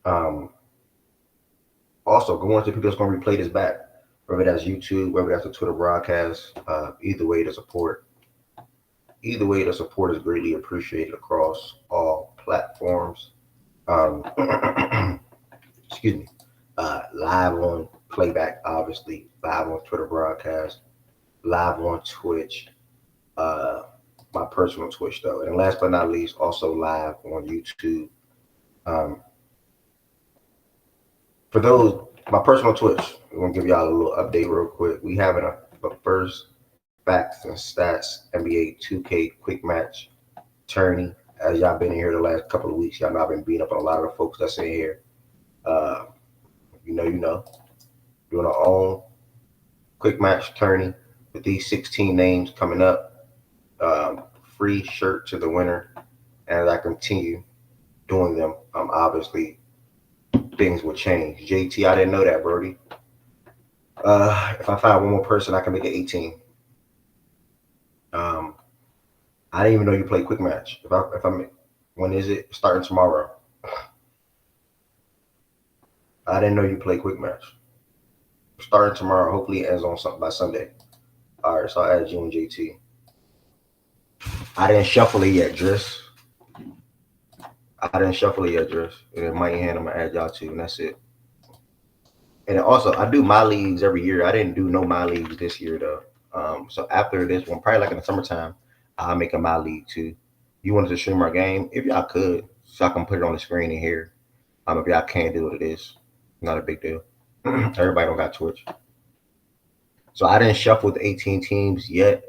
Also, go on to people that's going to replay this back, whether that's YouTube, whether that's a Twitter broadcast. Either way, the support is greatly appreciated across all platforms. Um, excuse me. Live on playback, obviously, live on Twitter broadcast, live on Twitch, uh, my personal Twitch though, and last but not least, also live on YouTube. Um, for those, my personal Twitch, we're gonna give y'all a little update real quick. We having a first facts and stats NBA 2K quick match tourney. As y'all been in here the last couple of weeks, y'all know I've been beating up on a lot of the folks that's in here. Uh, you know, doing our own quick match tourney with these 16 names coming up. Free shirt to the winner. And as I continue doing them, obviously things will change. JT, I didn't know that, Brody. If I find one more person, I can make it 18. Um, I didn't even know you play quick match. When is it starting tomorrow? I didn't know you play quick match. Starting tomorrow. Hopefully it ends on something by Sunday. All right, so I'll add you and JT. I didn't shuffle it yet, Driss. I didn't shuffle it yet, Driss. And then Mike Hand, I'm gonna add y'all too, and that's it. And also, I do my leagues every year. I didn't do no my leagues this year though. So after this one, probably like in the summertime, I'll make a my league too. You wanted to stream our game? If y'all could, so I can put it on the screen in here. If y'all can't do what it is, not a big deal. Everybody don't got Twitch. So I didn't shuffle the 18 teams yet.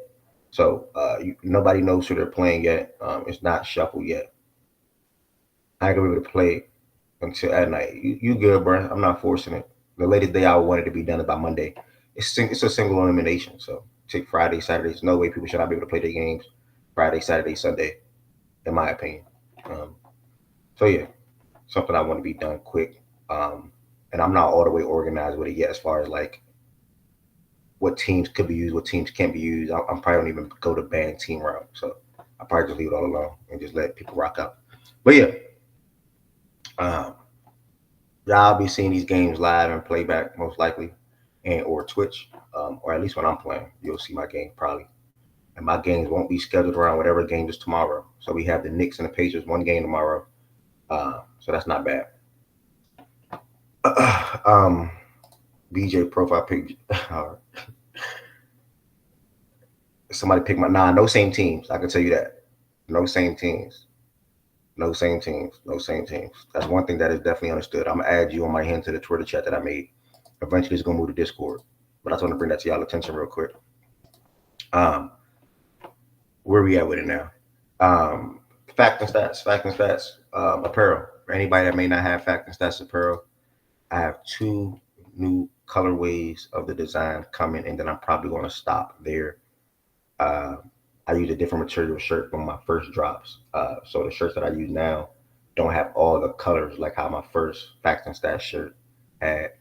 So nobody knows who they're playing yet. It's not shuffled yet. I ain't gonna be able to play until at night. You good, bro? I'm not forcing it. The latest day I wanted to be done is by Monday. It's a single elimination. So take Friday, Saturday. There's no way people should not be able to play their games Friday, Saturday, Sunday, in my opinion. Um, so yeah, something I want to be done quick. And I'm not all the way organized with it yet as far as like what teams could be used, what teams can't be used. I'm probably don't even go to ban team route. So I probably just leave it all alone and just let people rock out. But yeah, um, y'all be seeing these games live and playback most likely, and or Twitch, or at least when I'm playing, you'll see my game probably. And my games won't be scheduled around whatever game is tomorrow. So we have the Knicks and the Pacers one game tomorrow, so that's not bad. um, BJ profile pic. Somebody pick my no same teams. I can tell you that. No same teams. No same teams. No same teams. That's one thing that is definitely understood. I'm gonna add you on my hand to the Twitter chat that I made. Eventually it's gonna move to Discord. But I just want to bring that to y'all attention real quick. Um, where we at with it now? Fact and stats. Fact and stats. Apparel. For anybody that may not have fact and stats apparel, I have two new colorways of the design coming, and then I'm probably going to stop there. Uh, I use a different material shirt from my first drops. So the shirts that I use now don't have all the colors like how my first Facts and Stats shirt had.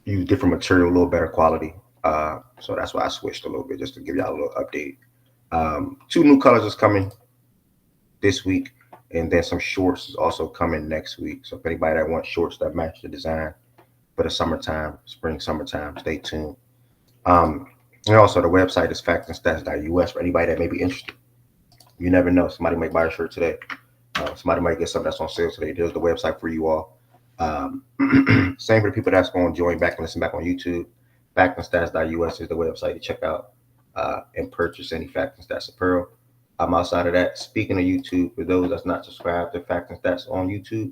Use different material, a little better quality. So that's why I switched a little bit just to give y'all a little update. Two new colors is coming this week, and then some shorts is also coming next week. So if anybody that wants shorts that match the design for the summertime, spring, summertime, stay tuned. And also the website is factandstats.us for anybody that may be interested. You never know. Somebody might buy a shirt today. Somebody might get something that's on sale today. There's the website for you all. Same for the people that's going to join back and listen back on YouTube. Factandstats.us is the website to check out and purchase any Fact and Stats apparel. Outside of that, speaking of YouTube, for those that's not subscribed to Fact and Stats on YouTube,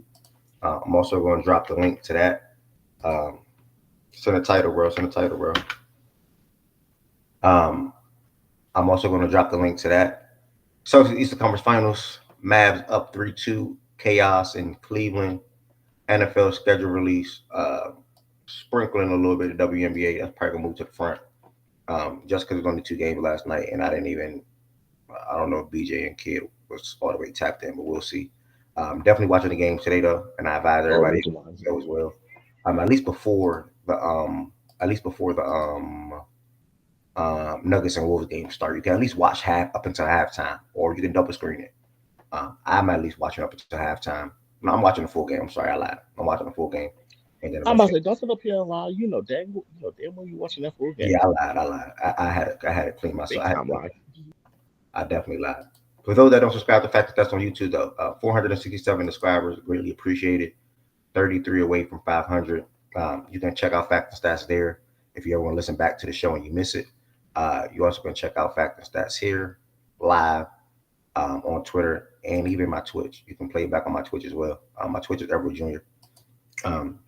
I'm also going to drop the link to that. Send a title, bro. Send a title, bro. I'm also going to drop the link to that. Celtics Eastern Conference Finals. Mavs up 3-2. Chaos in Cleveland. NFL schedule release. Sprinkling a little bit of WNBA. That's probably going to move to the front. Just because there's only two games last night, and I don't know if BJ and Kid was all the way tapped in, but we'll see. Definitely watching the game today though, and I advise everybody to go as well. At least before the Nuggets and Wolves game start, you can at least watch half up until halftime, or you can double screen it. I'm at least watching up until halftime. No, I'm watching the full game. I'm sorry, I lied. I'm watching the full game. And then if I I'm about say, to say, don't sit up here and lie. Damn well you watching that full yeah, game. I lied. I had to clean myself. Big I had time lie. I definitely lied. For those that don't subscribe to Fact that's on YouTube, though, 467 subscribers, greatly appreciated. 33 away from 500. You can check out Fact and Stats there if you ever want to listen back to the show and you miss it. You also can check out Fact and Stats here live on Twitter and even my Twitch. You can play it back on my Twitch as well. My Twitch is Edward Jr. Um,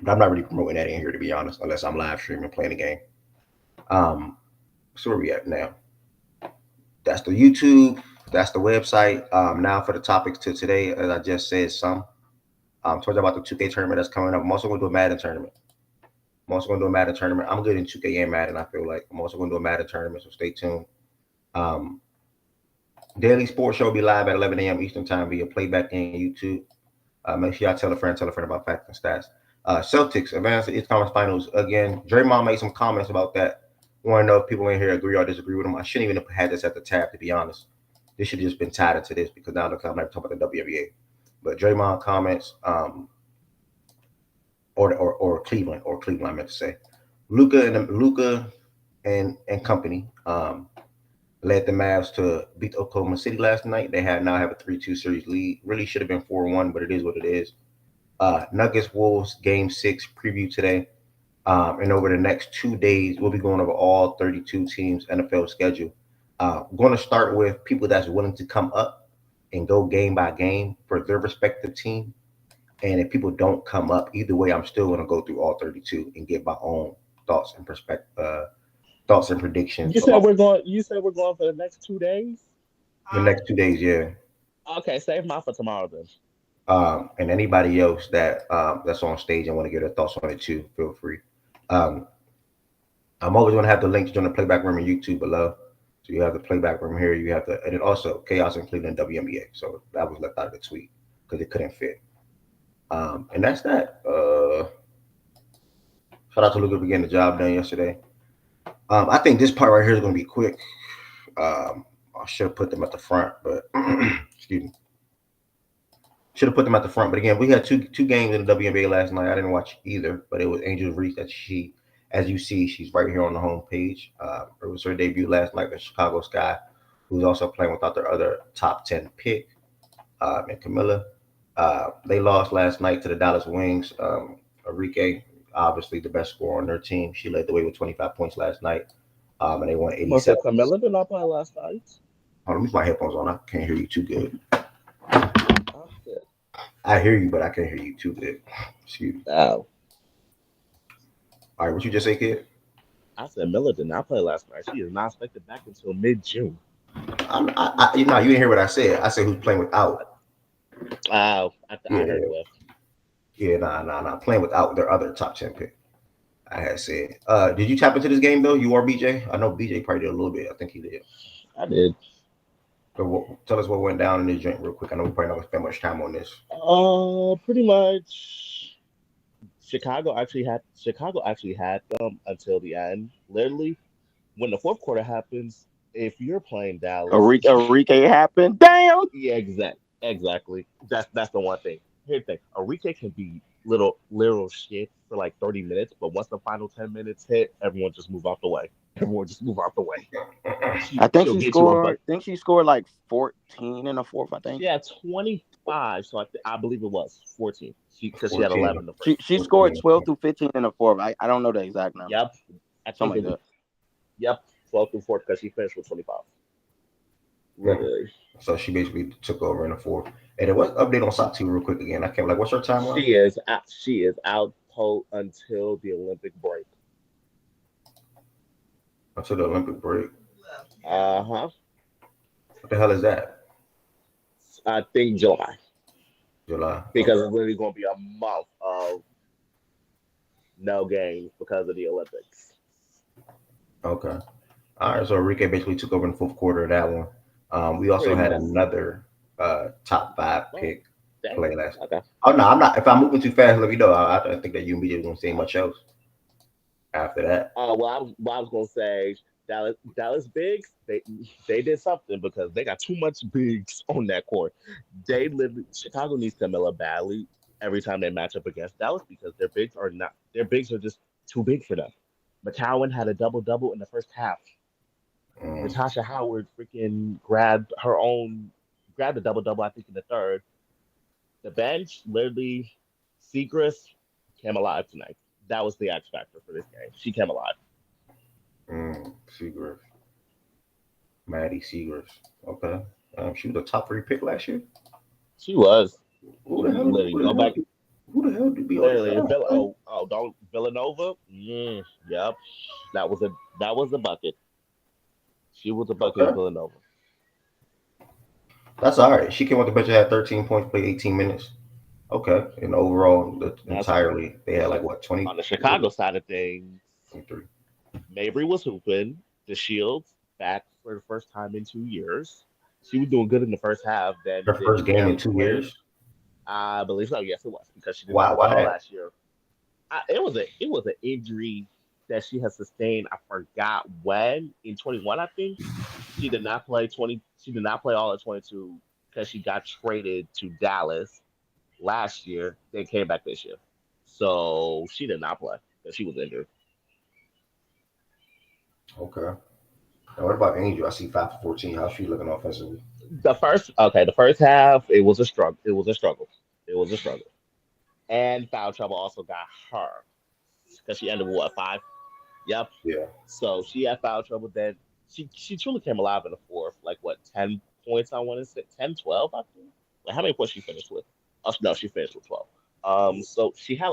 but I'm not really promoting that in here, to be honest, unless I'm live streaming playing the game. So where we at now? That's the YouTube. That's the website. Now for the topics to today, as I just said, told you about the 2K tournament that's coming up. I'm also going to do a Madden tournament. I'm good in 2K and Madden, I feel like. I'm also going to do a Madden tournament, so stay tuned. Daily Sports Show will be live at 11 a.m. Eastern Time via playback in YouTube. Make sure y'all tell a friend about Facts and Stats. Celtics advance to the East Conference Finals again. Draymond made some comments about that. Want to know if people in here agree or disagree with him. I shouldn't even have had this at the tab, to be honest. This should have just been tied into this because now I'm not talking about the WNBA. But Draymond comments, or Cleveland, I meant to say. Luka and company led the Mavs to beat Oklahoma City last night. They now have a 3-2 series lead. Really should have been 4-1, but it is what it is. Nuggets Wolves Game 6 preview today. And over the next 2 days, we'll be going over all 32 teams' NFL schedule. We're going to start with people that's willing to come up and go game by game for their respective team. And if people don't come up, either way, I'm still going to go through all 32 and get my own thoughts and thoughts and predictions. You said we're going for the next 2 days. The next 2 days, yeah. Okay, save mine for tomorrow then. And anybody else that's on stage and want to get their thoughts on it too, feel free. I'm always going to have the link to join the playback room in YouTube below. So you have the playback room here. You have and then also Chaos in Cleveland WNBA. So that was left out of the tweet because it couldn't fit. And that's that. Shout out to Luka for getting the job done yesterday. I think this part right here is going to be quick. I should have put them at the front, but excuse me. Should have put them at the front. But again, we had two games in the WNBA last night. I didn't watch either, but it was Angel Reese that as you see, she's right here on the home page. It was her debut last night with Chicago Sky, who's also playing without their other top 10 pick, and Camilla. They lost last night to the Dallas Wings. Enrique, obviously the best scorer on their team. She led the way with 25 points last night, and they won 87. Camilla did not play last night. Hold on, let me put my headphones on. I can't hear you too good. I hear you, but I can't hear you too good. Excuse me. Oh. All right, what you just say, kid? I said Miller did not play last night. She is not expected back until mid-June. You didn't hear what I said. I said who's playing without. Oh, I heard left. Yeah, nah. Playing without their other top 10 pick. I had said. Did you tap into this game though? You or BJ? I know BJ probably did a little bit. I think he did. I did. So tell us what went down in this joint real quick. I know we probably not gonna spend much time on this. Pretty much. Chicago actually had them until the end. Literally, when the fourth quarter happens, if you're playing Dallas, Enrique happened. Damn. Yeah, exactly. That's the one thing. Here's the thing: Enrique can be little shit for like 30 minutes, but once the final 10 minutes hit, everyone just move out the way. I think she scored like 14 in the fourth. I think. Yeah, 25. So I believe it was 14. Because she had 11 in the first. She scored 12 through 15 in the fourth. I don't know the exact number. Yep. Something like that. Yep, 12 through 14 because she finished with 25. Literally. So she basically took over in the fourth. And then what update on Satu real quick again? I can't what's her timeline? She is out until the Olympic break. Until the Olympic break. Uh-huh. What the hell is that? I think July. Because it's literally going to be a month of no games because of the Olympics. Okay. All right. So Enrique basically took over in the fourth quarter of that one. We also had another top 5 pick play last night. Okay. Oh, no, I'm not. If I'm moving too fast, let me know. I think that you and BJ won't say much else after that. Well, I was going to say Dallas bigs, they did something because they got too much bigs on that court. Chicago needs Camilla badly every time they match up against Dallas because their bigs are just too big for them. McCowan had a double double in the first half. Natasha Howard freaking grabbed a double double, I think, in the third. The bench, literally, Seagrass came alive tonight. That was the X factor for this game. She came alive. Seagrass. Maddie Seagrass. Okay. She was a top 3 pick last year. She was. Who the hell? Who the hell did be on Villanova? Yep. That was a bucket. She was a bucket of Villanova. That's all right. She came off the bench and had 13 points, played 18 minutes. Okay. And overall, entirely, they had 20? On the Chicago side of things, 23. Mabry was hooping. The Shields back for the first time in 2 years. She was doing good in the first half. Then her first game in 2 years? I believe so. Yes, it was because she did not play last year. It was an injury that she has sustained. I forgot when in 21. I think she did not play 20. She did not play all of 22 because she got traded to Dallas last year. Then came back this year, so she did not play because she was injured. Okay. Now what about Angel? I see 5 for 14. How's she looking offensively? The first half, it was a struggle. And foul trouble also got her because she ended with 5. Yep. Yeah. So she had foul trouble. Then she truly came alive in the fourth. 10 points? I want to say 10, 12. I think. How many points she finished with? Oh no, she finished with 12. So she had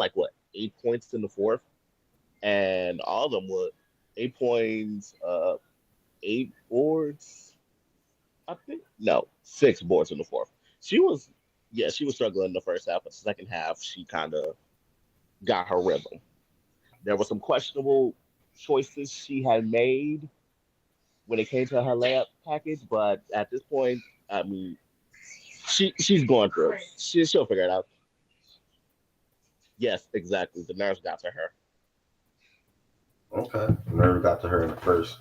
8 points in the fourth, and all of them were 8 points, 8 boards. I think 6 boards in the fourth. She was struggling in the first half, but the second half she kind of got her rhythm. There were some questionable choices she had made when it came to her layup package, but at this point, I mean, she's going through it. She'll figure it out. Yes, exactly. The nerves got to her. Okay, the nerves got to her in the first.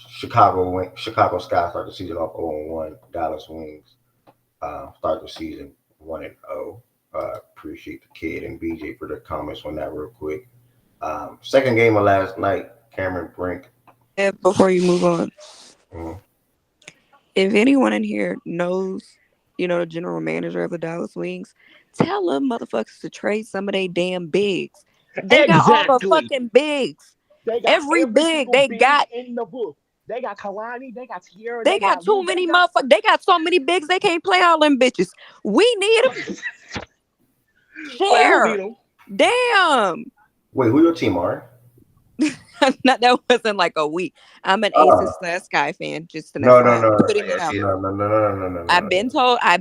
Chicago Sky started the season off 0-1. Dallas Wings start the season 1-0. Appreciate the kid and BJ for their comments on that real quick. Second game of last night, Cameron Brink. Before you move on, if anyone in here knows, the general manager of the Dallas Wings, tell them motherfuckers to trade some of their damn bigs. They got all the fucking bigs. They got every big they got in the book. They got Kalani, they got Tierra. They got too many motherfuckers. They got so many bigs they can't play all them bitches. We need them. Share. Damn. Wait, who your team are? That wasn't a week. I'm an Aces/Sky fan. Just to no. I've been told kid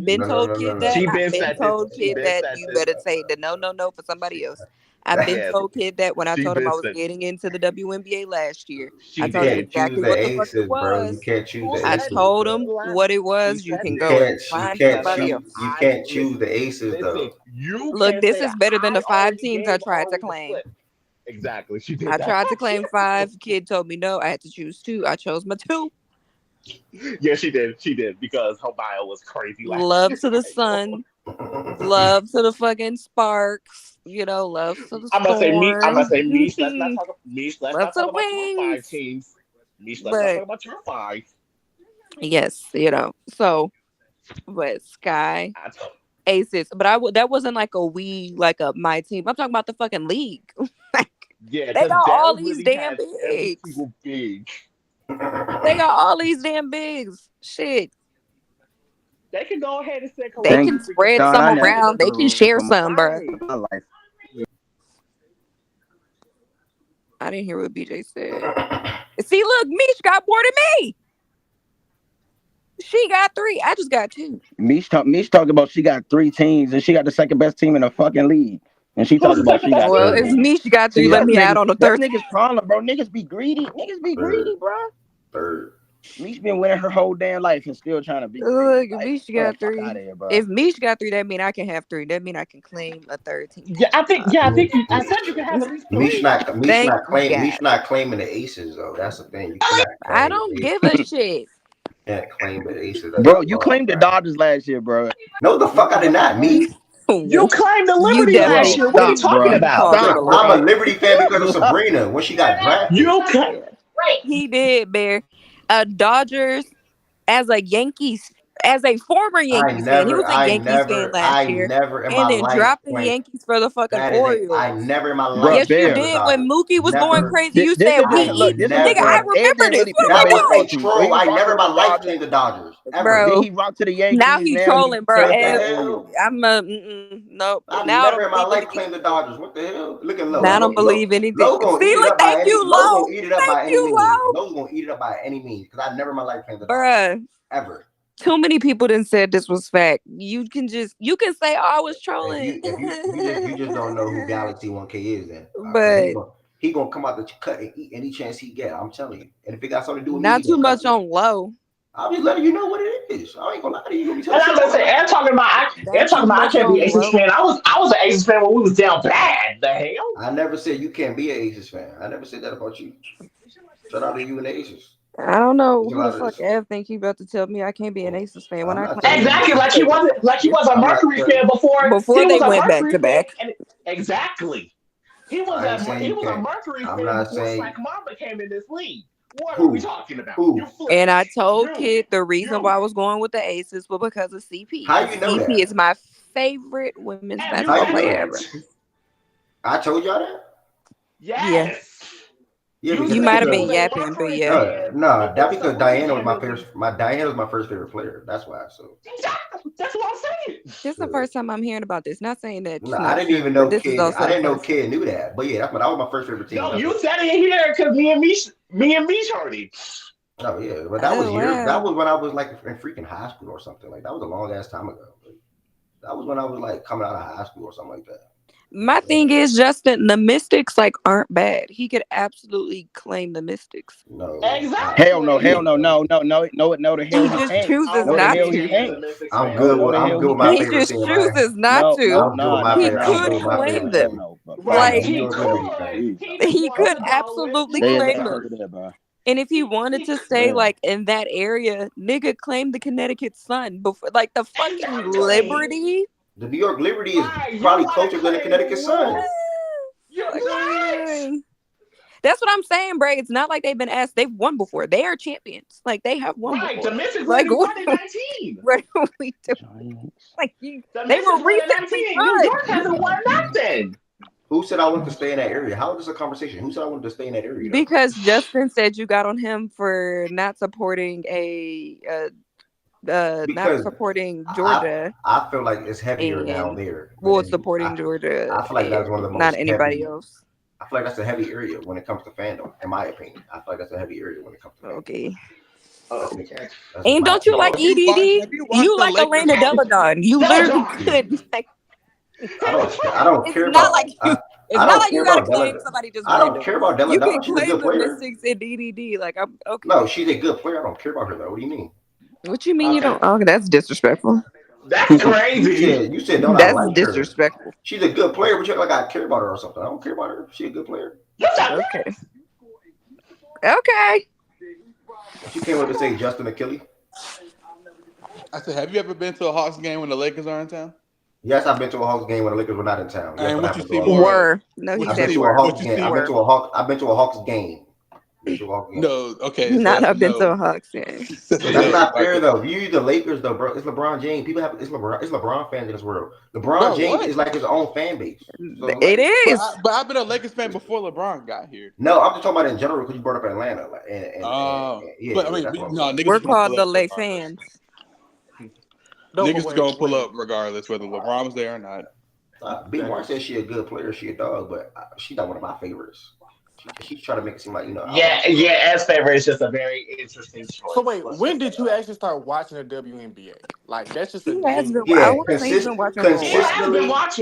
that you better say the no for somebody else. I've been told kid that when I told him I was getting into the WNBA last year. I told him exactly what the fuck it was. You can't choose the I told him what it was. You can go and find somebody else. You can't choose the Aces though. Look, this is better than the 5 teams I tried to claim. Exactly. She did. I tried to claim 5. Kid told me no. I had to choose 2. I chose my 2. Yeah, she did. She did because her bio was crazy. Love to the sun. Love to the fucking Sparks. Love to the storm. I'm gonna say Mish. Let's not talk about your 5 teams. Mish, let's not talk about your 5. Yes, So, but Sky, Aces. But that wasn't a my team. I'm talking about the fucking league. Yeah, they got all these damn bigs. They got all these damn bigs. Shit. They can go ahead and say they can spread some around. They can share some, bro. I didn't hear what BJ said. See, look, Mish got more than me. She got 3. I just got 2. Mish talking about she got 3 teams and she got the second best team in the fucking league. And she talking about she got 3. Well, if Mish got 3, let me add on the third. Niggas problem, bro. Niggas be greedy. Niggas be greedy, bro. Third. Mish been winning her whole damn life and still trying to be Look, great. Mish got 3. Here, if Mish got 3, that mean I can have 3. That mean I can claim a third team. Yeah, I think I said you can have at least 3. Mish not claiming the aces though. That's the thing. You cannot claim I don't give a shit. Can't claim the aces. Bro, you claimed the Dodgers last year, bro. No, the fuck I did not. Me. You claimed the Liberty last year. What are you talking about? I'm a Liberty fan because of Sabrina when she got drafted. You okay? He did, Bear. Dodgers as a former Yankees fan. He was a Yankees fan last year. And then dropping the Yankees for the fucking Orioles. I never in my life. Yes, you did. When Mookie was going crazy, you said we eat. Nigga, I remember this. That was a troll. I never in my life claimed the Dodgers. Bro, he rocked to the Yankees. Now he's trolling, bro. I'm nope. I never in my life claimed the Dodgers. What the hell? Look at Lowe. I don't believe anything. See, look, thank you, Lowe. Lowe's gonna eat it up by any means. Lowe's gonna eat it up by any means because I never in my life claimed the Dodgers. Bruh. Ever. Too many people didn't say this was fact. You can say, oh, I was trolling. You just don't know who Galaxy 1K is then. But he gonna come out the cut and eat any chance he get. I'm telling you. And if it got something to do with not me, too much on Low. I'm just letting you know what it is. I ain't gonna lie to you. And I'm gonna say, they're talking about I can't be an Aces fan. I was an Aces fan when we was down bad. The hell? I never said you can't be an Aces fan. I never said that about you. Shout out to you and the Aces. I don't know who the fuck Ev think you about to tell me I can't be an Aces fan when exactly like he was a Mercury fan before they went back to back. Exactly. He was a Mercury fan before Slack Mamba came in this league. What are we talking about? And I told Kid the reason why I was going with the Aces was because of CP. How you know CP that? is my favorite women's basketball player ever. I told y'all that? Yes. Yeah, you might have been yapping, but yeah. No, that's because Diana was my favorite. Diana was my first favorite player. That's why. So that's what I'm saying. This is the first time I'm hearing about this. Not saying that. No, I didn't even know. Kid, I didn't know Kid knew that. But yeah, that was my first favorite team. No, you said it here because me and Mish heard it. Oh yeah, but that was that was when I was like in freaking high school or something. Like that was a long ass time ago. That was when I was like coming out of high school or something like that. My thing is, Justin, the Mystics aren't bad. He could absolutely claim the Mystics. No, exactly. Hell no, the hell he just chooses not to. I'm good with my favorite. He just chooses not to. He could claim them. Like he could absolutely claim them. And if he wanted to stay like in that area, nigga claim the Connecticut Sun before, like the fucking Liberty. The New York Liberty is probably closer than the Connecticut Sun. That's what I'm saying, Bray. It's not like they've been asked. They've won before. They are champions. Like they have won before. The Mystics won in 19. What are we doing? Like they were recently New York hasn't won nothing. Who said I wanted to stay in that area? How is this a conversation? Who said I wanted to stay in that area? Because Justin said you got on him for not supporting not supporting Georgia. I feel like it's heavier down there. Well, supporting Georgia. I feel like that's one of the most not anybody else. I feel like that's a heavy area when it comes to fandom, in my opinion. I feel like that's a heavy area when it comes to fandom. Okay. And don't you like EDD? You like Elena Deladon. You literally could. I don't care about. It's not like you gotta claim somebody just. I don't care about Deladon. You can claim the Mystics in EDD. Like I'm okay. No, she's a good player. I don't care about her though. What do you mean? What you mean you don't? Oh, that's disrespectful. That's crazy. You said don't. That's like disrespectful. Her. She's a good player, but you like I care about her or something. I don't care about her. She's a good player. Okay. Okay. She came up to say Justin Achilles. I said, have you ever been to a Hawks game when the Lakers are in town? Yes, I've been to a Hawks game when the Lakers were not in town. Yes, and what you see more? No, he said were. I've been to a Hawks game. No, okay. I've been to a Hawks game. That's not fair though. You the Lakers though, bro. It's LeBron James. People have it's LeBron fans in this world. LeBron James is like his own fan base. So it is. But I've been a Lakers fan before LeBron got here. No, I'm just talking about in general because you brought up Atlanta. But I mean, we're called the Lake fans. Niggas gonna pull up regardless whether LeBron was there or not. Big Mark says she a good player. She a dog, but she's not one of my favorites. She's trying to make it seem like, as favorite is just a very interesting choice. So wait, when did you actually start watching the WNBA? Like that's just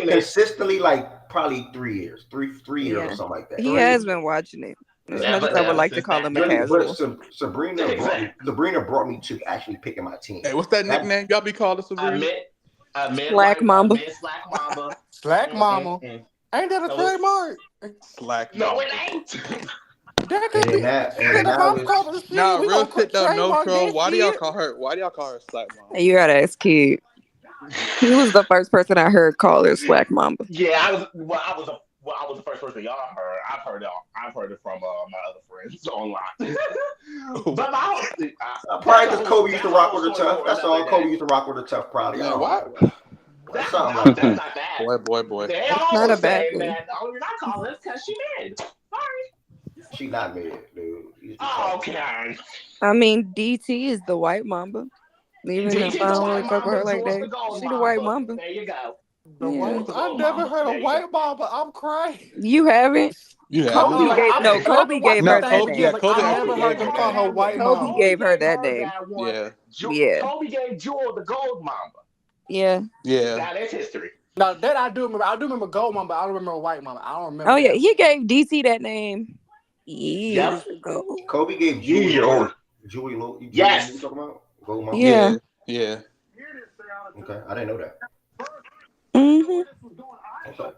consistently like probably 3 years, three years or something like that. He has been watching it. As much as I would like to call him a casual. Sabrina brought me to actually picking my team. Hey, what's that nickname y'all be called to Sabrina? Slack Mamba. Slack Mamba. Slack Mama. Ain't that a trademark? Slack. No, it ain't. That could be. Nah, real shit though, no troll. Why do y'all call her Slack Mama? You gotta ask Kid. He was the first person I heard call her Slack Mamba. Yeah, I was the first person y'all heard. I've heard it from my other friends online. But probably because Kobe used to rock with her tough. That's all. Kobe used to rock with her tough. Probably. Yeah, what? That's not bad. Boy. They That's not a bad thing. The only reason I call it is because she mid. Sorry. She not mid, dude. Oh, okay. I mean, DT is the white Mamba. Even if I don't really fuck with her like that, she the white Mamba. There you go. I've never heard of white Mamba. I'm crying. You haven't? Yeah. Kobe gave her that name. Yeah, Kobe. I never heard them call her white Mamba. Kobe gave her that name. Yeah. Kobe gave Jewel the gold Mamba. Yeah. Now that's history. Now that I do remember. I do remember gold Mamba. I don't remember white Mamba. I don't remember. Oh yeah, he gave DC that name years ago. Kobe gave Jewel. Yes. You talking about? Gold Mamba? Yeah. Okay, I didn't know that. Mm-hmm. Okay.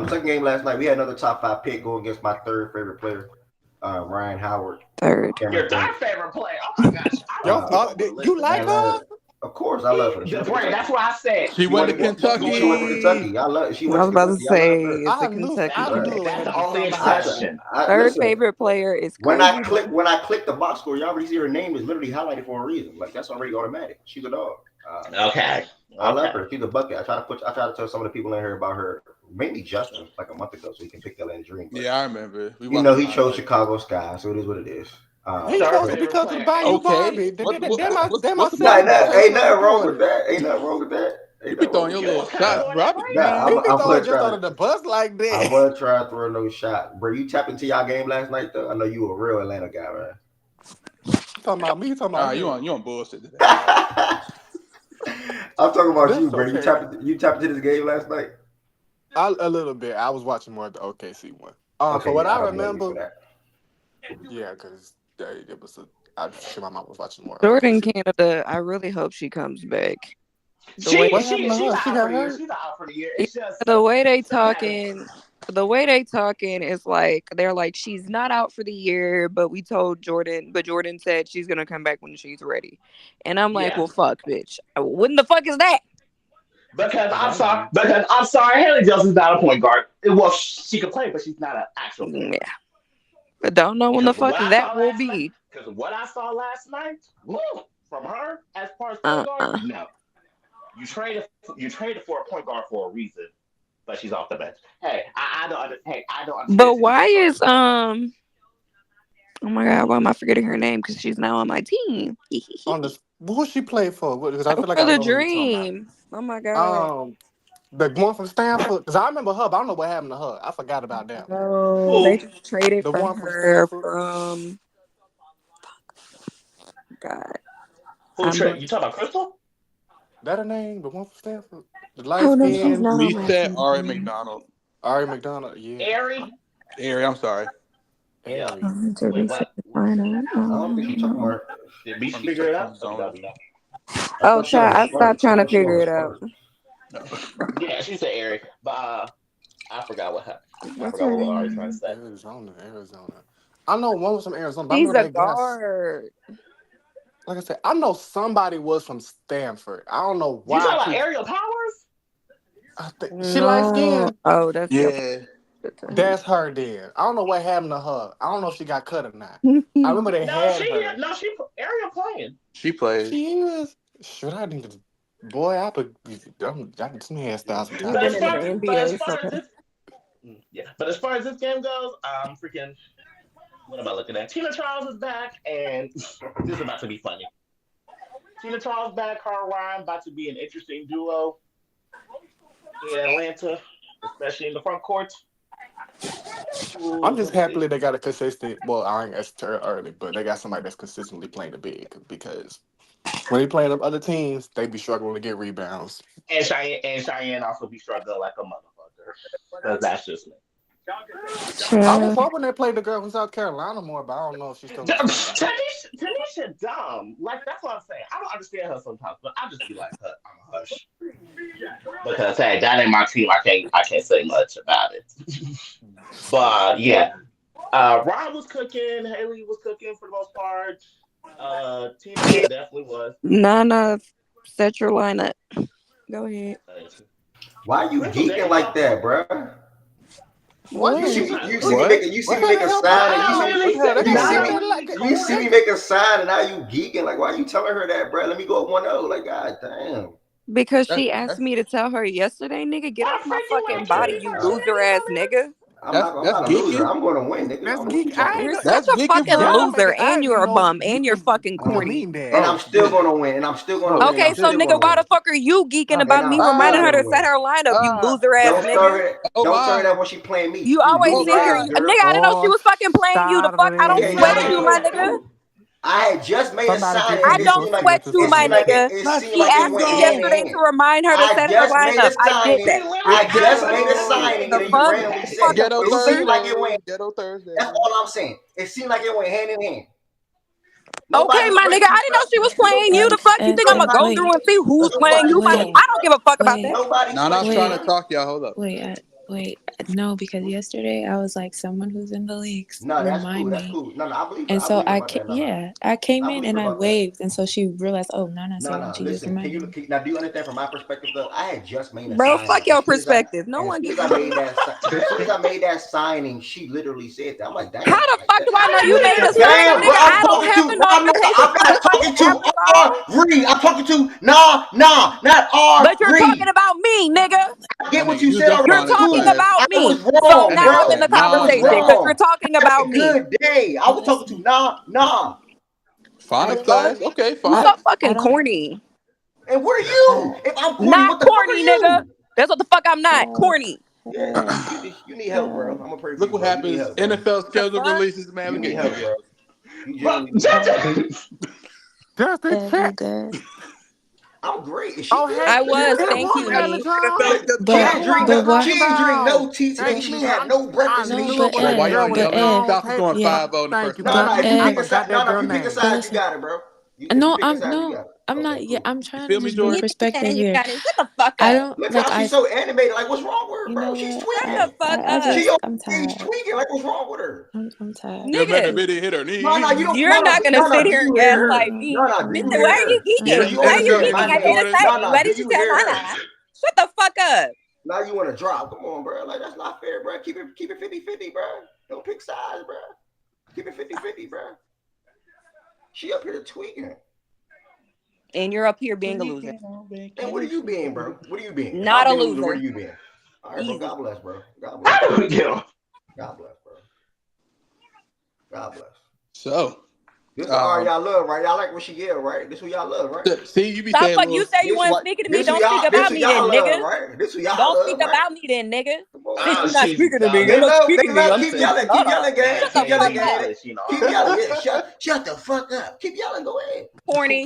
Second game last night, we had another top 5 pick going against my third favorite player, Ryan Howard. Third. Your third favorite player. Oh my gosh. You like her? Of course, I love her. That's what I said. She went to Kentucky. She went to Kentucky. I love. I was about to say it's a Kentucky. That's the only exception. Third favorite player is when I click the box score, you already see her name is literally highlighted for a reason. Like that's already automatic. She's a dog. Okay. I love her. She's a bucket. I try to tell some of the people in here about her. Mainly Justin, like a month ago, so he can pick that in dream. But, yeah, I remember. He chose Chicago Sky, so it is what it is. He chose it because of Bayou Barbie. Ain't nothing wrong with that. You be throwing your little shots, bro. I'm just under the bus like that. I wasn't trying to throw no shot. Bro, you tapped into y'all game last night, though? I know you a real Atlanta guy, man. Talking about me? Talking about you on bullshit today. I'm talking about you, bro. You tapped into this game last night? A little bit. I was watching more of the OKC one. For what I remember, because it was I'm sure my mom was watching more. Jordan Canada, I really hope she comes back. She's out for the year. It's just the way they talking is like they're like she's not out for the year, but we told Jordan, but Jordan said she's gonna come back when she's ready. And I'm like, well, fuck, bitch. When the fuck is that? Because I'm sorry, Haley Johnson's not a point guard. Well, she can play, but she's not an actual point guard. Yeah. But don't know when the fuck that will be. Because what I saw last night, from her as far as point guard, no. You traded for a point guard for a reason, but she's off the bench. I don't understand. But why is oh my god, why am I forgetting her name? Because she's now on my team. Who she play for? Because I feel like for the Dream. Oh my god. The one from Stanford. Because I remember her, but I don't know what happened to her. I forgot about that. Oh, they just traded the one her from. God. Who traded? You talking about Crystal? That her name? The one from Stanford? The light skin. Reset Ari McDonald. Ari McDonald, yeah. Ari, I'm sorry. Wait, what? I don't think you're talking about. Did we figure it out? Oh, I stopped trying to figure it out. Yeah, she said Ari, but I forgot what happened. I forgot what I was trying to say. Arizona. I know one was from Arizona. He's a guard. Like I said, I know somebody was from Stanford. I don't know why. You talking about Aerial Powers? I think she light skin. Oh, that's That's her then. I don't know what happened to her. I don't know if she got cut or not. I remember they had her. No, Ariel playing. She played. She was. Should I need to? Boy, I put. I'm some hairstyles. But as far as this game goes, freaking. What am I looking at? Tina Charles is back, and this is about to be funny. Tina Charles back, Carl Ryan about to be an interesting duo in Atlanta, especially in the front court. I'm just happy they got a consistent. Well, I ain't that's early, but they got somebody that's consistently playing the big because when they play them other teams, they be struggling to get rebounds. And Cheyenne also be struggling like a motherfucker. Because that's just me. I was hoping they played the girl from South Carolina more, but I don't know if she's still. Tanisha dumb. Like that's what I'm saying. I don't understand her sometimes, but I just be like, I'm a hush. Because hey, that ain't my team. I can't say much about it. But yeah. Ron was cooking, Haley was cooking for the most part. Tina definitely was. Nana, set your lineup. Go ahead. Why are you geeking like that, bro? What? You see me make a sign, and you see me make a sign, and now you geeking. Like, why are you telling her that, bro? Let me go 1-0. Like, god damn. Because she asked me to tell her yesterday, nigga, get off my fucking body, you loser ass nigga. I'm not a loser. I'm going to win, nigga. That's geeking. You're such a fucking loser, and you're a bum, and you're fucking corny. And I'm still going to win, Okay, so nigga, why the fuck are you geeking about me reminding her to set her lineup, you loser ass nigga? Don't tell her that when she playing me. You always sit here, nigga, I didn't know she was fucking playing you. The fuck, I don't sweat you, my nigga. I had just made a sign. I don't sweat you, my nigga. She asked me yesterday to remind her to set her lineup. I did that. I just made a sign, and you randomly said Ghetto it seemed like it went. Ghetto Thursday. That's all I'm saying. It seemed like it went hand in hand. Okay, my nigga, I didn't know she was playing you. The fuck you think I'm gonna go through and see who's playing you? I don't give a fuck about that. Nobody's trying to talk, y'all. Hold up. Wait, no, because yesterday I was like, someone who's in the leagues, remind me. That's cool. No, I believe. And so I came in and I waved, and so she realized, oh, Nana said she just reminded me. Now, do you understand from my perspective though? I had just made a bro, sign. fuck your perspective. No one gives. As soon as I made that signing, she literally said that. I'm like, damn. How the fuck do I know you made a sign? Nigga, I don't have the notification. I'm talking to not R. But you're talking about me, nigga. I get what you said. You're talking about me. So now I'm in the conversation because you're talking about me. Good day. I was talking to nah. Fine, class. Okay, fine. You're so fucking corny. And what are you? If I'm corny, not what the corny, fuck are nigga. You? That's what the fuck I'm not. Corny. Yeah, you need help, bro. I'm gonna pray for Look you, what bro. happens. NFL schedule releases, man. You We need get help, bro. Just a check. I'm great. I was. Thank you, me. She ain't drink no tea today. She ain't had no breakfast. Why y'all yelling? Falcons going 5-0 in the first half. If you pick a side, you got it, bro. I'm not. Yeah, I'm trying to just be perspective here. Shut the fuck up. I don't Look like. how she's so animated. Like, what's wrong with her, bro? She's tweaking. Shut the fuck up. I'm tired. She's tweaking. Like, what's wrong with her? I'm tired. Nigga, you're not gonna sit here and gaslight me. Why are you geeking? Why are you geeking? I didn't say. Why did you tell Nana? Shut the fuck up. Now you want to drop? Come on, bro. Like, that's not fair, bro. Keep it 50-50, bro. Don't pick sides, bro. Keep it 50-50, bro. She up here tweaking. And you're up here being a loser. And what are you being, bro? What are you being? Not a loser. What are you being? All right, bro. God bless, bro. God bless. God bless, bro. God bless. So. This is all y'all love, right? Y'all like what she yell, right? This who y'all love, right? See, you be stop saying. You say you weren't speaking to me. Don't speak about me then, nigga. Right? This who y'all don't love, speak right? about me then, nigga. You're not speaking to me. You're not speaking to me. Keep yelling, gang. Keep yelling, gang. Keep yelling. Yeah, shut the fuck up. Keep yelling. Go ahead. Corny.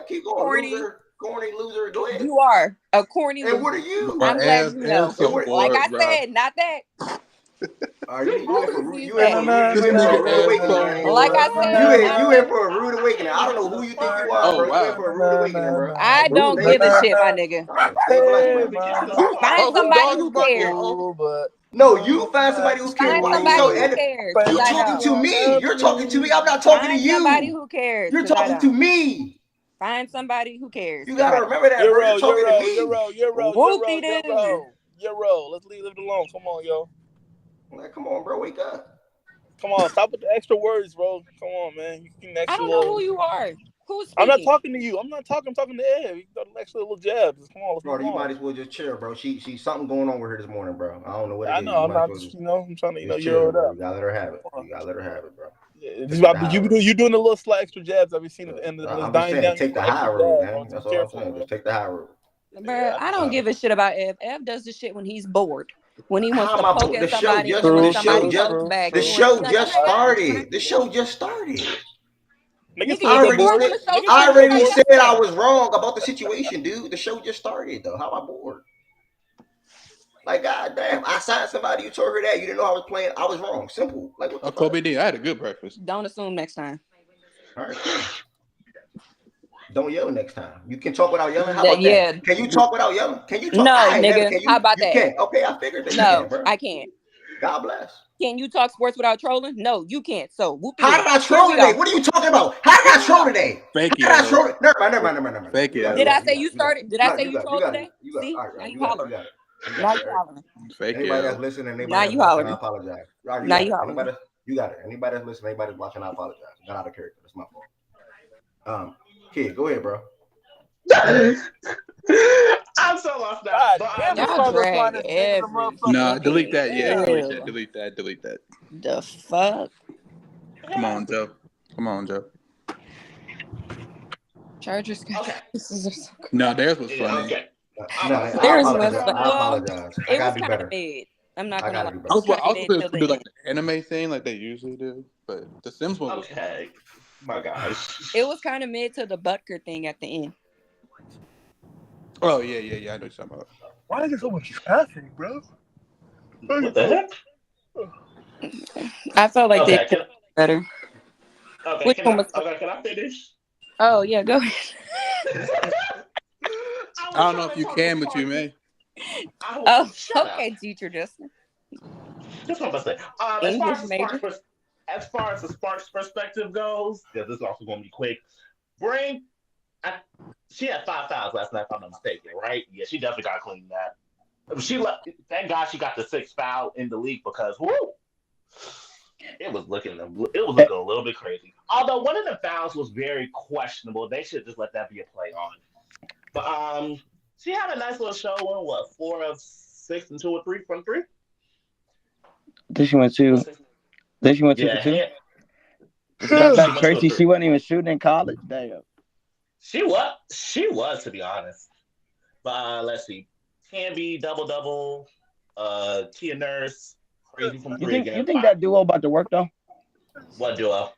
Keep going. Corny loser. Go ahead. You are a corny loser. And what are you? I'm glad you know. Like I said, not that. You in for a rude awakening. Like I said, you in for a rude awakening. I don't know who you think you are, bro. You in for a rude awakening, bro. I don't give a shit, my nigga. Find somebody who cares. No, you find somebody who cares. Why you so You're talking to me. You're talking to me. I'm not talking to you. Somebody who cares. You're talking to me. Find somebody who cares. You gotta remember that. You're talking to me. Euro. Let's leave it alone. Come on, yo. Like, come on, bro. Wake up. Come on, stop with the extra words, bro. Come on, man. You can I don't know who you are. Who's speaking? I'm not talking to you. I'm talking to Ed. You got an extra little jabs. Come on, bro. You might as well just chill, bro. She's something going on with her this morning, bro. I don't know what it is. I know. I'm not. I'm trying to. You're it up. You gotta let her have it. Bro. You doing a little slight extra jabs. I've been seeing at the end of I'm just saying, take the high road, man. That's all I'm saying. Just take the high road. Bro, I don't give a shit about Ev. Ev does the shit when he's bored. When he wants to poke at somebody. The show just started. The show just started. I already said I was wrong about the situation, dude. The show just started, though. How am I bored? Like, goddamn, I signed somebody. You told her that. You didn't know I was playing. I was wrong. Simple. Like, what the fuck? Kobe D, I had a good breakfast. Don't assume next time. All right. Don't yell next time. You can talk without yelling. How about that? Can you talk without yelling? Can you talk? No, nigga. How about that? Can. Okay, I figured that you can, bro. I can't. God bless. Can you talk sports without trolling? No, you can't. So, how did I troll today? What are you talking about? How did I troll today? Fake it. How did I troll it? Never mind. Fake it. Did I say you started? Did I say you trolled today? See, now you hollering. Now you hollering. Fake anybody that's listening, now you hollering. I apologize. Now you hollering. You got it. Anybody that's listening, anybody that's watching, I apologize. Got out of character. That's my fault. Kid, go ahead, bro. I'm so lost now. No, delete that. Yeah, delete that. The fuck? Come on, Joe. Chargers. Okay. No, theirs was funny. Okay. Theirs was funny. I apologize. I gotta do better. I'm not gonna lie. I was supposed to do like an anime thing like they usually do, but the Sims one was okay. My gosh. It was kind of mid to the Butker thing at the end. Oh yeah. I know what you're talking about. Why is there so much traffic, bro? What the heck? I felt like they could better. Okay, Which one was? Can I finish? Oh yeah, go ahead. I don't know if you can, but you may. Oh, okay, teacher Justin. That's what I'm about to say. As far as the Sparks perspective goes, this is also going to be quick. She had 5 fouls last night, if I'm not mistaken, right? Yeah, she definitely got to clean that. Thank God she got the 6th foul in the league because it was looking a little bit crazy. Although one of the fouls was very questionable, they should just let that be a play on. But she had a nice little show. 4 of 6 and 2 or 3 from 3. Then she went 2. Then she went 2 for 2. Back Tracy, she wasn't even shooting in college. Damn. She was, to be honest. But let's see. Canby, double. Kia Nurse, crazy from 3 again. You think that duo about to work though? What duo?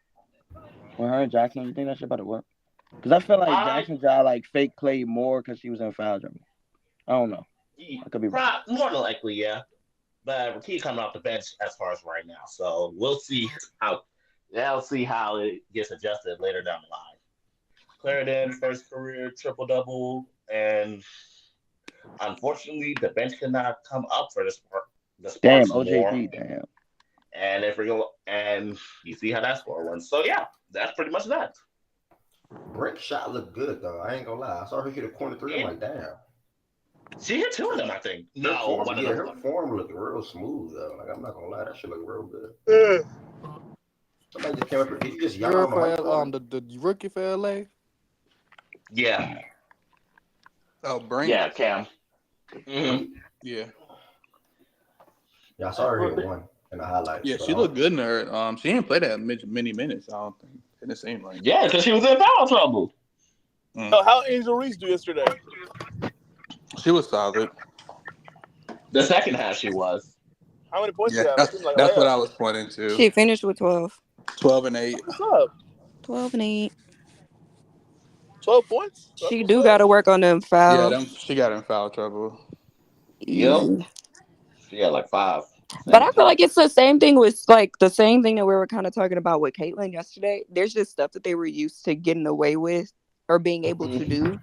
With her and Jackson, you think that shit about to work? Because I feel like Jackson got like fake played more because she was in foul trouble. I don't know. I could be wrong. More than likely, yeah. But Rakia coming off the bench as far as right now, so we'll see how it gets adjusted later down the line. Clarendon, first career triple-double, and unfortunately, the bench could not come up for the Sparks. Damn, OJD, damn. And you see how that score went. So yeah, that's pretty much that. Brick's shot looked good though. I ain't gonna lie. I saw her hit a corner 3. I'm like, damn. She hit 2 of them, I think. Her form looked real smooth though. Like I'm not gonna lie, that shit looked real good. Somebody just came up here. Did you just yell on the rookie for LA? Yeah. Oh, Brink? Yeah, Cam. Mm-hmm. Yeah. Yeah, I saw her hit 1 in the highlights. Yeah, she looked good in her. She didn't play that many minutes, I don't think. In the same like. Yeah, because she was in foul trouble. So how Angel Reese do yesterday? She was solid. The second half she was. How many points yeah, did that's what I was pointing to. She finished with 12. 12 and 8. What's up? 12 and 8. 12 points? She do got to work on them fouls. Yeah, she got in foul trouble. Yep. She had like 5. But I feel like it's the same thing with the same thing that we were kind of talking about with Caitlin yesterday. There's just stuff that they were used to getting away with or being able to do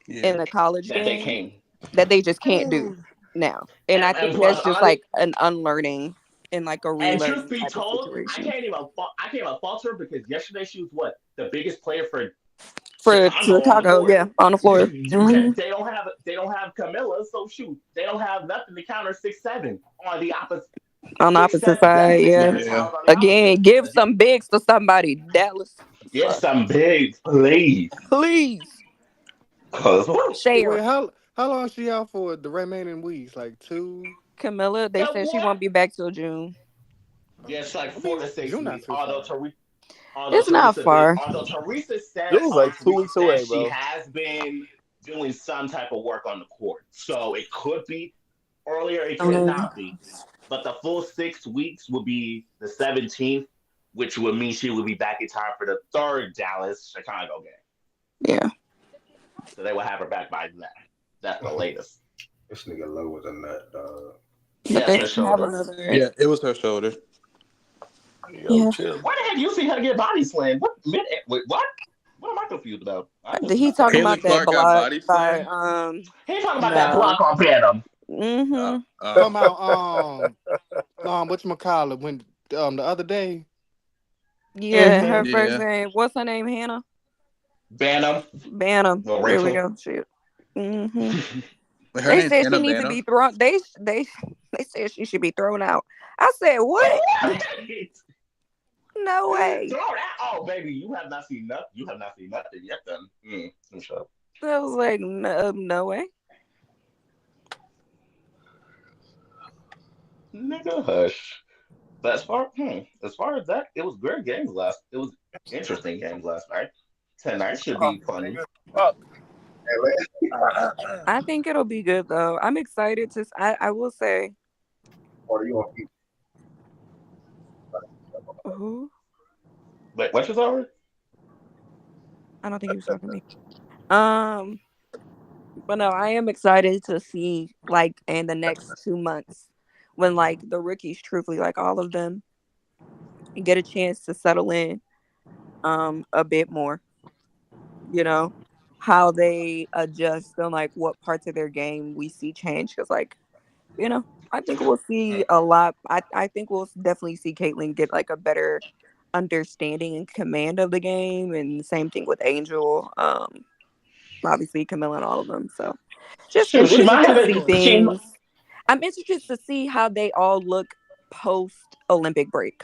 in the college game that they just can't do now. And I think that's just like an unlearning and like a relearning. And truth be told, I can't even fault her because yesterday she was the biggest player for Chicago, on the floor. Mm-hmm. They don't have Camilla, so shoot, they don't have nothing to counter 6'7" on the opposite. On the opposite side, yeah. Again, give some bigs to somebody, Dallas. Give some bigs, please. Share. Wait, how long is she out for the remaining weeks? Like 2? Camilla, they said she won't be back till June. Yeah, it's like 4 to 6 weeks. It's not far. Although Teresa said it was like 2 weeks away, bro. She has been doing some type of work on the court, so it could be earlier. It could not be. But the full 6 weeks will be the 17th, which would mean she will be back in time for the 3rd Dallas-Chicago game. Yeah. So they will have her back by that. That's the latest. This nigga low was a nut, dog. But they her didn't have shoulder. another. Yeah, it was her shoulder. Yeah. Chill. Why the heck you see her get body slammed? Wait, what? What am I confused about? Did he talking Caitlin about that Clark got block body by slammed. He talking about that no. block on Phantom. Mm-hmm. Come out, whatchamacallit, when the other day. Yeah, Mm-hmm. her first Yeah. name. What's her name? Hannah. Bantam. Bantam. Well, There we Rachel. go. Shit. Mm-hmm. Her They name's said she Hannah needs to Bantam. be thrown. They said she should be thrown out. I said what? No way. Throw that! Oh, baby, you have not seen nothing. You have not seen nothing yet. Then, sure. I was like, no way. Nigga, hush. But as far as that, it was great games last. It was interesting games last night. Tonight should be funny. Fuck. I think it'll be good though. I'm excited to. I will say. Or you want to keep Who? Wait, what's your over? I don't think he was talking to me. But no, I am excited to see like in the next 2 months when like the rookies, truthfully, like all of them, get a chance to settle in, a bit more. You know, how they adjust and like what parts of their game we see change. Because like, I think we'll see a lot. I think we'll definitely see Caitlyn get like a better understanding and command of the game, and same thing with Angel. Obviously Camilla and all of them. So just Shoot, she interested might have to see it. things. I'm interested to see how they all look post Olympic break.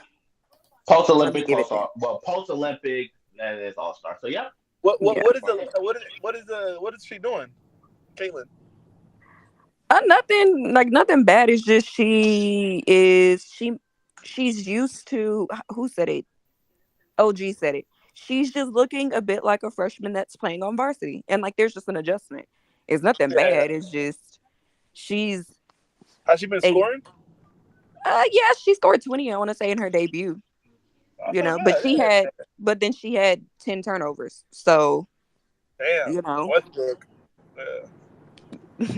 Post Let me Olympic, give it that. post Olympic, and it's All Star. So yeah. Yeah. What is she doing, Caitlyn? Nothing bad. It's just she's used to, who said it? OG said it. She's just looking a bit like a freshman that's playing on varsity, and like there's just an adjustment. It's nothing Yeah. bad. It's just she's Has she been a scoring? yeah, she scored 20, I want to say, in her debut. That's not But bad. then she had 10 turnovers. So, Damn. Westbrook. Yeah.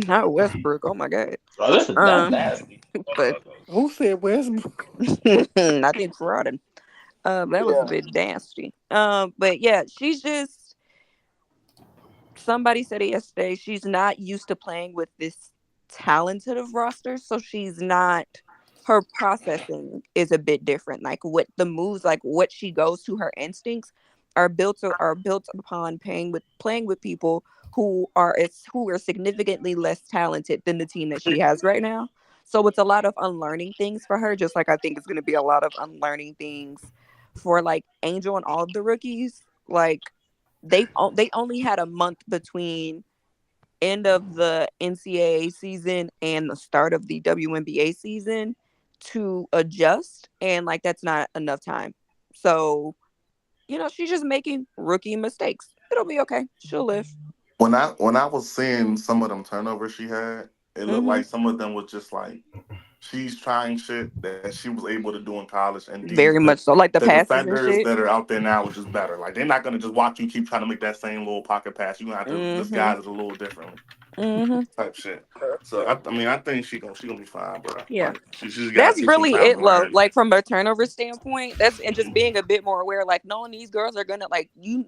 not Westbrook. Oh my God. Oh, that's nasty. But Who said Westbrook? I think Rodden. That was a bit nasty. But yeah, she's just, somebody said it yesterday. She's not used to playing with this talented of roster, so she's not. Her processing is a bit different. Like what the moves, like what she goes to, her instincts are built upon playing with people who are significantly less talented than the team that she has right now. So it's a lot of unlearning things for her. Just like I think it's going to be a lot of unlearning things for like Angel and all of the rookies. Like they only had a month between end of the NCAA season and the start of the WNBA season to adjust, and like that's not enough time. So, she's just making rookie mistakes. It'll be okay. She'll live. When I was seeing some of them turnovers she had, it looked Mm-hmm. like some of them was just like she's trying shit that she was able to do in college, and Very much so. Like the the passes and defenders shit. that are out there now are just better. Like they're not gonna just watch you keep trying to make that same little pocket pass. You're gonna have to Mm-hmm. disguise it a little differently, Mm-hmm. type shit. So I think she gonna be fine, bro. Yeah. Like she just gotta That's take some really time it, to Lo. learn. Like from a turnover standpoint, and just being a bit more aware, like knowing these girls are gonna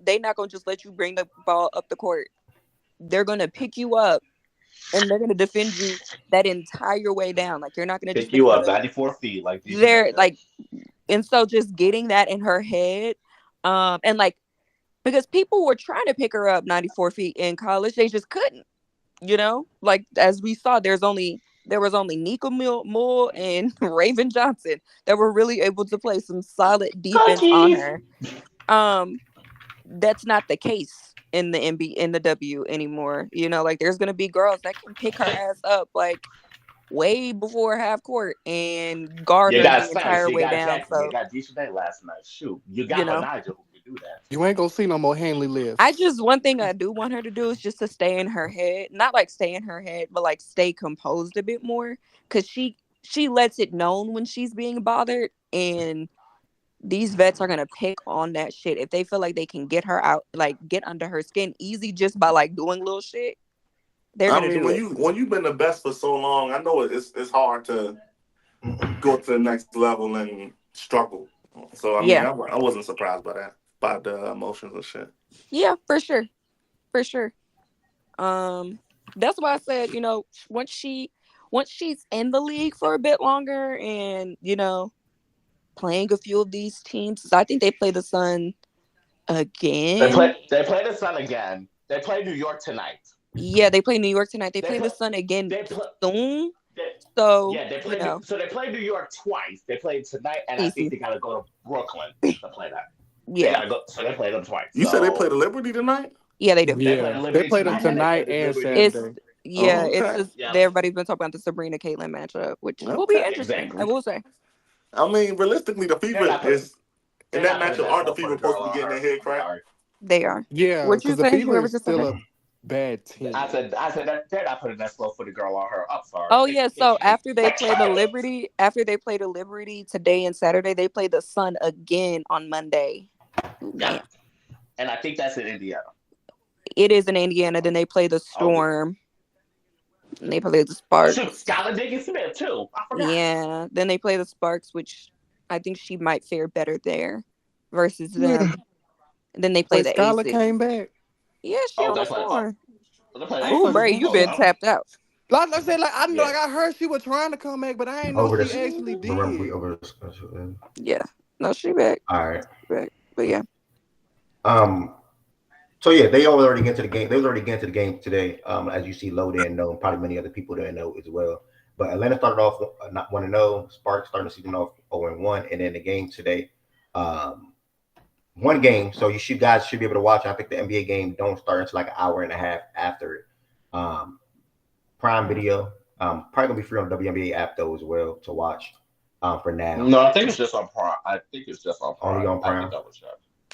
they not gonna just let you bring the ball up the court. They're gonna pick you up and they're gonna defend you that entire way down. Like you're not gonna just Pick you up because 94 feet like these. they're like, and so just getting that in her head, and like because people were trying to pick her up 94 feet in college, they just couldn't. Like as we saw, there was only Nika Moore and Raven Johnson that were really able to play some solid defense on her. That's not the case in the in the W anymore. Like there's gonna be girls that can pick her ass up like way before half court and guard You her got the Spence, entire you way got down. Jackson, you So, got Day last night. Shoot, you you got know, Benija who can do that. You ain't gonna see no more Hanley lifts. one thing I do want her to do is just to stay in her head, not like stay in her head, but like stay composed a bit more, because she lets it known when she's being bothered, and these vets are gonna pick on that shit if they feel like they can get her out, like get under her skin easy just by like doing little shit. They're I gonna mean, do it. when you've been the best for so long, I know it's hard to go to the next level and struggle. So I mean, I wasn't surprised by that, by the emotions and shit. Yeah, for sure. That's why I said, once she's in the league for a bit longer and, playing a few of these teams, I think they play the Sun again. They play the Sun again. They play New York tonight. Yeah, they play New York tonight. They play the Sun again soon. So they play. So they play New York twice. They played tonight, and I think they gotta go to Brooklyn to play that. Yeah. So they play them twice. You said they play the Liberty tonight? Yeah, they do. Yeah, they play them tonight and Saturday. It's just everybody's been talking about the Sabrina Caitlin matchup, which will be interesting. Exactly. I will say. I mean, realistically, the Fever is in that matchup. Aren't the Fever supposed to be getting their head cracked? They are. Yeah, because the Fever is still a bad team. I said they're not putting that slow footed girl on her. I'm sorry. Oh yeah, so after they play the Liberty today and Saturday, they play the Sun again on Monday. Yeah. And I think that's in Indiana. It is in Indiana. Then they play the Storm. And they play the Sparks. Skylar Diggins-Smith too. I forgot. Yeah. Then they play the Sparks, which I think she might fare better there versus them. And then they play the Skylar AC. came back. Yeah, she on the floor. Oh, Bray, you've been tapped out. Like I said, I heard she was trying to come back, but I ain't know she actually did. Yeah. No, she back. All right. Back. But yeah. So yeah, they already get to the game. They was already getting to the game today. As you see, Low didn't know, and probably many other people didn't know as well. But Atlanta started off not 1-0. Sparks starting the season off 0-1, and then the game today, one game. So you guys should be able to watch. I think the NBA game don't start until like an hour and a half after it. Prime Video, probably gonna be free on the WNBA app though as well to watch. For now. No, I think it's just on Prime. Only on Prime.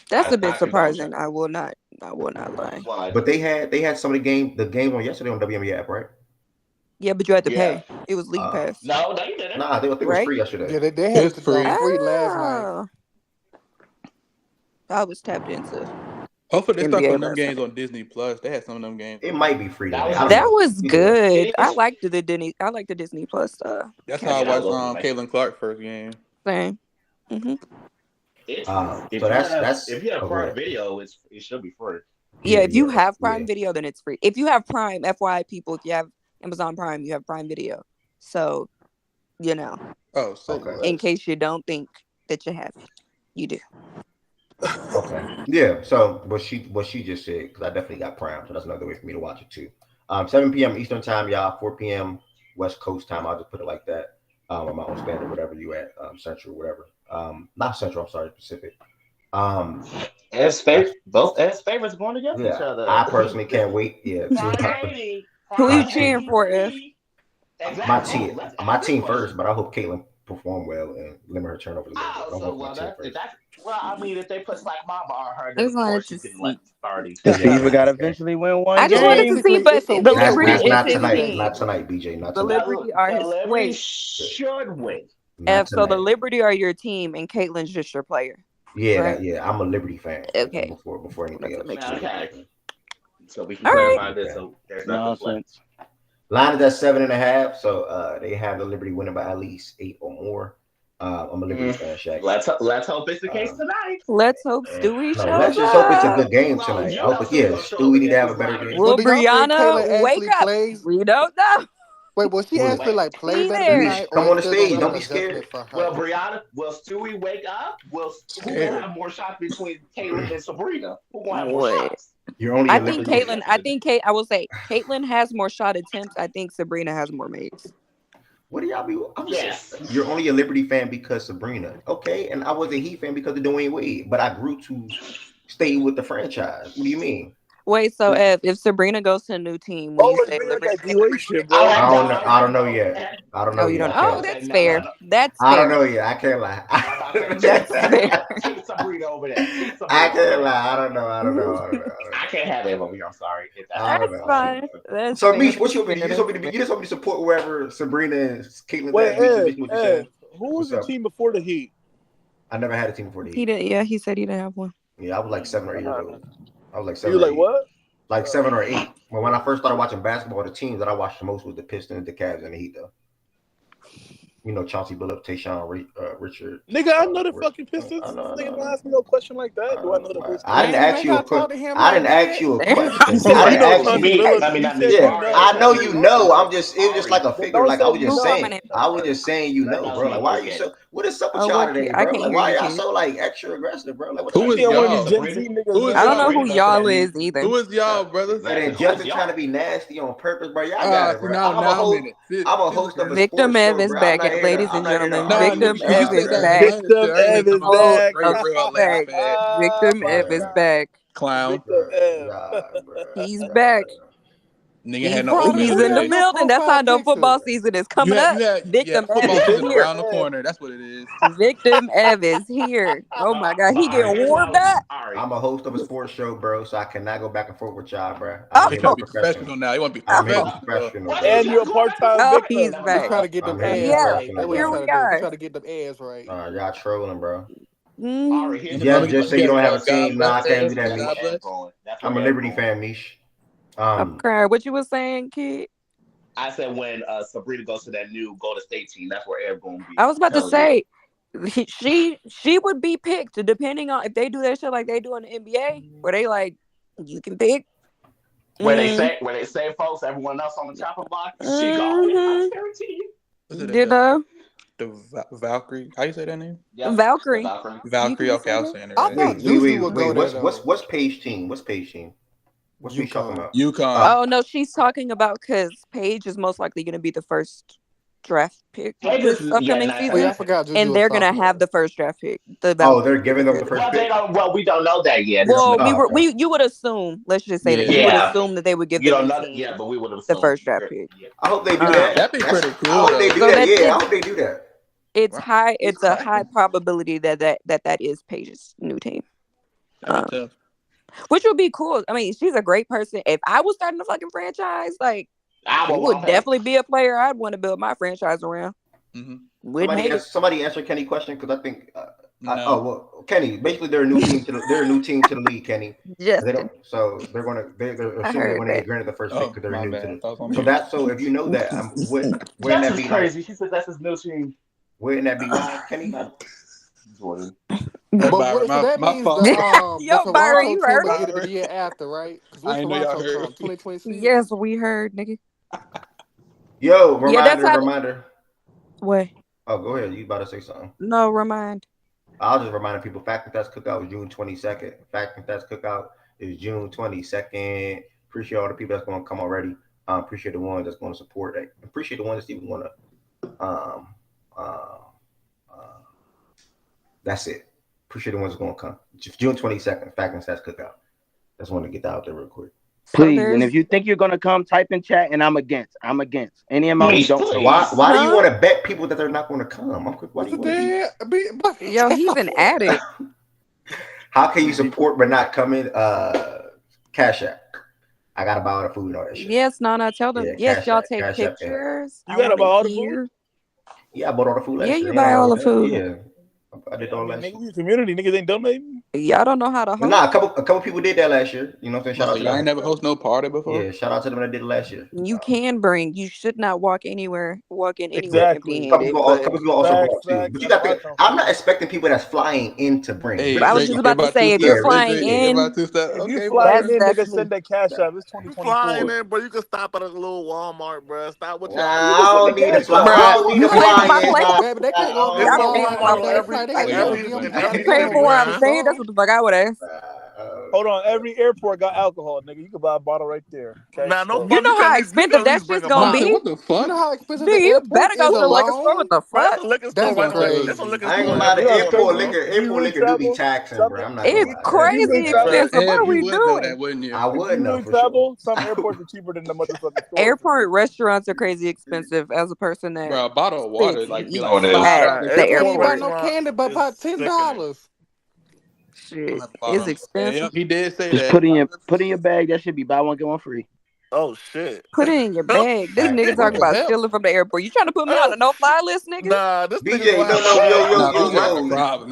That's a bit surprising. I will not lie. But they had some of the game on yesterday on WNBA app, right? Yeah, but you had to pay. It was League Pass. No, you didn't. Nah, they was free yesterday. Yeah, they had it free last night. I was tapped into. Hopefully they start putting them games on Disney Plus. They had some of them games. It might be free. That was good. I like the Disney Plus stuff. That's how I watched Caitlin Clark first game. Same. Mm-hmm. So that's if you have Prime Video, it should be free. Yeah, if you have Prime Video, then it's free. If you have Prime, FYI people, if you have Amazon Prime, you have Prime Video. So, Oh, so in case you don't think that you have it, you do. Okay. Yeah. So what she just said, because I definitely got Prime, so that's another way for me to watch it too. 7 p.m. Eastern time, y'all. 4 p.m. West Coast time. I'll just put it like that. On my own standard, whatever you at, Central, whatever. Not Central. I'm sorry, Pacific. Both as favorites going against each other. I personally can't wait. Yeah. Who are you cheering for, F? Exactly. My team first, but I hope Caitlin perform well and limit her turnovers. I mean, if they put like Mama on her, then of course she can let 30. The Fever got to eventually win one. I just wanted to see, but the Liberty is not his tonight. team. Not tonight, BJ. Not the tonight. Liberty are his. Wait, should win. F. So the Liberty are your team, and Caitlin's just your player. Yeah, right? Yeah. I'm a Liberty fan. Okay. Before anything else. Okay. So we can clarify this. So there's nothing. Line is at 7.5, so they have the Liberty winning by at least 8 or more. I'm a Liberty fan, Shaq. Let's hope it's the case tonight. Let's hope Stewie shows up. Let's just hope it's a good game tonight. I hope Stewie need to have a better game. Will Brianna wake up? We don't know. Wait, will she actually play better tonight? Come on the stage. Don't be scared. Will Stewie wake up? Will have more shots between Caitlin and Sabrina? Who will have more shots? I think I will say Caitlin has more shot attempts. I think Sabrina has more makes. What do y'all be? You're only a Liberty fan because Sabrina. Okay, and I was a Heat fan because of Dwayne Wade, but I grew to stay with the franchise. What do you mean? Wait, so if Sabrina goes to a new team, will you say Liberty? I don't know yet. I don't know. You don't. Oh, that's fair. That's fair. I don't know yet. I can't lie. That's fair. Keep Sabrina over there. I can't lie. I don't know. I can't have it over here. I'm sorry. That's fine. That's so, Mish, what's your opinion? You just want me to support wherever Sabrina and Caitlin. Wait, who was the team before the Heat? I never had a team before the Heat. He didn't. Yeah, he said he didn't have one. Yeah, I was like 7 or 8 years old. I was like 7. You were like what? Like 7 or 8. When I first started watching basketball, the teams that I watched the most was the Pistons, the Cavs, and the Heat, though. Chauncey Billups, Tayshaun, Richard. Nigga, I know the fucking Pistons. Nigga, don't ask me no question like that. Do I know the Pistons? I didn't ask you a question. I didn't ask you a question. You said I you didn't know ask Chauncey you. Billups. You said Yeah, you know. I know you know. It was just like a figure. Don't Like say I was you just know. saying. I was just saying, bro. Like, why are you so? What is up with y'all today, I bro? can't Like, hear why you, y'all kid. so like extra aggressive, bro? Like, what Who the is Yeah, one of y'all? these Gen Z niggas. Who is I don't y'all? know who y'all is either. Who is y'all, brothers? And Justin trying to be nasty on purpose, bro. Y'all got it, See, bro. now I'm in it. I'm a host of a Victim sports show, Evans bro. I'm back, not here ladies to. I'm and not here to gentlemen. Nah, argue nigga, Victim with because you y'all, said Evans that bro. back. Atlanta shit. Victim I ain't even Evans talking about Oh, back. real back. laugh at Victim My Evans God. back. clown. Victim Ev. He's back. Nigga had no Brody, opening He's who in the that today. no building. That's profile how I know picture? football season is coming up. Victim Football Evans season Victim here. around the Ev. corner. That's what it is. Victim Evans here. Oh my God, he getting warmed up. I'm a host of a sports show, bro, so I cannot go back and forth with y'all, bro. Oh, He I'm trying here to to be be professional professional. now. He want to be I'm here to be professional. professional, bro. And you're a part-time oh, victim. he's He back. trying to get them I'm here to be ads Yeah, right. professional, That's what he here bro. we trying to do. He are. trying to get them ads right. Y'all trolling, bro. Mhm. Just so you don't have a God team, bless nah, I can't do that, God Mish. bless. I'm a Liberty fan, Mish. I'm crying. What you was saying, kid? I said when Sabrina goes to that new Golden State team, that's where Eric's gonna be. I was about to say she would be picked depending on if they do that shit like they do in the NBA, where they like you can pick. Where they say folks, everyone else on the chopping block, she got it. I guarantee you. You know, The Valkyrie. How you say that name? Yep. Valkyrie. Valkyrie. Okay, I was saying it I right. thought Juju would go there though. What's Paige team? What's Paige team? What's we talking about? UConn. Oh no, she's talking about because Paige is most likely going to be the first draft pick this upcoming season, Oh, yeah, I forgot Juju and was they're going to sophomore. have the first draft pick. They're giving them the first pick. We don't know that yet. Well, you would assume. Let's just say that you would assume that they would give you the don't new know team that, but we would have the first draft pick. I hope they do that. That'd be pretty cool. I hope they do So that. Yeah, I it's- hope they do that. It's high. It's a high probability that is Paige's new team. Which would be cool. I mean, she's a great person. If I was starting a fucking franchise, like she would definitely be a player I'd want to build my franchise around. Mm-hmm. Somebody answer Kenny's question because I think. Kenny. Basically, they're a new team to the league, Kenny. Yes. They don't. So they're assuming when they granted the first pick because they're new to the. So if you know that, wouldn't that be crazy? Like, she said that's his new team. Wouldn't that be nice, Kenny? But that means the Toronto team will get it the year after, right? Because when Toronto come? 2026? Yes, we heard, nigga. Yo, reminder. What? Oh, go ahead. You about to say something? No, remind. I'll just remind people. Fact and That's Cookout is June 22nd. Fact and That's Cookout is June 22nd. Appreciate all the people that's going to come already. Appreciate the ones that's going to support it. Appreciate the ones that's even going to. That's it. Appreciate the ones that's going to come. June 22nd. Fact and That's Cookout. Just want to get that out there real quick. Please, and if you think you're gonna come, type in chat, and I'm against. Any amount you don't. So why do you want to bet people that they're not going to come? Why do you Yo, he's an addict. How can you support but not come in? Cash App. I gotta buy all the food and all that shit. Yes, Nana, tell them. Yes, y'all take pictures. You gotta buy all the food. Yeah, I bought all the food last year. Yeah, you buy all the food. Yeah, I did all last year. Nigga, community niggas ain't donating. Y'all don't know how to host. Nah, a couple people did that last year. You know what I'm saying? Shout out to them. I ain't never host no party before. Yeah, shout out to them that did it last year. You can bring. You should not walk in anywhere empty-handed. Couple people also brought too. But you got to think, I'm not expecting people that's flying in to bring. Hey, I was just about to say, if you're flying in, if you flying in, nigga, send that cash out. It's 2024. Flying in, bro. You can stop at a little Walmart, bro. Stop with your. I don't need to fly. I don't need to fly in. They can't go pay for what I'm saying. That's what the fuck I would ask. Hold on, every airport got alcohol, nigga. You can buy a bottle right there. Okay? Nah, no you know how expensive that shit's gonna be? What the fuck? You know how expensive Dude, the you airport better go is to the liquor alone? store. What the fuck? That's crazy. I ain't gonna lie, the airport liquor do be taxing, bro. I'm not gonna lie. It's crazy expensive. What are we doing? That, wouldn't you? I would know for travel. Some airports are cheaper than the motherfucking store. Airport restaurants are crazy expensive. As a person that bro, a bottle of water like eats like at the You ain't buy airport. no candy but about $10. Shit, it's expensive. He did say Just that. put in your bag. That should be buy one get one free. Oh shit! Put it in your bag. This nigga talking about stealing from the airport. You trying to put me on a no-fly list, nigga? Nah, this BJ, nigga yo.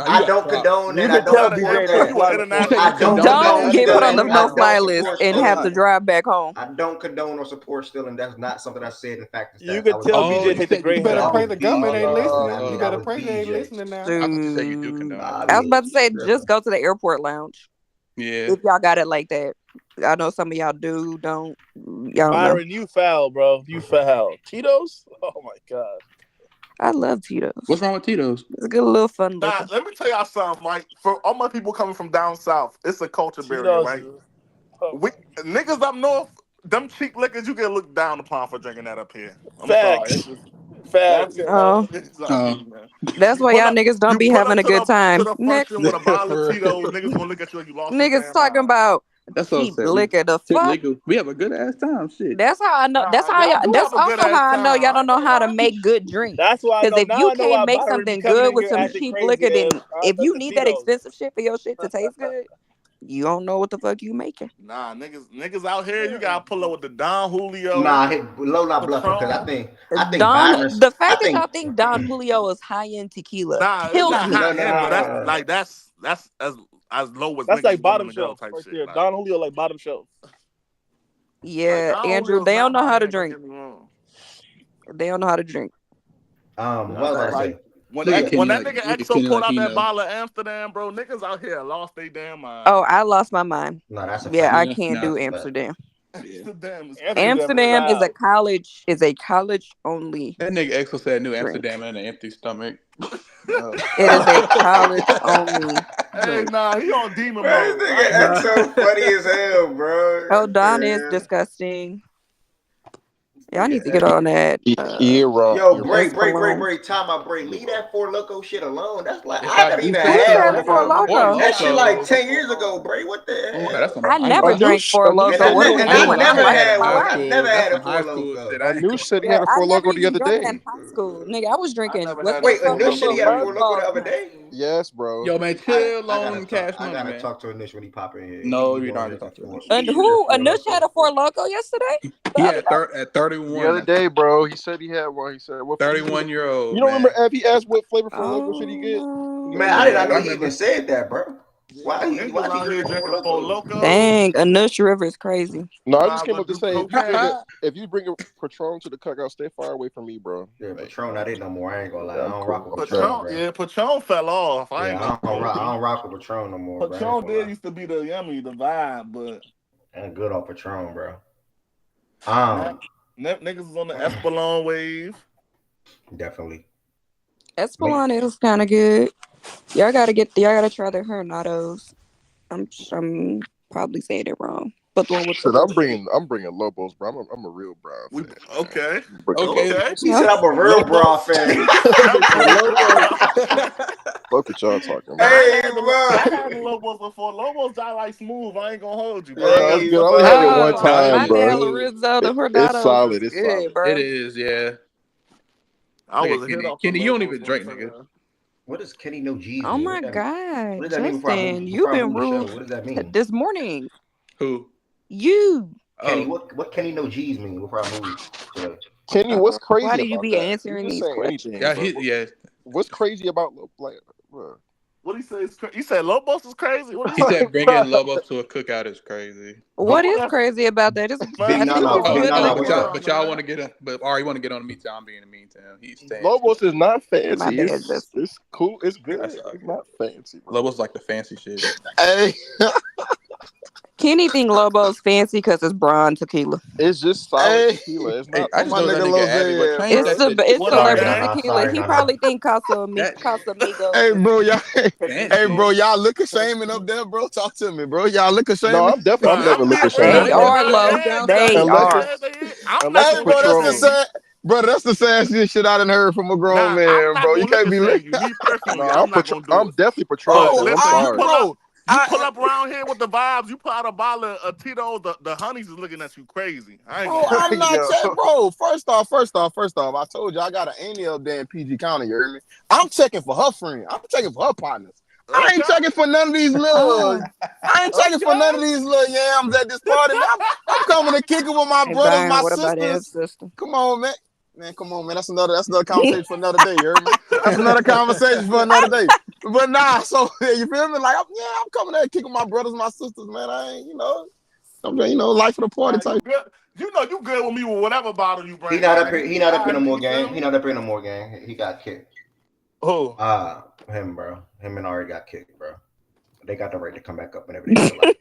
I don't condone that. I don't support that. Don't get put on the no-fly list and have to drive back home. I don't condone or support stealing. That's not something I said. In fact, you could tell BJ take the Greyhound. You better pray the government ain't listening. You better pray they ain't listening now. I was say you do condone. I was about to say, just go to the airport lounge. Yeah. If y'all got it like that. I know some of y'all do, don't. Y'all Byron, know. you foul, bro. You foul. Tito's? Oh, my God. I love Tito's. What's wrong with Tito's? It's a good little fun Nah, let me tell y'all something, Mike. For all my people coming from down south, it's a culture barrier, right? Niggas up north, them cheap liquors, you get looked down upon for drinking that up here. Facts. Facts. That's why y'all niggas don't be having a good time. Next, with a bottle of Tito's, niggas gonna look at you like you lost. Niggas talking about cheap liquor. The fuck? We have a good ass time. Shit. That's how I know. That's how y'all. That's also how I know y'all don't know how to make good drinks. That's why. Because if you can't make something good with some cheap liquor, then if you need that expensive shit for your shit to taste good, you don't know what the fuck you making. Nah, niggas out here, you gotta pull up with the Don Julio. Nah, Low not bluffing because I think the fact that y'all think Don Julio is high end tequila kills me. That's as low as that's like bottom shelf right there. Like, Don Julio like bottom shelf. Yeah, like, Andrew, they don't know how to drink. They don't know how to drink. What was I say? When that nigga EXO pulled out that bottle of Amsterdam, bro, niggas out here lost their damn mind. Oh, I lost my mind. No, that's a I can't do Amsterdam. Amsterdam is a college only. That nigga EXO said New Amsterdam and an empty stomach. It is a college only. Hey, nah, he on demon mode. Nigga EXO funny as hell, bro. Oh, Don is disgusting. Y'all need to get on that. Yo, break. Time out, break. Leave that Four Loko shit alone. That's like I never even had Four Loko. That shit like 10 years ago, break. What the hell? I never drank Four Loko. I never had a Four Loko. I knew said he had a Four Loko the other day. In high school, nigga, I was drinking. Wait, Anush said he had a Four Loko the other day? Yes, bro. Yo, man, chill on Cash Money, I gotta talk to Anush when he pop in here. No, you're not gonna talk to Anush. And who? Anush had a Four Loko yesterday? Yeah, at 31. The other day, bro, he said he had one. He said, "What 31-year-old? You don't remember if he asked what flavor Four Loko should he get? Man, I did not know he even said that, bro. Why he drinking Four Loko? Dang, Anush River is crazy. No, I just came up to say if you bring a Patron to the cookout, stay far away from me, bro. Yeah, Patron not it no more. I ain't gonna lie. I don't rock with Patron. Yeah, Patron fell off. I don't rock with Patron no more. Patron did used to be the vibe, but and good on Patron, bro. Niggas is on the Espolon wave. Definitely. Espolon is kind of good. Y'all gotta try the Hernados. I'm probably saying it wrong. But the one with I'm bringing Lobos, bro. I'm a real Brown fan. Okay. He said I'm a real Brown fan. Fuck what y'all talking about. Hey, I had the Lobos before. Lobos die like smooth. I ain't gonna hold you, bro. I only had it one time, bro. It's solid. It's solid. Bro. It is, yeah. I was a hit off. Kenny, you don't even drink, nigga. What does Kenny No G's? Oh my God, what does that Justin, you've been rude. What does that mean? This morning. Who? You. Kenny, what Kenny No G's mean? Before I move. Kenny, what's crazy? Why do you be answering these questions? Yeah, What's crazy about like? What he say? He said Lobos is crazy. What he said bringing Lobos to a cookout is crazy. What is crazy about that? But y'all want to get on. But Ari want to get on the meantime. Be in the meantime. He's saying Lobos is not fancy. It's cool. It's good. It's not fancy. Bro. Lobos like the fancy shit. Hey. Kenny think Lobo's fancy because it's brown tequila. It's just solid tequila. It's not. I just know that nigga it's celebrity tequila. He probably think Casamigos. Hey, bro, y'all look shaming up there, bro. Talk to me, bro. Y'all look shaming. No, I'm never looking shaming. They are low. They are. Hey, bro, that's the sassiest shit I done heard from a grown man, bro. You can't be looking. I'm definitely patrolling. Bro. You pull up around here with the vibes. You pull out a bottle of Tito's. The honeys is looking at you crazy. I'm not bro. First off, I told you I got an Annie up there in PG County. You heard me? I'm checking for her friend. I'm checking for her partners. I ain't checking for none of these little. I ain't checking for none of these little yams at this party. Man, I'm coming to kick it with my brothers, Byron, my what about Ev's sisters. sister? Come on, man. Man, come on, man. That's another conversation for another day. You heard me? That's another conversation for another day. But nah, so you feel me? Like, I'm coming there kicking my brothers, my sisters, man. I ain't, I'm life of the party type. You good with me with whatever bottle you bring. He not up here. He not up here no more, gang. He not up here no more, gang. He got kicked. Who? Him, bro. Him and Ari got kicked, bro. They got the right to come back up whenever they feel like.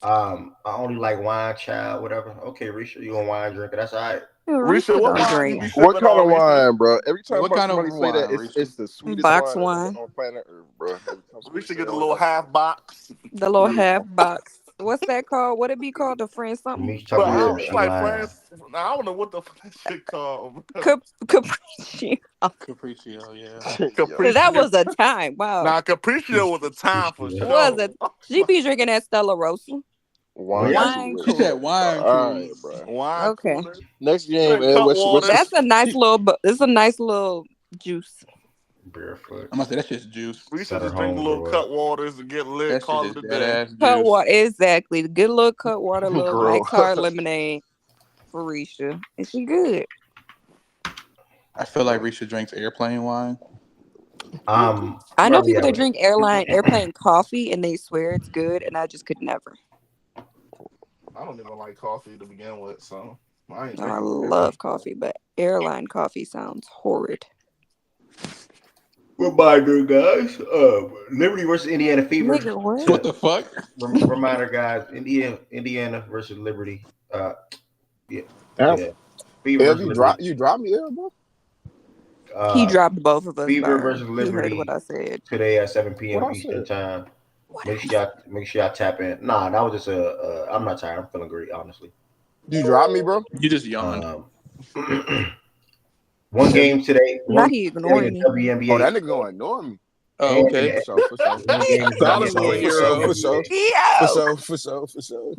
I only like wine, child, whatever. Okay, Risha, you a wine drinker? That's all right. Risha, what wine you be What sipping kind of on, wine, bro? Every time What kind of somebody say that, wine, it's the sweetest Box wine wine. on planet Earth, bro. Risha get the little half box. The little half box. What's that called? What it be called? The friend something? Me But talking I about don't she like lying. France. I don't know what the fuck that shit called. Capriccio. Capriccio, yeah. Capriccio. That was a time. Wow. Nah, Capriccio was a time for sure. Was it? She be drinking that Stella Rosa. Wine. She said wine All right, cruise. bro. Wine Okay. cooler. Next game, Drink cut what's That's a nice little. It's a nice little juice. Barefoot. I'm gonna say that's just juice. We should just drink a little cut waters and get lit. That Call shit it a is day. dead ass Cut juice. water, exactly. Get a little cut water, a little Girl. nice hard lemonade for Risha, and she good. I feel like Risha drinks airplane wine. I know people that drink airplane coffee, and they swear it's good, and I just could never. I don't even like coffee to begin with, so I ain't I drinking love coffee, but airline coffee sounds horrid. What by good guys? Liberty versus Indiana Fever. Nigga, what? What the fuck? Reminder, guys. Indiana versus Liberty. Yeah. Fever. You dropped me there, bro. He dropped both of us. Fever Byron. versus Liberty. He heard what I said Today at 7 p.m. Eastern time. Make sure y'all tap in. Nah, that was just I'm not tired. I'm feeling great, honestly. You dropped me, bro. You just yawned. One game today. Not he ignoring me. WNBA. Oh, that nigga gonna ignore me. Oh, okay. For sure. For sure.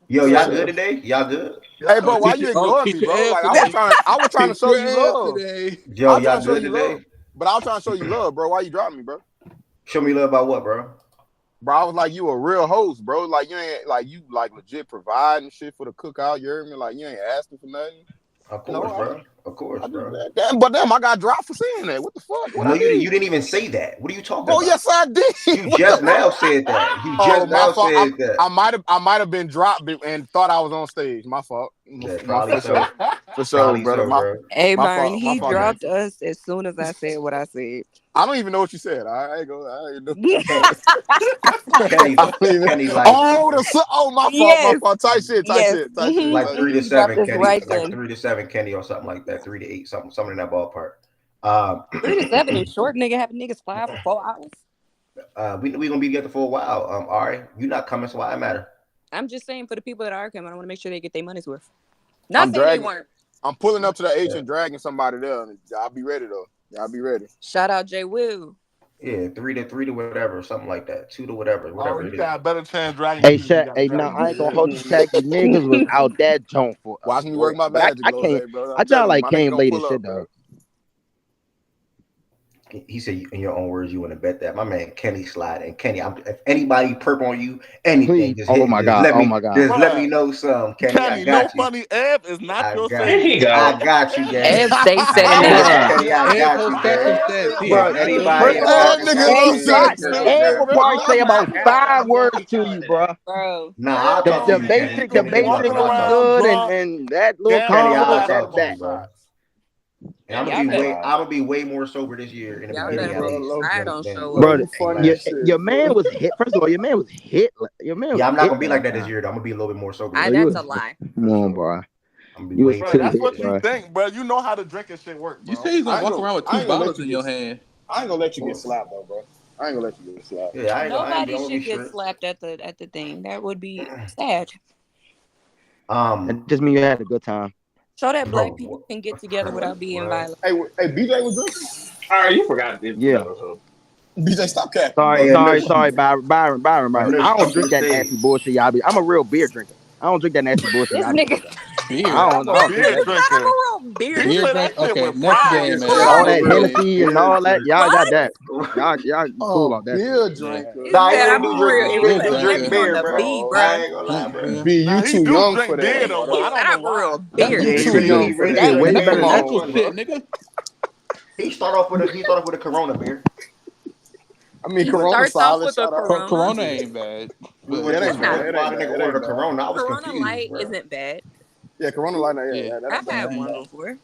Yo, y'all good today? Y'all good? Hey, bro, why you ignoring me, bro? Like I was trying to show you love today. Yo, y'all good today? But I was trying to show you love, bro. Why you dropping me, bro? Show me love about what, bro? Bro, I was like, you a real host, bro. Like you ain't like you like legit providing shit for the cookout. You heard me? Like you ain't asking for nothing. Of course, bro. Of course, bro. Damn, I got dropped for saying that. What the fuck? No, you didn't even say that. What are you talking about? Oh, yes, I did. You just now said that. You just now said that. I might have been dropped and thought I was on stage. My fault. For sure, brother. Hey, Byron, he dropped us as soon as I said what I said. I don't even know what you said. I ain't know. Kenny's like, my fault. Tight shit. Like 3 to 7, Kenny. Like 3 to 7, Kenny, or something like that. 3 to 8, something in that ballpark. 3 to 7 is short, nigga. Having niggas fly for 4 hours. We gonna be together for a while. Ari, you not coming, so why it matter? I'm just saying for the people that are coming, I want to make sure they get their money's worth. Not saying they weren't. I'm pulling up to the H and dragging somebody there. I'll be ready though. Y'all be ready. Shout out Jay Will. Yeah, 3 to whatever, something like that. 2 to whatever. You got a better chance dragging. Hey, Shaq. Hey, now I ain't gonna hold you, Shaq. You niggas was out that joint for. Watch me work my magic. I can't. I just like came late as shit though. He said, in your own words, you want to bet that. My man Kenny slide. And Kenny, if anybody perp on you, anything, just hit my me. God. Just let me know some. Kenny, no funny. Eb is not your thing. I got you, gang. Eb stay setting Kenny, I got you, gang. Anybody. Eb will probably say about 5 words to you, bro. Nah, the basic was good, and that little combo, that's that. And I'm gonna be way more sober this year. In the beginning, I don't show up. Your man was hit. First of all, your man was hit. I'm not gonna be like that this year. Though. I'm gonna be a little bit more sober. That's a lie. Come on, bro. That's what you think, bro. You know how the drinking shit work. Bro. You say he's gonna walk around with 2 bottles in your hand. I ain't gonna let you get slapped, though, bro. I ain't gonna let you get slapped. Yeah, nobody should get slapped at the thing. That would be sad. That just mean you had a good time. Show that black people can get together without being violent. Hey, BJ was drinking? All right, you forgot this. Yeah. BJ, stop cat. Sorry, Byron. I don't drink that nasty bullshit, y'all be. I'm a real beer drinker. I don't drink that nasty bullshit. This nigga. Beer. I'm a beer drinker. Beer drinker. Okay, next game, man. All that Hennessy and all that. Y'all got that. Y'all cool off that. Beer drinker. Nah, he I'm do real. drink. He do drink beer, bro. I ain't gonna lie, bro. B, you too young for that. Though, but I don't know why. Beer. You too young for that. Way better than actual shit, nigga. He start off with a Corona beer. I mean, Corona solid. Corona ain't bad. We went to nigga ordered a Corona. I was Corona confused. Light Bro. isn't bad. Yeah, Corona Light. Yeah, I've had one before.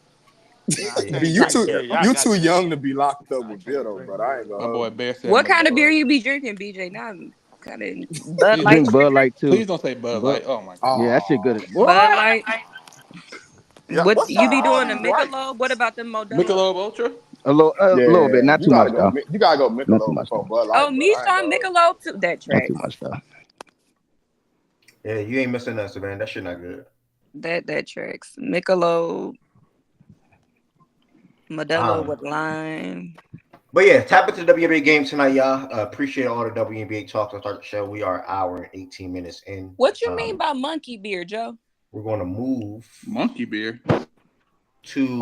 B, you too young to be locked up with beer though, but I ain't gonna. My boy Bear said. What kind of beer you be drinking, BJ? Now I'm kind of Bud Light. Drink Bud Light too. Please don't say Bud Light. Oh my god. Yeah, that shit good. Bud Light. Yeah, what you be doing? A Michelob? What about the Modelo? Michelob Ultra? A little bit, not too much though. You gotta go Michelob before Bud Light. Oh, Nissan Michelob too. That track. Not too much though. Yeah, you ain't missing nothing, man. That shit not good. That tracks. Michelob, Modelo with lime. But yeah, tap into the WNBA game tonight, y'all. Appreciate all the WNBA talk to start the show. We are an hour and 18 minutes in. What you mean by monkey beer, Joe? We're going to move monkey beer to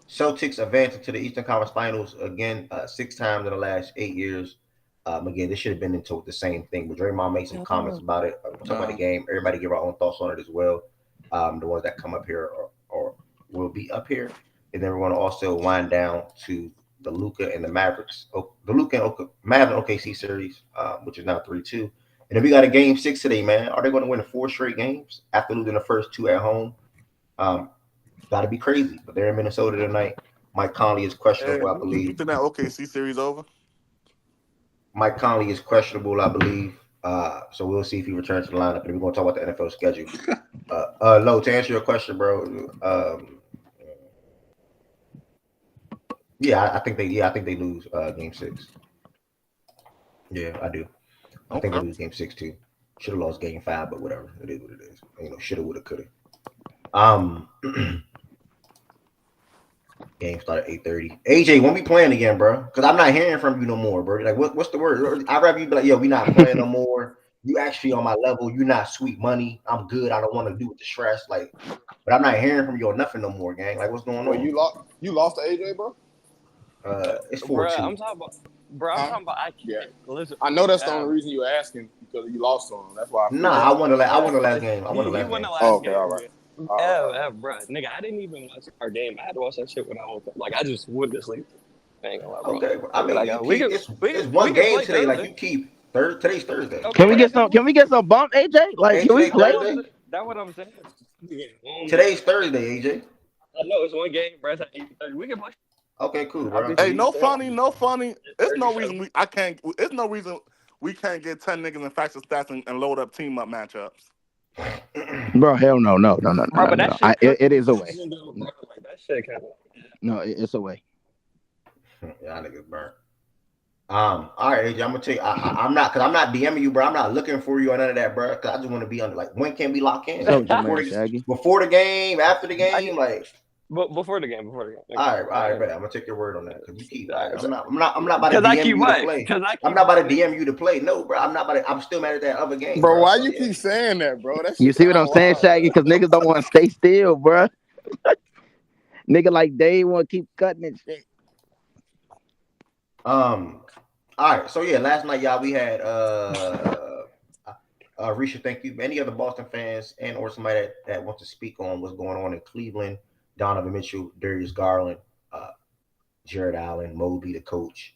Celtics advancing to the Eastern Conference Finals again 6 times in the last 8 years. Again, this should have been into the same thing, but Draymond made some comments about it. We'll talk about the game. Everybody give our own thoughts on it as well. The ones that come up here or will be up here. And then we're going to also wind down to the Luka and the Mavericks, the Luka and Mavs and OKC series, which is now 3-2. And then we got a game 6 today, man. Are they going to win 4 straight games after losing the first 2 at home? Got to be crazy. But they're in Minnesota tonight. Mike Conley is questionable, I believe. You think that OKC series over? Mike Conley is questionable, I believe. So we'll see if he returns to the lineup. And we're going to talk about the NFL schedule. Lo, to answer your question, bro. I think they lose game 6. Yeah, I do. I think they lose game 6 too. Should have lost game 5, but whatever. It is what it is. Shoulda, woulda, coulda. Game started at 8:30. AJ, when we playing again, bro? Because I'm not hearing from you no more, bro. Like, what's the word? I'd rather you be like, yo, we not playing no more. You actually on my level. You not sweet money. I'm good. I don't want to do with the stress. Like, but I'm not hearing from you or nothing no more, gang. Like, what's going on? You lost to AJ, bro? It's 4-2. I'm talking about I can't. Listen, I know that's the only reason you asking because you lost to him. That's why. I won the last game. I won the last game. Okay, all right. Bro, nigga, I didn't even watch our game. I had to watch that shit when I woke up. Like, I just went to sleep. I ain't gonna lie, bro. Okay, I mean, it's one game today. Like, you keep today's Thursday. Okay. Can we get some bump, AJ? Like, can we play? That's what I'm saying. Today's Thursday, AJ. I know it's one game, bro. It's at 8:30. We can play. Okay, cool, bro. Hey, no funny. There's no reason we can't get 10 niggas in Factor Stats and load up team up matchups. Bro, hell no. Bro, no. It is a way. That shit kind of. No, it's a way. Yeah, niggas burnt. All right, AJ, I'm gonna tell you, I'm not DMing you, bro. I'm not looking for you or none of that, bro. Cause I just want to be under. Like, when can we lock in? Before the game, after the game, like. Before the game. All right, bro. I'm gonna take your word on that because you keep. I'm not about to DM you to play. I'm not about to DM you to play. No, bro. I'm still mad at that other game. Bro, why you keep saying that, bro? You see what I'm saying, Shaggy? Because niggas don't want to stay still, bro. Nigga like Dave want to keep cutting and shit. All right. So yeah, last night, y'all, we had Risha, thank you. Any other Boston fans and or somebody that wants to speak on what's going on in Cleveland? Donovan Mitchell, Darius Garland, Jared Allen, Mobley, the coach,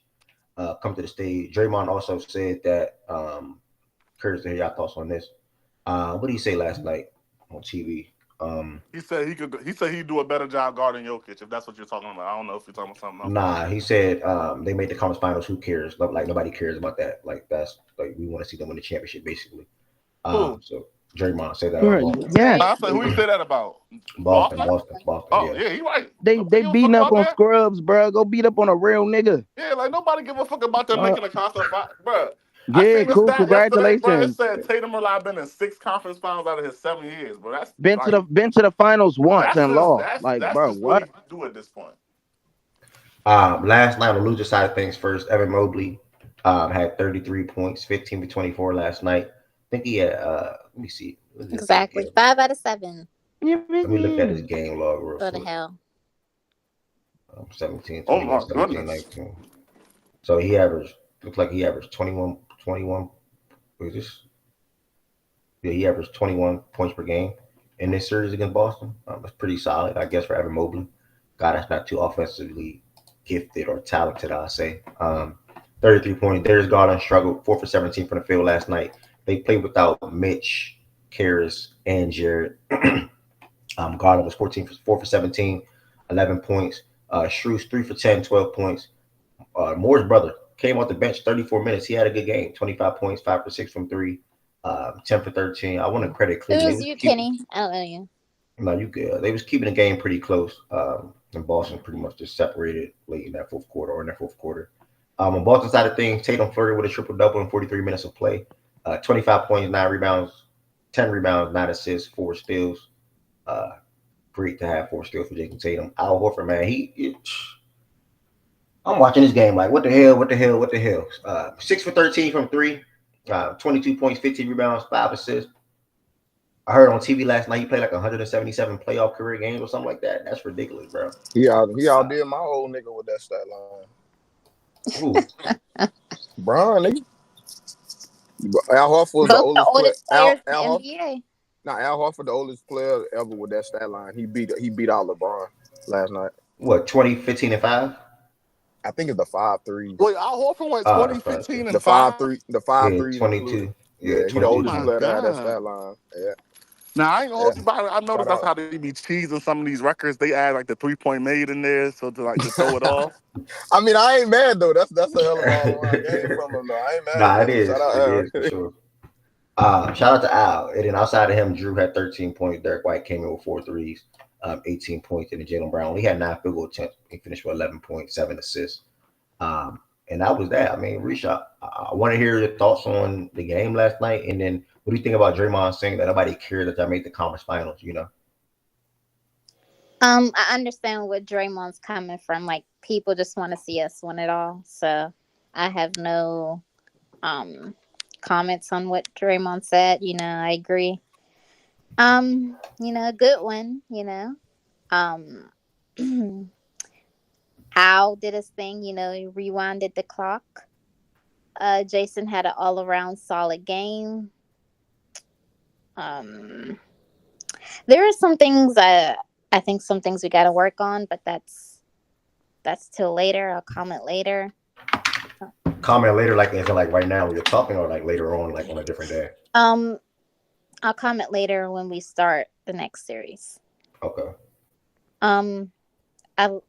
come to the stage. Draymond also said that, curious to hear your thoughts on this. What did he say last night on TV? He said he'd do a better job guarding Jokic, if that's what you're talking about. I don't know if you're talking about something else. Nah, he said they made the conference finals. Who cares? Like, nobody cares about that. Like, that's like, we want to see them win the championship, basically. So Draymond said that. Yeah. I said, who you say that about? Boston. Oh, yeah, he right. They beating up on scrubs, bro. Go beat up on a real nigga. Yeah, like, nobody give a fuck about them making a constant fight, bro. Yeah, cool. Congratulations. Bro, it said Tatum been in 6 conference finals out of his 7 years, bro. That's been to the finals once and lost. Like, bro, what do at this point? Last night on the loser side of things, first, Evan Mobley had 33 points, 15 to 24 last night. I think he had let me see. Exactly. 5 out of 7. Let me look at his game log real What quick. the hell? 17, Oh 21, my 17, goodness. 19. So he averaged, looks like he averaged 21. What is this? Yeah, he averaged 21 points per game in this series against Boston. That's pretty solid, I guess, for Evan Mobley. Guy that's not too offensively gifted or talented, I'll say. 33 points. Darius Garland struggled 4 for 17 from the field last night. They played without Mitch, Karras, and Jared. Garland was 4 for 17, 11 points. Strus 3 for 10, 12 points. Moore's brother came off the bench 34 minutes. He had a good game. 25 points, 5 for 6 from 3, 10 for 13. I want to credit Who Cleveland. is you, Kenny? I don't know you. No, you good. They was keeping the game pretty close. And Boston pretty much just separated late in that fourth quarter. On Boston side of things, Tatum flirted with a triple-double in 43 minutes of play. 25 points, 9 rebounds, 10 rebounds, 9 assists, 4 steals. Great to have 4 steals for Jason Tatum. Al Horford, man, I'm watching this game like, what the hell? 6 for 13 from 3, 22 points, 15 rebounds, 5 assists. I heard on TV last night he played like 177 playoff career games or something like that. That's ridiculous, bro. He outdid my old nigga with that stat line. Who? Bron, nigga. Al Horford was Both the oldest players in the Al NBA. Al Horford, the oldest player ever with that stat line. He beat out LeBron last night. What, 2015 and 5? I think it's the 5-3. Wait, Al Horford went 2015 and the 5-3. The 5-3. 22. Yeah, he the oldest player to have that stat line. Yeah. Now, I ain't gonna hold you back. I noticed that's how they be cheesing some of these records. They add like the 3-point made in there, so to throw it off. I mean, I ain't mad though. That's a hell of a game from him though. I ain't mad. Nah, it is. Shout out Al. For sure. Shout out to Al. And then outside of him, Drew had 13 points. Derek White came in with 4 threes, 18 points. And then Jaylen Brown only had 9 field goal attempts. He finished with 11 points, 7 assists. And that was that. I mean, Risha, I want to hear your thoughts on the game last night. And then what do you think about Draymond saying that nobody cared that y'all made the conference finals, I understand where Draymond's coming from. Like, people just want to see us win it all. So I have no comments on what Draymond said. I agree. A good one, Al did his thing, he rewinded the clock. Jason had an all-around solid game. There are some things I think some things we got to work on, but that's till later. I'll comment later. Comment later, like is it like right now when you're talking, or like later on, like on a different day? I'll comment later when we start the next series. Okay. I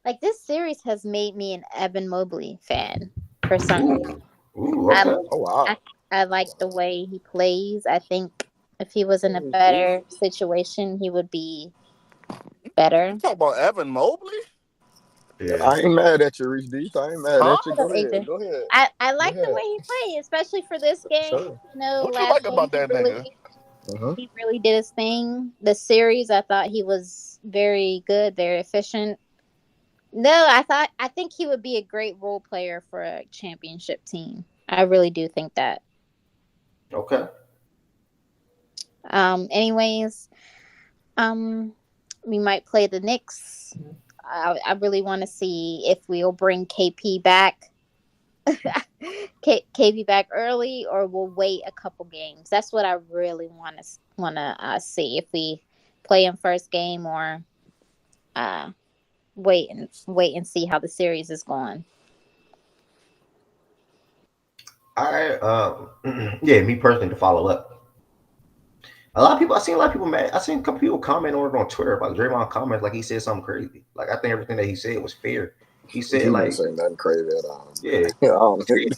like this series has made me an Evan Mobley fan for some reason. Ooh, okay. Oh wow. I like the way he plays. I think if he was in a better situation, he would be better. You talk about Evan Mobley? Yeah. I ain't mad at you, Reese D. I ain't mad at you. Go ahead. I like the way he plays, especially for this game. Sure. What you like about that nigga? He really did his thing. The series, I thought he was very good, very efficient. No, I think he would be a great role player for a championship team. I really do think that. Okay. Anyways, we might play the Knicks. I really want to see if we'll bring KP back. KP back early, or we'll wait a couple games. That's what I really want to see, if we play him first game or wait and see how the series is going. All right. Yeah, me personally, to follow up. I've seen a lot of people mad. I seen a couple people comment on it on Twitter about Draymond comments like he said something crazy. Like, I think everything that he said was fair. He said he didn't say nothing crazy at all. Yeah.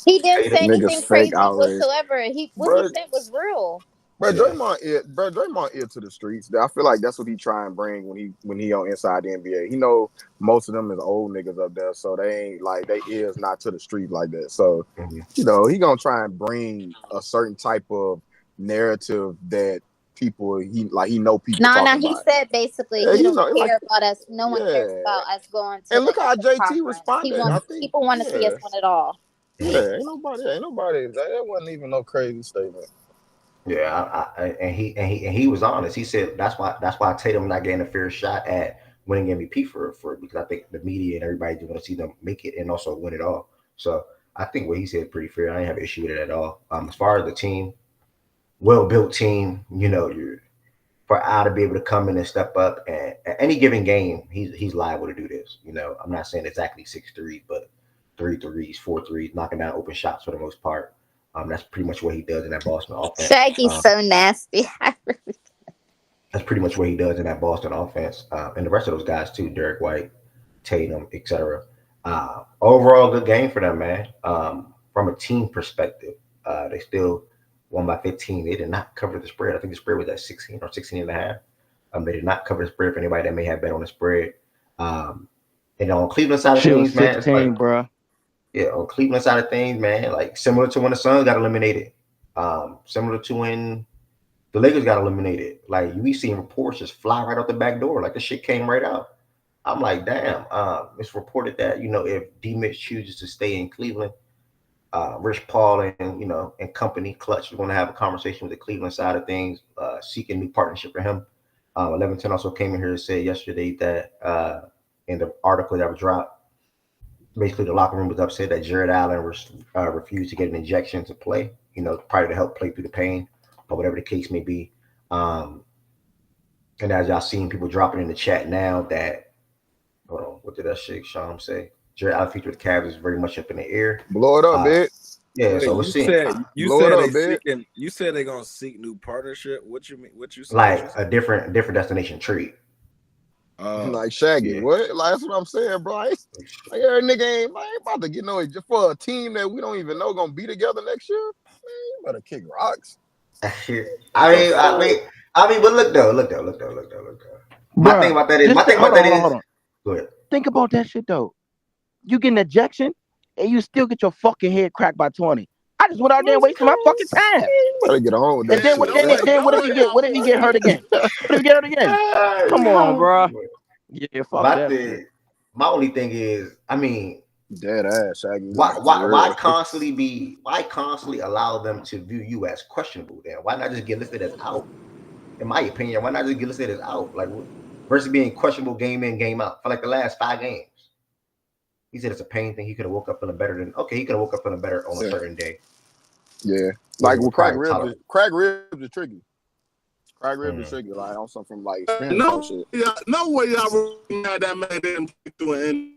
He didn't say anything crazy whatsoever. What he said was real. But Draymond is to the streets. I feel like that's what he try and bring when he on inside the NBA. He know most of them is old niggas up there, so they ain't like they is not to the street like that. So he gonna try and bring a certain type of narrative that people he know people. No, he said basically he don't care about us. No one cares about us going to. And look how JT responded. People want to see us win it all. Yeah, ain't nobody. That wasn't even no crazy statement. Yeah, and he was honest. He said that's why Tatum not getting a fair shot at winning MVP for because I think the media and everybody just want to see them make it and also win it all. So I think what he said is pretty fair. I didn't have an issue with it at all. As far as the team, well built team, you're for Al to be able to come in and step up and at any given game, he's liable to do this. I'm not saying exactly 6 threes, but 3 threes, 4 threes, knocking down open shots for the most part. That's pretty much what he does in that Boston offense. Shaggy's so nasty. That's pretty much what he does in that Boston offense, and the rest of those guys too, Derek White, Tatum, etc. Overall, good game for them, man. From a team perspective, they still won by 15. They did not cover the spread. I think the spread was at 16 or 16 and a half. They did not cover the spread for anybody that may have bet on the spread. And on Cleveland side of things, 16, man, it's like, bro. Yeah, on Cleveland side of things, man, like similar to when the Suns got eliminated, similar to when the Lakers got eliminated. Like we seen reports just fly right out the back door, like the shit came right out. I'm like, damn. It's reported that if D Mitch chooses to stay in Cleveland, Rich Paul and company Clutch are going to have a conversation with the Cleveland side of things, seeking new partnership for him. 1110 also came in here and said yesterday that in the article that was dropped, basically the locker room was upset that Jared Allen refused to get an injection to play, probably to help play through the pain or whatever the case may be. And as y'all seen people dropping in the chat now that, hold on, what did that shit Sean say? Jared Allen future with the Cavs is very much up in the air. Blow it up, bitch. Yeah, Wait, so we're seeing. You said they're gonna seek new partnership. What you mean? What you said? Like a different destination trade. Like Shaggy, Yeah. what? Like that's what I'm saying, bro. Like every nigga ain't about to get just for a team that we don't even know gonna be together next year. Man, you better kick rocks. I mean, but look though. My thing about that is, hold on. Go ahead. Think about that shit though. You get an ejection and you still get your fucking head cracked by 20. I just went out there and wasted my fucking time. Better get on with that. Then what if you get? What if you get hurt again? What if you get hurt again? Come on, bro. Yeah, fuck that. My only thing is, I mean, dead ass, Shaggy. Why constantly allow them to view you as questionable? Then why not just get listed as out? In my opinion, why not just get listed as out? Like versus being questionable game in, game out for like the last 5 games. He said it's a pain thing. He could have woke up feeling better he could have woke up feeling better on a certain day. Yeah, like with crack ribs are tricky. Crack ribs are tricky, like on something from like no way y'all really mad that man didn't do an injury.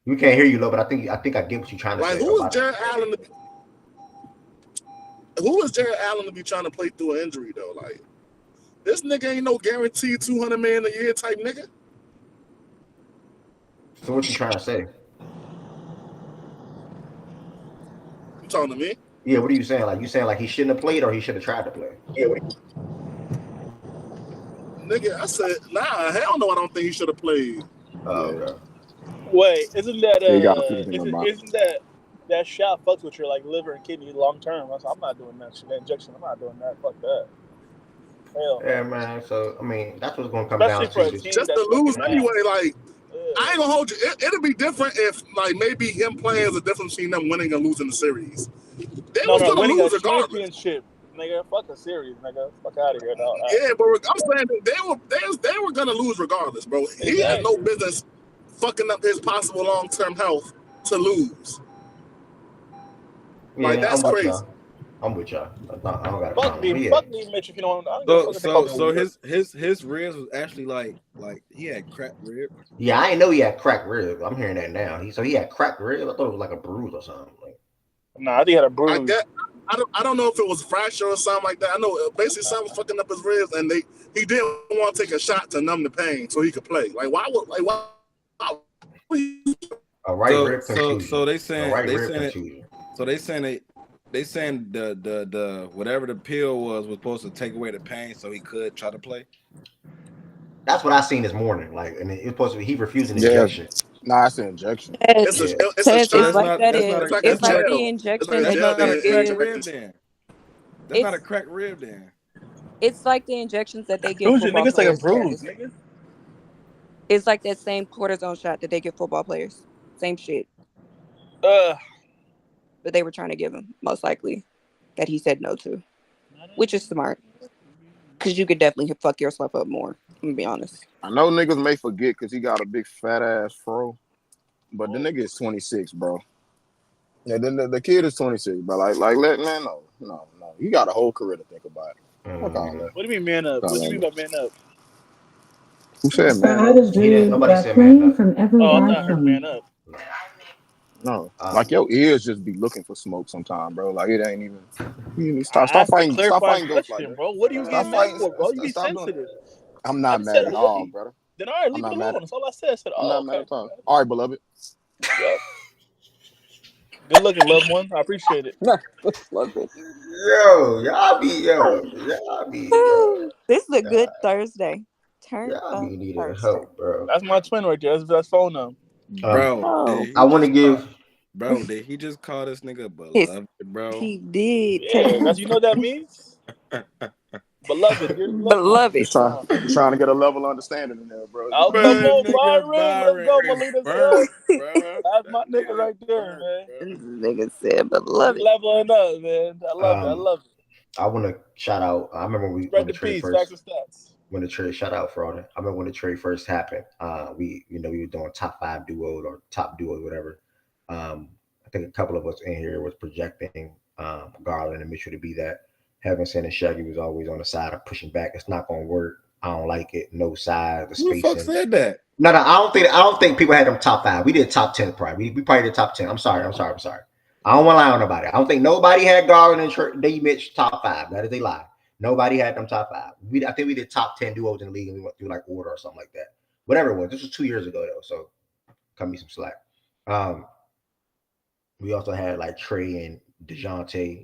We can't hear you, Lo, but I think I get what you're trying to say. Who is Jared Allen to be trying to play through an injury though? Like this nigga ain't no guaranteed $200 million a year type nigga. So what you trying to say? You talking to me? Yeah, what are you saying? Like you saying like he shouldn't have played or he should have tried to play? Yeah. Nigga, I said, nah, hell no, I don't think he should have played. Oh, okay. Wait, isn't that shot fucks with your like liver and kidney long term? I'm not doing that shit. That injection, I'm not doing that. Fuck that. Hell. Yeah, man. So I mean, that's what's gonna come down to. Just to lose anyway, like. I ain't gonna hold you. It'll be different if, like, maybe him playing is a difference between them winning and losing the series. They was gonna winning lose a regardless. Championship, nigga. Fuck a series, nigga. Fuck out of here, dog. Yeah, but I'm saying they were gonna lose regardless, bro. He had no business fucking up his possible long-term health to lose. Yeah, like that's crazy. I'm with y'all. I don't got fuck me, Mitch. If you don't, so his ribs was actually like he had cracked ribs. Yeah, I didn't know he had cracked ribs. I'm hearing that now. He had cracked ribs. I thought it was like a bruise or something. Nah, I think he had a bruise. I don't know if it was fracture or something like that. I know basically something was fucking up his ribs, and he didn't want to take a shot to numb the pain so he could play. Like why? A right rib contusion. So they saying the whatever the pill was supposed to take away the pain so he could try to play. That's what I seen this morning. Like, and it's supposed to be he refused an injection. Nah, it's an injection. It's like the injection. That's not a cracked rib then. That's not a cracked rib then. It's like the injections that they give football players. Like a bruise, nigga. It's like that same cortisone shot that they give football players. Same shit. But they were trying to give him, most likely, that he said no to. which is smart. Because you could definitely fuck yourself up more. I'm gonna be honest. I know niggas may forget because he got a big fat ass fro, but the nigga is 26, bro. Yeah, the kid is 26, but like let man no. He got a whole career to think about. Fuck all that. What do you mean man up? What do you mean by man up? Who said man I up? just drew that plane from every Oh, I live thought I heard phone. man up. No, like your ears just be looking for smoke sometime, bro. Like it ain't even. I Stop asked a fighting clarifying ghosts like question, that. bro. What are you Stop getting mad fighting. for, bro? You be Stop doing it. sensitive. I'm I not just mad said a at all, hoodie. brother. Then all right, I'm leave it not mad. alone. That's all I said. I said, I'm oh, not okay. mad at all. All right, beloved. Yep. Good looking, loved one. I appreciate it. Love it. Y'all be. This is a good Thursday. Turn Y'all up be needing Thursday. help, bro. That's my twin right there. That's phone number. Bro, did he I want to give. Bro, did he just call this nigga His, beloved, bro? he did. Yeah, that's you know what that means. Beloved, dear loved one. Beloved. He's trying to get a level understanding in there, bro. Oh, come Man, on, nigga Byron. Let's go, Byron is Melina's burnt, bro. That's my nigga right there, man. This nigga said We beloved. leveling up, man. I love it. I love it. I want to shout out. I remember when Spread the the trade peace. first. Facts and stats. When the trade, shout out for all that. I remember when the trade first happened. We were doing top 5 duos or top duos, whatever. I think a couple of us in here was projecting Garland and Mitchell to be that. Having said that, Shaggy was always on the side of pushing back. It's not gonna work. I don't like it. No size, the Who the fuck spacing. said that? No, I don't think people had them top 5. We did top 10 probably. We probably did top 10. I'm sorry. I don't want to lie on nobody. I don't think nobody had Garland and D Mitch top 5. That is a lie. Nobody had them top 5. I think we did top 10 duos in the league and we went through like order or something like that. Whatever it was. This was 2 years ago though, so cut me some slack. We also had like Trey and DeJounte,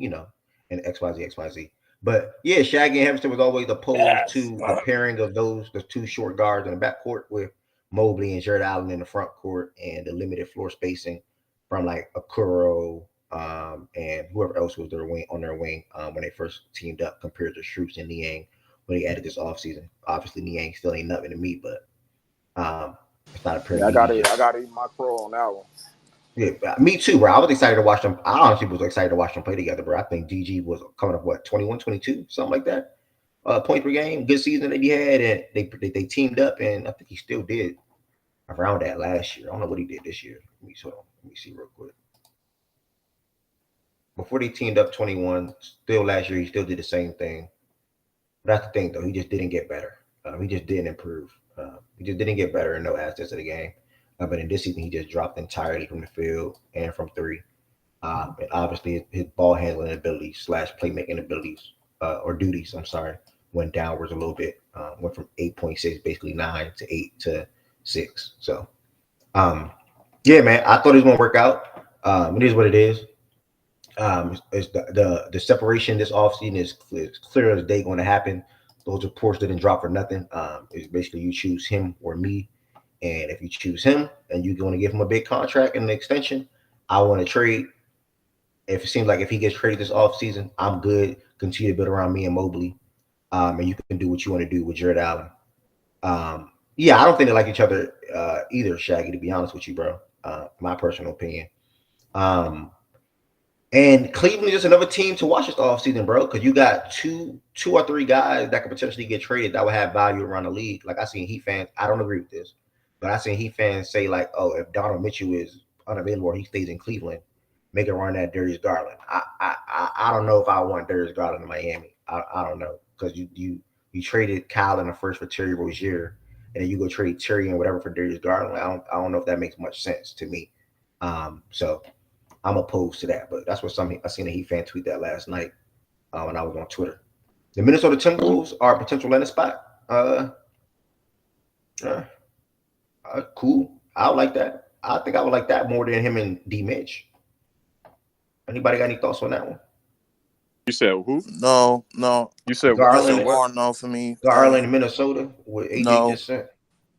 and XYZ. But yeah, Shaggy and Hamilton was always opposed to the pairing of the two short guards in the backcourt with Mobley and Jared Allen in the front court and the limited floor spacing from like Okoro and whoever else was on their wing when they first teamed up compared to Stroops and Niang when they added this offseason. Obviously, Niang still ain't nothing to me, but it's not a pair. Yeah, I got to eat my crow on that one. Yeah, me too, bro. I was excited to watch them. I honestly was excited to watch them play together, bro. I think DG was coming up, 21, 22, something like that. Point per game, good season that he had, and they teamed up, and I think he still did around that last year. I don't know what he did this year. Let me see real quick. Before they teamed up 21, still last year, he still did the same thing. But that's the thing, though. He just didn't get better. He just didn't improve. He just didn't get better in no aspects of the game. But in this season, he just dropped entirely from the field and from three. And obviously, his ball handling abilities / playmaking abilities or duties, went downwards a little bit. Went from 8.6, basically 9 to 8 to 6. So, yeah, man, I thought it was going to work out. It is what it is. It's the separation this offseason is clear as day going to happen. Those reports didn't drop for nothing. It's basically you choose him or me. And if you choose him and you're going to give him a big contract and an extension, I want to trade. If it seems like if he gets traded this offseason, I'm good. Continue to build around me and Mobley. And you can do what you want to do with Jared Allen. Yeah, I don't think they like each other either, Shaggy, to be honest with you, bro. My personal opinion. And Cleveland is another team to watch this offseason, bro, because you got two or three guys that could potentially get traded that would have value around the league. Like I seen Heat fans, I don't agree with this. But I seen Heat fans say, like, oh, if Donovan Mitchell is unavailable or he stays in Cleveland, make it run that Darius Garland. I don't know if I want Darius Garland in Miami. I don't know. Because you traded Kyle in the first for Terry Rozier, and then you go trade Terry and whatever for Darius Garland. I don't know if that makes much sense to me. So I'm opposed to that. But that's what I seen a Heat fan tweet that last night when I was on Twitter. The Minnesota Timberwolves are a potential landing spot. Cool. I would like that. I think I would like that more than him and D Mitch. Anybody got any thoughts on that one? You said who? No. You said Garland. Hard no for me. Garland, Minnesota with AJ just sent.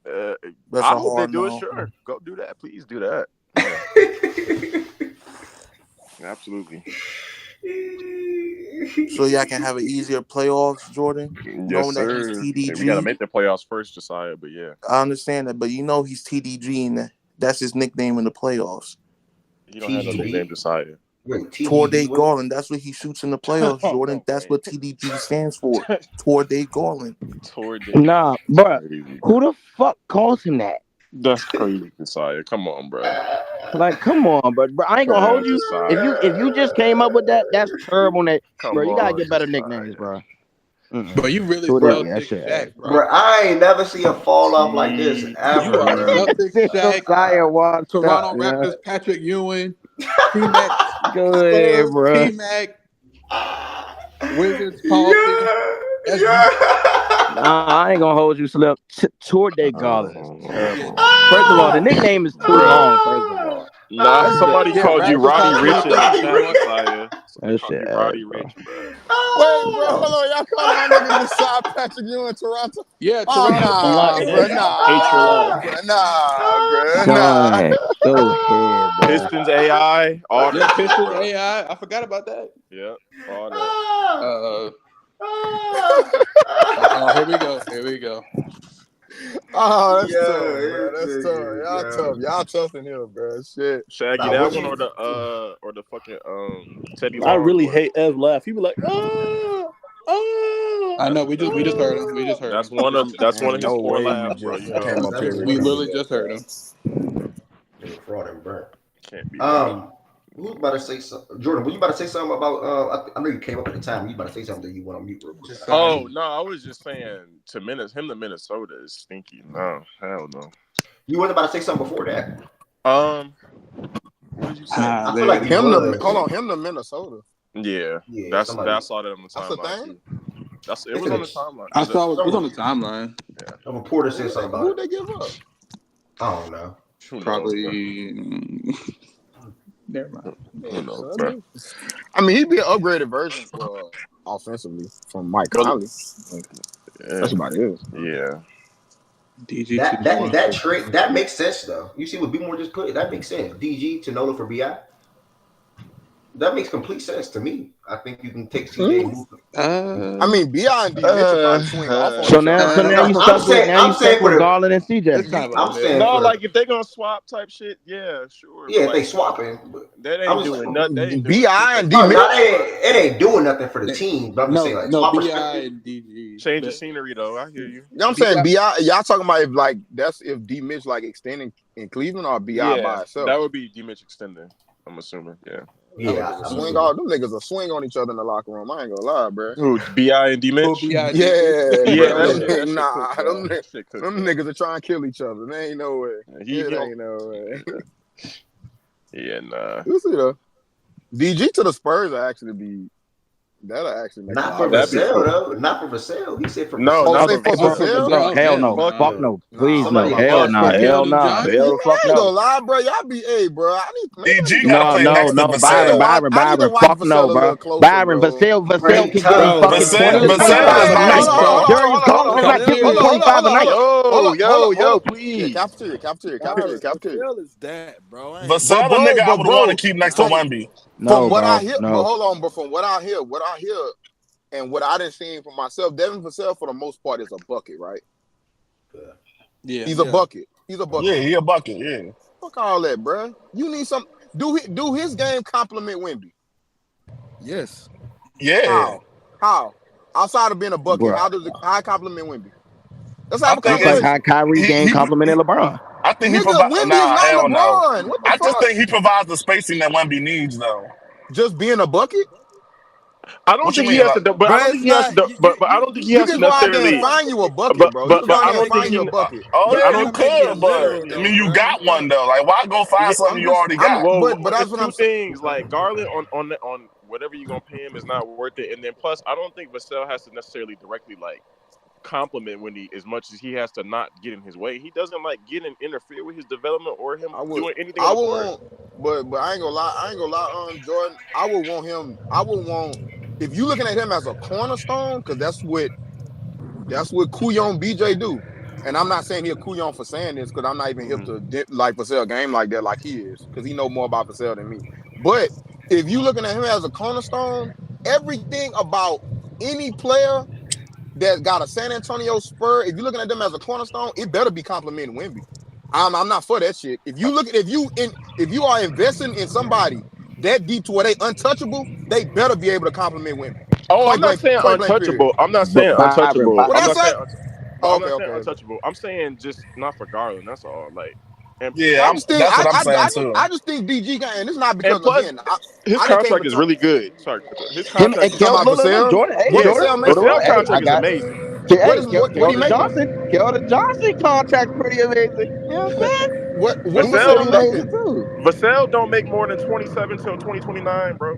I hope they do it. Sure, go do that. Please do that. Yeah. Absolutely. So y'all can have an easier playoffs, Jordan. Yes, sir. That he's TDG. We gotta make the playoffs first, Josiah. But yeah, I understand that, but he's TDG, and that's his nickname in the playoffs. He don't have no nickname, Josiah. Wait, Tour-Day Garland. That's what he shoots in the playoffs, Jordan. That's what TDG stands for. Tour-Day Garland. Tour-Day. Nah, bro. Who the fuck calls him that? That's crazy, Josiah. Come on, bro. Like, come on, bro. I ain't gonna hold you. If you just came up with that, that's terrible. Bro, you gotta get better nicknames, bro. But you really Celtic Shaq, bro. I ain't never see a fall off like this ever. You are Celtic Shaq, Toronto yeah. Raptors Patrick Ewing, T-Mac, Go ahead, bro. T-Mac, Wizards Paul Pierce. Nah, I ain't gonna hold you, Slip. Tour-Day Garland is terrible. First of all, the nickname is too long. First of all, nah, somebody called you Roddy Rich in the chat, Josiah. That shit, Roddy Rich, bro. Wait, bro, hold on. Y'all calling my nigga beside Patrick Ewing in Toronto? Yeah, Toronto. Nah. Go ahead, bro. Pistons AI. All that. Pistons AI. I forgot about that. Yeah, all that. Here we go. Oh, that's tough, bro. That's tough. Y'all tough in here, bro. Shit. Shaggy, that one or the fucking Teddy Long. I really hate Ev laugh. He be like, I know. We just heard him. That's one of his four laughs, bro. You came up here. We literally just heard him. Fraud and burnt. Can't be. Who was about to say something? Jordan, were you about to say something about? I know you came up at the time. You about to say something that you want to mute real quick. Oh no, I was just saying to Minnesota is stinky. No, hell no. You weren't about to say something before that. What did you say? I feel like him to Minnesota. Yeah, I saw that on the timeline. It was on the timeline. I saw it was on the timeline. Yeah. A reporter said something about who'd they give up? I don't know. Probably. Never mind. I mean, he'd be an upgraded version offensively from Mike Conley. That's about it. Yeah. DG that trade that makes sense though. You see what B-More just put? That makes sense. DG to Nola for BI. That makes complete sense to me. I think you can take CJ. I mean, BI and D Mitchell probably swing off. So now you stuck with Garland and CJ. I'm saying like if they're gonna swap type shit, yeah, sure. Yeah, if they swapping, that ain't doing nothing. BI and D Mitchell, it ain't doing nothing for the team. But I'm just saying, like, BI and DG change the scenery though. I hear you. You know what I'm saying? BI, y'all talking about if D Mitch like extending in Cleveland or BI by itself? That would be D Mitch extending. I'm assuming, yeah. Yeah, swing all them niggas will swing on each other in the locker room. I ain't gonna lie, bro. Who, BI and D Mitch? Yeah, them niggas are trying to kill each other. There ain't no way. Ain't no way. Yeah, nah. You see though, DG to the Spurs will actually be. That'll actually make not for Vassell though. Not for Vassell. He said for not for Vassell. Hell no. Fuck no. Please no. Hell no. Hell no. Hell fuck no. I ain't gonna lie, bro. Y'all be bro. I need DG gotta play next to Vassell. Byron. Fuck no, bro. Byron. Vassell can get fucking 20 25 a night. Yo, please. Cafeteria. Vassell is that, bro. Vassell a nigga I would want to keep next to Wemby. From what I hear, but hold on, but from what I hear, and what I didn't see for myself, Devin Vassell for the most part is a bucket, right? Yeah, he's a bucket. He's a bucket. Yeah, he a bucket. Yeah. Fuck all that, bro. You need some. Do his game complement Wemby? Yes. Yeah. How? Outside of being a bucket, how compliment Wemby? That's how Kyrie game complimented LeBron. I think he provides. Hell no. I just think he provides the spacing that Wemby needs, though. Just being a bucket. I don't think he has to. But I don't think he has to. But I don't think he has to necessarily. You can find you a bucket, bro. But I don't think you a bucket. Oh yeah, you could, but I mean, you got one though. Like, why go find something you already got? But that's what I'm saying. Like Garland on whatever you're gonna pay him is not worth it. And then plus, I don't think Vassell has to necessarily directly like compliment Wendy as much as he has to not get in his way. He doesn't like get and interfere with his development or him doing anything. I would want, but I ain't gonna lie, Jordan. I would want if you looking at him as a cornerstone, because that's what Kuyon BJ do. And I'm not saying he a Kuyon for saying this, because I'm not even hip to like Vassell game like that, like he is, because he know more about Vassell than me. But if you looking at him as a cornerstone, everything about any player that got a San Antonio Spur, if you're looking at them as a cornerstone, it better be complimenting Wemby. I'm not for that shit. If you are investing in somebody that deep to where they untouchable, they better be able to compliment Wemby. Oh, I'm Point not blank, saying point blank period. untouchable. I'm not saying untouchable. What I'm I not say? saying. Oh, I'm not saying okay. untouchable. I'm saying just not for Garland. That's all. Like, and Yeah, I just think that's what I'm saying too. I just think DG got, and it's not and because plus again his I didn't came contract to is talk. really good. Sorry, his Him contract and You is talking Kel, about look, Vassell? Jordan. Hey, What yes. Vassell Jordan. make? Vassell Hey, I contract is got. amazing. Hey, What he Keldon making? Johnson. Keldon Johnson contract pretty amazing. You know what I'm saying? What He Vassell pretty Vassell amazing making? too. Vassell don't make more than 27 till 2029, bro.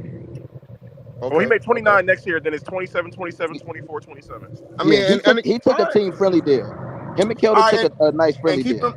Well, he Okay, made okay. 29 next year. Then it's 27, 27, 24, 27. I Yeah, mean, and he all took a right, team friendly deal. Him and Keldon all took right, a nice and friendly keep deal. him.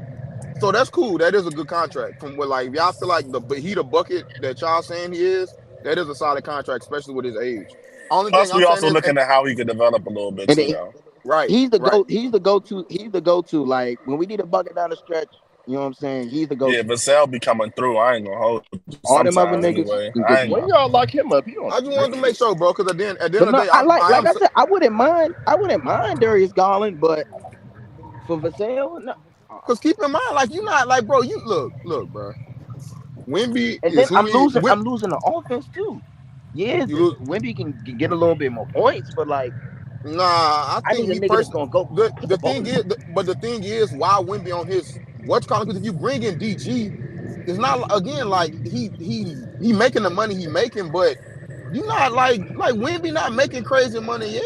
So that's cool. That is a good contract. From what, like, if y'all feel like the bucket that y'all saying he is, that is a solid contract, especially with his age. Only thing Plus, I'm we saying also is, looking at how he could develop a little bit And too, he, though. right, he's the right. go. He's the go to. He's the go to. Like when we need a bucket down the stretch, you know what I'm saying? He's the go Yeah, to. Vassell be coming through. I ain't gonna hold you. All them other Sometimes niggas anyway. can I get ain't you. When gonna. y'all lock him up, he on I just wanted to make sure, bro, because at the end But of the no, day, I like I am. I said, I wouldn't mind. I wouldn't mind Darius Garland, but for Vassell, no. Because keep in mind, like, you not like, bro, you look, bro. Wemby And then is who he. I'm losing the offense too. Yes, You lose. Wemby can get a little bit more points, but like Nah, I I think need a me nigga that's personally. gonna go put The the ball thing in. is, but the thing is, why Wemby on his what's calling? Because if you bring in DG, it's not again like he making the money he making, but you not like Wemby not making crazy money yet.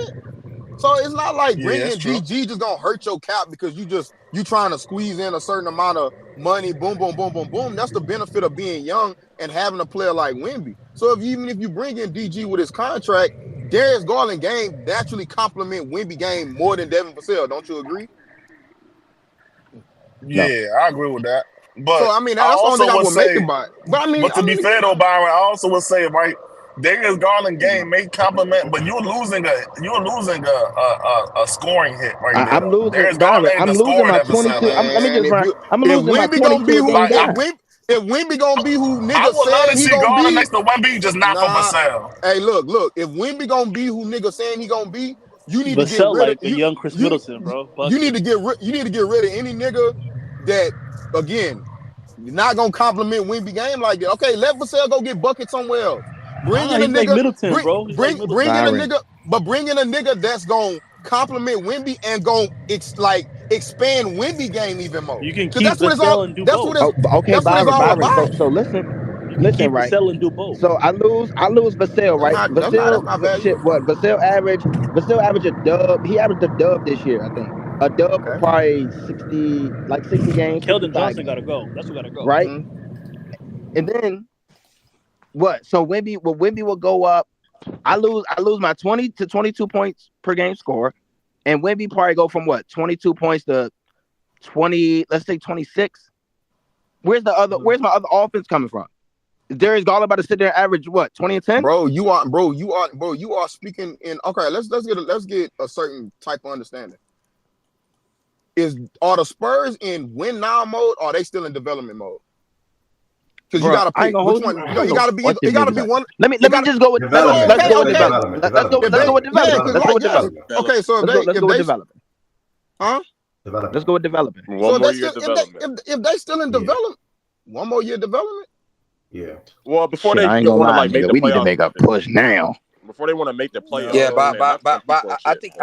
So it's not like Yeah, bringing that's true. DG just gonna hurt your cap because you trying to squeeze in a certain amount of money. Boom, boom, boom, boom, boom. That's the benefit of being young and having a player like Wemby. So even if you bring in DG with his contract, Darius Garland game naturally complement Wemby game more than Devin Vassell. Don't you agree? No. Yeah, I agree with that. So But I mean I that's the only also thing I would would make say, about it. But I mean, but to be fair though, Byron, I also would say, right, Darius Garland game may compliment, but you're losing a scoring hit right there I'm though. losing Darius Garland Byron. ain't I'm the losing scorer my that Vassell 22. Let me is. man, just run. I'm if losing my Wemby gonna be 22 a who game Like guy. if Wemby gonna be who I nigga would love said to he see gonna Garland be, next to Wemby, just not for nah. Vassell. Hey, look. If Wemby gonna be who nigga saying he gonna be, you need to get Vassell rid of like a young Chris Middleton, bro. you need Bucket. to get rid of any nigga that again not gonna compliment Wemby game like that. Okay, let Vassell go get buckets somewhere else. Bring Nah, in a he's like nigga, Middleton, bro. He's like bring Middleton. in a Byron. nigga, but bring in a nigga that's gonna compliment Wemby and gonna expand Wemby game even more. You can Cause keep Vassell and do both. Okay, that's what it's all Byron. about. So listen, You can keep right. Vassell and do both. So I lose Vassell, right? That's not value. Shit. What Vassell average a dub. He averaged a dub this year, I think. A dub for Okay. probably 60 games, Keldon 65 Johnson games, gotta go. That's who gotta go. right? And then what? So Wemby will go up. I lose my 20 to 22 points per game score, and Wemby probably go from what 22 points to 20. Let's say 26. Where's my other offense coming from? Is Darius Garland about to sit there and average what 20 and 10? Bro, you are speaking in okay. Let's get a certain type of understanding. Are the Spurs in win now mode or are they still in development mode? Because you gotta pick which one. It gotta be one. Let me just go with development. Let's go with development. Let's go with development. Let's go with development. Okay, so let's go with development. Huh? Let's go with development. So if they still in development, one more year development. Yeah. Well, before Shit, they I ain't gonna want to lie, like make nigga. the We need to playoffs, make a push now. before they want to make the playoffs. Yeah, I I think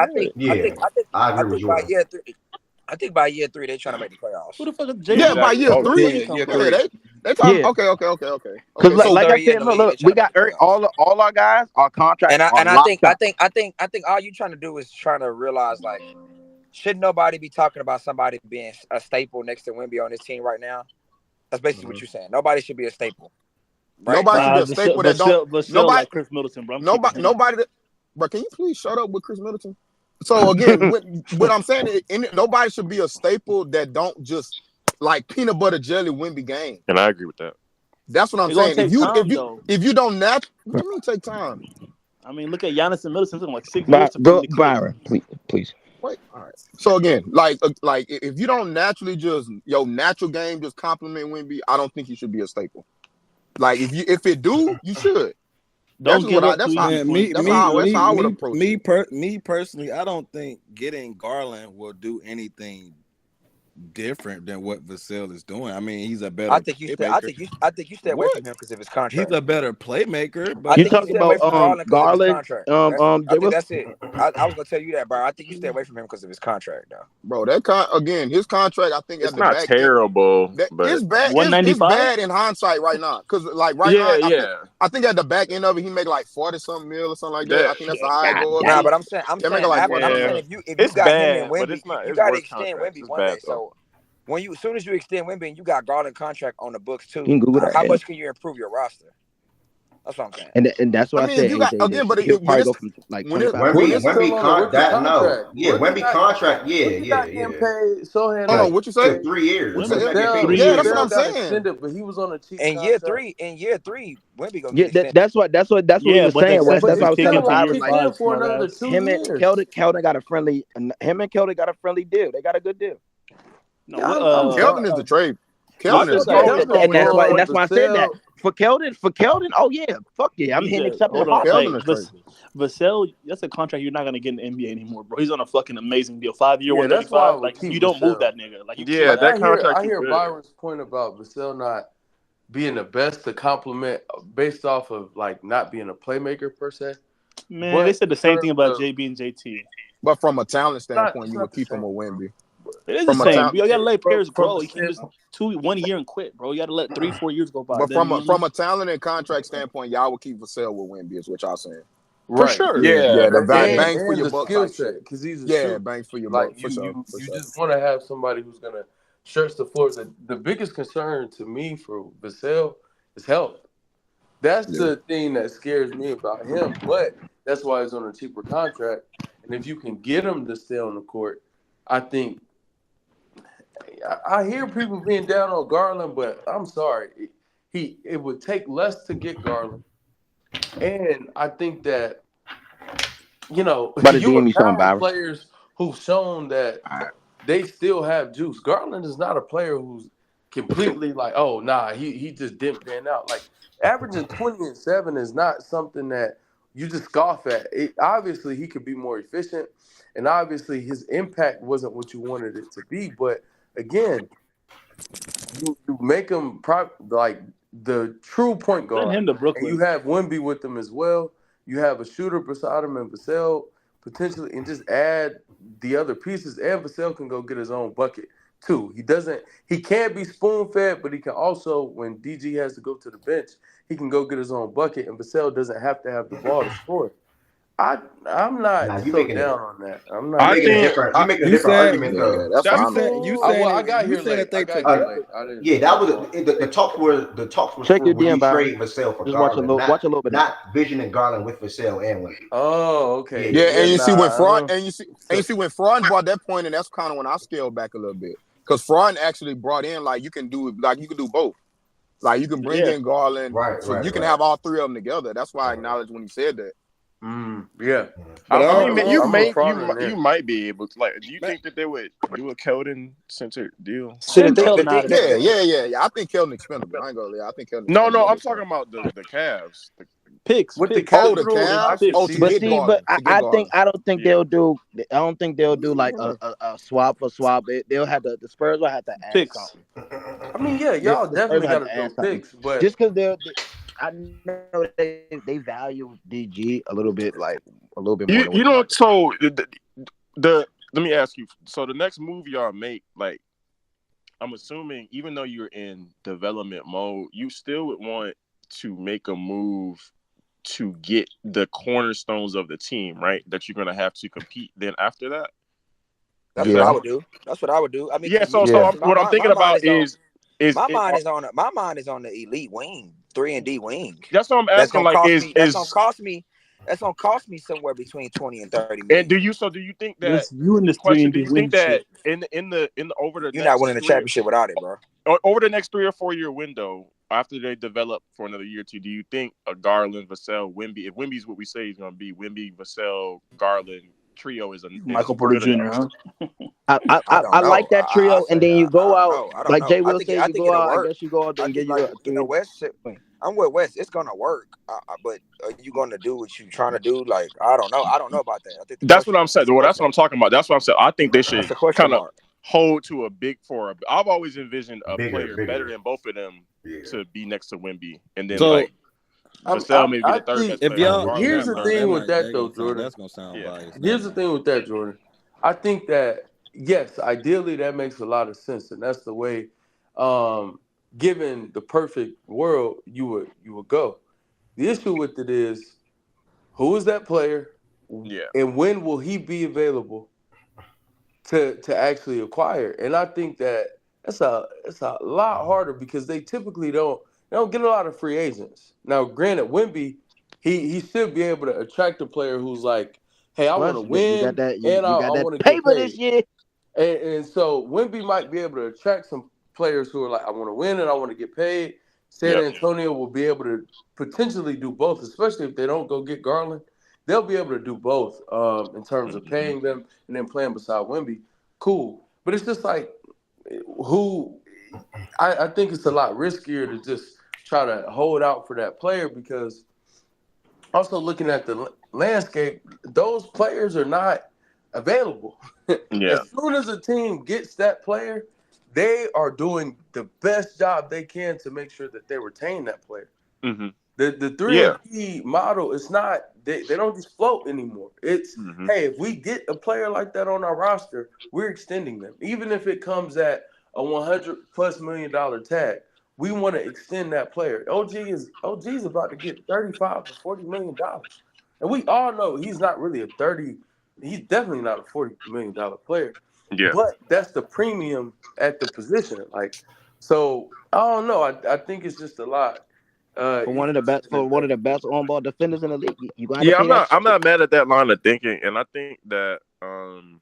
by year 3. I think by year 3 they're trying to make the playoffs. Who the fuck is Yeah, by year Oh, 3. year Yeah, 3. they talking. Yeah. Okay. Because So like I third year said, in the league, look, they we trying to got make the playoffs. all our guys, our contracts are And I locked up. think all you trying to do is trying to realize like, should nobody be talking about somebody being a staple next to Wemby on this team right now? That's basically what you're saying. Nobody should be a staple. Right? Nobody should be a staple that don't. Vassell like Chris Middleton, bro. Nobody. But can you please shut up with Chris Middleton? So again, what I'm saying is, nobody should be a staple that don't just like peanut butter jelly Wemby game. And I agree with that. That's what I'm saying. If you don't what do you mean take time? I mean, look at Giannis and Middleton. It took like 6 years to bring the clip. Byron, please. Wait, all right. So again, like if you don't naturally just your natural game just compliment Wemby, I don't think you should be a staple. Like if it do, you should. Don't give up. That's how I would approach it. Me personally, I don't think getting Garland will do anything different than what Vassell is doing. I mean, he's a better. I think you stay away from him because of his contract. He's a better playmaker. But you talking about Garland? I think that's it. I was gonna tell you that, bro. I think you stay away from him because of his contract, though. Bro, again, his contract. I think it's not terrible. But it's bad. It's bad in hindsight right now, because like now, I think at the back end of it, he make like 40-something mil or something like that. I think that's the high goal. Nah, but I'm saying if you got him and Wemby, you got to extend Wemby one day. So as soon as you extend Wemby, and you got Garland contract on the books too. How much can you improve your roster? That's what I'm saying. And that's what I said. You got, again, but he'll probably go from like Wemby contract. Hold on, what you say? 3 years. Yeah, that's what I'm saying. But he was on a cheap in year three, Wemby gonna get extended. That's what he was saying. That's what I was telling Byron. Like, for another 2 him years. and Keldon got a friendly. Him and Keldon got a friendly deal. They got a good deal. No, Keldon is the trade. Keldon is and that's why I said that. For Keldon, oh yeah, fuck yeah, I'm hitting accepting the Vassell, that's a contract you're not gonna get in the NBA anymore, bro. He's on a fucking amazing deal, 5 year, 135. Like you don't move that nigga. Like that contract. I hear Byron's point about Vassell not being the best to compliment based off of like not being a playmaker per se. Man, they said the same thing about JB and JT. But from a talent standpoint, you would keep him with Wemby. It is the same. You gotta let players grow. You can't just 1 year and quit, bro. You gotta let 3-4 years go by. But from a talent and contract standpoint, y'all would keep Vassell with Wemby, is what y'all saying. For sure. Yeah. The bang for your buck skill set, because he's a shooter. Bang for your buck. For sure. You just want to have somebody who's gonna stretch the floor. The biggest concern to me for Vassell is health. That's the thing that scares me about him. But that's why he's on a cheaper contract. And if you can get him to stay on the court, I think. I hear people being down on Garland, but I'm sorry. It would take less to get Garland. And I think that, you have players who've shown that they still have juice. Garland is not a player who's completely like, oh, nah, he just didn't pan out. Like, averaging 20 and 7 is not something that you just scoff at. Obviously, he could be more efficient, and obviously his impact wasn't what you wanted it to be, but again, you make him like the true point guard. Send him to Brooklyn. And you have Wemby with him as well. You have a shooter beside him and Vassell potentially, and just add the other pieces. And Vassell can go get his own bucket too. He can't be spoon fed, but he can also, when DG has to go to the bench, he can go get his own bucket, and Vassell doesn't have to have the ball to score. I'm not so down on that. I'm not. You make a different argument though. That's what I got here late. That was the talks were check your would you DM trade Vassell for just Garland. watch a little bit. Not Vision and Garland with Vassell and Wemby. Oh, okay. Yeah, and you see when Fraud brought that point, and that's kind of when I scaled back a little bit, because Fraud actually brought in you can do both. Like you can bring in Garland, you can have all three of them together. That's why I acknowledged when he said that. Yeah, I mean, you might be able to. Like, do you think that they would do a Keldon centered deal? Yeah. I think Keldon expendable. I ain't gonna lie. I think Keldon. No, I'm talking about the Cavs. Picks with the Cavs. But I don't think they'll do like a swap for swap. They'll have the Spurs will have to add picks. Something. I mean, y'all definitely got to do picks, but just because I know they value DG a little bit more. So let me ask you. So the next move y'all make, like, I'm assuming, even though you're in development mode, you still would want to make a move to get the cornerstones of the team, right? That you're gonna have to compete. Then after that, that's what I would do. That's what I would do. I mean, what I'm thinking about is my mind is on the elite wing, 3-and-D wing. That's what I'm asking. That's gonna cost me somewhere between 20 and 30 million. And do you think that you in this 3-and-D wing? You think that in the over the you're not winning the championship without it, bro. Over the next 3 or 4 year window, after they develop for another year or two, do you think a Garland, Vassell, Wemby? If Wemby's what we say he's gonna be, Wemby, Vassell, Garland trio is a Michael Porter Jr. Huh? I like that trio, and then you go out like Jay will say. You go out. I guess you go out and get you. West. I'm with West. It's gonna work, but are you gonna do what you're trying to do? I don't know. I don't know about that. That's what I'm saying. Well, that's what I'm talking about. That's what I'm saying. I think they should kind of hold to a big for. I've always envisioned a player better than both of them to be next to Wemby, and then like Vassell maybe be the third best player. Here's the thing with that though, Jordan. That's gonna sound biased. Here's the thing with that, Jordan. I think that yes, ideally that makes a lot of sense, and that's the way. Given the perfect world, you would go. The issue with it is, who is that player? Yeah. And when will he be available to actually acquire? And I think that it's a lot harder because they typically don't get a lot of free agents. Now, granted, Wemby, he should be able to attract a player who's like, hey, I want to win, and I want to get paid. This year. And so Wemby might be able to attract some players who are like, I want to win and I want to get paid. San Antonio will be able to potentially do both, especially if they don't go get Garland. They'll be able to do both in terms of paying them and then playing beside Wemby. Cool. But it's just like I think it's a lot riskier to just try to hold out for that player because also looking at the landscape, those players are not available. As soon as a team gets that player, they are doing the best job they can to make sure that they retain that player. Mm-hmm. The 3-and-D model is not they don't just float anymore. It's hey, if we get a player like that on our roster, we're extending them, even if it comes at a $100+ million tag. We want to extend that player. OG is about to get $35 to $40 million, and we all know he's not really a 30. He's definitely not a $40 million player. Yeah. But that's the premium at the position. Like, so I don't know. I think it's just a lot. For one of the best on-ball defenders in the league, you got. Yeah, I'm not mad at that line of thinking, and I think that what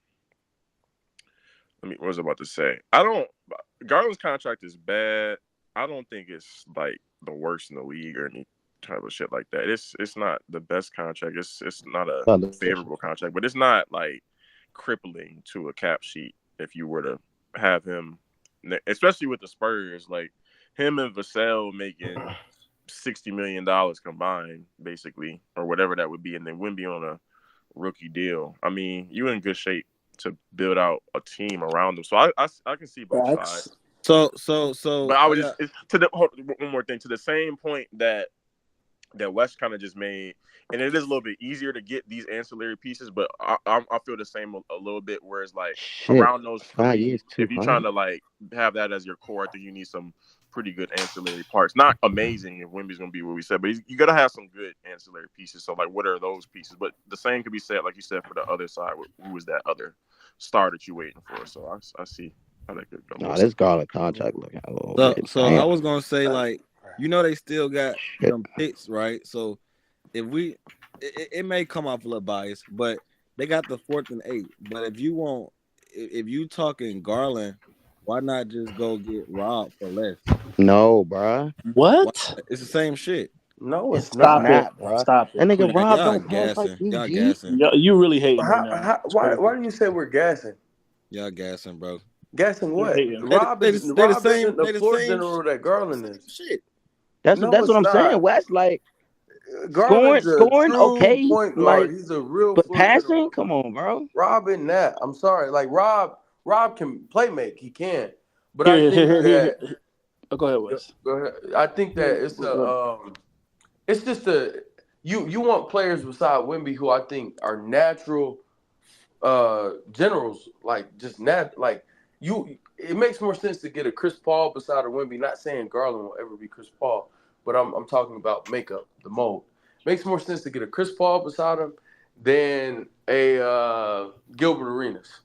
was I about to say? Garland's contract is bad. I don't think it's like the worst in the league or any type of shit like that. It's not the best contract. It's not a favorable contract, but it's not like crippling to a cap sheet if you were to have him, especially with the Spurs, like him and Vassell making $60 million combined, basically, or whatever that would be, and then Wemby on a rookie deal. I mean, you're in good shape to build out a team around them. So I can see both sides. So. But I was one more thing to the same point that Wes kind of just made, and it is a little bit easier to get these ancillary pieces, but I feel the same a little bit. Whereas like around those three, if you're trying to like have that as your core, I think you need some pretty good ancillary parts. Not amazing if Wemby's gonna be what we said, but you gotta have some good ancillary pieces. So like, what are those pieces? But the same could be said, like you said, for the other side. Who was that other star that you're waiting for? So I see how that could go. No, this Garland contract looking a little bit. So I was gonna say, like, they still got some picks, right? So if it may come off a little biased, but they got the 4th and 8th. But if you talking Garland, why not just go get Rob for less? No, bro. What? It's the same shit. No, it's Stop not. it, bro. Stop it. That nigga please. Rob Y'all don't pass like gassing. Y'all PG. gassing. You really hating right now. Why do you say we're gassing? Y'all gassing, bro. Gassing what? Rob isn't the floor general that Garland is. Shit. That's what I'm saying. Wes, like, scoring, okay. Point guard. Like, he's a real. But passing, come on, bro. Rob isn't that. I'm sorry. Like Rob can play make. He can. But I think that. Oh, go ahead, Wes. Go ahead. I think that it's just you want players beside Wemby who I think are natural generals, like just it makes more sense to get a Chris Paul beside a Wemby. Not saying Garland will ever be Chris Paul, but I'm talking about makeup, the mold. Makes more sense to get a Chris Paul beside him than a Gilbert Arenas.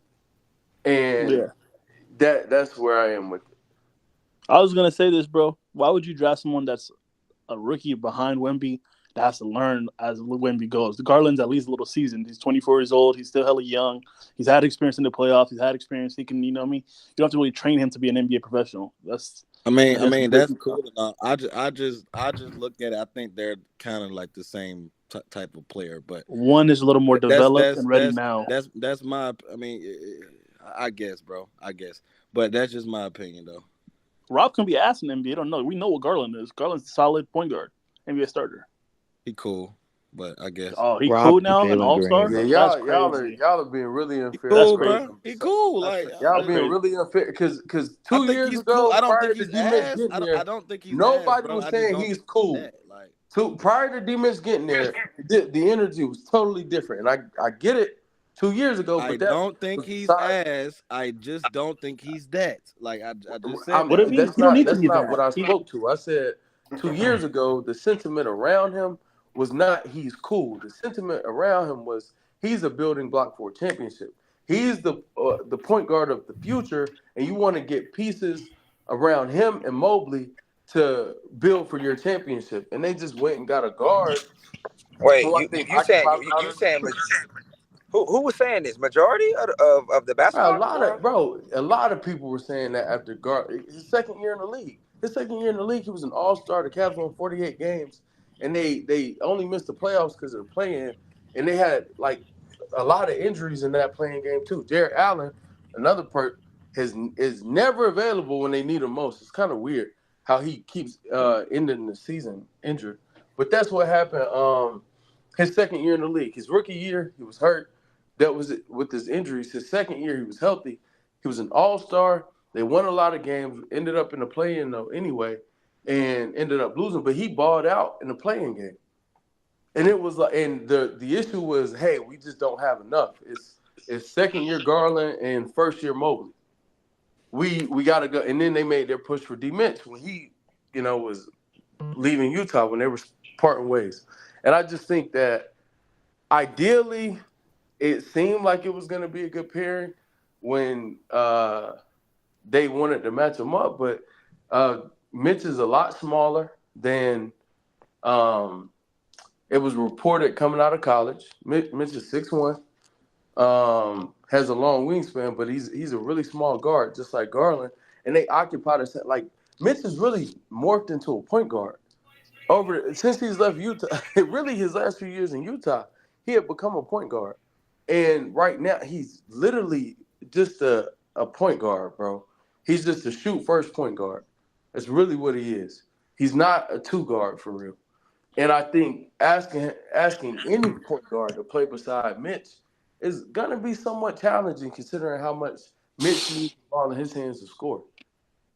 And that's where I am with it. I was gonna say this, bro. Why would you draft someone that's a rookie behind Wemby that has to learn as Wemby goes? The Garland's at least a little seasoned. He's 24 years old. He's still hella young. He's had experience in the playoffs. He's had experience. He can, you know what I mean? You don't have to really train him to be an NBA professional. That's cool. I just look at it. I think they're kind of like the same type of player, but one is a little more developed and ready now. That's my. I guess, bro. But that's just my opinion, though. Rob can be asked in the NBA. I don't know. We know what Garland is. Garland's a solid point guard, NBA starter. He cool. but I guess. Oh, he cool now, an all-star. Yeah, That's y'all crazy. are being really unfair. Cool, bro. He cool. Like y'all being really unfair because I 2 think years he's ago, cool. I don't prior think to he's D-Mitch ass. getting I there, don't think he's ass, nobody bro. was I just saying don't he's think cool. that. Like Prior to D-Mitch getting there, the energy was totally different, and I get it 2 years ago, but I don't think he's ass. I just don't think he's that. Like I just said What if that's he don't need to that's be not that? what I spoke to. I said 2 years ago, the sentiment around him was not he's cool. The sentiment around him was he's a building block for a championship. He's the point guard of the future, and you want to get pieces around him and Mobley to build for your championship. And they just went and got a guard. Wait, who I you think saying occupies you saying who was saying this? Majority of the a basketball lot of people were saying that after his second year in the league. His second year in the league, he was an all-star. The Cavs won 48 games, and they only missed the playoffs because of the play-in, and they had like a lot of injuries in that playing game too. Jared Allen, another is never available when they need him most. It's kind of weird how he keeps ending the season injured, but that's what happened. His second year in the league, his rookie year, he was hurt. That was it with his injuries. His second year, he was healthy. He was an all-star. They won a lot of games, ended up in the play-in though anyway, and ended up losing. But he balled out in the play-in game. And it was like, and the issue was, hey, we just don't have enough. It's second year Garland and first year Mobley. We gotta go. And then they made their push for D-Mitch when he, was leaving Utah when they were parting ways. And I just think that ideally, it seemed like it was going to be a good pairing when they wanted to match them up, but Mitch is a lot smaller than it was reported coming out of college. Mitch is 6'1", has a long wingspan, but he's a really small guard, just like Garland. And they occupy the like Mitch has really morphed into a point guard since he's left Utah. Really, his last few years in Utah, he had become a point guard. And right now, he's literally just a point guard, bro. He's just a shoot first point guard. That's really what he is. He's not a two guard for real. And I think asking any point guard to play beside Mitch is gonna be somewhat challenging considering how much Mitch needs the ball in his hands to score.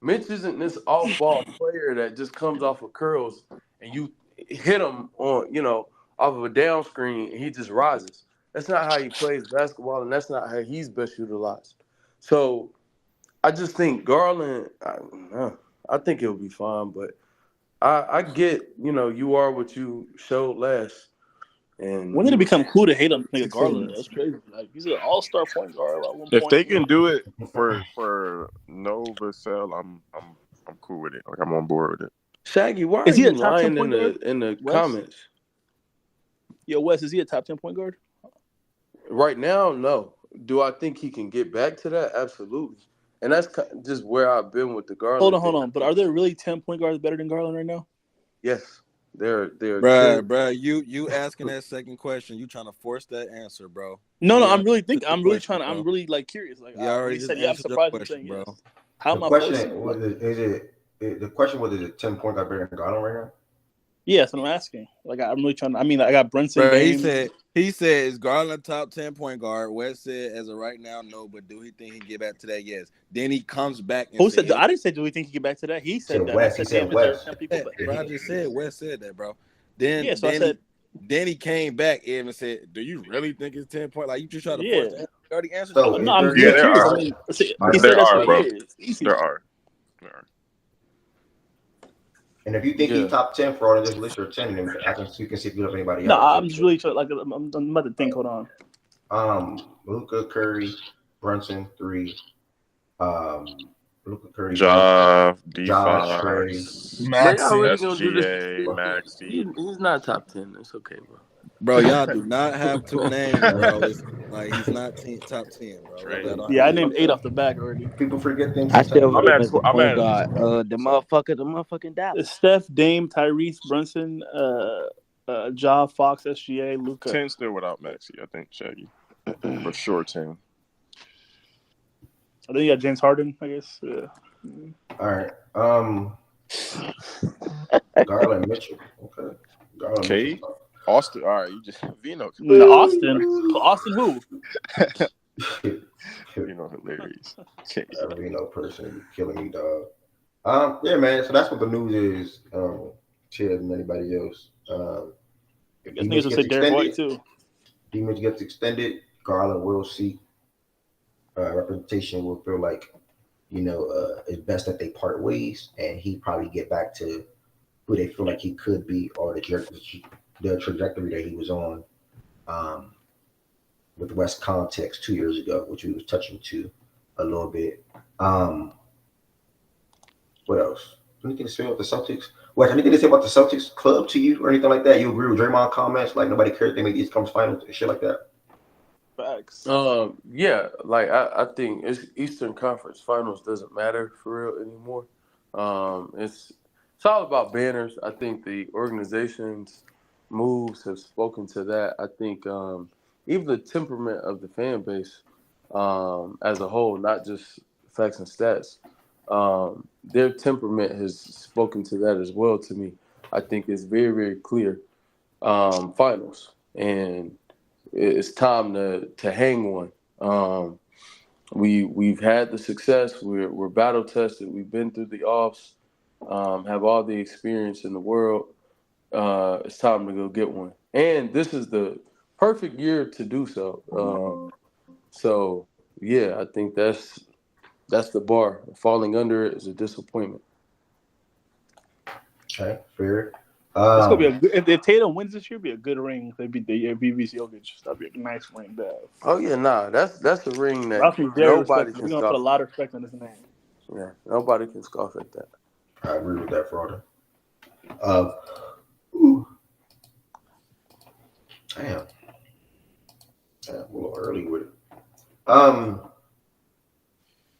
Mitch isn't this off-ball player that just comes off of curls and you hit him on, off of a down screen and he just rises. That's not how he plays basketball, and that's not how he's best utilized. So I just think Garland, I think he'll be fine, but I get, you are what you showed last. And when did it become cool to hate on nigga Garland? That's crazy. Like he's an all-star point guard at one If point. they can do it for no Vassell, I'm cool with it. Like I'm on board with it. Shaggy, why is are he you a top 10 lying in the comments? Yo, Wes, is he a top 10 point guard? Right now, no. Do I think he can get back to that? Absolutely. And that's just where I've been with the Garland. Hold on. But are there really 10 point guards better than Garland right now? Yes. They're Bruh, you asking that second question, you trying to force that answer, bro. No, I'm really like curious. Like you already said, I'm surprised you're saying yes. How am I forcing? The question was, is it 10 point guard better than Garland right now? Yeah, that's what I'm asking. Like I'm really trying to. I mean, I got Brunson. Bro, he said is Garland top 10 point guard? Wes said as of right now, no, but do he think he can get back to that? Yes. Then he comes back and who said? I didn't say do we think he can get back to that? He said that. Wes. He said Wes. Bro, I just said Wes said that, bro. Then I said. Then he came back and said, "Do you really think it's 10 point? Like you just try to force that? You already answered. No, I'm curious. There are. And if you think he's top 10 for all of this list or 10, then you can see if you have anybody else. No, I'm just really trying. Like I'm about to think. Hold on. Luka, Curry, Brunson 3. Luka, Curry, Josh, Trey, Maxey. He's not top 10. It's okay, bro. Bro, y'all do not have two names, bro. It's like he's not top 10, bro. Yeah, I named 8 off the back already. People forget things. I still I'm at the motherfucking Dallas. It's Steph, Dame, Tyrese, Brunson, Ja, Fox, SGA, Luka. 10 still without Maxey, I think, Shaggy. For sure, 10. I think you got James Harden, I guess. Yeah. All right. Garland Mitchell. Okay. Garland K? Mitchell. Austin. All right, you just Vino. No, Austin who? Vino hilarious. Vino person killing me, dog. Yeah, man. So that's what the news is. Chill than anybody else. I guess niggas will say Derek White too. D-Mitch gets extended. Garland will see. Representation will feel like, it's best that they part ways, and he probably get back to who they feel like he could be, or the trajectory that he was on with West Context 2 years ago, which we was touching to a little bit. What else? Anything to say about the Celtics? Wait, anything to say about the Celtics club to you or anything like that? You agree with Draymond comments? Like nobody cares if they make East Conference Finals and shit like that? Facts. Yeah, like I think it's Eastern Conference Finals doesn't matter for real anymore. It's all about banners. I think the organization's moves have spoken to that. I think even the temperament of the fan base as a whole, not just facts and stats, their temperament has spoken to that as well to me. I think it's very, very clear. Finals. And it's time to hang one. We've had the success. We're battle tested. We've been through the offs. Have all the experience in the world. It's time to go get one. And this is the perfect year to do so. So yeah, I think that's the bar. Falling under it is a disappointment. Okay, fair. It's gonna be a good, if Tatum wins this year, it'd be a good ring. They beat the BBC Jokic. That'd be a nice ring to have. Oh yeah, that's a ring that nobody can. We're gonna put a lot of respect on his name. Yeah, nobody can scoff at that. I agree with that, Frauder. Damn, a little early with it. I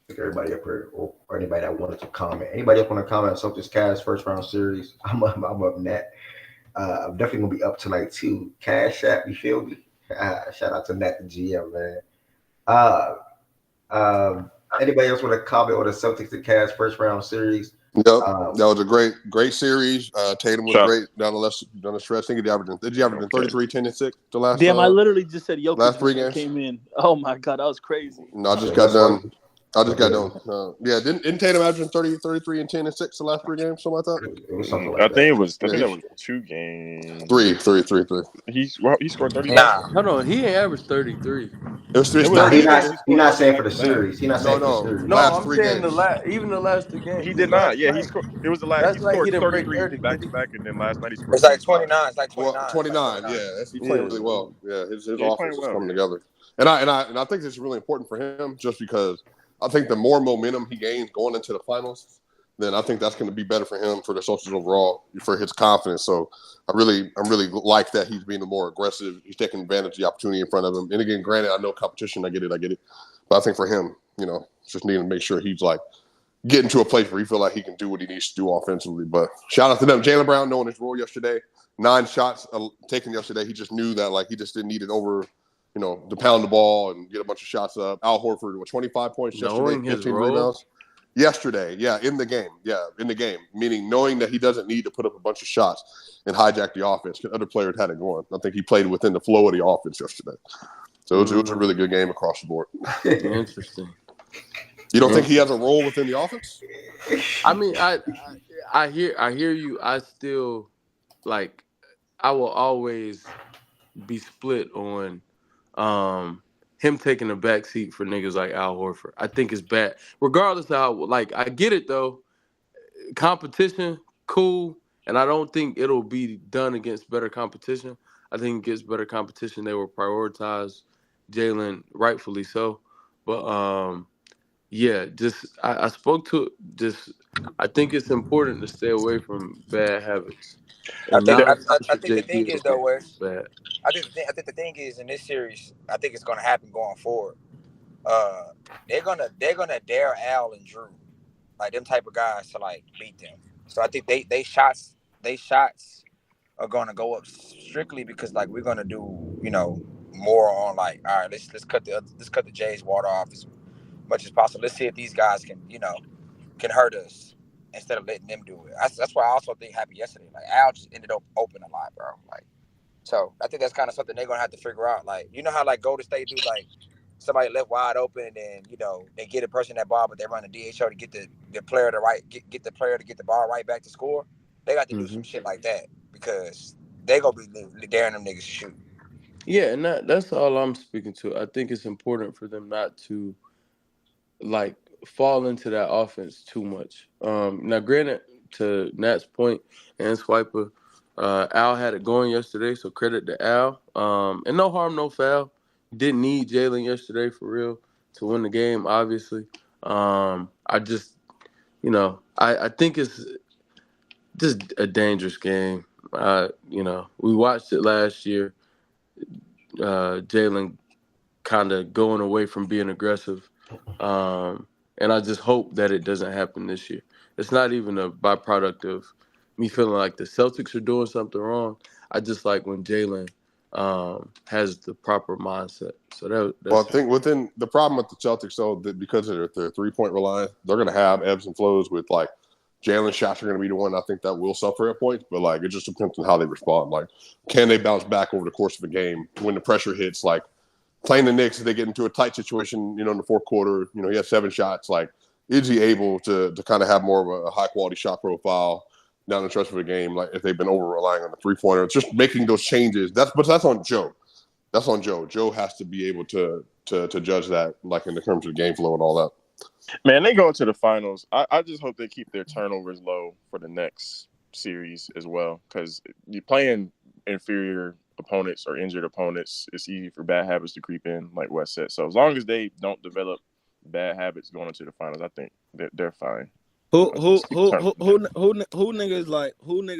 think everybody up here, or anybody that wanted to comment. Anybody up want to comment on Celtics Cavs first round series? I'm up Nat. I'm definitely gonna be up tonight too. Cash App, you feel me? Shout out to Nat the GM, man. Anybody else want to comment on the Celtics and Cavs first round series? Yep, that was a great series. Tatum was great down the stretch. I think he averaged 33, 10, and 6 the last. Damn, I literally just said Jokic last 3 games came in. Oh my god, that was crazy. No, I just got done. Yeah, didn't Tatum averaging 30, 33, and 10 and 6 the last 3 games, something like that? It was something like that. I think that was 2 games. 3. He scored 30. Nah, hold on. He ain't averaged 33. He's not saying for the series. He's not saying for the series. No, I'm saying even the last 2 games. He did not. Yeah, he scored. It was the last. He scored 33 back to back, and then last night he scored. It's like 29. It's like 29. Well, 29. Yeah, he's playing really well. Yeah, his offense is coming together, and I think this is really important for him, just because I think the more momentum he gains going into the finals, then I think that's going to be better for him, for the Celtics overall, for his confidence. So I really like that he's being more aggressive. He's taking advantage of the opportunity in front of him. And again, granted, I know competition. I get it. But I think for him, just needing to make sure he's like getting to a place where he feel like he can do what he needs to do offensively. But shout out to them. Jaylen Brown knowing his role yesterday. 9 shots taken yesterday. He just knew that he just didn't need it over, to pound the ball and get a bunch of shots up. Al Horford with 25 points yesterday, 15 rebounds. Yesterday, in the game, meaning knowing that he doesn't need to put up a bunch of shots and hijack the offense because other players had it going. I think he played within the flow of the offense yesterday. So it was a really good game across the board. Interesting. You don't think he has a role within the offense? I mean, I hear you. I still I will always be split on him taking a back seat for niggas like Al Horford. I think it's bad. Regardless of how, I get it though. Competition, cool. And I don't think it'll be done against better competition. I think against better competition, they will prioritize Jaylen, rightfully so. But yeah, I spoke to I think it's important to stay away from bad habits. I think the thing is though, Wes. I think the thing is in this series, I think it's gonna happen going forward. They're gonna dare Al and Drew, like them type of guys, to beat them. So I think they shots are gonna go up strictly because we're gonna do more on all right, let's cut the Jay's water off as much as possible. Let's see if these guys can hurt us instead of letting them do it. That's why I also think happened yesterday. Al just ended up open a lot, bro. So I think that's kind of something they're gonna have to figure out. Like, you know how like Golden State do, like somebody left wide open, and they get a person that ball, but they run the DHO to get the player to get the player to get the ball right back to score. They got to do some shit like that because they gonna be daring them niggas to shoot. Yeah, and that's all I'm speaking to. I think it's important for them not to like fall into that offense too much. Now, granted, to Nat's point and Swiper, Al had it going yesterday, so credit to Al. And no harm, no foul. Didn't need Jalen yesterday for real to win the game, obviously. I just, I think it's just a dangerous game. We watched it last year. Jalen kind of going away from being aggressive. And I just hope that it doesn't happen this year. It's not even a byproduct of me feeling like the Celtics are doing something wrong. I just like when Jalen has the proper mindset. So that's I think within the problem with the Celtics, though, that because of their 3-point reliance, they're going to have ebbs and flows with like Jalen's shots are going to be the one I think that will suffer at points, but like it just depends on how they respond. Like, can they bounce back over the course of a game when the pressure hits? Like playing the Knicks, they get into a tight situation, in the fourth quarter. He has 7 shots. Like, is he able to kind of have more of a high quality shot profile down the stretch of a game? Like if they've been over relying on the 3-pointer, it's just making those changes. That's on Joe. That's on Joe. Joe has to be able to judge that, like in the terms of the game flow and all that. Man, they go into the finals. I just hope they keep their turnovers low for the next series as well, because you playing inferior opponents or injured opponents, it's easy for bad habits to creep in, like Wes said. So as long as they don't develop bad habits going into the finals, I think they're fine. Who niggas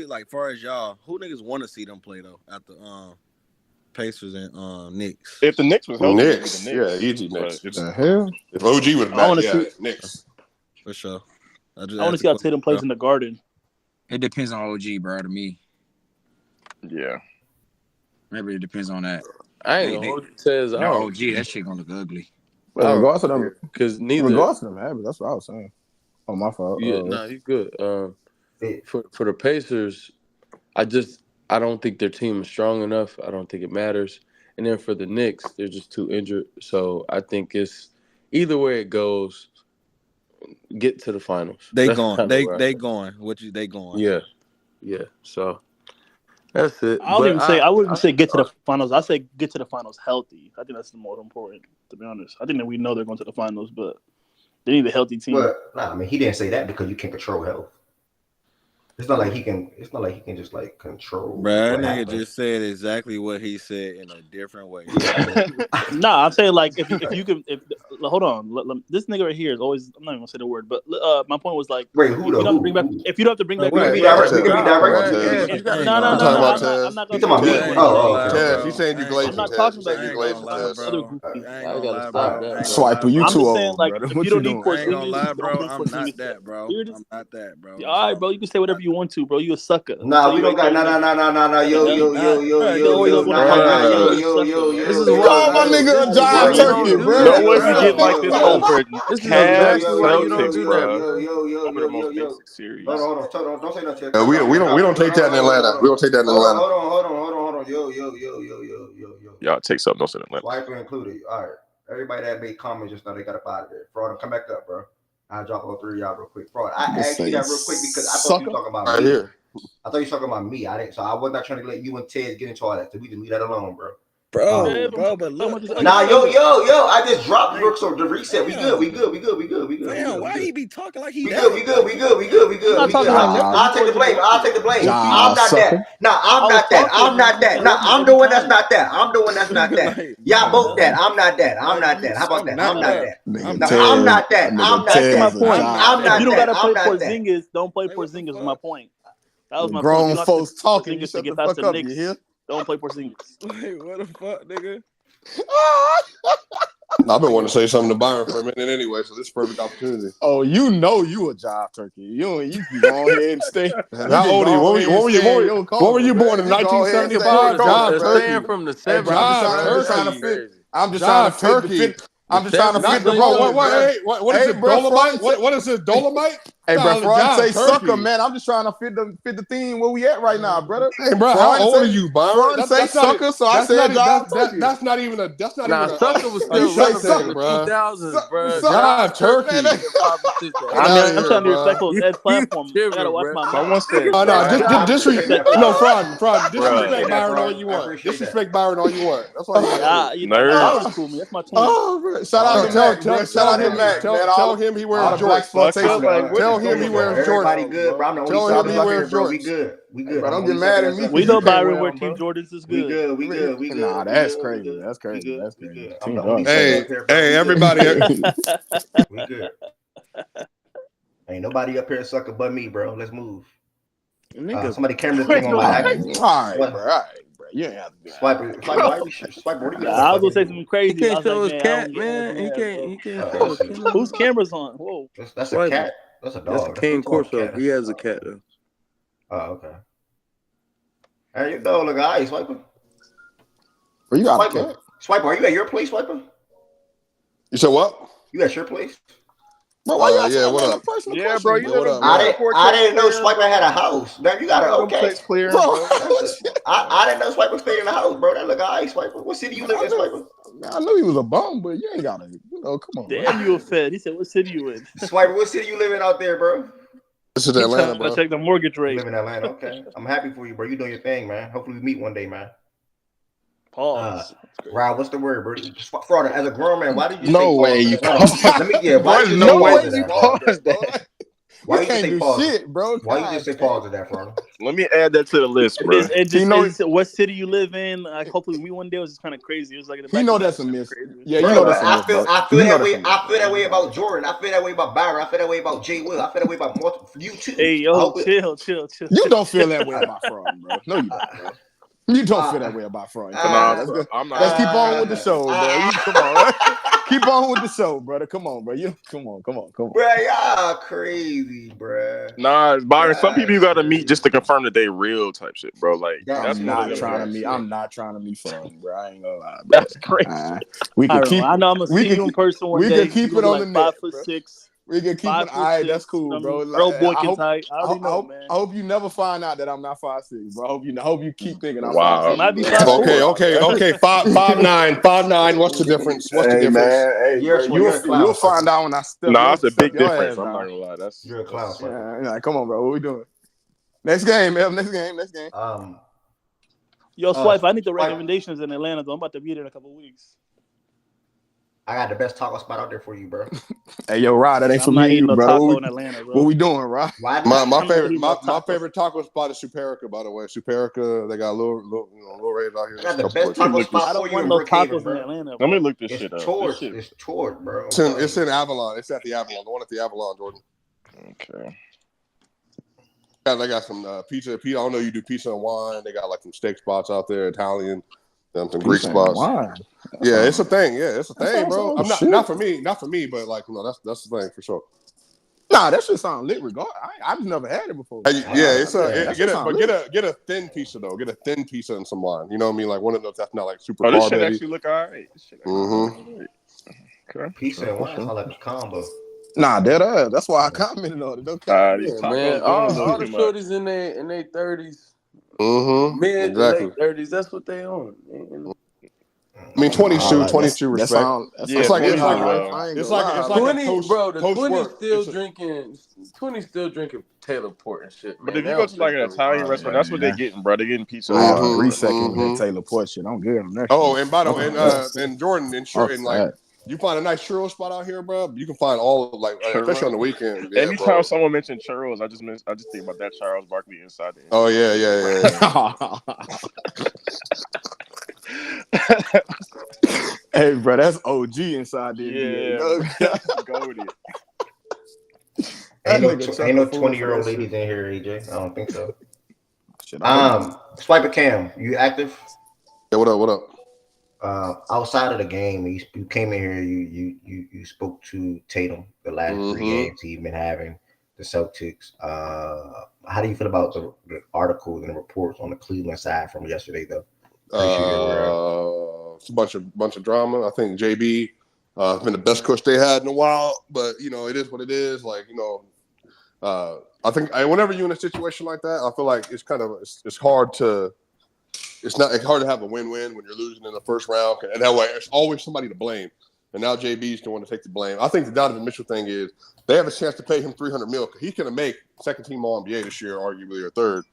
like far as y'all? Who niggas want to see them play though at the Pacers and Knicks? If the Knicks was healthy, Knicks, yeah, easy Knicks. The hell? If OG was back, Knicks. For sure. I want to see how Tatum plays in the Garden. It depends on OG, bro. To me, yeah, maybe it depends on that. I ain't gonna hold says OG. That shit gonna look ugly. Regardless of them, because neither. Regardless of them habits, that's what I was saying. Oh, my fault. Yeah, he's good. For the Pacers, I don't think their team is strong enough. I don't think it matters. And then for the Knicks, they're just too injured. So I think it's either way it goes, get to the finals. They going. They going. They going. Yeah. So that's it. I wouldn't say get to the finals. I say get to the finals healthy. I think that's the most important, to be honest. I think that we know they're going to the finals, but they need a healthy team. Well, he didn't say that because you can't control health. It's not like he can just like control. Bruh, that nigga just said exactly what he said in a different way. Nah, I'm saying like if you can hold on, this nigga right here is always, I'm not even gonna say the word, but my point was like, wait, if you don't have to bring back, we can be direct. No, I'm not gonna. Tez, he's saying you glazing. I'm not talking about you glazing. I gotta stop that. Swiper, you too old. Saying, like, if you don't need I ain't gonna lie, bro. I'm not that, bro. I'm not that, bro. All right, bro. You can say whatever you want to, bro. You a sucker. Nah, we don't got no. Yo. This is call my nigga a giant turkey, bro. No way we get like this over Cavs Celtics, bro. Over the most basic series. Hold on. Don't say nothing. We don't take that in Atlanta. We don't take that in Atlanta. Hold on. Yo. Y'all take something else in Atlanta. Swiper included. All right. Everybody that made comments just now, they got up out of there. Fraud, come back up, bro. I'll drop all 3 of y'all real quick. Fraud, I asked you that real quick because I thought you were talking about me. I thought you were talking about me. I didn't. So I was not trying to let you and Ted get into all that. So we can leave that alone, bro. Bro, but look. Nah, yo. I just dropped Brooks on the reset. We good. Damn, why he be talking like he? We good. I'll take the blame. I'm not that. Nah, I'm not that. Nah, I'm the one that's not that. Y'all both that. I'm not that. How about that? I'm not that. I'm not that. That's my point. If you don't gotta play Porzingis, don't play Porzingis. Is my point. That was my grown point. folks talking. You to get the past fuck the up, Knicks. you hear? Don't play Porzingis. Wait, what the fuck, nigga? I've been wanting to say something to Byron for a minute anyway, so this is a perfect opportunity. Oh, you know you a job turkey. You can go ahead and stay. How old are you? What were you born in 1975? Job turkey from the 70s. I'm just trying to fit the role. What is it? Dolomite? What is it? Dolomite? Hey, bro, before I say sucker, man, I'm just trying to fit the theme where we at right now, brother. Hey, bro, how old are you, Byron? Say sucker, so I said Drive Turkey. That's not even a sucker was still relevant in the 2000s, bro. Drive Turkey. I'm trying to be respectful of Ed's platform. I gotta watch my mouth. Fraud. Disrespect Byron all you want. Disrespect Byron all you want. That's all you want. Nerd. Cool, man. That's my team. Oh, bro. Shout out to Mac. Shout out to Mac. Tell him he wears Jordan. Tell him he wears Jordan. Everybody good, bro. I'm the only Southern out here, bro. We good. Bro, don't get mad at me. We know Byron wear Team Jordans is good. We good. Nah, that's crazy. That's crazy. Hey, everybody. We good. Ain't nobody up here sucker but me, bro. Let's move. Somebody camera thing on my back. All right, bro. You ain't have to be Swiper. I was gonna say something crazy. He can't show his cat, man. He can't show his cat. Whose camera's on? Whoa. That's a cat. That's a dog. That's a cane Corso. He has a cat though. Oh, okay. Hey, your dog look alright, Swiper. Well, you got a cat. Swiper, are you at your place, Swiper? You said what? You at your place? Bro, why you yeah, what up? Yeah, bro, you what up? I didn't know Swiper had a house. Now you got a okay. Clear, bro. I didn't know Swiper stayed in the house, bro. That look alright, Swiper. What city you live in, Swiper? I knew he was a bum, but you ain't gotta, come on. Damn, you a fed. He said, "What city you in?" Swiper, what city you living out there, bro? This is Atlanta, bro. Check the mortgage rate. You live in Atlanta, okay. I'm happy for you, bro. You doing your thing, man. Hopefully we meet one day, man. Pause. Rob, what's the word, bro? Fraud, as a grown man, why did you no way you pause? Let me why did no way you pause that? Why you can't do shit, bro. Why you just say pause to that, Fraud? Let me add that to the list, bro. What city you live in? Hopefully we one day. It was just kind of crazy. It was like you know that's a miss. Yeah, bro, you know that's a miss. I feel that way. I feel that way about Jordan. I feel that way about Byron. I feel that way about Jay Will. I feel that way about you too. Hey, yo, chill. You don't feel that way about Fraud, bro. No, you don't, bro. You don't feel that way about Fraud. Let's keep on with the show, bro. Come on, keep on with the show, brother. Come on, bro. Come on. Bro, y'all crazy, bro. Nah, Byron. Some people you gotta meet just to confirm that they real type shit, bro. Like that's not trying to meet. I'm not trying to meet Fraud, bro. I ain't gonna lie. Bro. That's crazy. We can keep. I know I'm gonna see you in person one day. We can keep it on the net. 5'6". We can keep it. All right, that's cool, bro. Real boy can tight. I already know, man. I hope you never find out that I'm not 5'6", bro. I hope you keep thinking I'm 5'6". Okay. 5'9". What's the difference? Man, you'll find out when I step. Nah, that's a big difference. I'm not gonna lie. You're a clown. Yeah, come on, bro. What we doing? Next game, Ev. Next game. Yo, Swipe. I need the recommendations in Atlanta, though. I'm about to be there in a couple of weeks. I got the best taco spot out there for you, bro. Hey, yo, Rod, that ain't for me, bro. What we doing, Rod? My favorite taco spot is Superica, by the way. Superica, they got a little rate out here. I got the best taco spot for you in Brookhaven, bro. Let me look this shit up. It's Tord, bro. It's in Avalon. It's at the Avalon. The one at the Avalon, Jordan. Okay. Yeah, they got some pizza. I don't know you do pizza and wine. They got like some steak spots out there, Italian. Some Greek spots. Yeah, it's a thing. Yeah, it's a thing, bro. Not for me, but like that's the thing for sure. Nah, that shit sound lit. Regardless, I just never had it before. Get a thin pizza though. Get a thin pizza and some wine. You know what I mean? Like one of those that's not like super. This shit actually look alright. Okay. Pizza and wine sound like a combo. Nah, that's why I commented on it. Man, all the shorties in their 30s. Mid to late 30s, that's what they on. I mean, 22 respect. It's like 20, bro. The 20 still drinking. 20 still drinking Taylor Port and shit. Man. But if you go to like an Italian restaurant, that's what they're getting, bro. They're getting pizza. I have 3 seconds with Taylor Port shit. I'm good on that. Oh, and by the way, and Jordan, and like. You find a nice churro spot out here, bro. You can find all of especially on the weekend. Yeah, anytime someone mentioned churros, I just think about that Charles Barkley inside the end. Oh yeah. Hey, bro, that's OG inside the goated. Ain't no 20-year-old ladies in here, AJ. I don't think so. Swiper Cam, you active? Yeah, what up? Outside of the game, you came in here. You spoke to Tatum the last 3 games he's been having. The Celtics. How do you feel about the articles and the reports on the Cleveland side from yesterday, though? It's a bunch of drama. I think JB has been the best coach they had in a while, but it is what it is. Like I think whenever you're in a situation like that, I feel like it's hard to have a win-win when you're losing in the first round, and that way there's always somebody to blame. And now JB's the one to take the blame. I think the Donovan Mitchell thing is they have a chance to pay him $300 million. He's going to make second team All NBA this year, arguably, or third.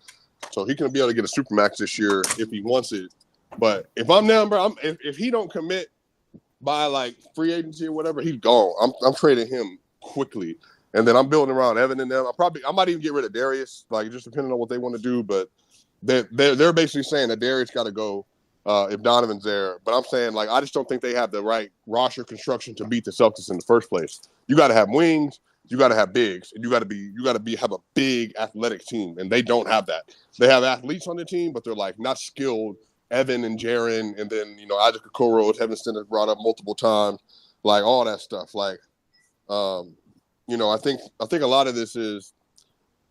So he's going to be able to get a supermax this year if he wants it. But if I'm down, bro, if he don't commit by like free agency or whatever, he's gone. I'm trading him quickly, and then I'm building around Evan and them. I might even get rid of Darius, like just depending on what they want to do. But they're basically saying that Darius got to go if Donovan's there. But I'm saying like I just don't think they have the right roster construction to beat the Celtics in the first place. You got to have wings, you got to have bigs, and you got to have a big athletic team, and they don't have that. They have athletes on the team, but they're like not skilled. Evan and Jaren, and then Isaac Okoro, as Evanston has brought up multiple times, like all that stuff. Like, I think a lot of this is,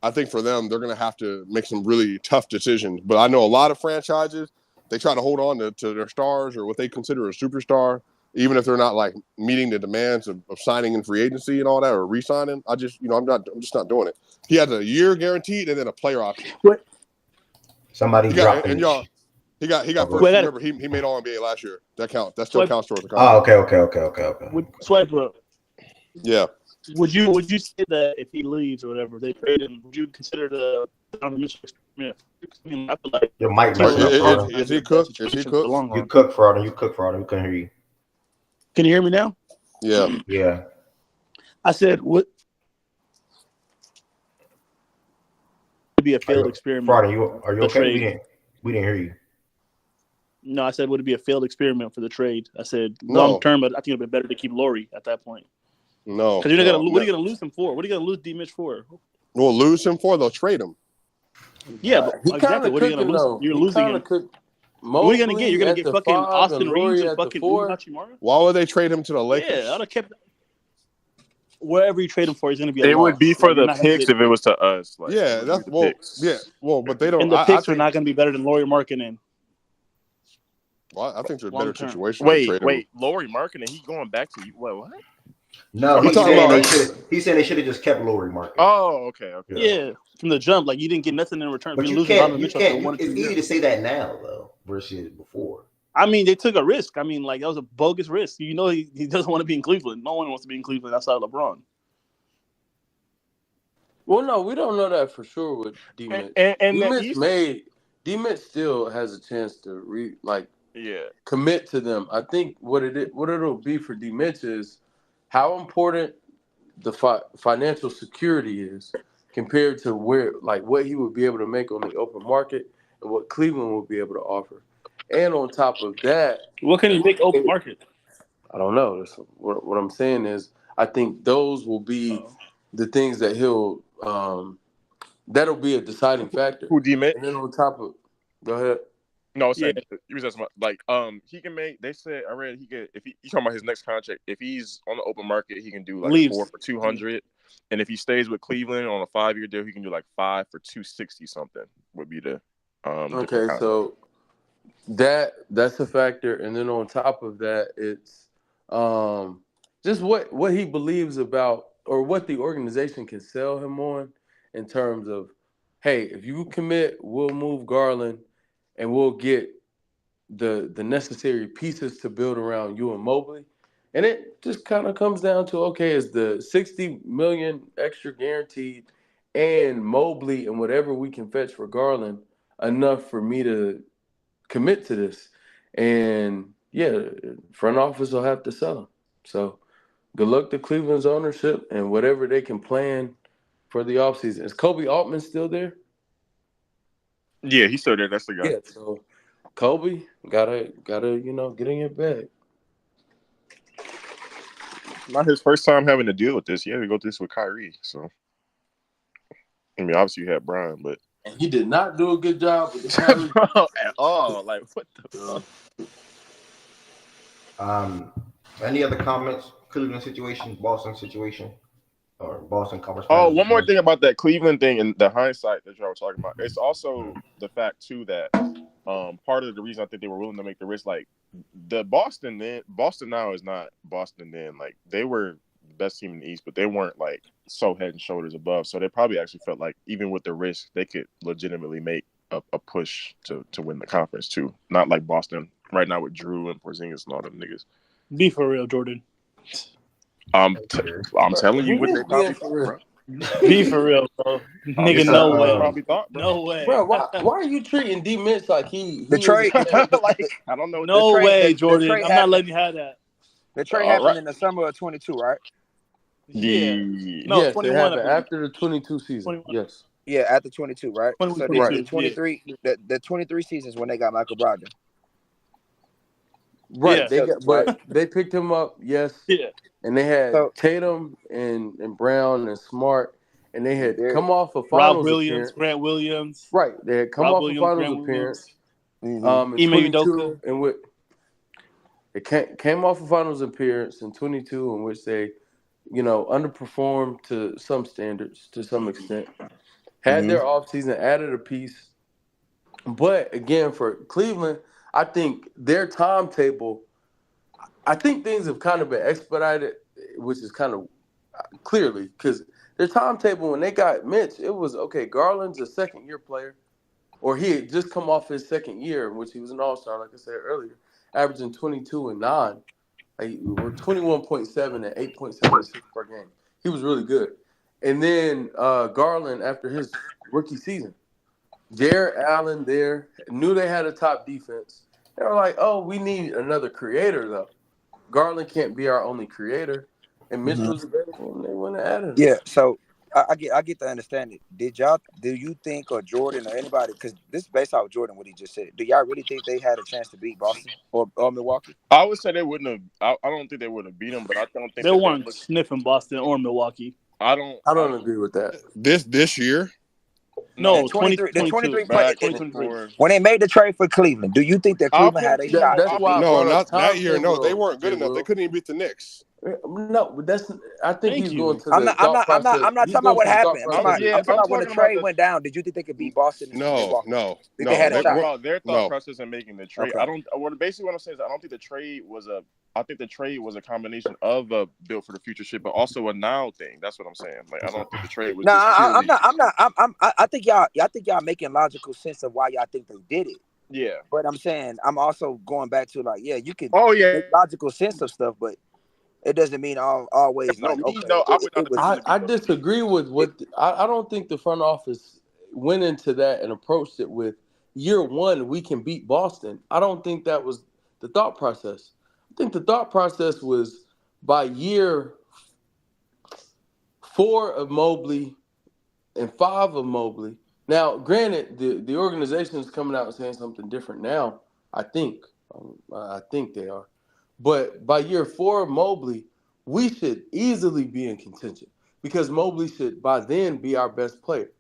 I think for them they're going to have to make some really tough decisions. But I know a lot of franchises, they try to hold on to their stars or what they consider a superstar, even if they're not like meeting the demands of signing in free agency and all that or re-signing. I'm just not doing it. He has a year guaranteed and then a player option. What? Somebody dropped and y'all. He got first. Remember, he made All NBA last year. That still counts towards the contract. Okay. Swipe up. Yeah. Would you say that if he leaves or whatever, they trade him? Would you consider the Donovan Mitchell experiment? I mean, I feel like your mic is he cooked? Is he cooked? You cook for all. You cook for all. We couldn't hear you. Can you hear me now? Yeah. Yeah. I said what? Would be a failed experiment. Fraud, are you okay? We didn't hear you. No, I said would it be a failed experiment for the trade? I said long term, but I think it'd be better to keep Laurie at that point. No, because you're not gonna. What are you gonna lose him for? What are you gonna lose D-Mitch for? We'll lose him for. They'll trade him. Yeah, but exactly. What are you gonna lose? You're losing him. What are you gonna get? You're gonna get fucking Austin Reeves and fucking Hachimura? Why would they trade him to the Lakers? Yeah, I'd have kept. Wherever you trade him for, he's gonna be. It would be for the picks if it was to us. Like, yeah, that's but they don't. And the picks are not gonna be better than Laurie Markkinen. Well, I think there's a better situation. Wait, Laurie Markkinen, he going back to you? What? No, he's saying they should have just kept Laurie Markkinen. Oh, okay. Yeah, from the jump, like you didn't get nothing in return. But you can't. It's easy to say that now though versus before. I mean, they took a risk. I mean, like that was a bogus risk. He doesn't want to be in Cleveland. No one wants to be in Cleveland outside of LeBron. Well, no, we don't know that for sure with D-Mitch. D-Mitch still has a chance to commit to them. I think what it'll be for D-Mitch is how important the financial security is compared to what he would be able to make on the open market and what Cleveland will be able to offer. And on top of that, what can he make open market? I don't know. What I'm saying is, I think those will be the things that he'll. That'll be a deciding factor. Who D-Mitch? And then on top of, go ahead. No, he was just he can make. They said I read if you talking about his next contract. If he's on the open market, he can do like 4 for $200, and if he stays with Cleveland on a 5-year deal, he can do like 5 for $260 something. Would be the okay. So. That's a factor, and then on top of that, it's just what he believes about or what the organization can sell him on in terms of, hey, if you commit, we'll move Garland, and we'll get the necessary pieces to build around you and Mobley, and it just kind of comes down to, okay, is the $60 million extra guaranteed and Mobley and whatever we can fetch for Garland enough for me to commit to this? And front office will have to sell him. So good luck to Cleveland's ownership and whatever they can plan for the offseason. Is Kobe Altman still there? Yeah, he's still there. That's the guy. Yeah, so Kobe gotta get in your bag. Not his first time having to deal with this. He had to go through this with Kyrie. So I mean, obviously you had Brian, but and he did not do a good job with the Kyrie at all. Like, what the fuck? Any other comments? Cleveland situation, Boston situation, or Boston conference? One more thing about that Cleveland thing and the hindsight that y'all were talking about. It's also the fact too that part of the reason I think they were willing to make the risk, like the Boston now is not Boston then. Like they were best team in the East, but they weren't like so head and shoulders above. So they probably actually felt like even with the risk, they could legitimately make a push to win the conference too. Not like Boston right now with Drew and Porzingis and all them niggas. Be for real, Jordan. I'm telling you what they probably thought, bro. Be for real, bro. Nigga, no way. Probably thought, bro. No way. Bro, why are you treating D Mitch like he the trade? Like I don't know. No way, Jordan. The trade I'm not letting you have that. The trade happened in the summer of 22, right? Yeah. No, yes, 21. it happened after the 22 season. 21. Yes. Yeah, after 22, right? 22, so the 23, the 23 seasons when they got Michael Brogdon. Right. Yeah. But they picked him up, yes. Yeah. And they had Tatum and Brown and Smart, and they had come off a finals Rob Williams, appearance. Grant Williams. Right. They had come Rob off Williams, a finals Grant appearance. Williams. In Ime 22, in which it came off a finals appearance in 22, in which they, underperformed to some standards to some extent. Had their offseason, added a piece. But again, for Cleveland, I think their timetable, I think things have kind of been expedited, which is kind of clearly because their timetable when they got Mitch, it was okay. Garland's a second-year player, or he had just come off his second year, in which he was an all-star, like I said earlier, averaging 22 and 9. We're 21.7 and 8.7 assists per game. He was really good. And then Garland, after his rookie season, Jared Allen there, knew they had a top defense. They were like, oh, we need another creator, though. Garland can't be our only creator. And Mitch was available, and they went and added him. Yeah, so I get to understand it. Do you think, or Jordan or anybody, because this is based off Jordan, what he just said, do y'all really think they had a chance to beat Boston or Milwaukee? I would say they wouldn't have. I don't think they would have beat them, but I don't think they weren't sniffing Boston or Milwaukee. I don't agree with that. This year? No, 23 back when they made the trade for Cleveland, do you think that Cleveland had a shot? That's why not that year. No, they weren't good enough. They couldn't even beat the Knicks. No, but I think he's going to. I'm not talking about what happened. I'm talking about when the trade went down. Did you think they could beat Boston? No. They had a shot. Their thought process in making the trade. Okay. Basically what I'm saying is I don't think the trade was I think the trade was a combination of a built for the future shit, but also a now thing. That's what I'm saying. Like I don't think the trade was. I think y'all making logical sense of why y'all think they did it. Yeah. But I'm saying I'm also going back to like, you could make logical sense of stuff, but it doesn't mean always. I disagree with what I don't think the front office went into that and approached it with year one we can beat Boston. I don't think that was the thought process. I think the thought process was by year 4 of Mobley and 5 of Mobley. Now, granted, the organization is coming out and saying something different now. I think they are. But by year 4 of Mobley, we should easily be in contention because Mobley should by then be our best player.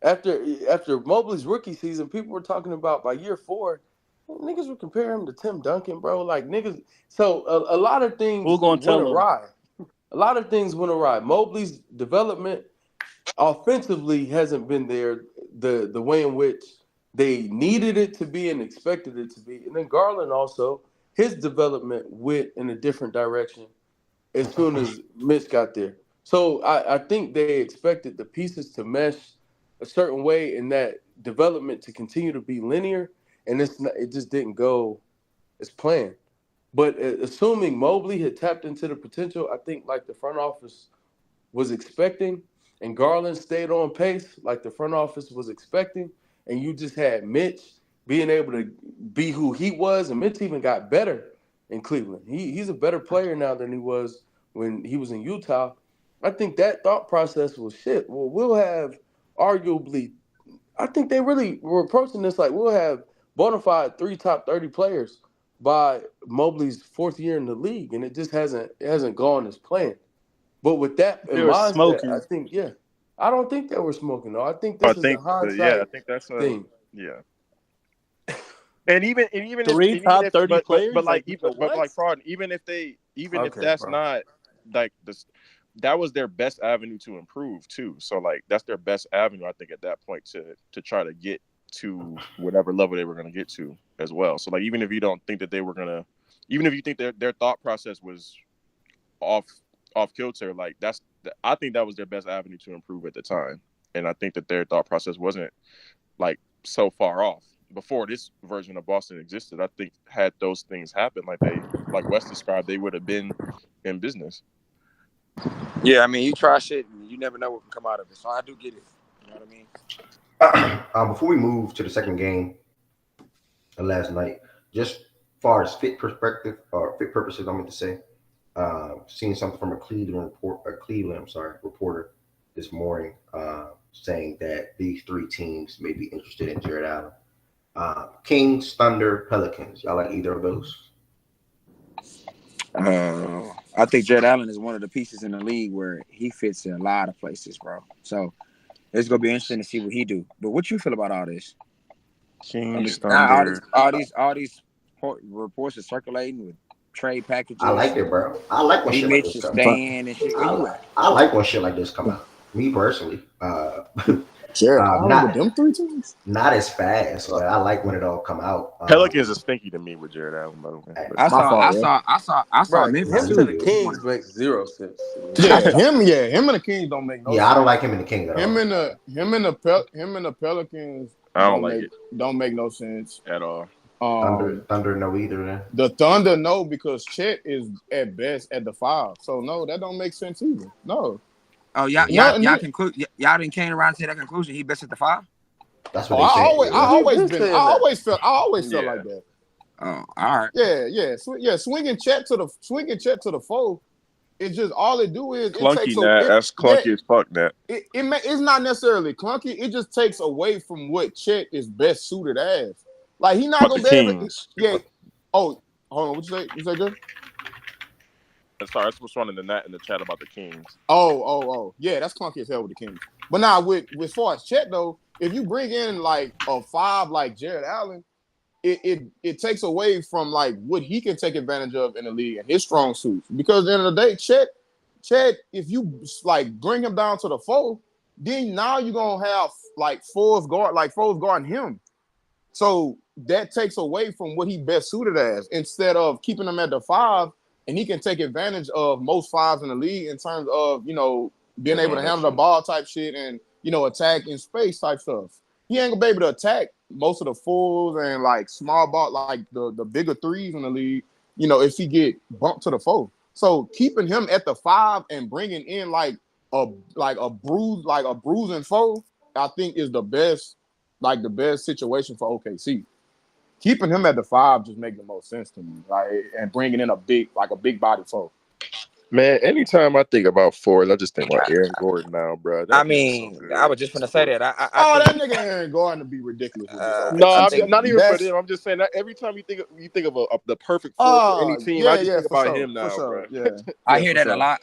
After Mobley's rookie season, people were talking about by year 4, niggas were comparing him to Tim Duncan, bro. Like niggas. So a lot of things went awry. A lot of things went awry. Mobley's development offensively hasn't been there the way in which they needed it to be and expected it to be. And then Garland also, his development went in a different direction as soon as Mitch got there. So I think they expected the pieces to mesh a certain way and that development to continue to be linear, and it just didn't go as planned. But assuming Mobley had tapped into the potential, I think like the front office was expecting, and Garland stayed on pace like the front office was expecting, and you just had Mitch being able to be who he was, and Mitch even got better in Cleveland. He's a better player now than he was when he was in Utah. I think that thought process was shit. Well, we'll have arguably, I think they really were approaching this like we'll have bona fide 3 top 30 players by Mobley's 4th year in the league, and it just hasn't gone as planned. But with that in mind, I think, I don't think they were smoking though. I think this is a hindsight I think that's a thing. Yeah. And even 3 top 30 players, but like fraud. Even if that's not like this, that was their best avenue to improve too. So like that's their best avenue, I think, at that point to try to get to whatever level they were going to get to as well. So like, even if you don't think that they were going to, even if you think their thought process was off off kilter. Like I think that was their best avenue to improve at the time, and I think that their thought process wasn't like so far off before this version of Boston existed. I think had those things happened, like Wes described, they would have been in business. Yeah, I mean, you try shit and you never know what can come out of it. So I do get it. You know what I mean? Before we move to the second game of last night, just far as fit perspective or fit purposes, I meant to say, seeing something from a Cleveland reporter this morning, saying that these three teams may be interested in Jared Allen. Kings, Thunder, Pelicans. Y'all like either of those? I think Jared Allen is one of the pieces in the league where he fits in a lot of places, bro. So it's gonna be interesting to see what he do. But what you feel about all this? Kings, Thunder. All these reports are circulating with trade packages. I like it, bro. I like when shit like this come out. And shit. Where you at? I like when shit like this come out. Me personally. Jared Allen with them three teams? Not as fast, but I like when it all come out. Pelicans is stinky to me with Jared Allen, by the way. I saw Memphis him to the Kings makes 0 sense. Him and the Kings don't make no sense. Yeah, I don't like him in the Kings at all. Him and the Pelicans don't make no sense at all. Thunder no either then. The Thunder no, because Chet is at best at the 5. So no, that don't make sense either. No. Oh, y'all didn't came around to that conclusion. He best at the 5. That's what they say. I always felt like that. Oh, all right. Yeah. Swinging Chet to the 4. It's just all it do is clunky. That's clunky as fuck. That it's not necessarily clunky. It just takes away from what Chet is best suited as. Like he not gonna be able. Yeah. Oh, hold on. What you say? You say good? Sorry, that's what's running in the chat about the Kings. Oh. Yeah, that's clunky as hell with the Kings. But now with far as Chet though, if you bring in like a 5 like Jared Allen, it takes away from like what he can take advantage of in the league and his strong suits. Because at the end of the day, Chet, if you like bring him down to the 4, then now you're gonna have like fours guarding him. So that takes away from what he best suited as. Instead of keeping him at the 5. And he can take advantage of most 5s in the league in terms of, being able to handle the ball type shit and, attack in space type stuff. He ain't gonna be able to attack most of the 4s and like small ball, like the bigger 3s in the league, if he get bumped to the 4. So keeping him at the 5 and bringing in like a bruising 4, I think is the best situation for OKC. Keeping him at the 5 just make the most sense to me, and bringing in a big body 4. Man, anytime I think about forwards, I just think about Aaron Gordon now, bro. I was just gonna say that. That nigga Aaron Gordon to be ridiculous. Not even for them. I'm just saying that every time you think of the perfect forward for any team, I just think about him now, bro. Yeah. I hear that a lot.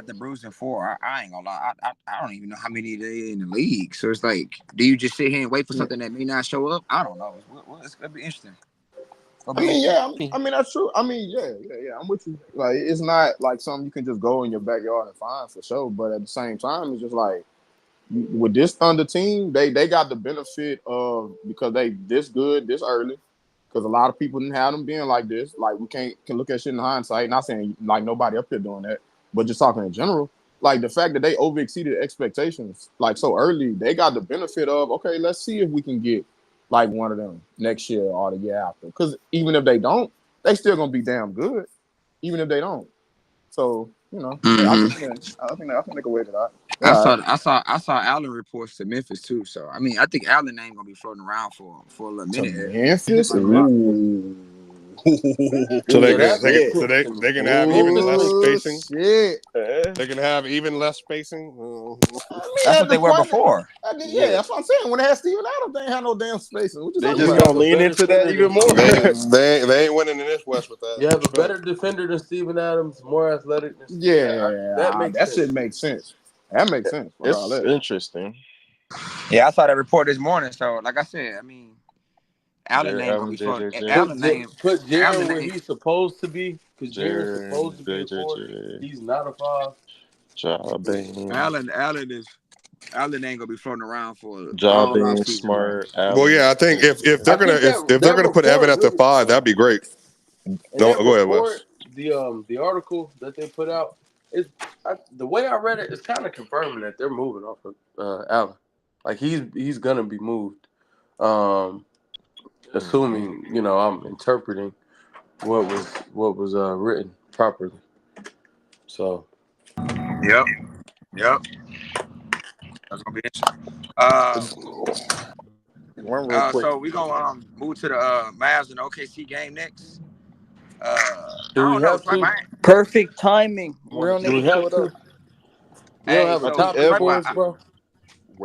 The bruising 4. I ain't gonna lie. I don't even know how many they in the league. So it's like, do you just sit here and wait for something that may not show up? I don't know. It's gonna be interesting. That's true. I'm with you. Like, it's not like something you can just go in your backyard and find for sure. But at the same time, it's just like with this Thunder team, they got the benefit of because they this good this early. Because a lot of people didn't have them being like this. Like we can look at shit in hindsight. Not saying like nobody up here doing that, but just talking in general. Like the fact that they overexceeded expectations like so early, they got the benefit of okay, let's see if we can get like one of them next year or the year after. Because even if they don't, they still gonna be damn good. Even if they don't. So, I think they can wait it out. I saw Allen reports to Memphis too. So I mean I think Allen ain't gonna be floating around for a little minute. Memphis? So they can have even less spacing. Shit. They can have even less spacing. That's what they were before. That's what I'm saying. When they had Steven Adams, they ain't had no damn spacing. They just gonna lean into that even more. They ain't winning in this West with that. You have a better defender than Steven Adams, more athletic. That shit makes sense. That makes sense. It's interesting. Yeah, I saw that report this morning. So, like I said, I mean, Allen ain't gonna be fun. Put Jared where he's supposed to be, because Jared's supposed to be a 4. He's not a 5. Allen ain't gonna be floating around for Jobbing smart. Well, yeah, I think if they're gonna put Evan at the 5, that'd be great. Go ahead, Wes. The article that they put out, the way I read it, it's kind of confirming that they're moving off of Allen. Like he's gonna be moved. Assuming I'm interpreting what was written properly. So. Yep. That's gonna be interesting. One real quick. So we gonna move to the Mavs and OKC game next. I Do we don't know. have to? Perfect timing. Real Do we niggas have pulled up. to? We don't have a topic for us, bro.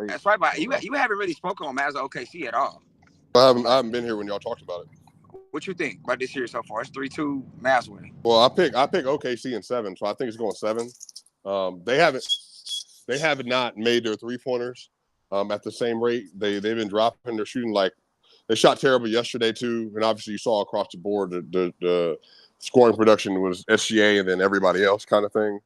That's right, but you haven't really spoken on Mavs or OKC at all. I haven't been here when y'all talked about it. What you think about this series so far? It's 3-2 Mavs winning. Well, I pick OKC in 7, so I think it's going 7. They have not made their 3-pointers at the same rate. They've been dropping. They're shooting like they shot terrible yesterday too, and obviously you saw across the board the scoring production was SGA and then everybody else kind of thing.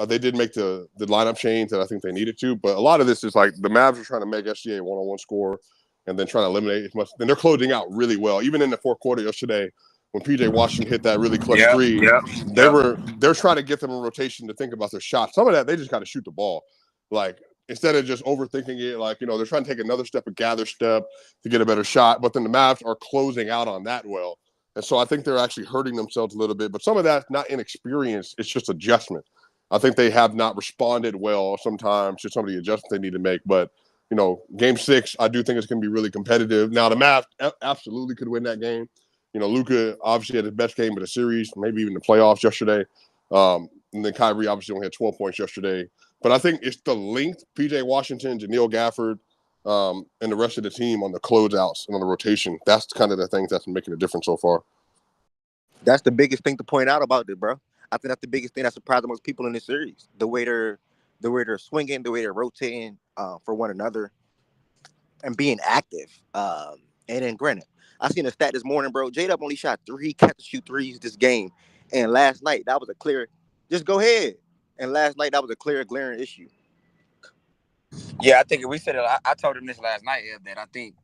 They did make the lineup change that I think they needed to, but a lot of this is like the Mavs are trying to make SGA a one-on-one score and then trying to eliminate as much. Then they're closing out really well. Even in the fourth quarter yesterday, when PJ Washington hit that really clutch three, they're trying to get them in rotation to think about their shots. Some of that they just got to shoot the ball, like instead of just overthinking it. Like they're trying to take another step, a gather step to get a better shot. But then the Mavs are closing out on that well, and so I think they're actually hurting themselves a little bit. But some of that's not inexperience; it's just adjustment. I think they have not responded well sometimes to some of the adjustments they need to make. But game 6, I do think it's going to be really competitive. Now the Mavs absolutely could win that game. Luka obviously had his best game of the series, maybe even the playoffs yesterday. And then Kyrie obviously only had 12 points yesterday. But I think it's the length, PJ Washington, Janeel Gafford, and the rest of the team on the closeouts and on the rotation. That's kind of the things that's making a difference so far. That's the biggest thing to point out about it, bro. I think that's the biggest thing that surprised most people in this series. The way they're swinging, the way they're rotating for one another, and being active. And then, granted, I seen a stat this morning, bro. J-Dub only shot 3 catch-and-shoot threes this game, and last night that was a clear. Just go ahead. And last night that was a clear, glaring issue. Yeah, I think we said it. I told him this last night that I think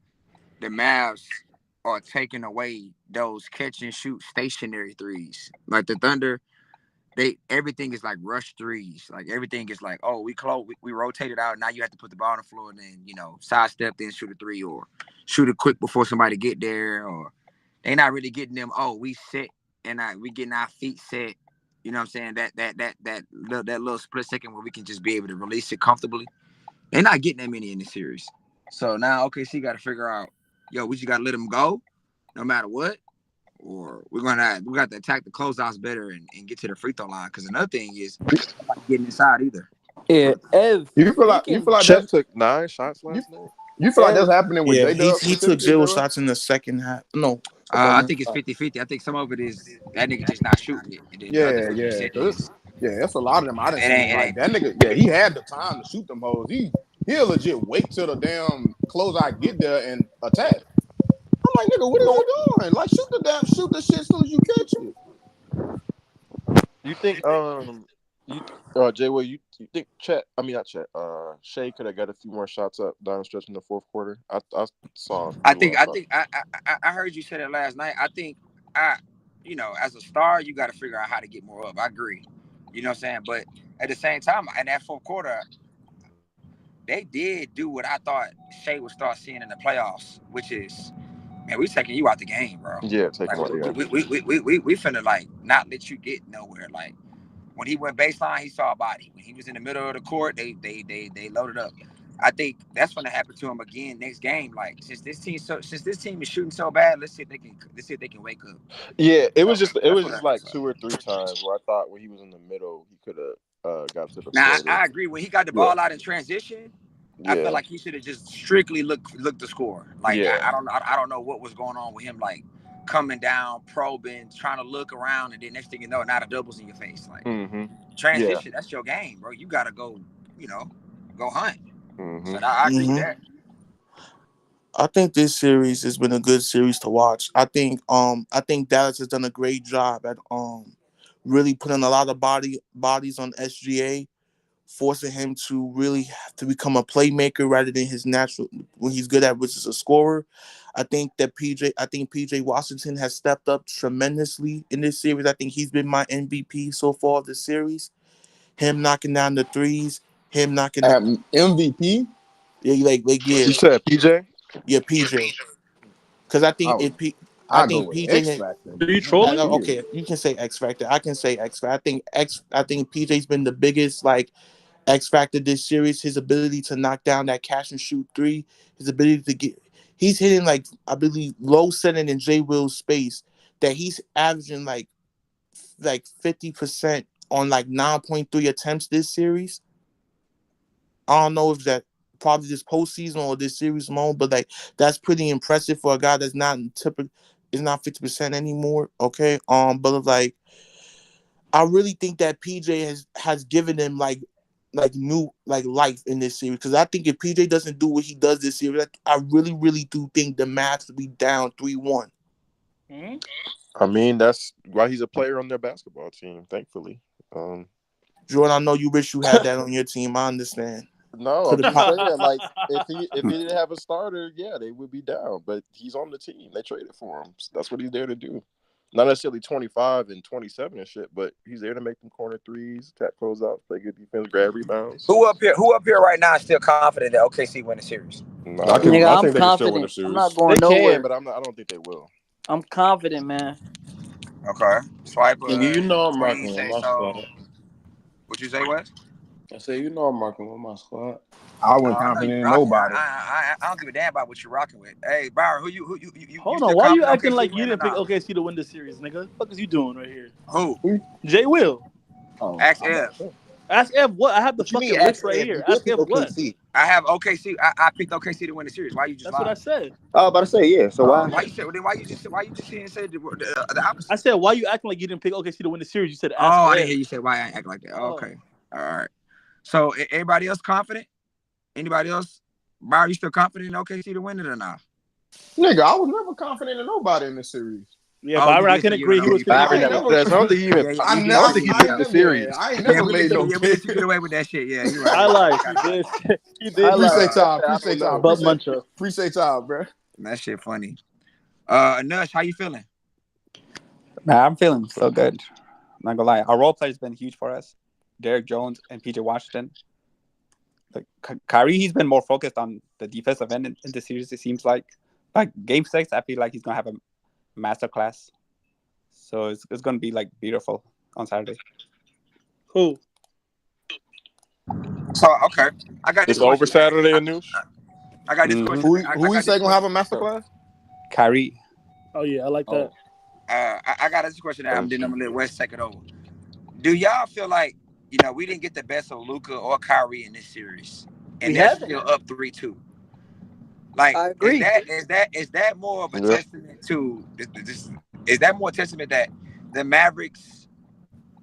the Mavs are taking away those catch-and-shoot stationary threes. Like the Thunder. Everything is like rush threes. Like everything is like, oh, we rotate it out. Now you have to put the ball on the floor and then, sidestep, then shoot a 3 or shoot it quick before somebody get there. Or they're not really getting them. Oh, we set and we getting our feet set. You know what I'm saying? That little split second where we can just be able to release it comfortably. They're not getting that many in this series. So now OKC got to figure out, we just got to let them go no matter what. Or we got to attack the closeouts better and get to the free throw line. Because another thing is not getting inside either. Yeah, Ev. You feel like Chet took 9 shots last night. You feel like that's happening with J-Dub? He took 0 shots in the second half. No, I think it's 50-50. I think some of it is that nigga just not shooting it. And then that's a lot of them. I didn't see like that nigga. Yeah, he had the time to shoot them hoes. He'll legit wait till the damn closeout get there and attack. I'm like, nigga, what are you doing? Like, shoot the shit as soon as you catch it. You think Jay-Way, you think Shea could have got a few more shots up down the stretch in the fourth quarter? I saw. I heard you say that last night. I think as a star, you got to figure out how to get more up. I agree. You know what I'm saying? But at the same time, in that fourth quarter, they did do what I thought Shea would start seeing in the playoffs, which is, man, we taking you out the game, bro. Yeah, taking out the game. We finna not let you get nowhere. Like when he went baseline, he saw a body. When he was in the middle of the court, they loaded up. I think that's gonna happen to him again next game. Like since this team is shooting so bad, let's see if they can wake up. Yeah, it was just like 2 or 3 times where I thought when he was in the middle, he could have got to the. Now I agree. When he got the ball out in transition, I felt like he should have just strictly looked to score. Like I don't know what was going on with him. Like coming down, probing, trying to look around, and then next thing you know, now the double's in your face. Like transition, that's your game, bro. You gotta go, go hunt. So I agree with that. I think this series has been a good series to watch. I think Dallas has done a great job at really putting a lot of bodies on SGA forcing him to really have to become a playmaker rather than his natural when he's good at, which is a scorer. I think PJ Washington has stepped up tremendously in this series. I think he's been my MVP so far of the series. Him knocking down the threes, him knocking MVP. Yeah, yeah. You said PJ? Yeah, PJ. Because I think I go with PJ X had. Factor. Are you trolling? Okay, you can say X Factor. I can say X Factor. I think PJ's been the biggest X Factor this series. His ability to knock down that catch and shoot three. His ability to he's hitting I believe low setting in J Will's space that he's averaging like 50% on 9.3 attempts this series. I don't know if that probably this postseason or this series alone, but that's pretty impressive for a guy that's not is not 50% anymore. Okay. But I really think that PJ has given them new life in this series. Because I think if PJ doesn't do what he does this series, I really, really do think the Mavs will be down 3-1. Mm-hmm. I mean, that's why he's a player on their basketball team, thankfully. Jordan, I know you wish you had that on your team. I understand. No, I'm just saying, if he didn't have a starter, yeah, they would be down. But he's on the team. They traded for him. So that's what he's there to do. Not necessarily 25 and 27 and shit, but he's there to make them corner threes, tap closeouts, play good defense, grab rebounds. Who up here right now is still confident that OKC win the series? No, I think they can still win the confident. series. I'm not going they nowhere. can, but I don't think they will. I'm confident, man. Okay. Swiper. You know I'm Green rocking say with my so. squad. What you say, Wes? I say you know I'm rocking with my squad. I wasn't confident in nobody. I don't give a damn about what you're rocking with. Hey, Byron, who you Hold still on, why you confident acting OKC like you win or didn't pick not? OKC to win the series, nigga? What the fuck is you doing right here? Who? Jay Will. Ask Ev. Ask Ev what? I have the fucking list right here. Ask Ev what? I have OKC. I picked OKC to win the series. Why you just That's lied? what I said. I was about to say, yeah. So why? Why you said? Then why you just here and said the opposite? I said, why you acting like you didn't pick OKC to win the series? You said, ask I Ev. didn't hear you say why I act like that. Okay, all right. So everybody else confident? Anybody else? Byron, you still confident in OKC to win it or not? Nigga, I was never confident in nobody in this series. Yeah, Byron, I can agree. He was Byron never said. I don't think he even. I don't think he picked the series. I ain't never made no we let you get away with that shit. Yeah, you right. I lied. He did. Appreciate time. Appreciate time, bro. That shit funny. Nush, how you feeling? Man, I'm feeling so good. Not gonna lie, our role players been huge for us. Derek Jones and PJ Washington. Kyrie, he's been more focused on the defensive end in the series. It seems like Game 6, I feel like he's gonna have a masterclass. So it's gonna be beautiful on Saturday. Who? So okay, I got this. It's over Saturday, Anush. I got this question. Who you say gonna have a masterclass? Kyrie. Oh yeah, I like that. I got this question. I'm gonna let Wes take it over. Do y'all feel like we didn't get the best of Luka or Kyrie in this series, and they're still up 3-2? I agree. Is that more of a testament to this? Is that more testament that the Mavericks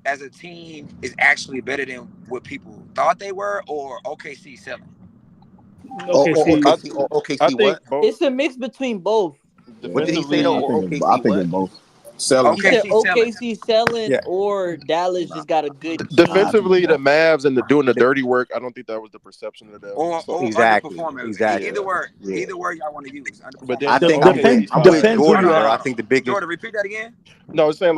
as a team is actually better than what people thought they were, or OKC selling? OKC what? It's a mix between both. What did he say though? I think it's both. Selling. He said OKC selling or Dallas just got a good team. Defensively, the Mavs and doing the dirty work. I don't think that was the perception of them. Or Exactly. Either word y'all want to use. But then I think I'm with Jordan, bro. I think the biggest. Jordan, repeat that again. No, it's saying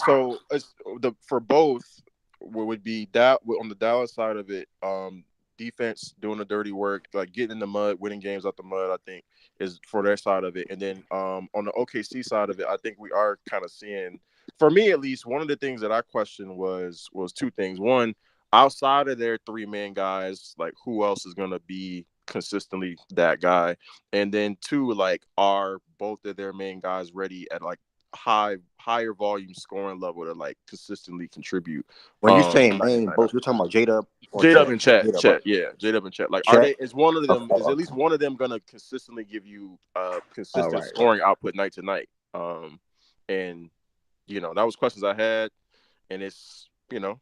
so it's for both would be that on the Dallas side of it. Defense doing the dirty work, getting in the mud, winning games out the mud, I think is for their side of it. And then on the OKC side of it, I think we are kind of seeing, for me at least, one of the things that I questioned was two things. One, outside of their 3-man guys, who else is going to be consistently that guy? And then two, are both of their main guys ready at higher volume scoring level to consistently contribute? When you're saying main, both you're talking about J-Dub and Chet. Yeah, J-Dub and Chet. Are they? Is one of them? Is at least one of them gonna consistently give you consistent scoring output night to night? And that was questions I had, and it's I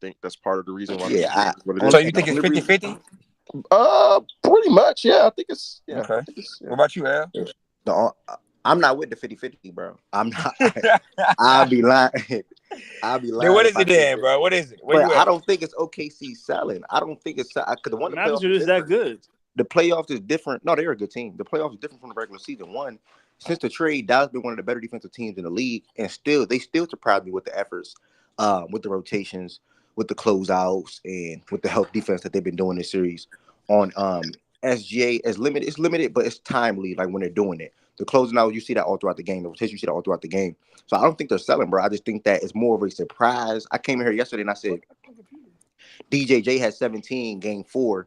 think that's part of the reason why. Yeah. So you think it's 50-50? Pretty much. Yeah, I think it's. Yeah. Okay. What about you, Al? No, I'm not with the 50-50, bro. I'm not. I'll be lying. I'll be lying. Then what is it then, bro? What is it? Where But you I at? don't think it's OKC selling. I don't think it's because the one the Mavs playoffs are is just that different. good. The playoffs is different. No, they're a good team. The playoffs is different from the regular season. One, since the trade, Dallas been one of the better defensive teams in the league, and they still surprise me with the efforts, with the rotations, with the closeouts, and with the help defense that they've been doing this series. On SGA is limited. It's limited, but it's timely. Like when they're doing it, the closing out, you see that all throughout the game. The rotation, you see that all throughout the game. So I don't think they're selling, bro. I just think that it's more of a surprise. I came here yesterday and I said, DJJ had 17 game 4.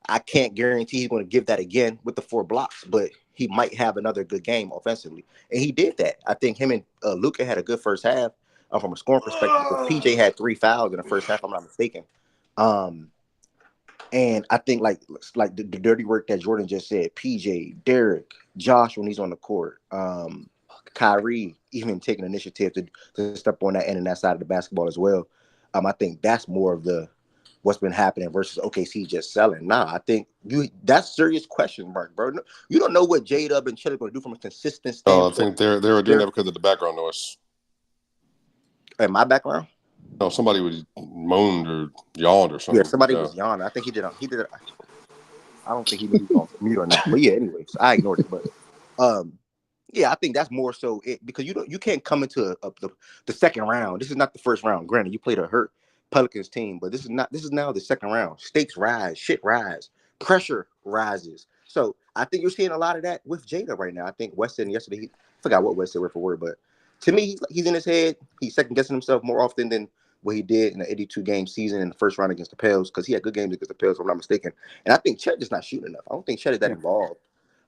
I can't guarantee he's going to give that again with the 4 blocks, but he might have another good game offensively. And he did that. I think him and Luka had a good first half from a scoring perspective. But PJ had 3 fouls in the first half, if I'm not mistaken. And I think like the dirty work that Jordan just said, PJ, Derek, Josh when he's on the court, Kyrie even taking initiative to step on that end and that side of the basketball as well. I think that's more of what's been happening versus OKC just selling. Nah, I think that's serious question mark, bro. You don't know what J-Dub and Chet are going to do from a consistent standpoint. I think they were doing that because of the background noise. In my background? No, somebody was moaned or yawned or something. Yeah, somebody was yawning. I think he did. I don't think he knew he was on mute or not. But yeah, anyways, I ignored it. But yeah, I think that's more so it because you can't come into the second round. This is not the first round. Granted, you played a hurt Pelicans team, but this is now the second round. Stakes rise, shit rise, pressure rises. So I think you're seeing a lot of that with Jada right now. I think West said yesterday, I forgot what West said word for word, but to me, he's in his head. He's second guessing himself more often than what he did in the 82 game season in the first round against the Pels, because he had good games against the Pels, if I'm not mistaken. And I think Chet is not shooting enough. I don't think Chet is that involved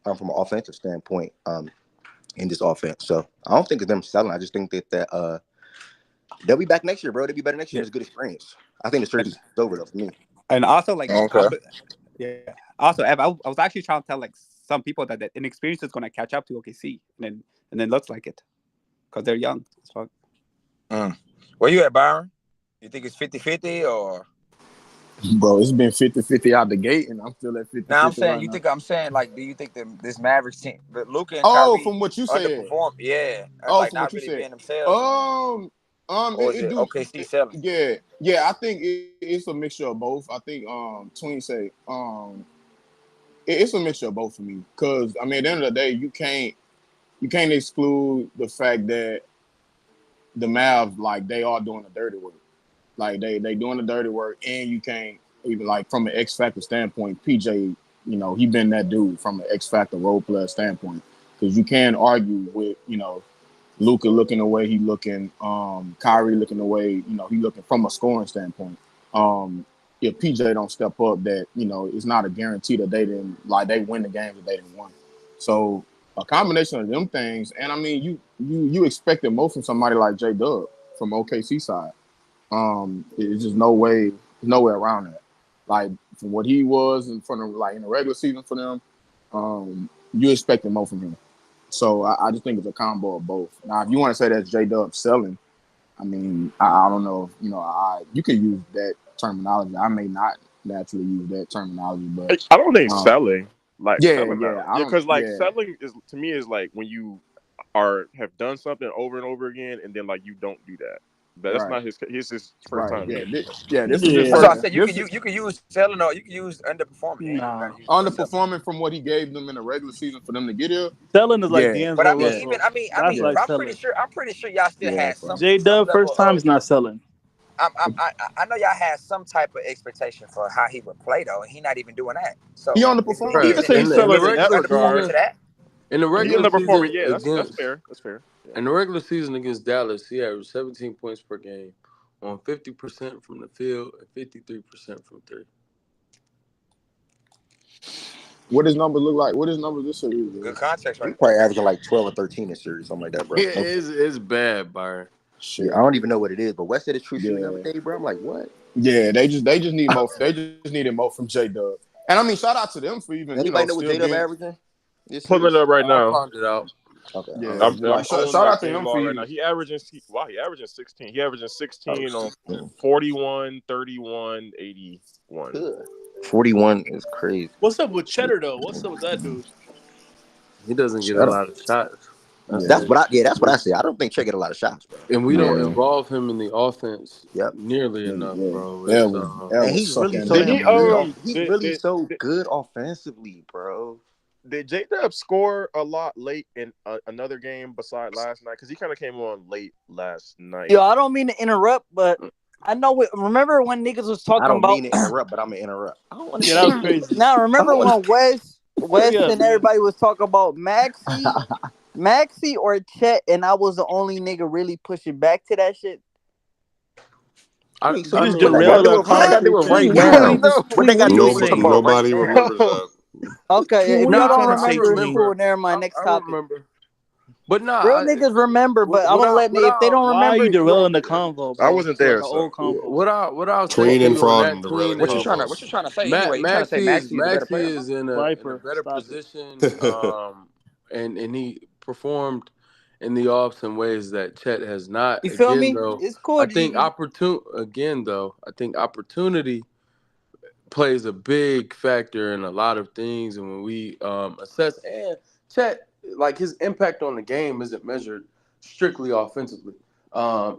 from an offensive standpoint in this offense. So I don't think it's them selling. I just think that they'll be back next year, bro. They'll be better next year. It's a good experience. I think the series is over though for me. And also, like, okay. Also, Ev, I was actually trying to tell like some people that inexperience is going to catch up to OKC, and then looks like it because they're young as fuck. Where you at, Byron? You think it's 50-50 or? Bro, it's been 50-50 out the gate, and I'm still at 50-50. Now I'm saying, right I'm saying, like, do you think this Mavericks team, but Luka and Kyrie, from what you said, underperformed? Yeah. Like from not really being themselves. Or is it OKC selling? Yeah. I think it's a mixture of both. I think Twin say it's a mixture of both for me. Because I mean, at the end of the day, you can't exclude the fact that the Mavs, like, they are doing the dirty work. Like they doing the dirty work, and you can't even, like, from an X Factor standpoint, PJ, he been that dude from an X Factor role player standpoint. Because you can argue with, Luka looking the way he looking, Kyrie looking the way, he looking from a scoring standpoint. If PJ don't step up, that, it's not a guarantee that they win the games that they didn't win. So a combination of them things, and I mean, you expected more from somebody like J-Dub from OKC side. It's just no way around that. Like, from what he was in the regular season for them, you expected more from him. So I just think it's a combo of both. Now, if you want to say that's J-Dub selling, I mean, I don't know if, you can use that terminology. I may not naturally use that terminology, but I don't think selling. Like, selling, because selling is, to me, is like when you have done something over and over again, and then like you don't do that. But that's not his first time. This is his So first. I said you can use selling, or you can use underperforming. Underperforming from what he gave them in the regular season for them to get here. Selling is like D'Angelo But I mean, Russell. I'm pretty sure y'all still had some. J-Dub first time is not selling. I know y'all had some type of expectation for how he would play though, and he not even doing that. So he underperformed. Right. He's selling in that regard. In the regular season, that's fair. That's fair. In the regular season against Dallas, he averaged 17 points per game on 50% from the field and 53% from three. What his numbers look like? What his numbers this series? Good context, right? He's probably averaging like 12 or 13 this series, something like that, bro. It's bad, Byron. Shit. I don't even know what it is, but West said it's true shooting every day, bro. I'm like, what? Yeah, they just need more. They just needed more from J-Dub. And I mean, shout out to them for even. Anybody know what J-Dub averaging? Pulling it up right now. I found it out. Okay. Yeah, I'm shout out to him for right now. He averaging 16. He averaging 16 on 41, 31, 81. Good. 41 is crazy. What's up with Cheddar though? What's up with that dude? He doesn't get a lot of shots. That's what I say. I don't think Chet get a lot of shots, bro. And we don't involve him in the offense nearly Yeah, enough, yeah. bro. That It's was He's suck really at so me. damn good. He's really Did, so good offensively, bro. Did J-Dub score a lot late in another game besides last night? Because he kind of came on late last night. Yo, I don't mean to interrupt, but I know. Remember when niggas was talking I don't about? mean to interrupt, but I'm gonna interrupt. I don't want to. Yeah, that was crazy. Now remember when Wes up, and everybody was talking about Maxi or Chet, and I was the only nigga really pushing back to that shit. I You mean, just derailed our what they got to do with right now? What they got to do with the ball right Nobody now? remembers that. Okay, if What are y'all you don't trying to say, remember, it's Tween? cool. Never mind. Next I topic. remember. But Real niggas remember, but I'm gonna let if they don't Why are remember. you derailing the convo, bro? I wasn't To, there, like, an so old convo. What I'll say Tween to and you on Fraud that, and the Tween, Railing What you is trying Combos. to say anyway? You trying to say Maxie Maxie is a better player? is in a Viper, better stop it. position, and he performed in the offs in ways that Chet has not. You feel Again, me? though, It's cool. I think opportunity plays a big factor in a lot of things, and when we assess and Chet, like his impact on the game isn't measured strictly offensively.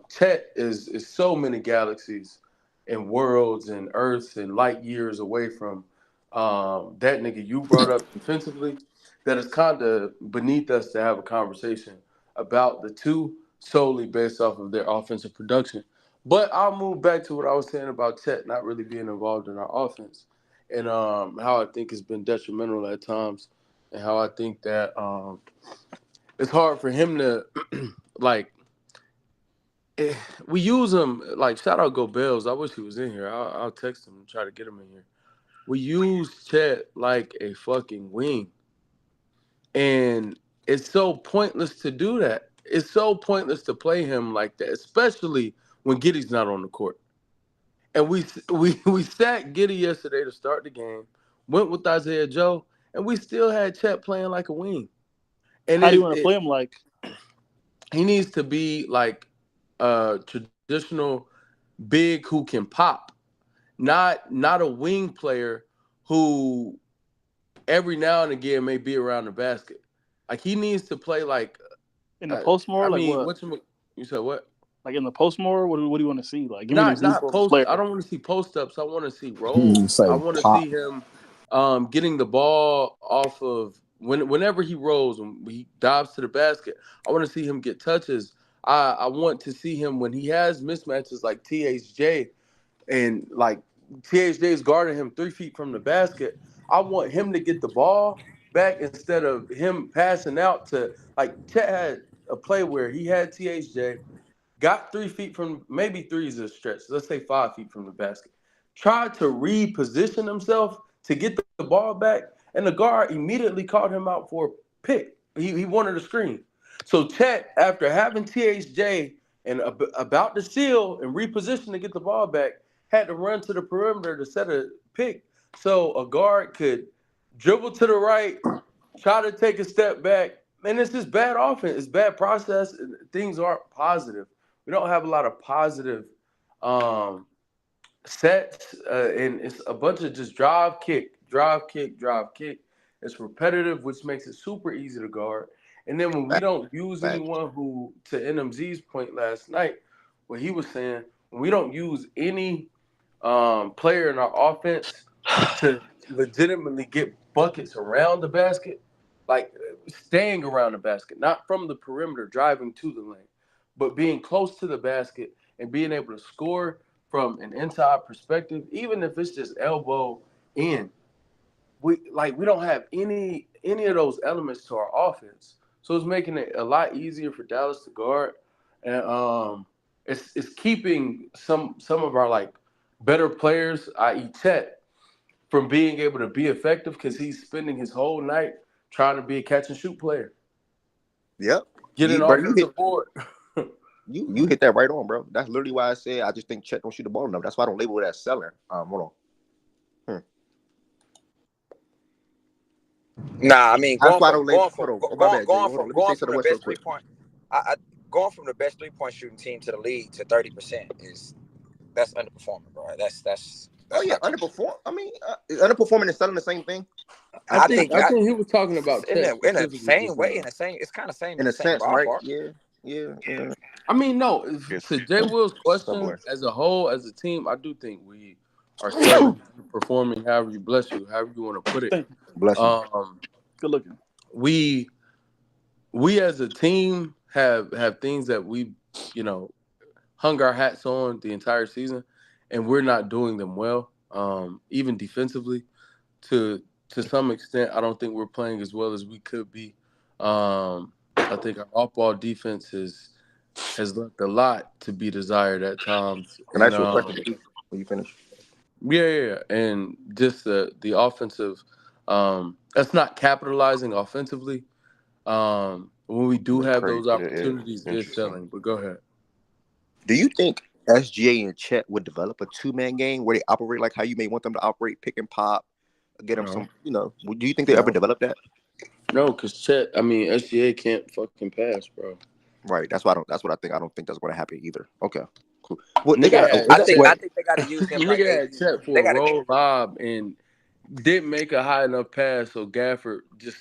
Chet is so many galaxies and worlds and earths and light years away from that nigga you brought up defensively, that it's kind of beneath us to have a conversation about the two solely based off of their offensive production. But I'll move back to what I was saying about Chet not really being involved in our offense, and how I think it's been detrimental at times, and how I think that it's hard for him to like. We use him like, shout out Go Bells. I wish he was in here. I'll text him and try to get him in here. We use Chet like a fucking wing, and it's so pointless to do that. It's so pointless to play him like that, especially when Giddey's not on the court. And we sat Giddey yesterday to start the game, went with Isaiah Joe, and we still had Chet playing like a wing. And How do you want to play him like? He needs to be like a traditional big who can pop, not a wing player who every now and again may be around the basket. Like he needs to play like in the post more. I like mean, what? You said what? Like in the post more? What do you want to see? Like give me an Not example post. of a player. I don't want to see post ups. I want to see rolls. I want to see him getting the ball off of whenever he rolls and he dives to the basket. I want to see him get touches. I want to see him when he has mismatches like THJ, and like THJ is guarding him 3 feet from the basket. I want him to get the ball back instead of him passing out to, like, Chet had a play where he had THJ, got 3 feet from, maybe 3 is a stretch, let's say 5 feet from the basket, tried to reposition himself to get the ball back, and the guard immediately called him out for a pick. He wanted a screen. So Chet, after having THJ and about to steal and reposition to get the ball back, had to run to the perimeter to set a pick so a guard could dribble to the right, try to take a step back. And it's just bad offense. It's bad process. Things aren't positive. We don't have a lot of positive sets, and it's a bunch of just drive, kick. It's repetitive, which makes it super easy to guard. And then when we don't use anyone who, to NMZ's point last night, what he was saying, when we don't use any player in our offense to legitimately get buckets around the basket, like staying around the basket, not from the perimeter, driving to the lane, but being close to the basket and being able to score from an inside perspective, even if it's just elbow in. We don't have any of those elements to our offense. So it's making it a lot easier for Dallas to guard. And it's keeping some of our like better players, i.e. Chet, from being able to be effective because he's spending his whole night trying to be a catch and shoot player. Yep. Get an offensive board. You hit that right on, bro. That's literally why I said I just think Chet don't shoot the ball enough. That's why I don't label it as selling. Hold on. Nah, I mean going from the best 3-point. Going from the best 3-point shooting team to the league to 30% that's underperforming, bro. That's underperform. I mean, underperforming and selling the same thing. I think he was talking about in Chet the same way, now. it's kind of same In a the same sense, right? ballpark. Yeah. I mean, no. To Jay Will's question, Somewhere. as a whole, as a team, I do think we are still performing. However you want to put it. Bless you. Good looking. We as a team have things that we, hung our hats on the entire season, and we're not doing them well. Even defensively, to some extent, I don't think we're playing as well as we could be. I think our off-ball defense has left a lot to be desired at times. Can I ask you a question when you finish? Yeah, and just the offensive, that's not capitalizing offensively. When we do That's have crazy. those opportunities, Yeah, it's selling. But go ahead. Do you think SGA and Chet would develop a 2-man game where they operate like how you may want them to operate, pick and pop, get them some, do you think they ever develop that? No, because SGA can't fucking pass, bro. Right. That's what I think. I don't think that's going to happen either. Okay. Cool. Well, I think they got to use him like nigga had Chet for a roll lob and didn't make a high enough pass, so Gafford just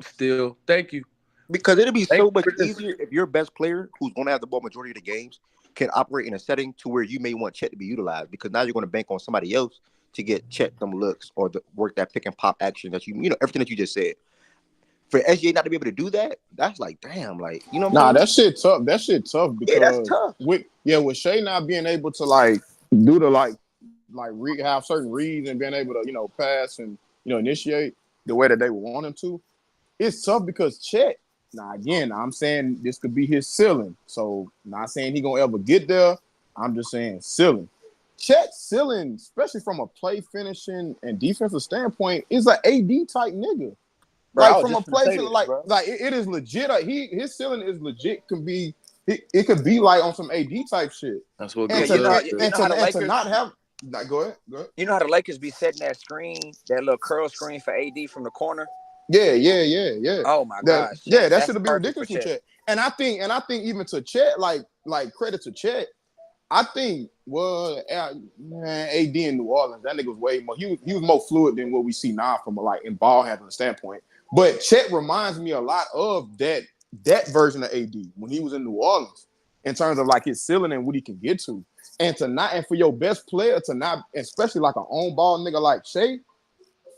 still thank you. Because it'll be so much easier if your best player, who's going to have the ball majority of the games, can operate in a setting to where you may want Chet to be utilized. Because now you're going to bank on somebody else to get Chet them looks or work that pick and pop action that everything that you just said. For SGA not to be able to do that, that's like, damn, like, you know what I'm saying? That shit tough because that's tough. With Shea not being able to like do the have certain reads and being able to, pass and, initiate the way that they want him to, it's tough because Chet, now again, I'm saying this could be his ceiling. So not saying he gonna ever get there. I'm just saying ceiling. Chet's ceiling, especially from a play finishing and defensive standpoint, is an AD type nigga. Bro, like from a play, it is legit. His ceiling is legit. It could be like on some AD type shit. That's what. And to not have. Go ahead. You know how the Lakers be setting that screen, that little curl screen for AD from the corner? Yeah. Oh my gosh. That should be ridiculous for Chet. And I think even to Chet, like credit to Chet, I think AD in New Orleans, that nigga was way more. He was more fluid than what we see now from in ball handling standpoint. But Chet reminds me a lot of that version of AD when he was in New Orleans in terms of like his ceiling and what he can get to. And for your best player to not, especially like an on ball nigga like Shea,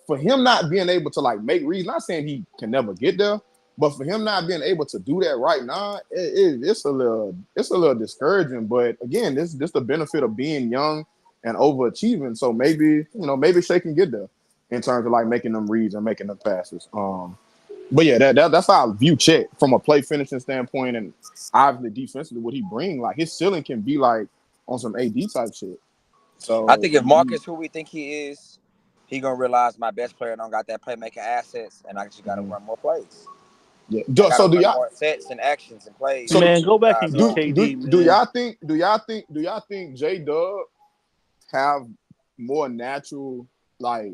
for him not being able to like make reads, not saying he can never get there, but for him not being able to do that right now, it's a little discouraging. But again, this the benefit of being young and overachieving. So maybe Shea can get there in terms of like making them reads and making them passes. But yeah, that's how I view Chet from a play finishing standpoint, and obviously defensively what he bring. Like his ceiling can be like on some AD type shit. So I think if Marcus, who we think he is, he gonna realize my best player don't got that playmaking assets, and I just gotta run more plays. Yeah. So do y'all more sets and actions and plays? So man, go back and get KD. Do y'all think J-Dub have more natural like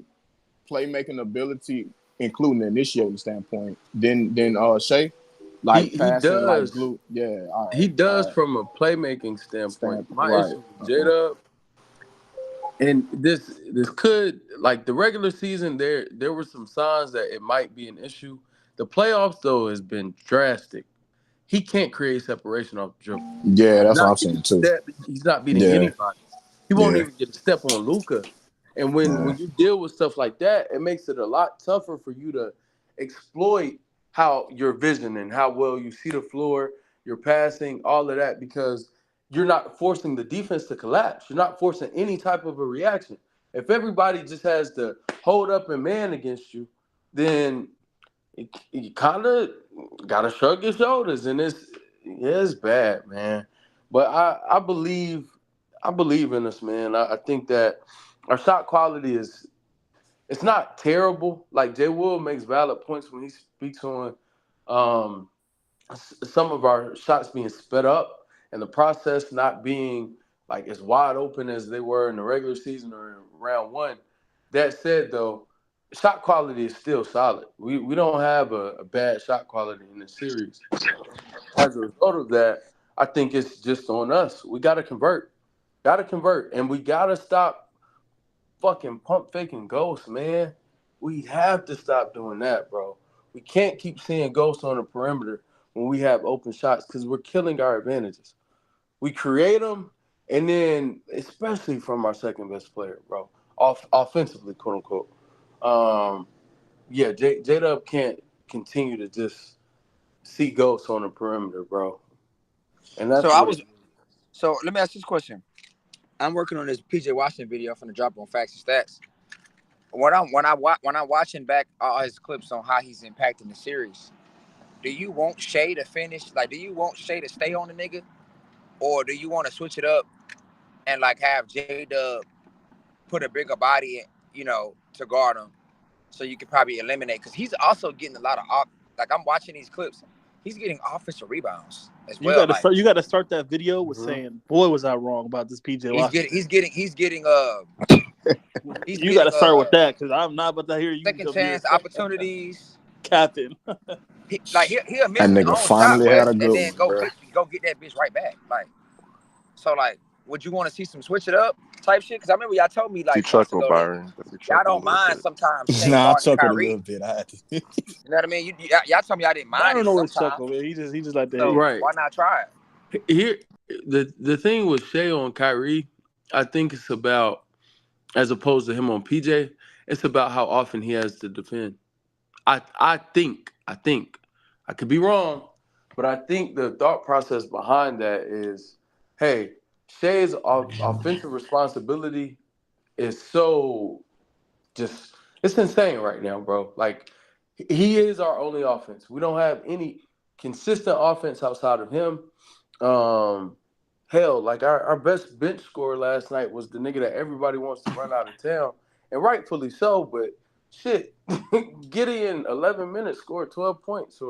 playmaking ability, including the initiating standpoint, than Shea? Like he passing, does. like glue. Yeah, all right, he does from a playmaking standpoint. My issue with J-Dub, and this could, like the regular season, there were some signs that it might be an issue. The playoffs though has been drastic. He can't create separation off the dribble. Yeah, that's what I'm saying too. He's not beating anybody. He won't even get a step on Luka. And when you deal with stuff like that, it makes it a lot tougher for you to exploit how your vision and how well you see the floor, your passing, all of that, because you're not forcing the defense to collapse. You're not forcing any type of a reaction. If everybody just has to hold up and man against you, then you kind of got to shrug your shoulders, and it's bad, man. But I believe in us, man. I think that our shot quality it's not terrible. Like Jay Will makes valid points when he speaks on some of our shots being sped up and the process not being like as wide open as they were in the regular season or in round one. That said, though, shot quality is still solid. We don't have a bad shot quality in this series. As a result of that, I think it's just on us. We got to convert. And we got to stop fucking pump faking ghosts, man. We have to stop doing that, bro. We can't keep seeing ghosts on the perimeter when we have open shots because we're killing our advantages. We create them, and then especially from our second best player, bro, offensively, quote unquote. Yeah, J-Dub can't continue to just see ghosts on the perimeter, bro. And that's So let me ask this question. I'm working on this PJ Washington video. I'm gonna drop on Facts and Stats. When I'm watching back all his clips on how he's impacting the series, do you want Shea to finish? Like, do you want Shea to stay on the nigga, or do you want to switch it up and like have J-Dub put a bigger body, to guard him, so you could probably eliminate? Because he's also getting a lot of like I'm watching these clips, he's getting offensive rebounds as well. You gotta start that video with saying, "Boy, was I wrong about this PJ Washington." He's getting you gotta start with that because I'm not about to hear you. Second chance opportunities. Captain. He'll miss That his nigga own finally shot, had a and good then one, go get that bitch right back. Would you want to see some switch it up type shit? Because I remember y'all told me He months chuckled, ago Byron. y'all don't mind sometimes Shea Nah, I guarding chuckled a Kyrie. little bit. I had to. You know what I mean? Y'all told me I didn't mind I don't it know where sometimes. chuckle, man. He just like that. So right. why not try it? Here, the thing with Shea on Kyrie, I think it's about, as opposed to him on PJ, it's about how often he has to defend. I think I could be wrong, but I think the thought process behind that is, hey, Shea's offensive responsibility is so just, it's insane right now, bro. Like, he is our only offense. We don't have any consistent offense outside of him. Hell, like our best bench scorer last night was the nigga that everybody wants to run out of town, and rightfully so. But shit, Gideon 11 minutes scored 12 points,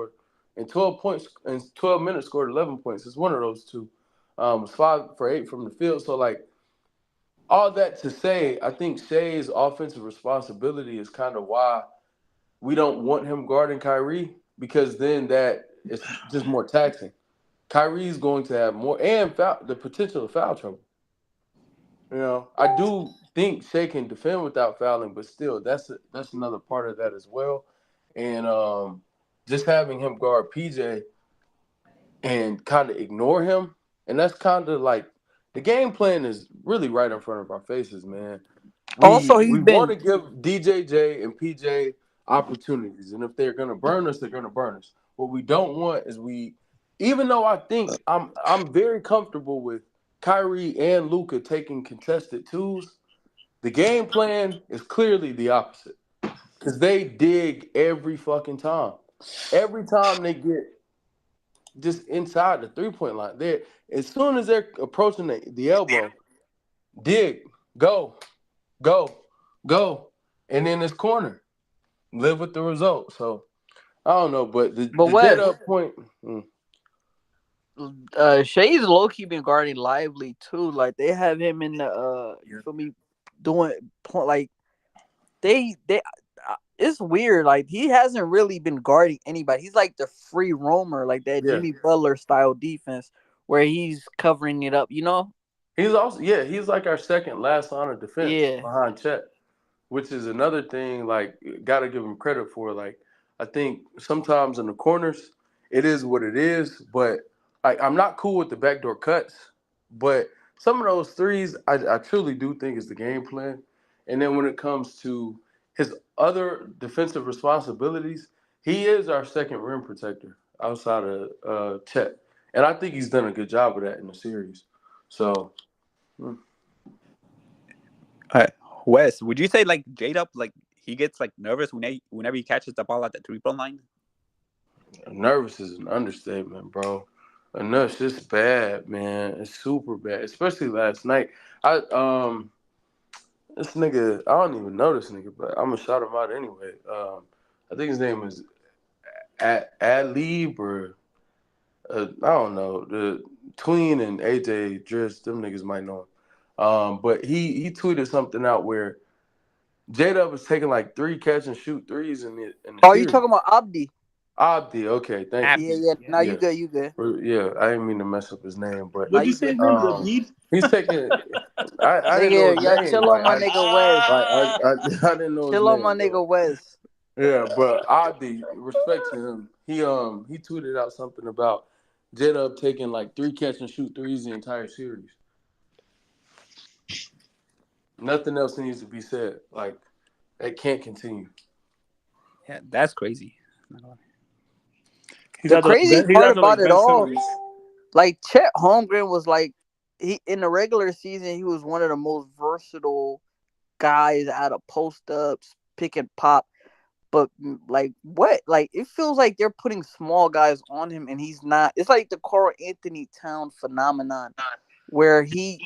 in 12 minutes scored 11 points. It's one of those two. Was 5 for 8 from the field. So like, all that to say, I think Shea's offensive responsibility is kind of why we don't want him guarding Kyrie, because then that it's just more taxing. Kyrie's going to have more and the potential of foul trouble. I do think Shea can defend without fouling, but still, that's another part of that as well. And just having him guard PJ and kind of ignore him, and that's kind of like the game plan is really right in front of our faces, man. We want to give DJJ and PJ opportunities, and if they're gonna burn us, they're gonna burn us. What we don't want is even though I think I'm very comfortable with Kyrie and Luka taking contested twos, the game plan is clearly the opposite, because they dig every fucking time. Every time they get just inside the 3-point line, as soon as they're approaching the elbow, dig, go, and then this corner, live with the result. So I don't know, but the dead up point. Shea's low key been guarding Lively too. Like they have him in the you feel me, doing like they it's weird. Like he hasn't really been guarding anybody. He's like the free roamer, like that Jimmy Butler style defense where he's covering it up. He's also he's like our second last line of defense behind Chet, which is another thing. Like, gotta give him credit for. Like, I think sometimes in the corners, it is what it is. But I'm not cool with the backdoor cuts. But some of those threes, I truly do think is the game plan. And then when it comes to his other defensive responsibilities, he is our second rim protector outside of Chet, and I think he's done a good job of that in the series. So. Wes, would you say like J-Dub, like he gets like nervous whenever he catches the ball at the 3-point line? Nervous is an understatement, bro. It's just bad, man. It's super bad, especially last night. This nigga, I don't even know this nigga, but I'm gonna shout him out anyway. I think his name is Adlib, or I don't know. The Tween and AJ Driss, them niggas might know him. But he tweeted something out where J-Dub was taking like 3 catch and shoot threes in the series. You talking about Abdi? Abdi, okay, thank you. Yeah. No, you good. Yeah, I didn't mean to mess up his name, but what did you say? He's taking I didn't know Nigga, his y'all name. chill on my nigga West. I didn't know his Chill on my name, nigga bro. West. Yeah, but Adi, respect to him. He tweeted out something about J-Dub taking like 3 catch and shoot threes the entire series. Nothing else needs to be said. Like, that can't continue. Yeah, that's crazy. The crazy part about it Ben all, Simmons. like Chet Holmgren was like he in the regular season he was one of the most versatile guys out of post ups, pick and pop. But like what? Like it feels like they're putting small guys on him, and he's not. It's like the Karl Anthony Town phenomenon, where he's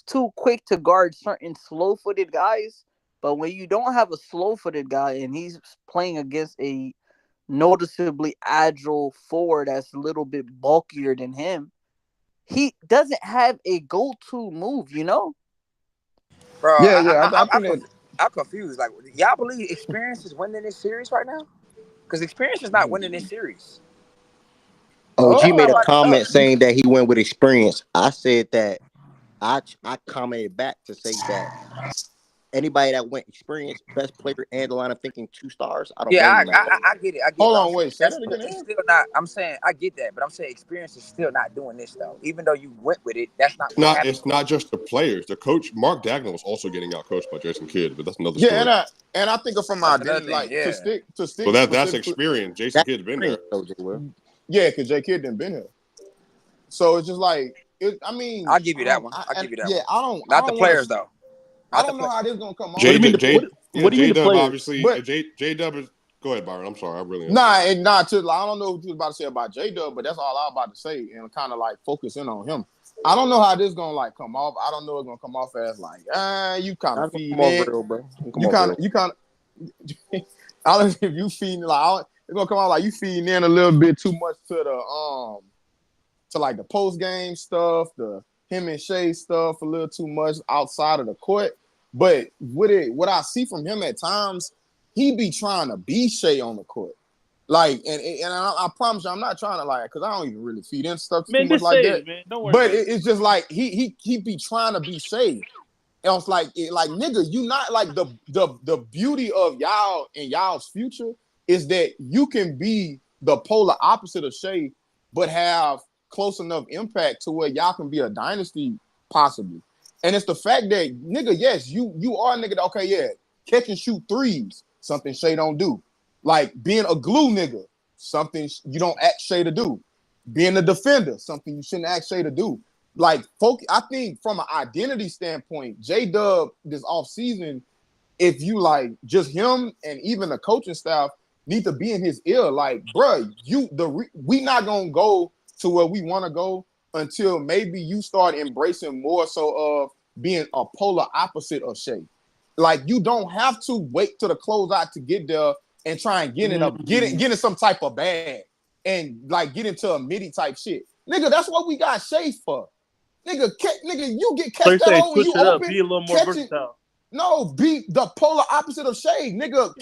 too quick to guard certain slow footed guys. But when you don't have a slow footed guy, and he's playing against a noticeably agile forward that's a little bit bulkier than him, he doesn't have a go to move. You know? Bro, I think that. I'm confused. Like, y'all believe experience is winning this series right now? Because experience is not winning this series. OG made a Everybody comment sucks. saying that he went with experience. I said that I commented back to say that anybody that went experience, best player and the line of thinking 2 stars. I don't Yeah, blame him. I get it. I get Hold it. on, wait. Say that again. It's still not. I'm saying I get that, but I'm saying experience is still not doing this though. Even though you went with it, that's not what's happening. It's not just the players. The coach, Mark Dagnall, is also getting out coached by Jason Kidd, but that's another story. Yeah, and I think from my identity, like to stick. So that's experience. Jason Kidd's been there. Yeah, because J Kidd didn't been here. So it's just like I mean, I'll give you that one. I'll give you that one. Yeah, I don't. Not the players though. I don't know how this is gonna come off. What do you mean the players? Obviously, J-Dub is. Go ahead, Byron. I'm sorry. I really. I don't know what you was about to say about J-Dub, but that's all I was about to say, and kind of like focus in on him. I don't know how this gonna like come off. I don't know it's gonna come off as like, you kind of feed in, real, bro. you kind of. I don't know if you feeding like it's gonna come out like you feeding in a little bit too much to the to like the post game stuff, the him and Shea stuff, a little too much outside of the court. But what I see from him at times, he be trying to be Shea on the court. Like, and I promise you, I'm not trying to like, because I don't even really feed in stuff too much like that. Man. Don't worry but it's just like he be trying to be Shea. Else like nigga, you not like the beauty of y'all and y'all's future is that you can be the polar opposite of Shea, but have close enough impact to where y'all can be a dynasty possibly. And it's the fact that nigga, yes, you are a nigga that, okay, yeah, catch and shoot threes, something Shea don't do. Like being a glue nigga, something you don't ask Shea to do. Being a defender, something you shouldn't ask Shea to do. Like, I think from an identity standpoint, J-Dub this offseason, if you like just him and even the coaching staff need to be in his ear, like, bruh, we not gonna go to where we want to go until maybe you start embracing more so of being a polar opposite of Shea. Like, you don't have to wait till the closeout to get there and try and get in some type of bag and like get into a midi type shit. Nigga, that's what we got Shea for. Nigga, you get catch that hole when you open. Be a little more versatile. No, be the polar opposite of Shea. Nigga,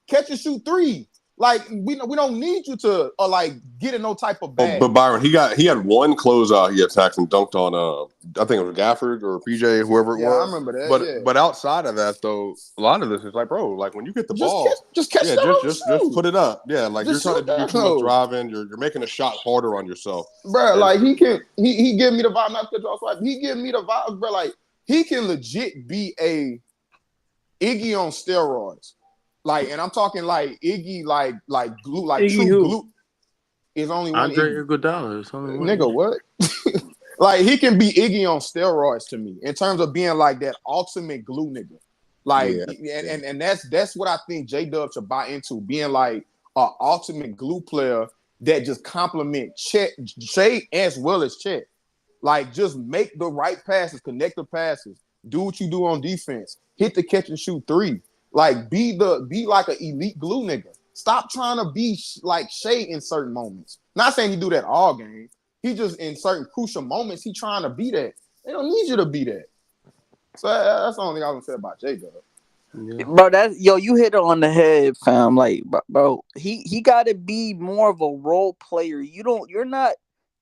catch and shoot three. Like we don't need you to like get in no type of bag. But Byron, he had one closeout he attacked and dunked on I think it was Gafford or PJ, whoever it was. I remember that. But outside of that though, a lot of this is like, bro, like when you get the ball, just catch just put it up. Yeah, like you're trying to do too much driving, you're making a shot harder on yourself. Bro, like he give me the vibe, not to like he give me the vibes, bro. Like he can legit be a Iggy on steroids. Like, and I'm talking like Iggy, like glue, like Iggy true glue. Is only one Andre Iggy. Iguodala. Nigga, what? Like he can be Iggy on steroids to me in terms of being like that ultimate glue nigga. Like, and that's what I think J-Dub should buy into, being like an ultimate glue player that just complement Shea as well as Chet. Like, just make the right passes, connect the passes, do what you do on defense, hit the catch and shoot three. Like, be like an elite glue nigga. Stop trying to be like Shea in certain moments. Not saying he do that all game. He just in certain crucial moments, he trying to be that. They don't need you to be that. So that's the only thing I was gonna say about J-Dub. Yeah. Bro, you hit it on the head, fam. Like, bro, he got to be more of a role player. You're not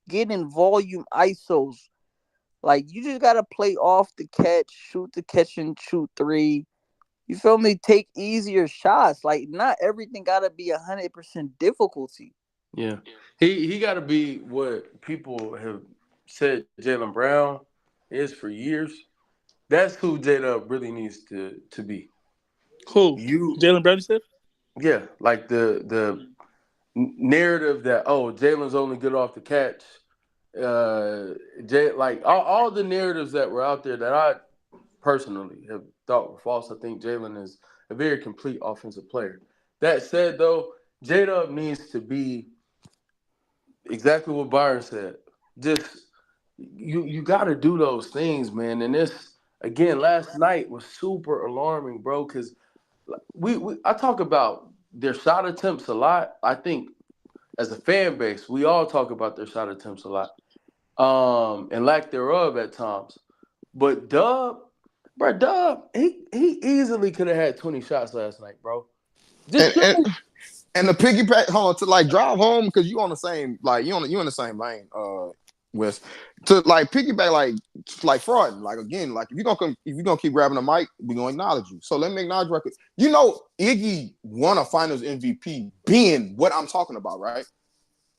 getting volume ISOs. Like you just gotta play off the catch, shoot the catch and shoot three. You feel me? Take easier shots. Like not everything gotta be 100% difficulty. Yeah, he got to be what people have said Jaylen Brown is for years. That's who J-Dub really needs to be. Who? You, Jaylen Brown said? yeah, like the narrative that Jalen's only good off the catch. Like all the narratives that were out there that I personally have thought were false. I think Jalen is a very complete offensive player. That said, though, J-Dub needs to be exactly what Byron said. Just you got to do those things, man. And this again last night was super alarming, bro. Because I talk about their shot attempts a lot. I think as a fan base, we all talk about their shot attempts a lot, and lack thereof at times. But Dub, he easily could have had 20 shots last night, bro. And the piggyback home to like drive home because you on the same you in the same lane, Wes. To like piggyback like fraud. Like again, like if you're gonna keep grabbing the mic, we're gonna acknowledge you. So let me acknowledge records. You know, Iggy won a finals MVP being what I'm talking about, right?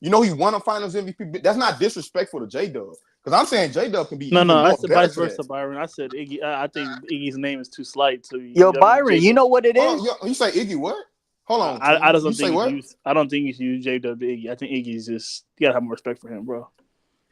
You know he won a finals MVP. That's not disrespectful to J-Dub. Because I'm saying J-Dub can be No, I more said better vice versa, Byron. I said Iggy. I think Iggy's name is too slight. So Yo, Byron, you know what it is? You say Iggy what? Hold on. I just don't you say think what? I don't think you should use J-Dub to Iggy. I think Iggy's just you gotta have more respect for him, bro.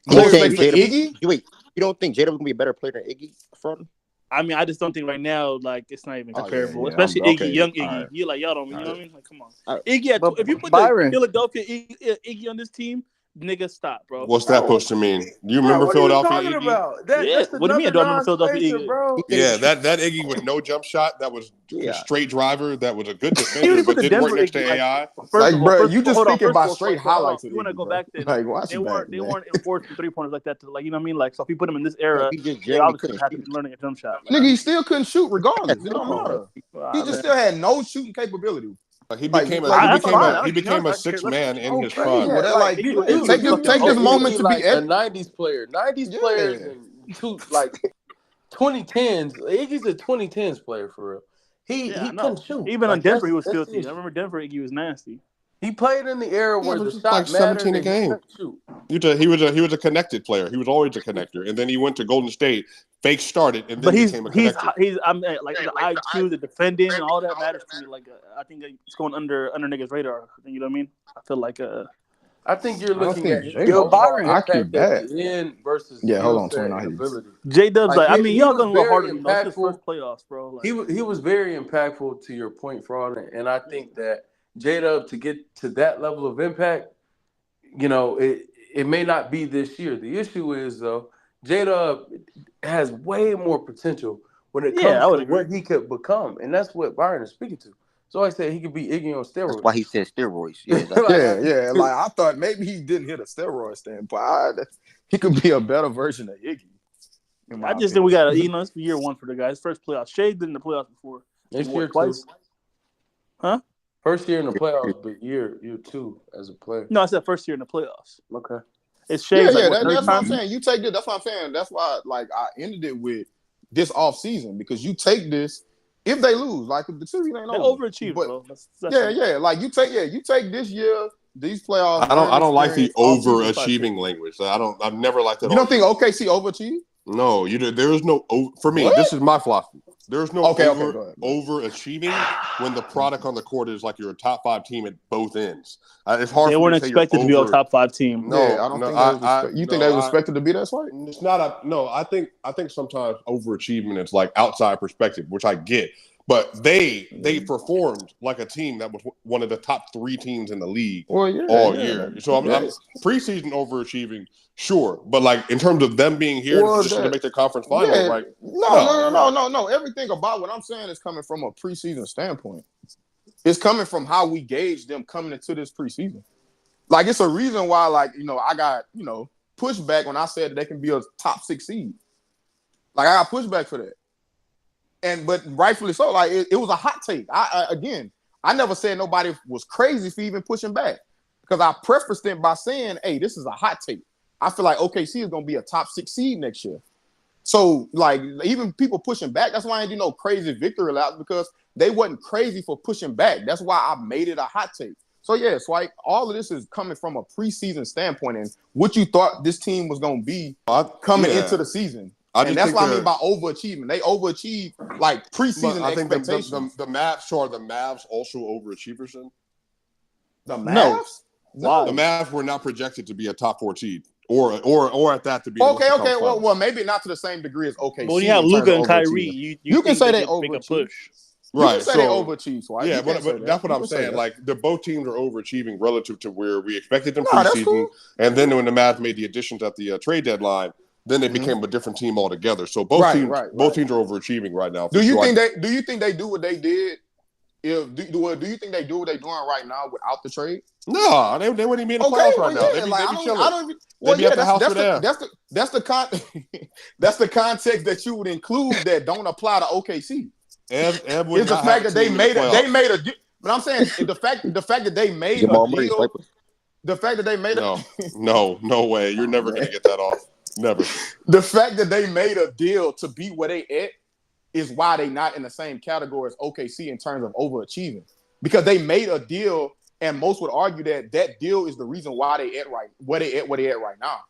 You saying Iggy? You don't think J-Dub can be a better player than Iggy front? I mean, I just don't think right now, like, it's not even comparable. yeah. Especially Okay. Iggy, young Iggy. Right. You like, y'all don't, you know what I mean? Like, come on. Iggy, if you put Byron. the Philadelphia Iggy on this team, nigga, stop, bro. What's that supposed to mean? You remember What are you Philadelphia talking Iggy? about? Yeah. That's What do you mean? I don't remember Philadelphia non-spacer, Iggy? bro. Yeah, that Iggy with no jump shot, that was a straight driver, that was a good You defender, put but the didn't work Denver next to Iggy, AI. First of all, you just hold on. thinking First of about all, straight hold on. highlights. You want to go back then? Like, watch they it back, weren't enforcing 3-pointers like that. Like, you know what I mean? Like, so if you put them in this era, He just they generally obviously couldn't have to shoot. be learning a jump shot. Nigga, he still couldn't shoot regardless. It don't Oh, matter. wow, He just man. still had no shooting capability. He became a sixth man in his prime. Well, that, like, Dude, take this moment to like be a 90s player. 90s players and 2010s. Iggy's a 2010s player for real. He couldn't shoot. Even on Like, Denver, he was that's filthy. I remember Denver Iggy was nasty. He played in the era where the shot like 17 mattered a game. and he couldn't shoot. He was a connected player. He was always a connector, and then he went to Golden State, fake started, and then became a connector. I'm like the IQ, the defending, and all that matters to me. Like I think it's going under niggas' radar. You know what I mean? I feel like I think you're looking at Byron impact at the end versus skill set and ability. J-Dub's like I mean, y'all gonna go very harder than those. His impactful. first playoffs, bro. Like, He was very impactful to your point, Fraud, and I think that J-Dub to get to that level of impact, you know, it may not be this year. The issue is though, J-Dub has way more potential when it comes to what he could become, and that's what Byron is speaking to. So I said he could be Iggy on steroids. That's why he said steroids. Yeah, yeah. Like I thought maybe he didn't hit a steroid standpoint. He could be a better version of Iggy. I just think we got it's year one for the guys. First playoffs. Shea did in the playoffs before. Next year twice. too. Huh? First year in the playoffs, but year two as a player. No, I said first year in the playoffs. Okay. It's Shea. That's what I'm saying. You take this. That's what I'm saying. That's why, like, I ended it with this off season because you take this. If they lose, like the series ain't over. They overachieved, bro. That's Like you take this year, these playoffs. I don't like the overachieving language. I've never liked that. You don't think OKC overachieved? No, there is no for me. What? This is my philosophy. There's no overachieving when the product on the court is like you're a top 5 team at both ends. It's hard. They weren't expected to be a top 5 team. No, I don't think you think they were expected to be that way? It's not I think sometimes overachievement is like outside perspective, which I get. But they performed like a team that was one of the top 3 teams in the league all year. So I'm preseason overachieving, sure, but like in terms of them being here to make the conference final, like no. Everything about what I'm saying is coming from a preseason standpoint. It's coming from how we gauge them coming into this preseason. Like it's a reason why, like I got pushback when I said that they can be a top 6 seed. Like I got pushback for that. But rightfully so, like it was a hot take. I never said nobody was crazy for even pushing back because I prefaced it by saying, "Hey, this is a hot take. I feel like OKC is going to be a top 6 seed next year." So like even people pushing back, that's why I ain't do no crazy victory laps because they wasn't crazy for pushing back. That's why I made it a hot take. So yeah, Swipe, all of this is coming from a preseason standpoint and what you thought this team was gonna be coming into the season. And that's what I mean by overachievement. They overachieved like preseason expectations. The Mavs also overachievers then? The Mavs? No. The Mavs were not projected to be a top 4 seed. Or at that to be okay. Well, maybe not to the same degree as OKC. But when you have Luka and Kyrie, you can say they overachieved. Make a push. Right, you can say they overachieved. Right? Yeah, but that's what I'm saying. Like both teams are overachieving relative to where we expected them preseason, cool. And then when the Mavs made the additions at the trade deadline, then they became a different team altogether. So both teams are overachieving right now. Do you think they do what they did? Do you think they do what they're doing right now without the trade? No, they wouldn't even be in the playoffs right now. They'd be chilling. That's the context that you would include that don't apply to OKC. It's the fact that they made a. But I'm saying the fact that they made a deal. The fact that they made no way. You're never gonna get that off. Never. The fact that they made a deal to be where they at is why they not in the same category as OKC in terms of overachieving. Because they made a deal, and most would argue that that deal is the reason why they at where they at right now.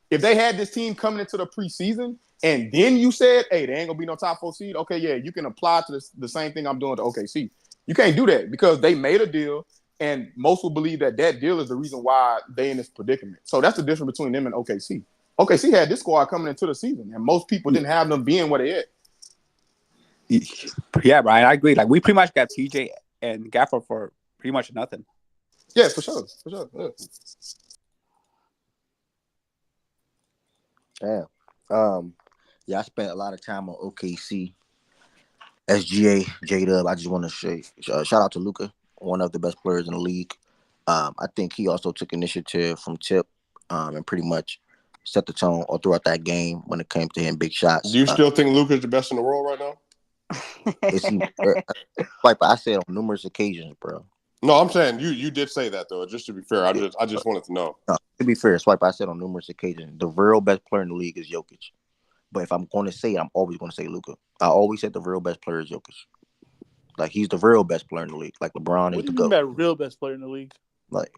If they had this team coming into the preseason, and then you said, hey, there ain't gonna be no top 4 seed, okay, yeah, you can apply to the same thing I'm doing to OKC. You can't do that because they made a deal, and most will believe that deal is the reason why they in this predicament. So that's the difference between them and OKC. OKC had this squad coming into the season, and most people didn't have them being where they at. Yeah, Brian, I agree. Like we pretty much got TJ and Gafford for pretty much nothing. Yeah, for sure. Yeah. I spent a lot of time on OKC. SGA, J-Dub, I just want to say shout out to Luka, one of the best players in the league. I think he also took initiative from Tip and pretty much set the tone all throughout that game when it came to hitting big shots. Do you still think Luka's the best in the world right now? Like I said on numerous occasions, bro. No, I'm saying you did say that though. Just to be fair, I just wanted to know. No, to be fair, Swipe, I said on numerous occasions, the real best player in the league is Jokic. But if I'm going to say it, I'm always going to say Luka. I always said the real best player is Jokic. Like he's the real best player in the league. Like LeBron is the GOAT. That real best player in the league. Like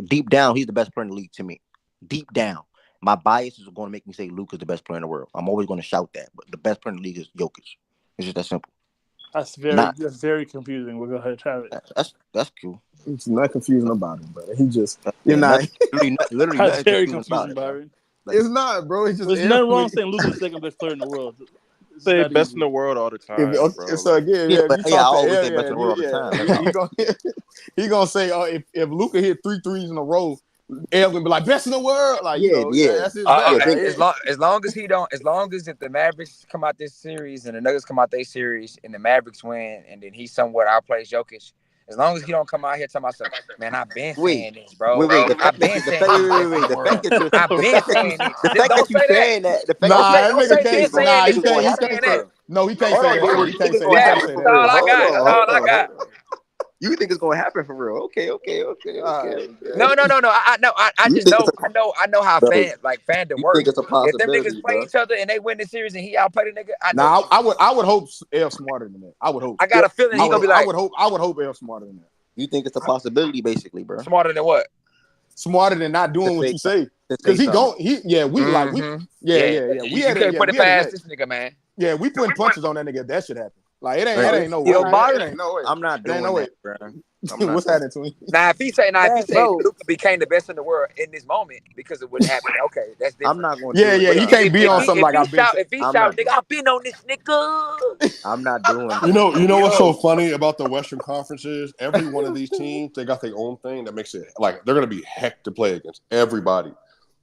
deep down, he's the best player in the league to me. Deep down, my bias is going to make me say Luka's the best player in the world. I'm always going to shout that, but the best player in the league is Jokic. It's just that simple. That's very confusing. We'll go ahead and have it. That's cool. It's not confusing about him, but he just literally that's very confusing, Byron. It's not, bro. It's just there's nothing wrong saying Luka's the second best player in the world. Say best in the world all the time. So again, I always say best in the world all the time. He gonna say, if Luka hit 3 threes in a row, El's gonna be like best in the world. Like that's his as long as if the Mavericks come out this series and the Nuggets come out their series and the Mavericks win and then he somewhat outplays Jokic. As long as he don't come out here telling myself, man, I've been saying this, bro. I've been saying this. The fact that you saying that. No, he can't say that. He can't say that. That's all I got. You think it's gonna happen for real? Okay. No. I just know. I know how fandom works. If them niggas play each other and they win the series and he outplay the nigga, I would hope El's smarter than that. I would hope. I got a feeling he's gonna be like. I would hope El's smarter than that. You think it's a possibility, basically, bro? Smarter than what? Smarter than not doing what you say. Because we can't put it past this nigga, man. Yeah, we putting punches on that nigga. That should happen. Like it ain't no way. It ain't no way. I'm not doing that, bro. What's happening to me? Now, if he say Luka became the best in the world in this moment because it wouldn't happen, okay, that's different. I'm not going to. Yeah, he can't be on something like I've been. If he shout, nigga, I've been on this nigga. I'm not doing that. You know what's so funny about the Western Conference is every one of these teams, they got their own thing that makes it like they're gonna be heck to play against everybody.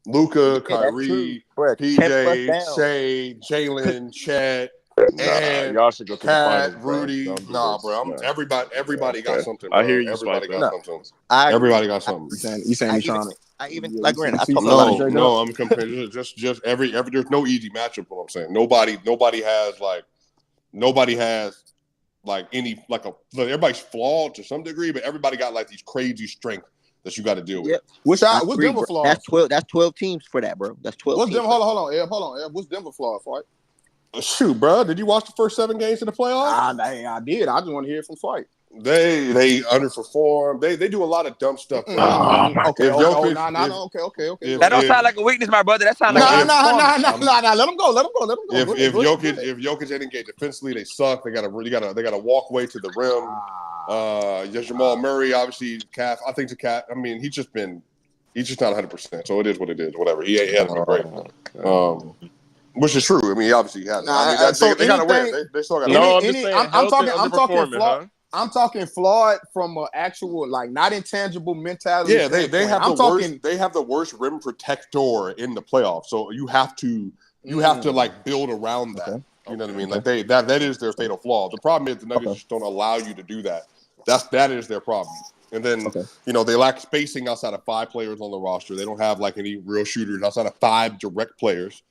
Luka, Kyrie, PJ, Shea, Jalen, Chet. And y'all should go to the finals, Rudy. Bro. Everybody got something. Bro. I hear you. Everybody got something. Everybody got something. You saying me trying to? I even like Grant. No. I'm comparing just every. There's no easy matchup. What I'm saying. Nobody has any everybody's flawed to some degree, but everybody got like these crazy strengths that you got to deal with. What's Denver flawed? That's 12 teams for that, bro. That's 12. What's Denver? Hold on, Ed. What's Denver flawed for? Shoot, bro. Did you watch the first 7 games of the playoffs? I did. I just want to hear it from Swipe. They underperform. They do a lot of dumb stuff. Okay. If Jokic, Okay. That don't sound like a weakness, my brother. That sounds like Nah. Let him go. If Jokic ain't engaged defensively, they suck. They got to walk away to the rim. Jamal Murray, obviously, calf. I think the calf. I mean, he's just not 100%. So it is what it is. Whatever. He hasn't been great. Which is true. I mean, obviously he has. They got to win. They still got to win. No, I'm just saying. I'm talking flawed from an actual, like, not intangible mentality. Yeah, they have the worst rim protector in the playoffs. So you have to like build around that. Okay. You know what I mean? Like that is their fatal flaw. The problem is the Nuggets just don't allow you to do that. That is their problem. And then they lack spacing outside of 5 players on the roster. They don't have like any real shooters outside of 5 direct players.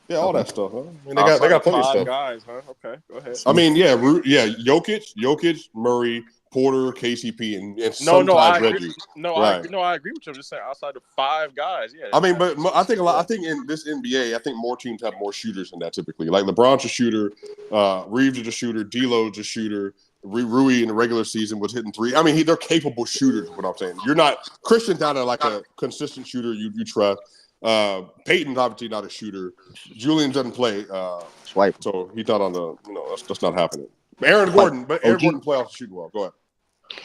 Yeah, all that stuff. Huh? I mean, they got plenty of stuff. Guys, huh? Okay, go ahead. I mean, Jokic, Murray, Porter, KCP, and sometimes Reggie. I agree with you. I'm just saying outside of 5 guys. Yeah. I mean, but I think in this NBA, I think more teams have more shooters than that typically. Like LeBron's a shooter, Reeves is a shooter, D'Lo's a shooter. Rui in the regular season was hitting 3. I mean, they're capable shooters. Is what I'm saying. You're not Christian's not like a consistent shooter. You trust. Peyton's obviously not a shooter. Julian doesn't play. Swipe. So he's not on the. That's not happening. Aaron Gordon playoffs shooting well. Go ahead.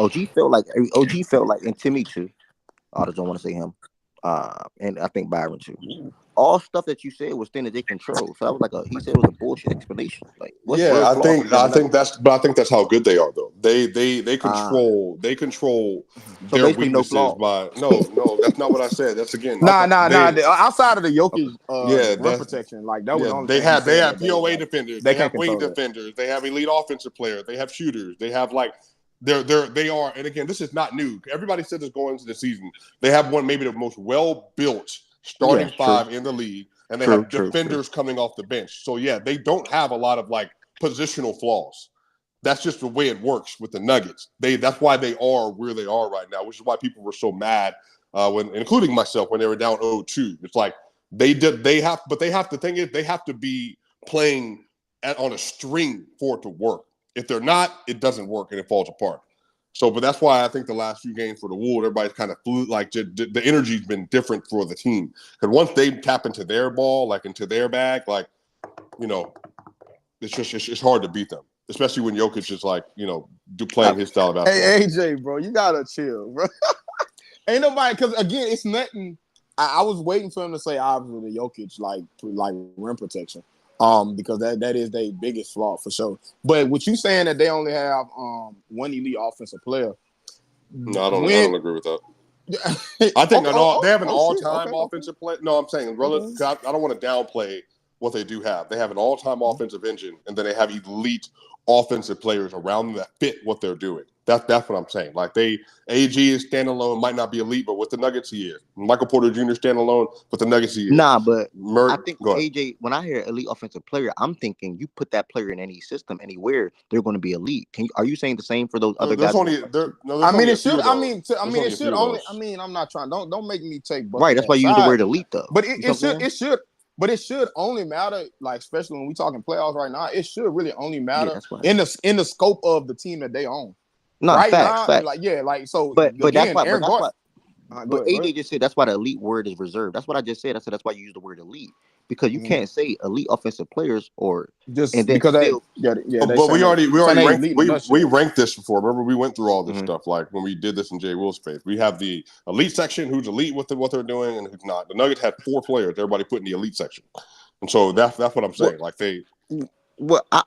OG felt like, and Timmy too. I just don't want to say him. And I think Byron too. All stuff that you said was things that they control. So I was like, he said it was a bullshit explanation. Like, I think that's how good they are though. They control so their weaknesses by no, that's not what I said. That's again. Outside of the Jokic rim protection, like that was only they have POA defenders, they have wing defenders, they have elite offensive players, they have shooters, they have like they are, and again, this is not new. Everybody said this going into the season. They have maybe the most well-built starting 5 in the league, and they have defenders coming off the bench. So they don't have a lot of like positional flaws. That's just the way it works with the Nuggets. That's why they are where they are right now, which is why people were so mad when, including myself, when they were down 0-2. It's like they have to be playing on a string for it to work. If they're not, it doesn't work and it falls apart. So, but that's why I think the last few games for the Wolves, everybody's kind of flew. Like the energy's been different for the team because once they tap into their ball, like into their bag, like it's hard to beat them, especially when Jokic is like playing his style of basketball. Hey AJ, bro, you gotta chill, bro. Ain't nobody, because again, it's nothing. I was waiting for him to say obviously the Jokic like rim protection. Because that is their biggest flaw for sure. But what you saying that they only have one elite offensive player? No, I don't agree with that. I think they have an all-time offensive player. No, I'm saying I don't want to downplay what they do have. They have an all-time offensive engine, and then they have elite offensive players around them that fit what they're doing. That's what I'm saying. Like AG is standalone, might not be elite, but with the Nuggets he is. Michael Porter Jr. standalone, with the Nuggets he is. Nah, but I think AJ, when I hear elite offensive player, I'm thinking you put that player in any system, anywhere, they're going to be elite. Are you saying the same for those other guys? It should only. I mean, I'm not trying. Don't make me take. Right, that's why you use the word elite though. But it should only matter, like especially when we talking playoffs right now. It should really only matter in the scope of the team that they own. No, right facts. But again, but AJ just said that's why the elite word is reserved. That's what I just said. I said that's why you use the word elite, because you can't say elite offensive players or just and then because but we ranked this before. Remember, we went through all this stuff like when we did this in Jay Will's space. We have the elite section, who's elite with what they're doing and who's not. The Nuggets had 4 players. Everybody put in the elite section, and so that's what I'm saying. Like they. I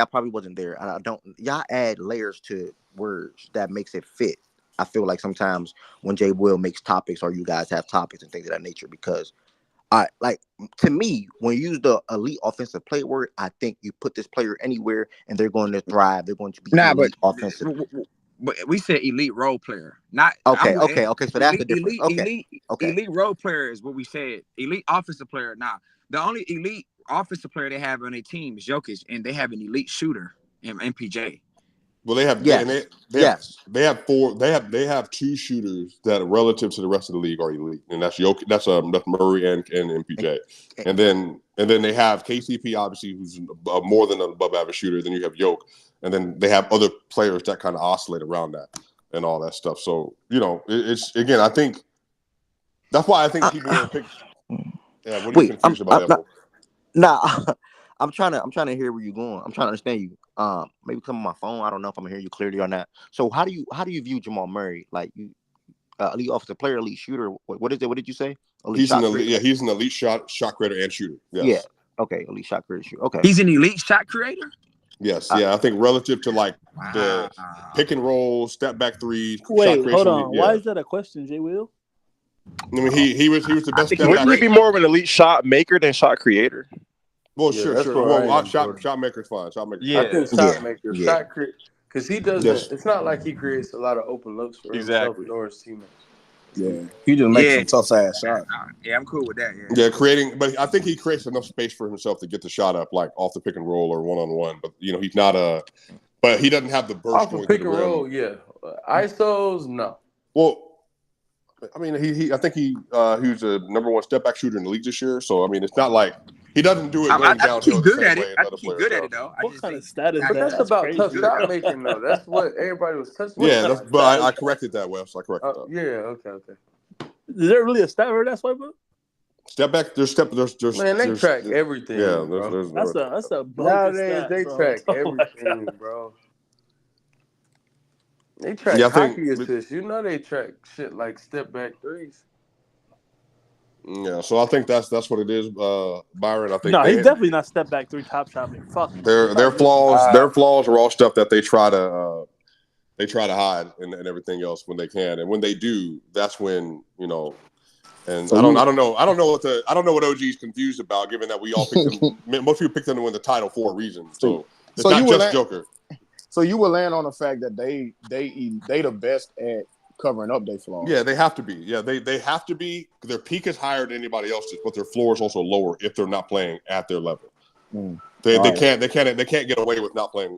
probably wasn't there. I don't. Y'all add layers to words that makes it fit. I feel like sometimes when Jay Will makes topics, or you guys have topics and things of that nature, because to me, when you use the elite offensive player word, I think you put this player anywhere and they're going to thrive. They're going to be elite offensive. But we said elite role player, not okay. So that's the difference. Elite role player is what we said. Elite offensive player. Now, the only elite offensive player they have on their team is Jokic, and they have an elite shooter in MPJ. Well, they have they have four. They have two shooters that, relative to the rest of the league, are elite, and that's Murray and MPJ, and then they have KCP, obviously, who's more than an above average shooter. Then you have Yoke, and then they have other players that kind of oscillate around that and all that stuff. So it's again, I think that's why I think people are picking. Yeah, what are you confused about that? Nah, I'm trying to hear where you're going. I'm trying to understand you. Maybe come on my phone. I don't know if I'm gonna hear you clearly or not. So how do you view Jamal Murray? Like you, elite offensive player, elite shooter. What is it? What did you say? He's an elite shot creator and shooter. Yes. Yeah. Okay. Elite shot creator shooter. Okay. He's an elite shot creator. Yes. Yeah. I think relative to like the pick and roll, step back threes. Wait, hold on. Why is that a question, J. Will? I mean, he was the best. Wouldn't he be more of an elite shot maker than shot creator? Well, sure. Well, shot maker's fine. Shot maker. I think shot maker, shot create, because he doesn't. Yes. It's not like he creates a lot of open looks for himself nor his teammates. Yeah, he just makes some tough ass shots. Yeah, I'm cool with that. Yeah, creating, but I think he creates enough space for himself to get the shot up, like off the pick and roll or 1-on-1. But he's not but he doesn't have the burst off the pick and roll. Yeah, ISOs no. Well, I mean, I think he was a number one step back shooter in the league this year. So I mean, it's not like he doesn't do it going downhill the same way as other players. Good at it though. What kind of status? But that's about tough shot making though. That's what everybody was touching. Yeah, but I corrected that, Wes. I corrected that. Yeah. Okay. Is there really a stat for that, Swiper? Step back. There's man, they track everything. Yeah, that's a nowadays they track everything, bro. They track hockey assists. They track shit like step back threes. Yeah, so I think that's what it is, Byron. I think he's definitely not step back three top shot. Fuck their flaws. Their flaws are all stuff that they try to hide and everything else when they can, and when they do, that's when And so I don't know what OG's confused about, given that we all picked them. Most people picked them to win the title for a reason. So it's not just Joker. So you will land on the fact that they the best at covering up their flaws. Yeah, they have to be. Yeah, they have to be. Their peak is higher than anybody else's, but their floor is also lower if they're not playing at their level. They can't get away with not playing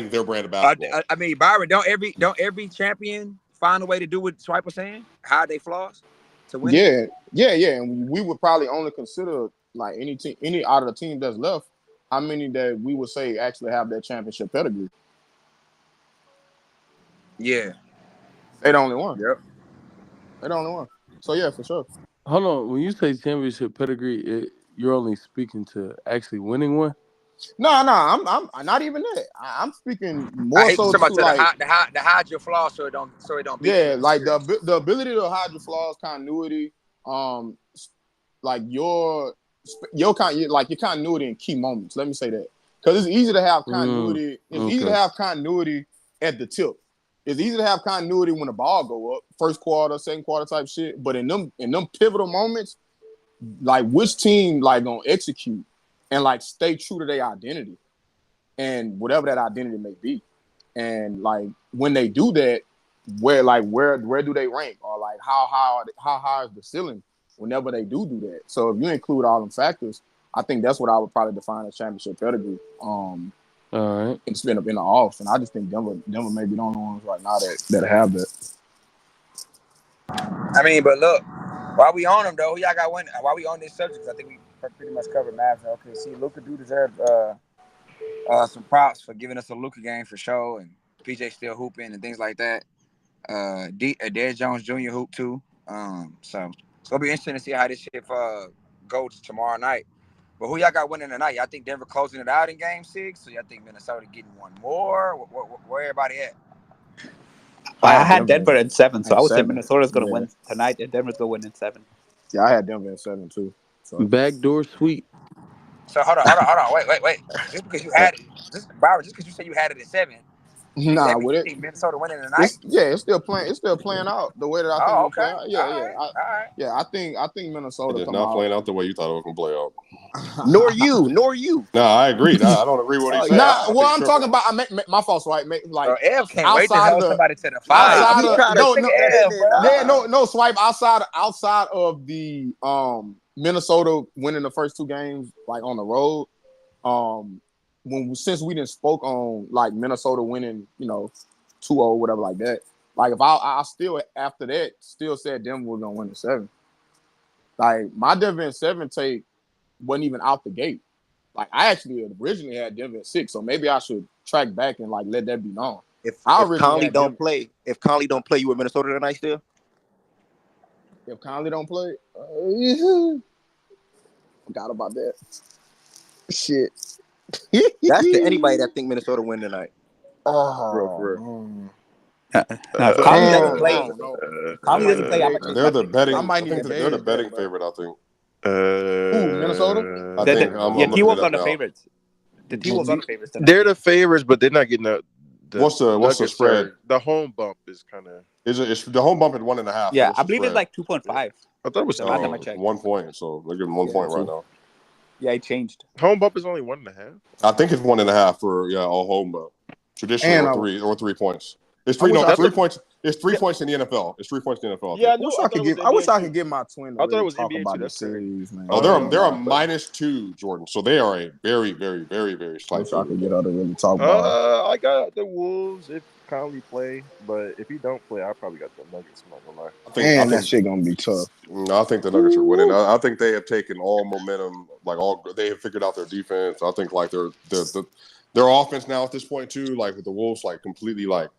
their brand of basketball. I mean, Byron, don't every champion find a way to do what Swipe was saying? Hide their flaws to win. Yeah. And we would probably only consider like any out of the team that's left, how many that we would say actually have that championship pedigree. Yeah. They the only one. Yep. They the only one. So yeah, for sure. Hold on. When you say championship pedigree, you're only speaking to actually winning one? No, I'm not even that. I'm speaking more so to hide your flaws so it don't beat you. Like the ability to hide your flaws, continuity, like your continuity in key moments. Let me say that, because it's easy to have continuity. Easy to have continuity at the tip. It's easy to have continuity when the ball go up, first quarter, second quarter type shit. But in them pivotal moments, like which team gonna execute and stay true to their identity and whatever that identity may be. And when they do that, where do they rank, or how high is the ceiling whenever they do that? So if you include all them factors, I think that's what I would probably define as championship pedigree. All right. It's been in the off, and I just think Denver may be the only ones right now that have that. I mean, but look, while we on them though, y'all got one. While we on this subject, I think we pretty much covered Mavs and OKC. Luka do deserve some props for giving us a Luka game for sure, and PJ still hooping and things like that. Derrick Jones Jr. hoop too. So it's gonna be interesting to see how this shit goes tomorrow night. But who y'all got winning tonight? Y'all think Denver closing it out in Game 6? So y'all think Minnesota getting one more? Where everybody at? I had Denver in 7, so I would say Minnesota's going to win tonight, and Denver's going to win in 7. Yeah, I had Denver in 7 too. So. Backdoor sweep. So hold on, wait. Just because you had it, just because you said you had it in 7. Nah, with it, Minnesota winning tonight. It's still playing out the way that I think it will play out. Yeah. I think Minnesota is not playing out the way you thought it was gonna play out. Nor you. No, I agree. I don't agree with what he said. I'm talking about. My fault, right? Ev can't wait to hold somebody to the 5. No, Swipe. Outside of the Minnesota winning the first 2 games on the road. since we didn't spoke on like Minnesota winning, 2-0, whatever like that. Like if I still after that still said Denver was gonna win in 7. Like my Denver in 7 take wasn't even out the gate. Like I actually originally had Denver at 6, so maybe I should track back and like let that be known. If Conley don't play, you with Minnesota tonight still? If Conley don't play, forgot about that. Shit. That's to anybody that think Minnesota win tonight. Oh, Conley doesn't play. Conley doesn't play. I'm gonna They're the betting. I think they're the betting favorite. I think. Who, Minnesota? I think I'm T-Wolves are the favorites. The T-Wolves are the favorites tonight. They're the favorites, but they're not getting the what's the spread? The home bump is kind of. It's the home bump at 1.5. Yeah, I believe it's like 2.5. I thought it was 1 point. So they're getting 1 point right now. Yeah, it changed. Home bump is only 1.5. I think it's 1.5 for all home bump. Traditionally, or 3 points. It's 3 points. It's 3 points in the NFL. It's 3 points in the NFL. Yeah, I wish I could get my twin. I thought it was talk NBA about too. the series, man. Oh, they're a -2, Jordan. So they are a very, very, very, very slight. I wish I could get her to really talk about. I got the Wolves if Conley play, but if he don't play, I probably got the Nuggets. I'm not gonna lie. I think that shit gonna be tough. No, I think the Nuggets are winning. I think they have taken all momentum. They have figured out their defense. I think like their offense now at this point too. Like with the Wolves, like completely like.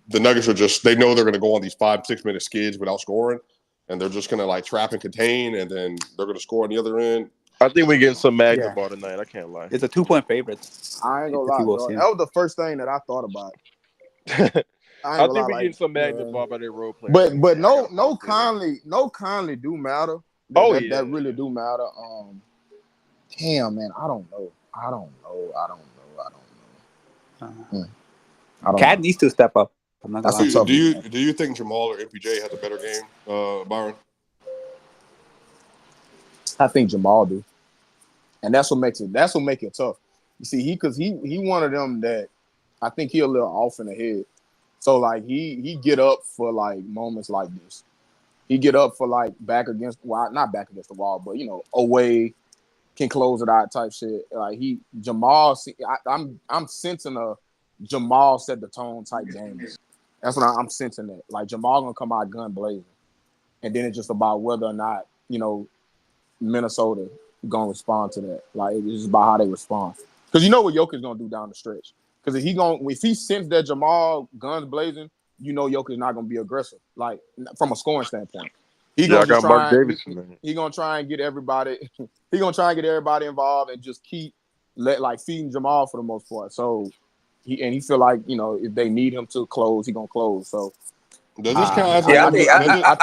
The Nuggets are they know they're going to go on these 5-6 minute skids without scoring, and they're just going to like trap and contain, and then they're going to score on the other end. I think we're getting some Magna ball tonight. I can't lie. It's a 2-point favorite. I ain't gonna lie, bro. That was the first thing that I thought about. I think we're getting some Magna ball by their role players. But no Conley do matter. That really do matter. Damn, man, I don't know. Cat needs to step up. I'm not gonna lie. Do you think Jamal or MPJ has a better game, Byron? I think Jamal do, and that's what makes it tough. You see, because he one of them that I think he a little off in the head. So like he get up for like moments like this. He get up for like not back against the wall, but away, can close it out type shit. Like Jamal. I'm sensing a Jamal set the tone type games. That's what I'm sensing that. Like Jamal gonna come out gun blazing, and then it's just about whether or not Minnesota gonna respond to that. Like it's just about how they respond. Because you know what Jokic gonna do down the stretch. Because if he sense that Jamal guns blazing, Jokic not gonna be aggressive. Like from a scoring standpoint, he gonna try and get everybody. He gonna try and get everybody involved and just keep feeding Jamal for the most part. So. He feel like if they need him to close, he gonna close. So does this count as? I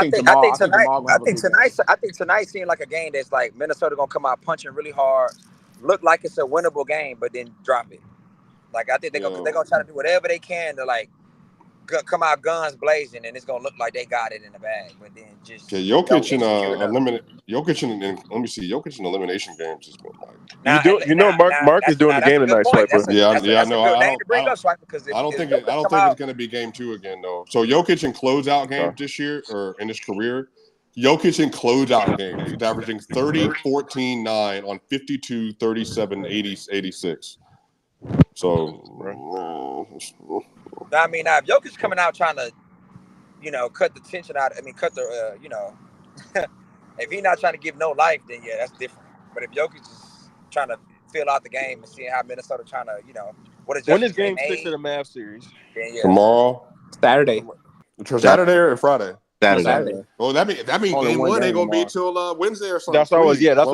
think tonight seemed like a game that's like Minnesota gonna come out punching really hard, look like it's a winnable game, but then drop it. Like I think they're gonna try to do whatever they can to like come out guns blazing, and it's gonna look like they got it in the bag. But then just Jokic in elimination games has been like. Mark is doing the game tonight, Swiper. I know. I don't think it's going to be game 2 again though. So Jokic in closeout games this year or in his career, Jokic in closeout games, he's averaging 30, 14, 9 on 52, 37, 80, 86. So, I mean, now if Jokic coming out trying to, cut the tension out. I mean, cut the, if he's not trying to give no life, then yeah, that's different. But if Jokic is trying to fill out the game and seeing how Minnesota trying to, what is when is game 6 of the Mavs series? Then, yeah. Tomorrow, Saturday or Friday? Saturday. Well, that mean game 1 ain't gonna be till Wednesday or something. That's what I was. Yeah, that's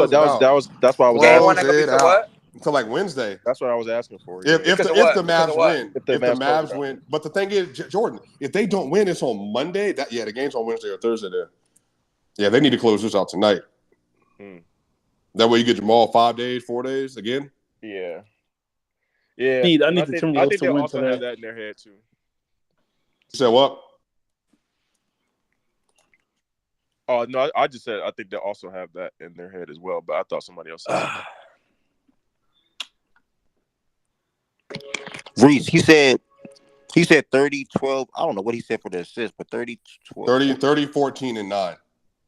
why I was game 1 ain't gonna be till what? Until like Wednesday. That's what I was asking for. If the Mavs win, if the Mavs win, but the thing is, Jordan, if they don't win, it's on Monday. The game's on Wednesday or Thursday. Then, yeah, they need to close this out tonight. That way, you get Jamal 5 days, 4 days again. Yeah. I need the Timberwolves to win today. Have that in their head too. You said what? Oh no, I just said I think they also have that in their head as well. But I thought somebody else said that. Reese, he said 30, 12. I don't know what he said for the assist, but 30, 12. 30, 14, and 9.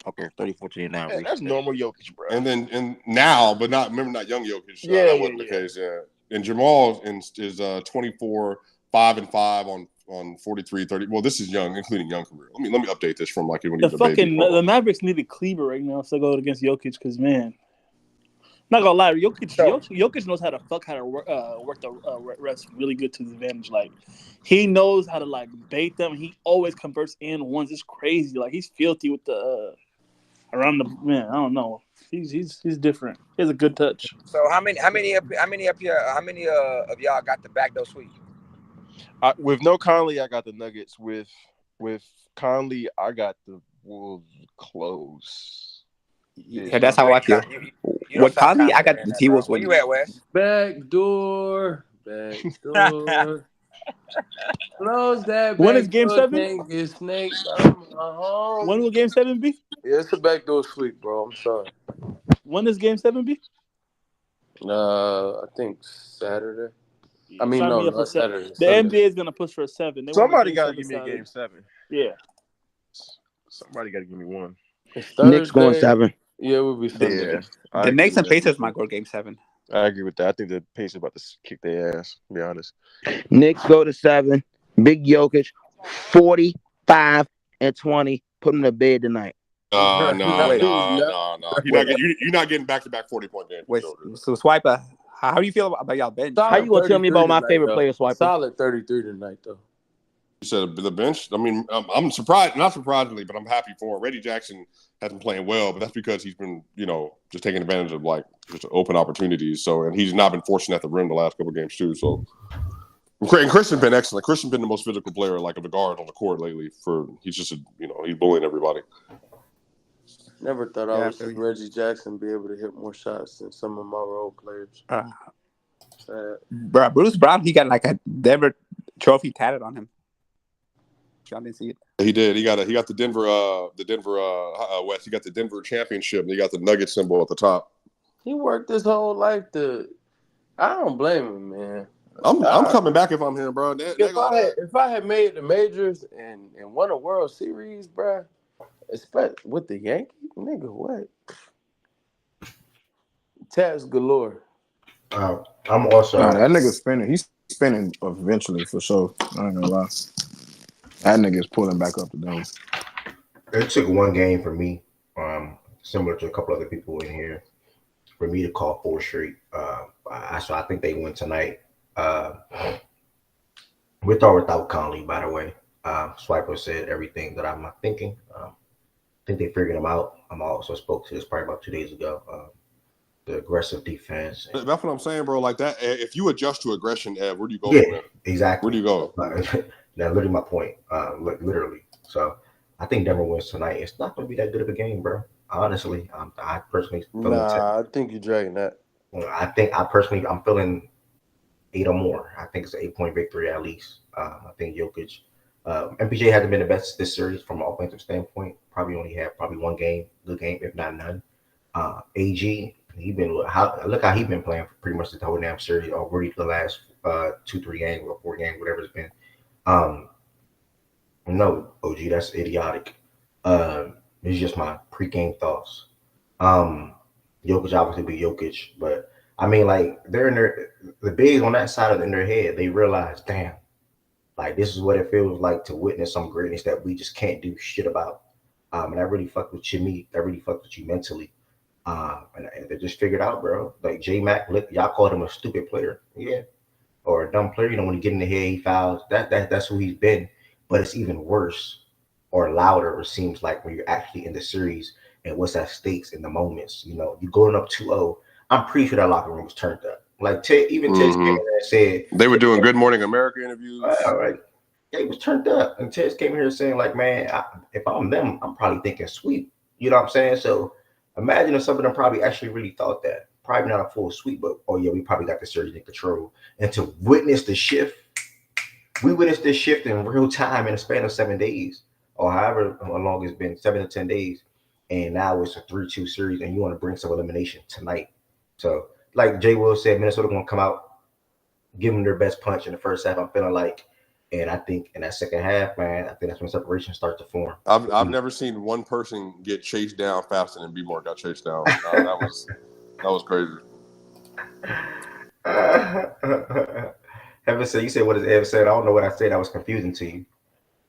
Okay, 30, 14, and 9. Yeah, that's normal Jokic, bro. And now, but not young Jokic. That wasn't the case. Yeah. and Jamal is 24, 5-5 on 43, 30. Well, this is young, including young career. Let me update this from like when he was a baby. The Mavericks need a Cleaver right now to go against Jokic because man, not gonna lie, Jokic knows how to work the refs really good to his advantage. Like he knows how to like bait them. He always converts in ones. It's crazy. Like he's filthy with the around the man. I don't know. He's different. He has a good touch. So how many of y'all got the backdoor sweep? With no Conley, I got the Nuggets. With Conley, I got the Wolves close. Yeah, that's how I feel. With Conley, I got the T-Wolves winning. Where you at, Wes? Backdoor. Close that. When is Game 7? Can't get snaked out of my home. When will Game 7 be? Yeah, it's a backdoor sweep, bro. I'm sorry. When does Game 7 be? I think Saturday. I mean, no, Saturday. The NBA is gonna push for a 7. Somebody got to give me a Game 7. Yeah. Somebody got to give me one. Knicks going 7. Yeah, it will be Sunday. Yeah, the Knicks and Pacers might go Game 7. I agree with that. I think the Pacers about to kick their ass, to be honest. Knicks go to 7. Big Jokic, 45 and 20. Put him to bed tonight. No. You're not getting back-to-back 40-point games. Wait, so Swiper, how do you feel about y'all bench? How you gonna tell me about my favorite player, Swiper? Solid 33 tonight, though. You said the bench. I mean, I'm surprised, not surprisingly, but I'm happy for him. Reggie Jackson has been playing well, but that's because he's been, just taking advantage of like just open opportunities. So, and he's not been fortunate at the rim the last couple of games too. So, and Christian's been excellent. Christian's been the most physical player, like of the guard on the court lately. He's just he's bullying everybody. Never thought I would see Reggie Jackson be able to hit more shots than some of my role players. Bro, Bruce Brown, he got like a Denver trophy tatted on him. Y'all didn't see it. He did. He got the Denver West. He got the Denver championship. And he got the Nugget symbol at the top. He worked his whole life I don't blame him, man. I'm coming back if I'm him, bro. If I had made the majors and won a World Series, bro, especially with the Yankees, nigga, what? Tats galore. I'm also that nigga's spinning. He's spinning eventually for sure. I ain't gonna lie. That nigga's pulling back up the dome. It took one game for me, similar to a couple other people in here, for me to call 4 straight. So I think they win tonight. With or without Conley, by the way. Swiper said everything that I'm thinking. I think they figured him out. I also spoke to this probably about 2 days ago. The aggressive defense. That's what I'm saying, bro. Like that, if you adjust to aggression, Ev, where do you go? Yeah, exactly. Where do you go? That's literally my point. Literally. So I think Denver wins tonight. It's not going to be that good of a game, bro. Honestly, I personally. I think you're dragging that. I'm feeling 8 or more. I think it's an 8-point victory at least. I think Jokic, MPJ hasn't been the best this series from an offensive standpoint. Probably only had one good game, if not none. AG, look how he's been playing for pretty much the whole damn series already for the last 2-3 games or 4 games, whatever it's been. No, OG, that's idiotic. It's just my pre-game thoughts. Jokic obviously be Jokic, but I mean, like they're in the bigs on that side in their head. They realize, damn, like this is what it feels like to witness some greatness that we just can't do shit about. And that really fucked with you, that really fucked with you mentally. And they just figured out, bro. Like J Mac, y'all called him a stupid player, yeah, or a dumb player. When he get in the head, he fouls. That's who he's been. But it's even worse or louder. It seems like when you're actually in the series and what's at stakes in the moments. You're going up 2-0. I'm pretty sure that locker room was turned up. Like Ted came in there and said they were doing Good Morning America interviews. All right, they was turned up, and Ted came here saying like, man, if I'm them, I'm probably thinking sweep. You know what I'm saying? So imagine if some of them probably actually really thought that. Probably not a full sweep, but we probably got the series in control. And to witness the shift, we witnessed this shift in real time in a span of 7 days, or however long it's been, 7 to 10 days. And now it's a 3-2 series, and you want to bring some elimination tonight. So, like Jay Will said, Minnesota going to come out, give them their best punch in the first half, I'm feeling like. And I think in that second half, man, I think that's when separation starts to form. I've never seen one person get chased down faster than B-More got chased down. That was crazy. Heaven said, you said what is Ev said? I don't know what I said. I was confusing to you.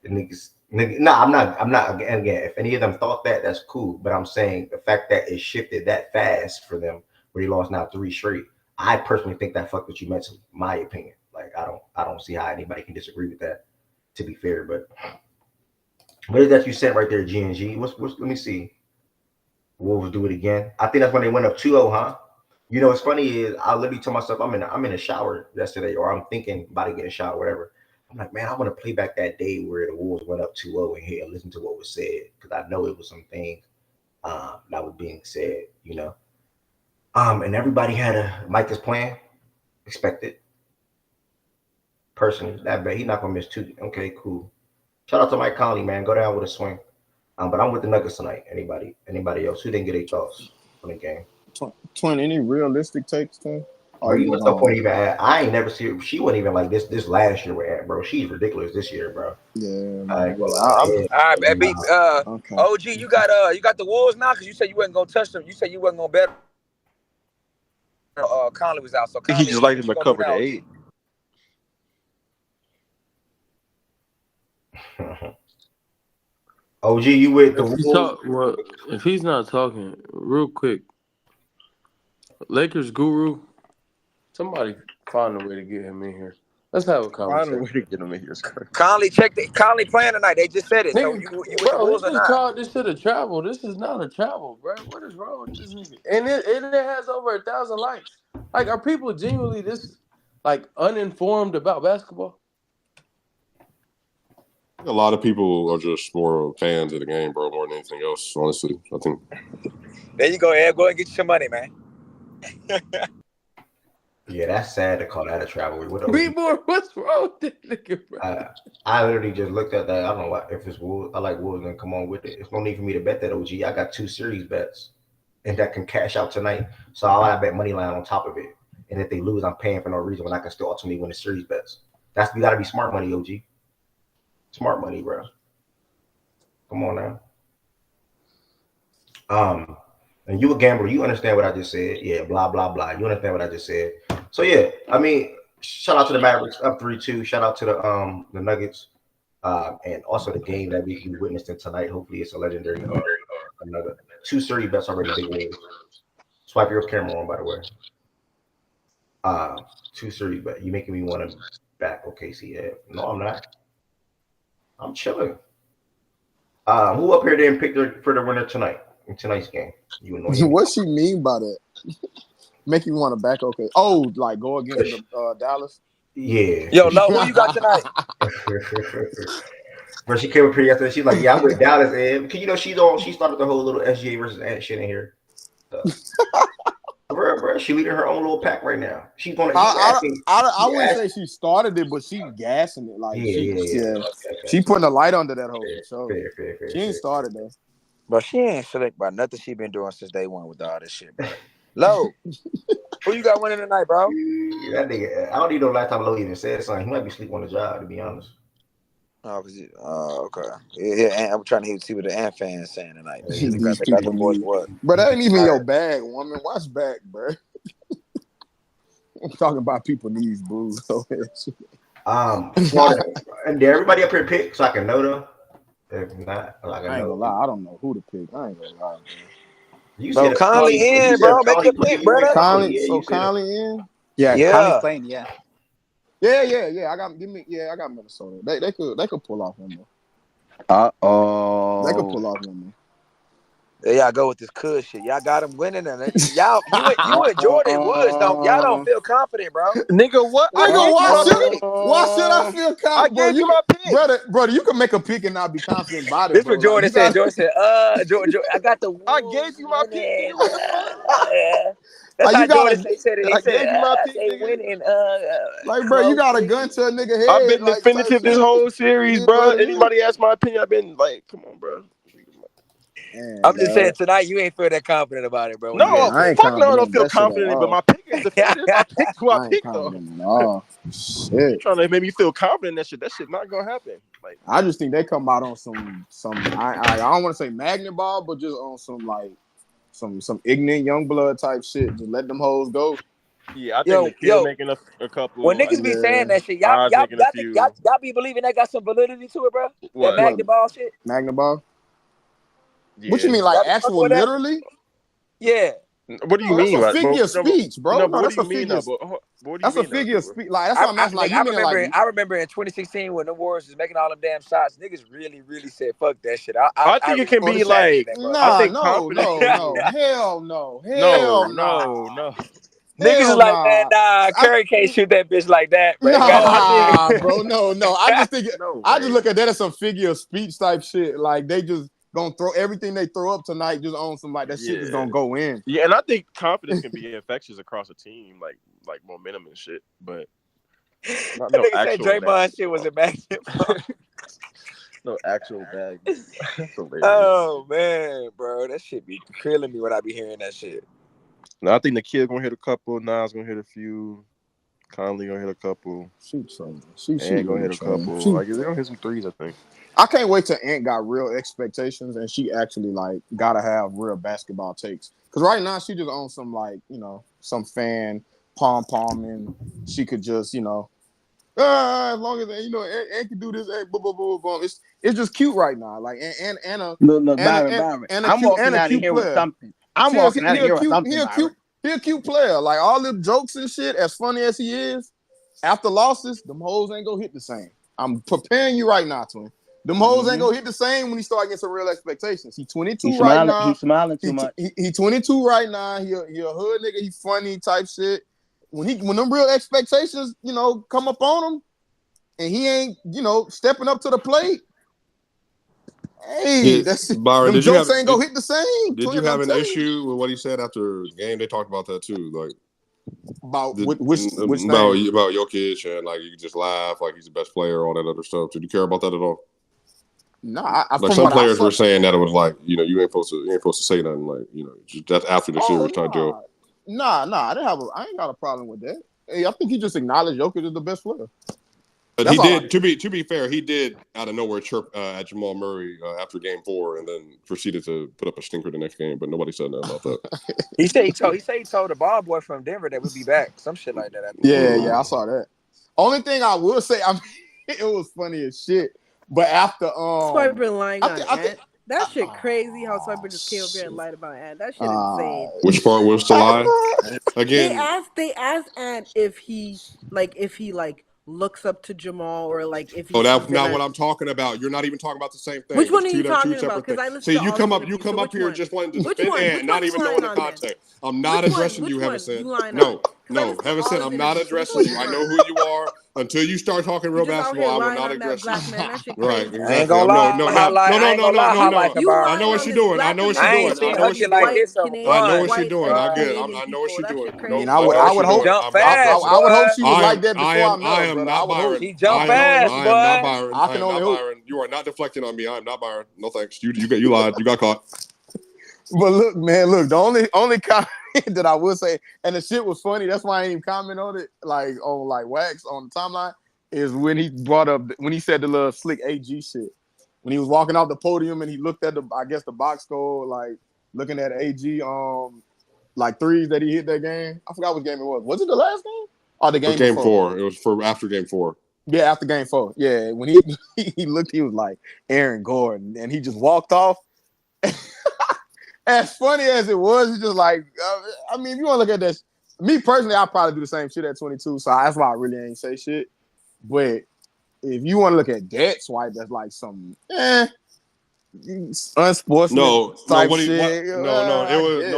The niggas, no, I'm not. Again, if any of them thought that, that's cool. But I'm saying the fact that it shifted that fast for them, where he lost now 3 straight. I personally think that fucked with you mentally. My opinion. Like I don't see how anybody can disagree with that. To be fair, but what is that you said right there, G&G? What's let me see. Wolves do it again. I think that's when they went up 2-0, huh? You know, what's funny is I literally told myself I'm in a shower yesterday, or I'm thinking about to get a shower, whatever. I'm like, man, I want to play back that day where the Wolves went up 2-0 and here and listen to what was said, because I know it was some things that was being said, you know. And everybody had a Mike is playing, expected. Personally, that bet he's not gonna miss 2. Okay, cool. Shout out to Mike Conley, man. Go down with a swing. But I'm with the Nuggets tonight. Anybody else who didn't get any thoughts on the game? Twin, any realistic takes, Twin? Bro, you was no point even at. I ain't never see her. She wasn't even like this last year with at, bro. She's ridiculous this year, bro. Yeah, all right, baby. Okay. OG, you got the Wolves now, because you said you wasn't gonna touch them. You said you wasn't gonna bet. Conley was out, so Conley, he just liked him to cover the 8. OG, you with the Wolves? If he's not talking, real quick, Lakers guru, somebody find a way to get him in here. Let's have a conversation. Find a way to get him in here. Conley playing tonight. They just said it. So you with the Wolves or not? Called this shit a travel. This is not a travel, bro. What is wrong with this nigga? And it has over 1,000 likes. Like, are people genuinely this like uninformed about basketball? A lot of people are just more fans of the game, bro, more than anything else, honestly. I think. There you go, Ed. Go and get you some money, man. Yeah, that's sad to call that a travel. What's wrong with that nigga, bro? I literally just looked at that. I don't know what, if it's Wolves. I like Wolves, then come on with it. It's no need for me to bet that, OG. I got 2 series bets, and that can cash out tonight. So I bet money line on top of it. And if they lose, I'm paying for no reason when I can still ultimately win the series bets. You got to be smart money, OG. Smart money, bro. Come on now. And you a gambler, you understand what I just said. Yeah, blah, blah, blah. You understand what I just said. So yeah, I mean, shout out to the Mavericks up 3-2. Shout out to the Nuggets. And also the game that we witnessed tonight. Hopefully it's a legendary another 2 series bets already big wins. Swipe your camera on, by the way. 2 series bet. You making me want to back OKC. No, I'm not. I'm chilling. Who up here didn't pick for the winner tonight in tonight's game? You annoying. What she mean by that? Make you want to back? Okay. Oh, like go against Dallas? Yeah. Yo, no, who you got tonight? Bro, she came up here yesterday. She's like, "Yeah, I'm with Dallas." And you know, she started the whole little SGA versus Ant shit in here. Bro, she leading her own little pack right now. She's gonna. I wouldn't say she started it, but she gassing it. Like she putting a light under that hole. So fair, she ain't started though. But she ain't select by nothing she been doing since day one with all this shit, bro. Low, who you got winning tonight, bro? That nigga, I don't even know last time Low even said something. He might be asleep on the job, to be honest. Okay. Yeah, I'm trying to see what the Ant fans saying tonight. They got the boys what? But that ain't even your bag, woman. Watch back, bro. I'm talking about people needs booze. And did everybody up here pick so I can know them? If not, I ain't gonna lie. I don't know who to pick. I ain't gonna lie. You bro, Conley in, bro. Make your pick, brother. Conley in. Yeah, Conley's playing. Yeah. I got Minnesota. They could pull off one more. They could pull off one more. There y'all go with this cush shit. Y'all got him winning, and y'all you and Jordan Woods y'all don't feel confident, bro. Nigga, what? Why should I feel confident? I gave you my pick, brother. You can make a pick and not be confident about it. This what Jordan said. Jordan said, Jordan, I got the Wolves. I gave you my pick. What the fuck? That's how Jordan said it. I gave you my pick, nigga. Winning, like, bro, you got a gun to a nigga head. I've been definitive this whole series, bro. Anybody ask my opinion, I've been like, come on, bro. I'm just saying tonight you ain't feel that confident about it, bro. No, I don't feel confident, but my pick is definitive. I picked who I picked though. Oh shit! Trying to make me feel confident in that shit. That shit not gonna happen. Like, I just think they come out on some. I don't want to say magnet ball, but just on some like some ignorant young blood type shit. Just let them hoes go. Yeah, I think the kid making a couple. When niggas be saying that shit, y'all be believing that got some validity to it, bro. What? That Magna Ball shit. Magna Ball. Yeah. What you mean, like actual literally? Yeah. What do you mean? That's a figure of speech, bro. No, No, that's a figure. That's a figure of speech. Like that's what I'm asking. Like you mean like? I remember in 2016 when the Warriors was making all them damn shots, niggas really said fuck that shit. I think it can be like Nah, no, hell no. Niggas is like, man, nah, Curry can't shoot that bitch like that, bro. Nah, bro, no. I just think I just look at that as some figure of speech type shit. Like they just gonna throw everything they throw up tonight just on somebody. That shit is gonna go in. Yeah, and I think confidence can be infectious across a team, like momentum and shit. But that nigga said Draymond shit was immaculate. No actual bag. Oh man, bro, that shit be killing me when I be hearing that shit. No, I think the kid gonna hit a couple. Nas gonna hit a few. Conley gonna hit a couple. Shoot some. Ant gonna hit a couple. Like they're gonna hit some threes, I think. I can't wait till Ant got real expectations and she actually like gotta have real basketball takes. Cause right now she just on some like, some fan pom-pomming. She could just, as long as Ant can do this, boom, boom, boom, boom. It's just cute right now. Like and Byron. I'm walking out of here with something. He a cute player. Like all the jokes and shit, as funny as he is, after losses, them hoes ain't gonna hit the same. I'm preparing you right now, twin. Them hoes ain't gonna hit the same when he start getting some real expectations. He 22 right now. He's smiling too much. He 22 right now. He a hood nigga. He funny type shit. When them real expectations, come up on him, and he ain't, stepping up to the plate. Hey, Byron, them jokes ain't gonna hit the same. Did you have an issue with what he said after the game? They talked about that too, like about which about Jokic, and like you could just laugh, like he's the best player, all that other stuff. Did you care about that at all? No, like some players were saying that it was like you ain't supposed to say nothing, like just that's after the series type deal. Nah, I ain't got a problem with that. Hey, I think he just acknowledged Jokic is the best player. But he did. To be fair, he did out of nowhere chirp at Jamal Murray after Game 4, and then proceeded to put up a stinker the next game. But nobody said nothing about that. he said he told the ball boy from Denver that we'd be back. Some shit like that. Yeah, I saw that. Only thing I will say, it was funny as shit. But after Swiper lying on Ant. That shit crazy how Swiper just came up here and lied about Ant. That shit insane. Which part was the lie? Again, they asked Ant if he looks up to Jamal or like if he. Oh, that's not what I'm talking about. You're not even talking about the same thing. Which one are you talking about? Because I listened. See, you come up here just wanting to defend Ant, not even knowing the context. I'm not addressing you, Heaven Sent. No, Heaven Sent. I'm not addressing you. I know who you are. Until you start talking real basketball, I will not address you. Right? Exactly. I ain't gonna lie. No. I know what she's doing. I know what she's doing. I know what she's doing. I know what she's doing. I would hope. I would hope she was like that before I met her. I am not Byron. She jumped fast, I am not Byron. I am not Byron. You are not deflecting on me. I am not Byron. No thanks. You lied. You got caught. But look, man, the only comment that I would say, and the shit was funny, that's why I ain't even comment on it, like on Wax on the timeline, is when he said the little slick AG shit. When he was walking off the podium and he looked at the box score, like looking at AG like threes that he hit that game. I forgot what game it was. Was it the last game? Or the game Game before? 4. It was for after Game 4. Yeah, after Game 4. Yeah, when he looked, he was like Aaron Gordon, and he just walked off. As funny as it was, it's just like, I mean, if you want to look at this, me personally, I'll probably do the same shit at 22, so that's why I really ain't say shit. But if you want to look at that swipe, that's like some unsportsmanlike type shit.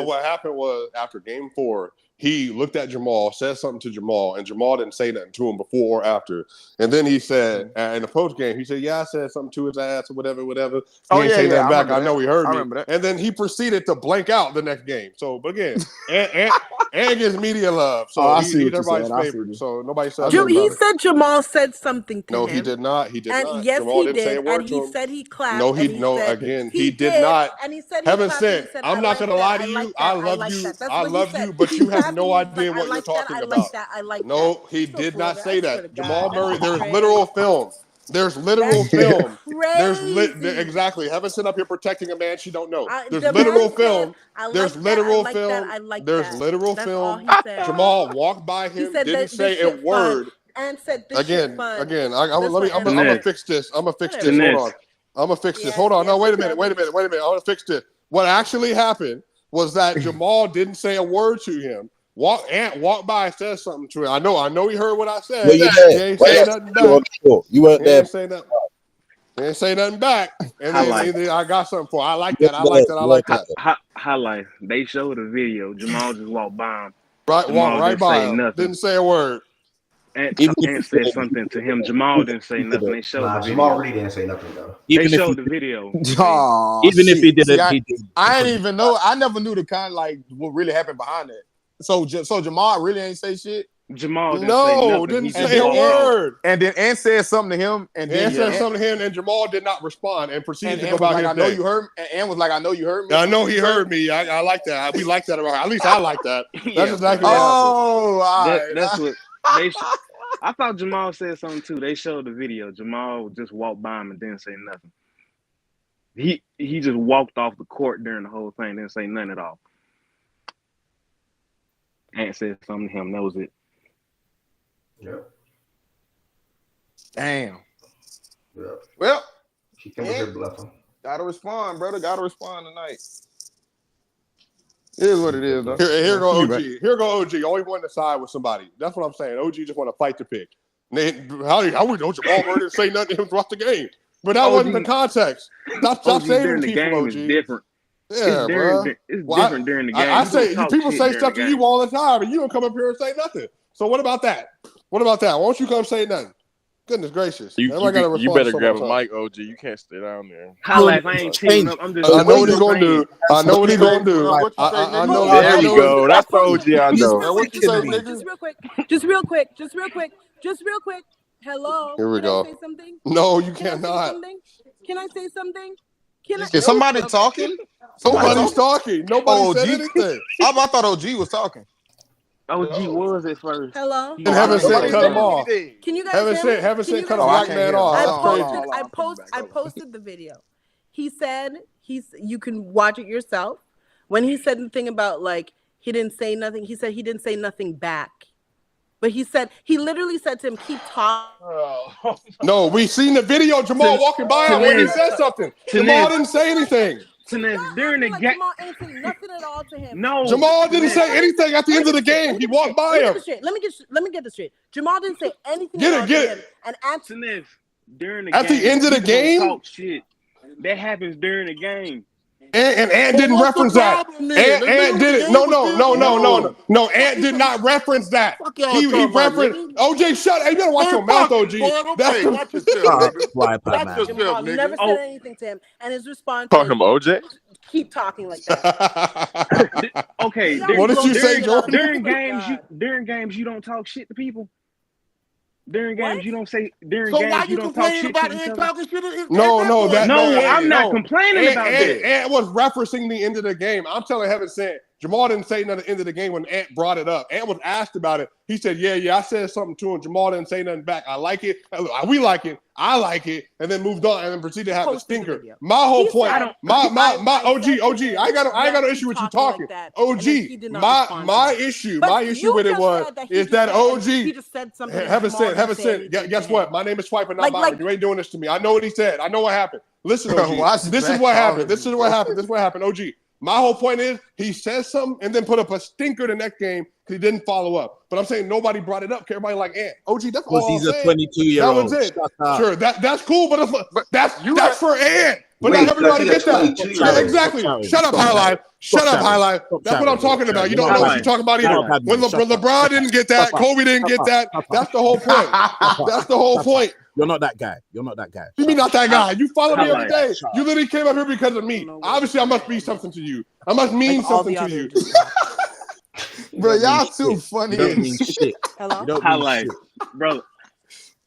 What happened was after Game 4, he looked at Jamal, said something to Jamal, and Jamal didn't say nothing to him before or after. And then he said, in the post game, he said, "Yeah, I said something to his ass or whatever." He didn't say nothing back. I know he heard me. And then he proceeded to blank out the next game. So, but again, and gets media love. So he's everybody's favorite. So nobody said. He said Jamal said something to him. No, he did not. He did not. Yes, Jamal he didn't say a did. word And to he him. said he clapped. He did not. And he said Heaven Sent. I'm not gonna lie to you. I love you. I love you, but you have no idea what you're talking about. I like no, that. he did not say that. Jamal Murray, there's literal film. There's literal film. Crazy. Exactly. Haven't sit up here protecting a man she don't know. There's The literal man film. said, There's literal film. There's literal That's film. all he said. Jamal walked by He him, said didn't that say this a shit word. fun. And said this shit fun. Again. I'm gonna fix this. I'm gonna fix this. Hold on. I'm gonna fix this. Hold on. No, wait a minute. I'm gonna fix this. What actually happened was that Jamal didn't say a word to him. Ant walked by and said something to him. I know he heard what I said. Were you He there? ain't say nothing back. You weren't there. He ain't say nothing back. And then I got something for him. I like that. High life. They showed a video. Jamal just walked by him. Walked right by him. Nothing. Didn't say a word. Ant said something to him. Jamal didn't say nothing. They showed the video. Jamal really didn't say nothing though. They showed the video. Even if he didn't, I ain't even know. I never knew the kind like what really happened behind that. So Jamal really ain't say shit. Jamal didn't say a word. And then Ant said something to him, and then said something to him, and Jamal did not respond and proceeded to go about his day. I know you heard. And Ant was like, "I know you heard me." I know he heard me. I like that. We like that about. At least I like that. That's exactly what happened. That's what they. I thought Jamal said something too. They showed the video. Jamal just walked by him and didn't say nothing. He just walked off the court during the whole thing, didn't say nothing at all. Ant said something to him. That was it. Yep. Damn. Yep. Well, she came here bluffing. Gotta respond, brother. Gotta respond tonight. It is what it is, though. Here go OG. Here go OG. Always wanting to side with somebody. That's what I'm saying. OG just want to fight the pick. How would Jamal Murray didn't say nothing to him throughout the game? But that wasn't the context. Stop saving people, OG. Is different. Yeah, bro. It's different during the game. I say people say stuff to you all the time, and you don't come up here and say nothing. So what about that? Why don't you come say nothing? Goodness gracious. You better grab a mic, OG. You can't stay down there. I ain't teaming up. I'm just. I know what he's gonna do. I know what he's gonna do. I know. There you go. That's the OG I know. What you say, nigga? Just real quick. Hello. Here we go. Can I say something? No, you cannot. Can I say something? Is somebody talking? Somebody's talking. Nobody said anything. I thought OG was talking. OG was at first. Hello. And Heaven sent cut him off. Can you guys hear me? Heaven sent cut a black man off. That's crazy. I posted the video. He said you can watch it yourself. When he said the thing about like he didn't say nothing, he said he didn't say nothing back. But he literally said to him, keep talking. No, we seen the video. Jamal walking by him when he said something. Jamal didn't say anything. During the game, Jamal ain't saying nothing at all to him. No, Jamal didn't say anything at the end of the game. He walked by him. Let me get this straight. Jamal didn't say anything to him. And during the at game, the end of the game, talk shit. That happens during the game. And Ant didn't reference that. Ant did it. No. Ant did not reference that. He referenced OJ. Shut up. You better watch your mouth, OG. Watch yourself, Jamal never said anything to him, and his response. Call him OJ. Keep talking like that. Okay. What did you say, Jordan? During games, you don't talk shit to people. During games, you don't say. During so games, why you don't talk shit to each other. Talking shit I'm not complaining about that. Ant was referencing the end of the game. I'm telling Heaven sent. Jamal didn't say nothing at the end of the game when Ant brought it up. Ant was asked about it. He said, yeah, I said something to him. Jamal didn't say nothing back. I like it. We like it. I like it. And then moved on and then proceeded to have a stinker. My whole point, my OG, I ain't got no issue with you talking. OG, my issue with it is that OG, he just said something. Heaven sent. Guess what? My name is Swipe and not Byron. You ain't doing this to me. I know what he said. I know what happened. Listen, OG, this is what happened. OG. My whole point is he says something and then put up a stinker the next game because he didn't follow up. But I'm saying nobody brought it up. Everybody like Ant. OG, that's all I'm saying. He's a 22-year-old. That was it. Sure, that's cool, but that's for Ant. But not everybody gets that. Exactly. Shut up, Highlight. That's what I'm talking about. You don't know what you're talking about either. When LeBron didn't get that, Kobe didn't get that. That's the whole point. That's the whole point. You're not that guy. You mean not that guy? You follow me every day. You literally came up here because of me. Obviously, I must be something to you. I must mean something to you. Bro, y'all too funny. You don't mean shit. Hello? Highlight, bro.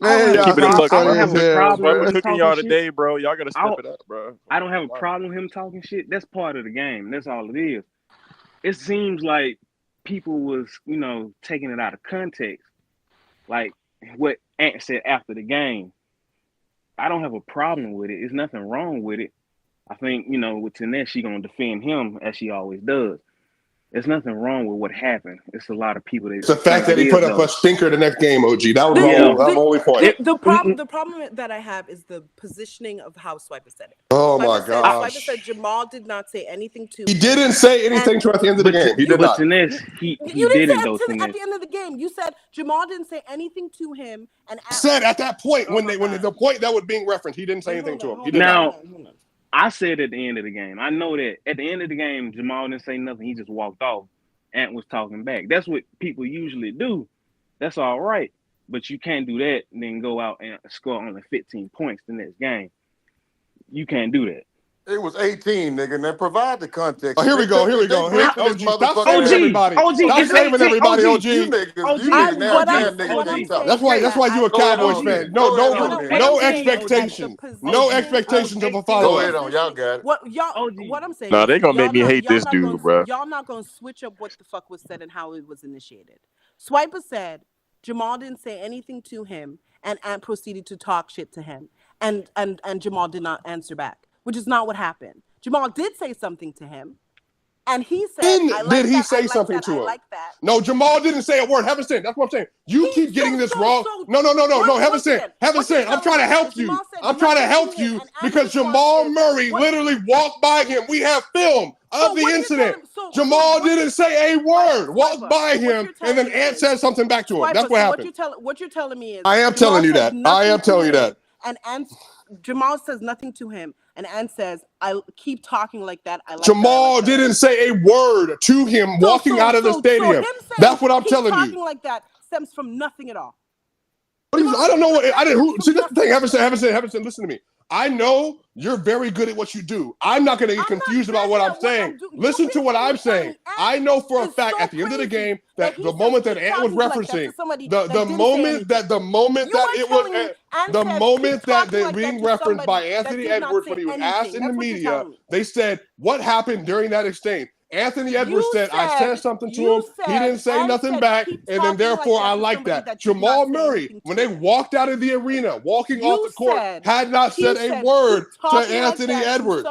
Man, I don't have a problem with him cooking talking y'all shit. today, bro. Y'all gotta step it up, bro. I don't have a problem with him talking shit. That's part of the game. That's all it is. It seems like people was, taking it out of context. Like what Ant said after the game. I don't have a problem with it. There's nothing wrong with it. I think, you know, with Tanette, she gonna defend him as she always does. There's nothing wrong with what happened. It's a lot of people that It's the fact that he put up a stinker the next game, OG. That was my only point. The problem that I have is the positioning of how Swiper said it. Oh my God! Swiper said Jamal did not say anything to him. He didn't say anything to him at the end of the game. He did not. He you didn't didn't though, say at the end of the game. You said Jamal didn't say anything to him. And said at that point when the point that was being referenced, he didn't say anything to him. He did now, not. I said at the end of the game. I know that at the end of the game, Jamal didn't say nothing. He just walked off. Ant was talking back. That's what people usually do. That's all right. But you can't do that and then go out and score only 15 points the next game. You can't do that. It was 18, nigga. And then provide the context. Oh, here we go. Stop saving everybody. Stop saving everybody, OG. That's why you a Cowboys fan. No expectations. No expectations of a follow-up. Go ahead on. Y'all got it. What I'm saying. No, they gonna make me hate this dude, bro. Y'all not gonna switch up what the fuck was said and how it was initiated. Swiper said Jamal didn't say anything to him, and Ant proceeded to talk shit to him, and Jamal did not answer back, which is not what happened. Jamal did say something to him, and he said, did he say something to him? No, Jamal didn't say a word. Heaven sent. That's what I'm saying. You keep getting this wrong. No. Heaven sent. I'm trying to help you. I'm trying to help you because Jamal Murray literally walked by him. We have film of the incident. Jamal didn't say a word. Walked by him, and then Ant said something back to him. That's what happened. What you're telling me is I am telling you that. I am telling you that. And Jamal says nothing to him, and Ant says, "I keep talking like that." Jamal didn't say a word to him walking out of the stadium. That's what I'm telling you. Talking like that stems from nothing at all. I don't know what I didn't. See, that's the thing. Heaven sent. Listen to me. I know you're very good at what you do. I'm not going to get confused about what I'm saying. Listen to what I'm saying. I know for a fact at the end of the game that the moment that Ant was referencing, the moment that being referenced by Anthony Edwards when he was asked in the media, they said, what happened during that exchange? Anthony Edwards said, I said something to him. He didn't say nothing back. And then therefore I like that. Jamal Murray, when they walked out of the arena, walking off the court, had not said a word to Anthony Edwards.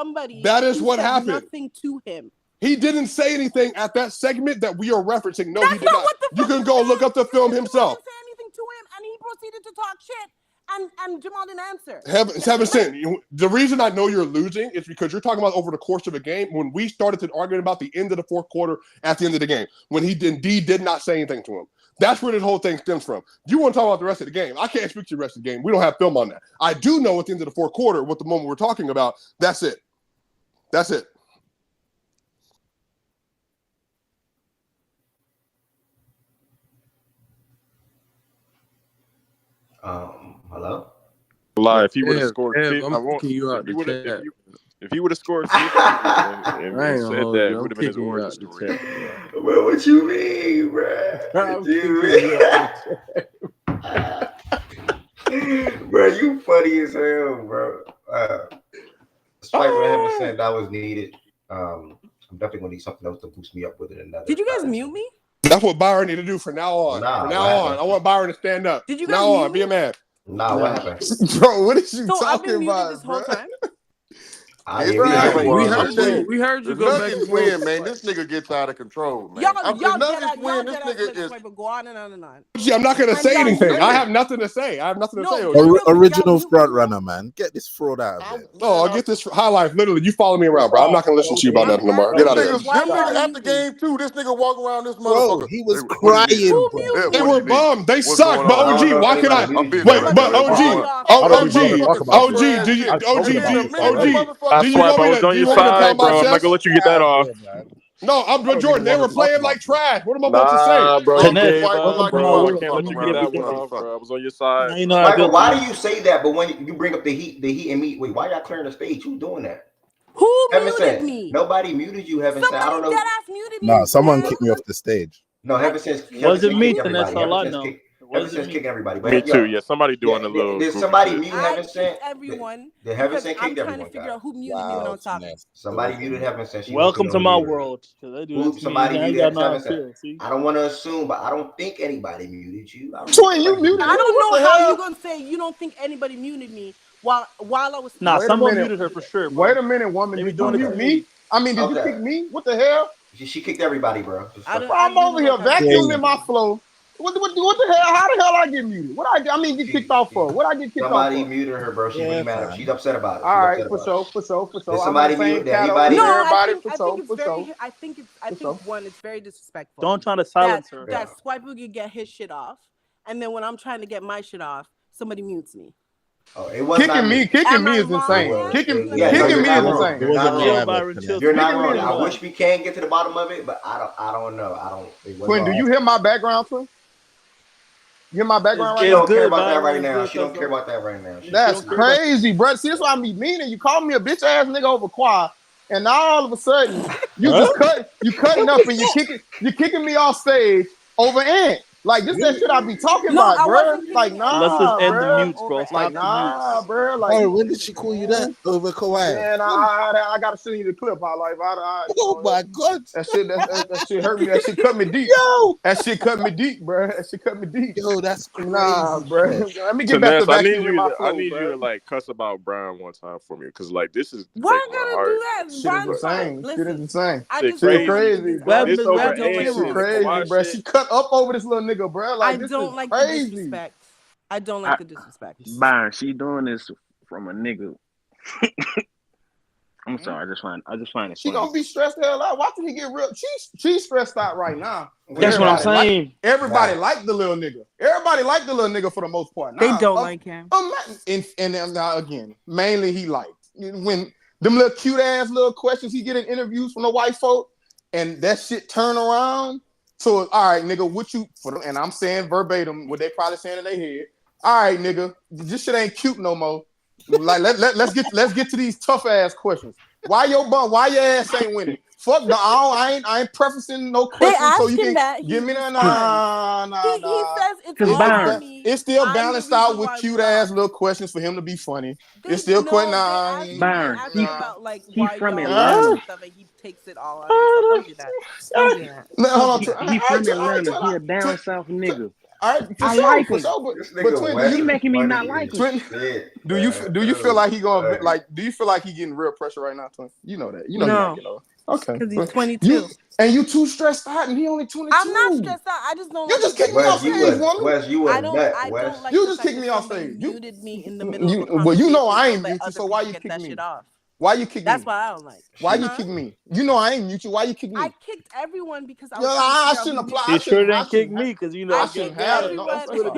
That is what happened. Nothing to him. He didn't say anything at that segment that we are referencing. No, he did not. You can go look up the film himself. He didn't say anything to him, and he proceeded to talk shit. And Jamal didn't answer. Heaven sent. The reason I know you're losing is because you're talking about over the course of a game. When we started to argue about the end of the fourth quarter at the end of the game, when he indeed did not say anything to him. That's where this whole thing stems from. You want to talk about the rest of the game. I can't speak to the rest of the game. We don't have film on that. I do know at the end of the fourth quarter what the moment we're talking about. That's it. That's it. Hello? Lie, if he would have scored, if he would have scored 50 and said that, it would have been his origin story. Bro, what you mean, bro? Bro, you funny as hell, bro. Swiper Heaven said that was needed. I'm definitely gonna need something else to boost me up with it. Did you guys mute me? That's what Byron need to do from now on. From now on, I want Byron to stand up. Did you guys now on, be a man. Nah, what happened? Bro, what is you So I've been talking muted about, this whole time. We heard you go back and win, man. This nigga gets out of control, man. Y'all Nuggets win. This nigga is go on and on and on. See, I'm not gonna say anything. I have nothing to say. I have nothing to say. Original front runner, man. Get this fraud out of there. No, I'll get this highlight. Literally, you follow me around, bro. I'm not gonna listen to you about nothing no more. Get out of here. Them niggas after game 2, this nigga walk around this motherfucker. He was crying. They were bummed. They suck. But OG, why can I? Wait, but OG, do you want me to? Your side, bro. I'm not gonna let you get that off. No, but Jordan, they were playing like trash. What am I about to say? Bro, I can't let you get that one off, bro. I was on your side. Michael, why do you say that? But when you bring up the heat and meat, wait, why y'all clearing the stage? Who's doing that? Who muted me? Nobody muted you. Heaven said, I don't know. Muted me. No, someone kicked me off the stage. No, Heaven says. Wasn't me, and that's all I know. Heaven says kick everybody. Me too. Yeah, somebody doing a little. Did somebody mute Heaven sent? Everyone. Did Heaven sent kick everyone? I'm trying to figure out who muted me when I was talking. Somebody muted Heaven sent. Welcome to my world. Somebody muted Heaven sent. I don't want to assume, but I don't think anybody muted you. Twin, you muted. I don't know how you're gonna say you don't think anybody muted me while I was Nah, speaking. someone muted her for sure, bro. Wait a minute, woman. They were Did you doing it mute to me? me. I mean, did you kick me? What the hell? She kicked everybody, bro. I'm over here vacuuming my flow. What the hell? How the hell I get muted? What I mean get kicked off for? What I get kicked off Somebody for? muted her, bro. She's really mad. She's upset about it. All right, for sure. Did somebody mute everybody? No, everybody, I think it's very. I think one, it's very disrespectful. Don't try to silence her. That Swipe Boogie get his shit off, and then when I'm trying to get my shit off, somebody mutes me. Oh, it was Kicking me is insane. Kicking me is insane. You're not wrong. I wish we can get to the bottom of it, but I don't know. Quinn, do you hear my background, Quinn? You hear my background right She now? don't care about that right now. She don't care about that right now. That's crazy, bro. See, that's why I be meaning. You call me a bitch ass nigga over Quad, and now all of a sudden you cutting up and you kicking me off stage over Ant. Like this that shit I be talking about, bro. Like nah, let's just end bro. the mutes, bro. Stop Like nah, bro. Like oh, when did she call you that over Kawhi? Man, I gotta send you the clip. Oh my god, that shit hurt me. That shit cut me deep. Yo, that shit cut me deep, bro. That shit cut me deep. Yo, that's crazy. Nah, bro. Let me get back to vacuuming my flow, I need bro. you to like cuss about Brian one time for me, because like this is. Why I gotta do that? Shit is insane. Shit is insane. Shit crazy. Bro. It's over Shit crazy, bro. She cut up over this little nigga, bro. Like this don't is like crazy. the disrespect. I don't like the disrespect. Byron, she doing this from a nigga. I'm sorry, I just find it. She gonna be stressed the hell out. Watching he get real. She's stressed out right now. That's what I'm saying. Everybody like the little nigga. Everybody like the little nigga for the most part. They don't like him. And now again, mainly he liked when them little cute ass little questions he get in interviews from the white folk, and that shit turn around. So all right, nigga, what you for them? And I'm saying verbatim what they probably saying in their head. All right, nigga, this shit ain't cute no more. Like let's get to these tough ass questions. Why your ass ain't winning? Fuck no, I ain't prefacing no questions so you can give me that. Nah. He says it's all me. It's still balanced out with cute ass little questions for him to be funny. It's still quite Byron, about like he from Atlanta. Atlanta. And he takes it all out. Don't do that. Don't do that. He from Atlanta. He a down south nigga. All right, I like him. But Twin, you making me not like him. Do you feel like he going do you feel like he getting real pressure right now, Twin? You know that. You know no. you know. Okay. Because he's 22. And you too stressed out, and he only 22. I'm not stressed out. I just don't. You just kicked me off stage, woman. Wes, you I don't like. You just kicked me off stage. You muted me in the middle. Well, you know I ain't mute you, so why you kick me? Why you kick me? That's why I don't like. Why you kick me? You know I ain't mute you. Why you kick me? I kicked everyone because I shouldn't apply. He sure didn't kick me because you know I shouldn't have it. I kicked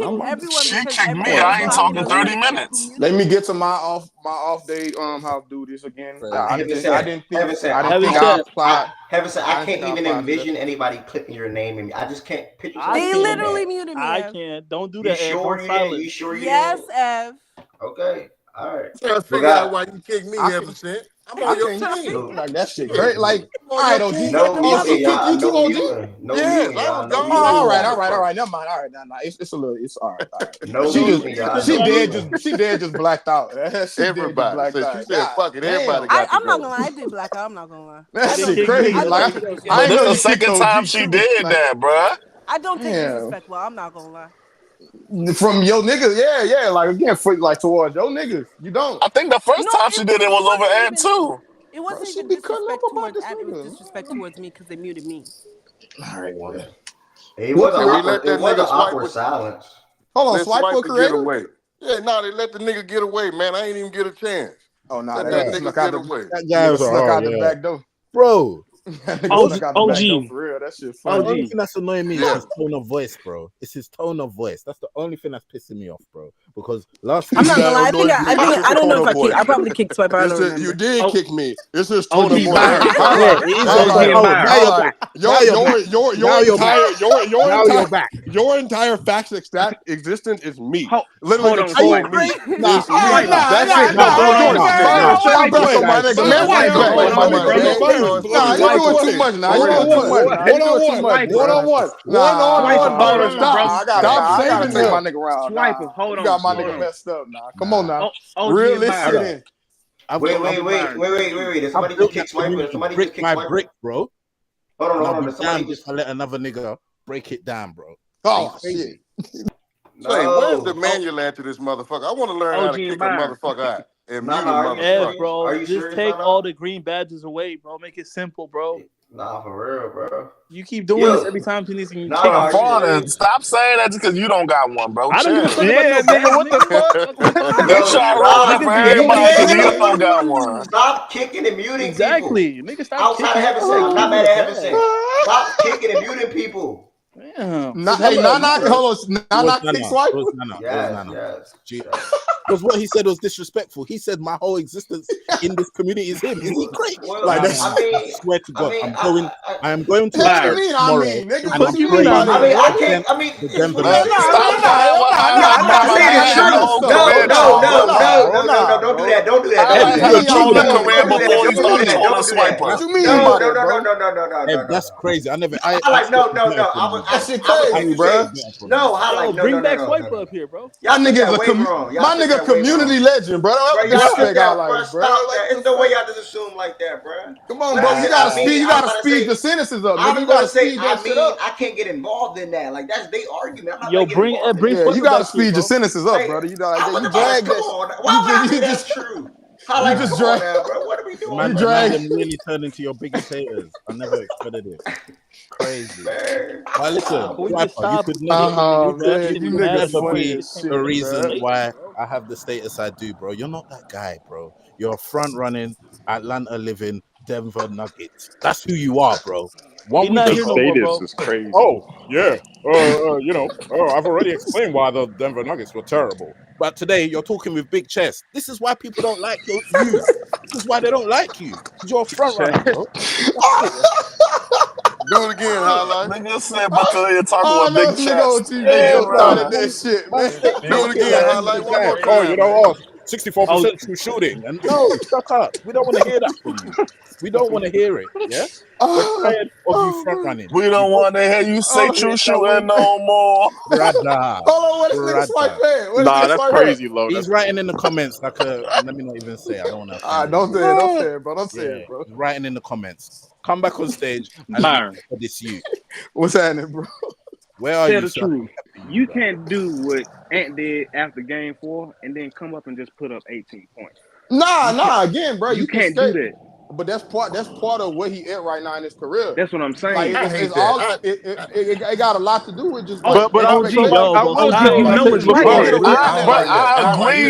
everyone. She kicked me. I ain't talking 30 minutes. Let me get to my off day. How to do this again? I can't even envision anybody clicking your name and I just can't picture. They literally muted me. I can't. Don't do that. You sure? Yes, Ev. Okay. All right. Trying to figure out why you kicked me, Everson. I'm on your team. Like that shit great. Like, all right, OG. No, kick you too, OG. Yes, I was gone. All right. Never mind. All right, nah. It's a little. It's all right. No, she dead just blacked out. Everybody. She said, "Fuck it." Everybody got. I'm not gonna lie. I did black out. I'm not gonna lie. That shit crazy. Like, I know the second time she did that, bruh. I don't take disrespect well. I'm not gonna lie. From your niggas, yeah. Like again, towards your niggas, you don't. I think the first time she did it was over Ed too. It wasn't even disrespect towards Ed. It was disrespect towards me because they muted me. All right, well. It was an awkward silence. Hold on, Swipe for creator. Yeah, no, they let the nigga get away, man. I ain't even get a chance. Oh no, let that nigga get away. That guy snuck out the back door, bro. OG, for real. That shit funny. The only thing that's annoying me is his tone of voice, bro. It's his tone of voice. That's the only thing that's pissing me off, bro. Because last I'm not gonna lie. I don't know if I kicked. I probably kicked Swipe. I don't remember. You did kick me. It's his tone of voice. Your entire facts existence is me. Literally, controlling me. That's it. Nah, you doing too much now. You doing too much. One-on-one. Stop saving him. My nigga around. Swiper, hold on. You got my nigga messed up now. Come on now. Reel this shit in. Wait. Did somebody just kick Swiper? Somebody just kick my brick, bro. Hold on. Somebody just let another nigga break it down, bro. Oh shit. Say, where's the No. manual to this motherfucker? I want to learn how to kick a motherfucker out and mute a Are you motherfucker. serious? bro. Are you Just serious, take Nana? all the green badges away, bro. Make it simple, bro. Nah, for real, bro. You keep doing this every time he needs to kick you. Father, stop saying that just because you don't got one, bro. I don't give a fuck about Yeah, no nigga, badge, what the fuck? They try to ruin it for everybody because you don't got one. Stop kicking and muting Exactly. people. Nigga, stop Outside kicking. of heaven sent. I'm not mad at heaven sent. Stop kicking and muting people. Damn. Nana, hold on. Nana kick swipe? Yes. Because what he said was disrespectful. He said my whole existence in this community is him. Is he great? Like that's, I swear to God, I am going to What church you mean? tomorrow. Nigga, And what I'm you mean? praying I mean, the Denver Man, Nuggets. I'm not saying it's true. No, don't do that. Don't do that. Highlight Don't do had you in that. a career before you started trolling swipers. What you mean? No, that's crazy. No. That shit crazy, bro. No, highlight. No, bring back Swiper up here, bro. My nigga community legend, bro. Don't disrespect highlights, bro. There's no way y'all just assume like that, bro. Come on, bro. You gotta speed the sentences up. Nigga, you gotta speed that shit up. I can't get involved in that. Like that's their argument. I'm not Yo, bring you gotta speed your sentences up, brother. You drag that. Why you just true? You just drag that, bro. What are we doing? Man, them really turned into your biggest haters. I never expected it. Crazy. But listen, you could never be the reason why I have the status I do, bro. You're not that guy, bro. You're a front running, Atlanta living, Denver Nuggets. That's who you are, bro. One week the status is crazy. Oh, yeah. I've already explained why the Denver Nuggets were terrible. But today you're talking with big chest. This is why people don't like you. This is why they don't like you. Because you're a front runner, bro. Do it again, highlight. Nigga said, but you're talking with big chest. Do it again, highlight. One more time. Oh, you know, 64% true shooting. And no, shut up. We don't want to hear that from you. We don't want to hear it. Yeah? We're tired of you front running. We don't want to hear you say true shooting no more. Brother. Hold on, what is this swipe at? Nah, that's crazy, low. He's writing in the comments like let me not even say. I don't want to. Don't say it, bro. Don't say it, bro. He's writing in the comments. Come back on stage and for this you. What's happening, bro? Where are Tell you? the truth. You can't do what Ant did after game 4 and then come up and just put up 18 points. Nah. Again, bro, You can't do that. But that's part of where he at right now in his career. That's what I'm saying. Like, it got a lot to do with just. I agree,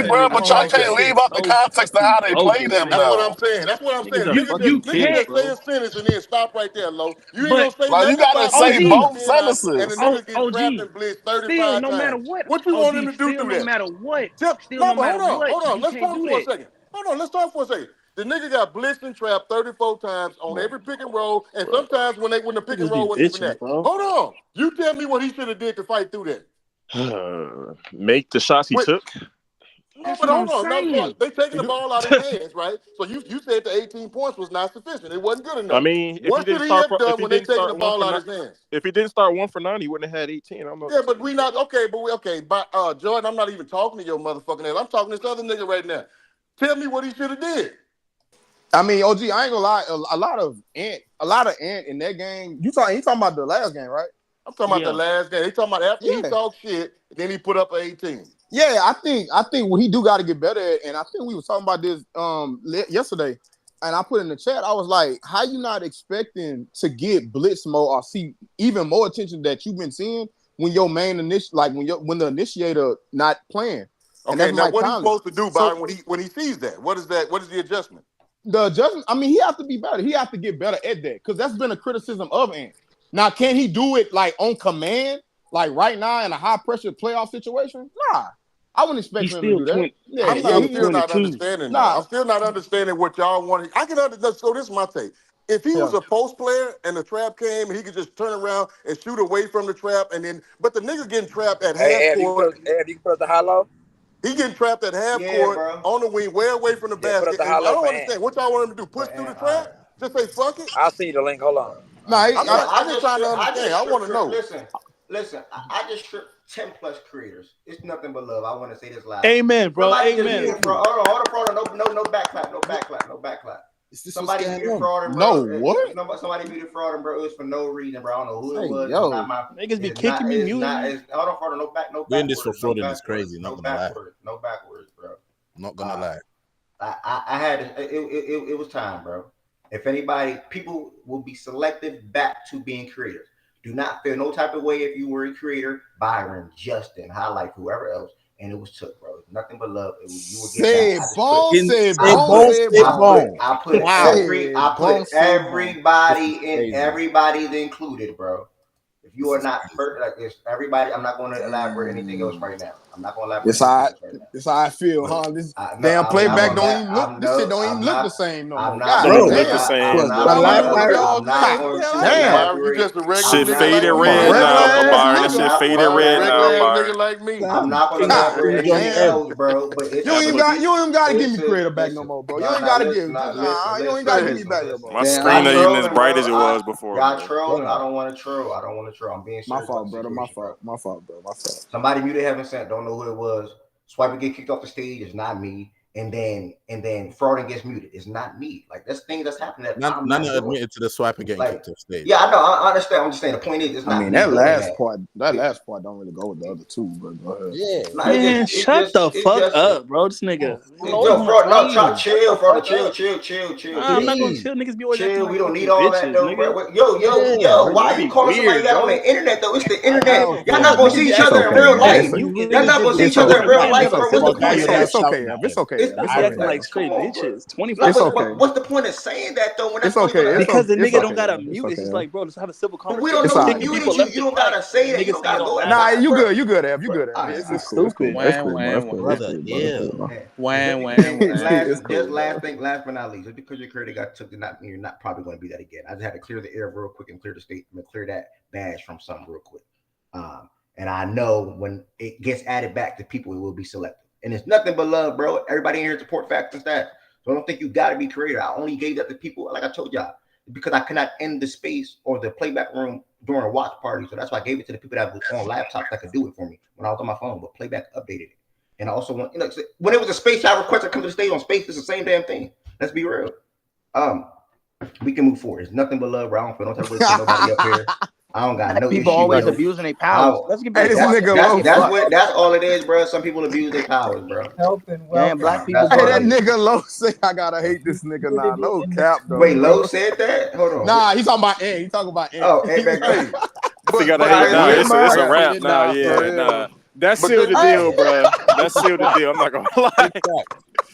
bro. But y'all can't leave out the context of how they played him. That's what I'm saying. Nigga just say a sentence and then stop right there, low. You ain't gonna say nothing. You gotta say both sentences. And the nigga get trapped and blitz 35 times. No matter what. What you want him to do through that? No matter what. Hold on. Let's talk for a second. Let's talk for a second. The nigga got blitzed and trapped 34 times on every pick and roll, and sometimes when the pick and roll wasn't even that. Hold on. You tell me what he should have did to fight through that. Make the shots he took. No, but hold on. No, they taking the ball out of his hands, right? So you said the 18 points was not sufficient. It wasn't good enough. I mean, what should he have done when they taking the ball out of his hands? If he didn't start 1 for 9, he wouldn't have had 18. I don't know. Yeah, but we not okay. But Jordan, I'm not even talking to your motherfucking ass. I'm talking to this other nigga right now. Tell me what he should have did. I mean, OG, I ain't gonna lie. A lot of Ant in that game. He talking about the last game, right? I'm talking about the last game. He talking about after he talked shit, then he put up an 18. Yeah, I think what he do got to get better at, and I think we was talking about this yesterday, and I put in the chat. I was like, "How you not expecting to get blitz mode or see even more attention that you've been seeing when your main when the initiator not playing?" Okay, now what he's supposed to do, Byron, when he sees that? What is that? What is the adjustment? The adjustment, I mean, he has to be better. He has to get better at that because that's been a criticism of Ant. Now, can he do it like on command, like right now in a high pressure playoff situation? Nah, I wouldn't expect him to do that. I'm still not understanding. I'm still not understanding what y'all want. I can understand. So this is my take. If he was a post player and the trap came and he could just turn around and shoot away from the trap, but the nigga getting trapped at half court. You can put the high low. He getting trapped at half court on the wing, way away from the basket. I don't understand. What y'all want him to do? Push through the trap? Just say fuck it? I'll see the link. Hold on. I'm just trying to understand. I want to know. Listen. I just stripped 10 plus creators. It's nothing but love. I want to say this loud. Amen, bro. Amen. Hold on. No back clap. Somebody muted fraud, bro. No, what? Somebody muted fraud, bro. It was for no reason, bro. I don't know who it was. Yo, it's not my. Niggas be It's kicking not. me, It's muting not. me. It's hold on, fraud. No backwards. Doing this for fraud No is crazy. Not gonna lie. No backwards, bro. Not gonna lie. I had it was time, bro. If anybody, people will be selective back to being creators. Do not feel no type of way if you were a creator. Byron, Justin, Highlight, whoever else, and it was took, bro. Nothing but love. You would get I put everybody's included, bro. If you are not like this, everybody. I'm not going to elaborate anything else right now. I'm not going to elaborate. It's how I feel, huh? This damn playback don't even look. This shit don't even look the same no more. God damn. You just a regular shit nigga faded like red me. now, Byron. That shit faded red now, Regular Byron. nigga like me. I'm not going to elaborate anything else, bro. But it's you ain't even got to give me creator back no more, bro. You ain't got to give. You ain't got to give me back, bro. My screen ain't even as bright as it was before. Y'all trolling. I don't want to troll. I'm being serious. My fault, brother. My fault, bro. My fault. Somebody muted Heaven Sent. Don't know who it was. Swiper get kicked off the stage. It's not me. And then Fraud gets muted. It's not me. Like that's things that's happening. That None admitted to the Swiper getting kicked off stage. Yeah, I know. I understand. I'm just saying the point is, it's not. I mean, that last part don't really go with the other two, but go ahead. Yeah, man, shut the fuck up, bro. This nigga. Chill, Fraud. Chill. I'm not gonna chill. Niggas be always chill. We don't need all that though, bro. Yo. Why you calling somebody that on the internet though? It's the internet. Y'all not gonna see each other in real life. Y'all not gonna see each other in real life, bro. What's the point? It's okay. It's okay. It's acting like straight bitches. 25. It's okay. What's the point of saying that though? When it's okay. Because the nigga don't gotta mute. It's just like, bro, let's have a civil conversation. We don't know you muted. You don't gotta say that. You don't gotta go. Nah, you good. You good, Ev. You good, Ev. It's stupid. Last but not least, just because your career got took, you're not probably going to be that again. I just had to clear the air real quick and clear the state, clear that badge from something real quick. And I know when it gets added back to people, it will be selective. And it's nothing but love, bro. Everybody in here support facts and stats. So I don't think you got to be creative. I only gave that to people, like I told y'all, because I cannot end the space or the playback room during a watch party. So that's why I gave it to the people that was on laptops that could do it for me when I was on my phone. But playback updated it. And I also want, when it was a space, I requested to come to the stage on space. It's the same damn thing. Let's be real. We can move forward. It's nothing but love, bro. I don't feel no type of way to nobody up here. I don't got no people issue, always bro. abusing their powers. Let's get back. That's all it is, bro. Some people abuse their powers, bro. Damn, black people. Hey, that nigga Low say I gotta hate this nigga now. No cap though. Wait, Low said that? Hold on. Nah, he's talking about Ant. He's talking about Ant. Oh, Ant back there. You gotta hate now. It's a wrap now. Yeah, nah. That sealed the deal, bro. That sealed the deal. I'm not gonna lie.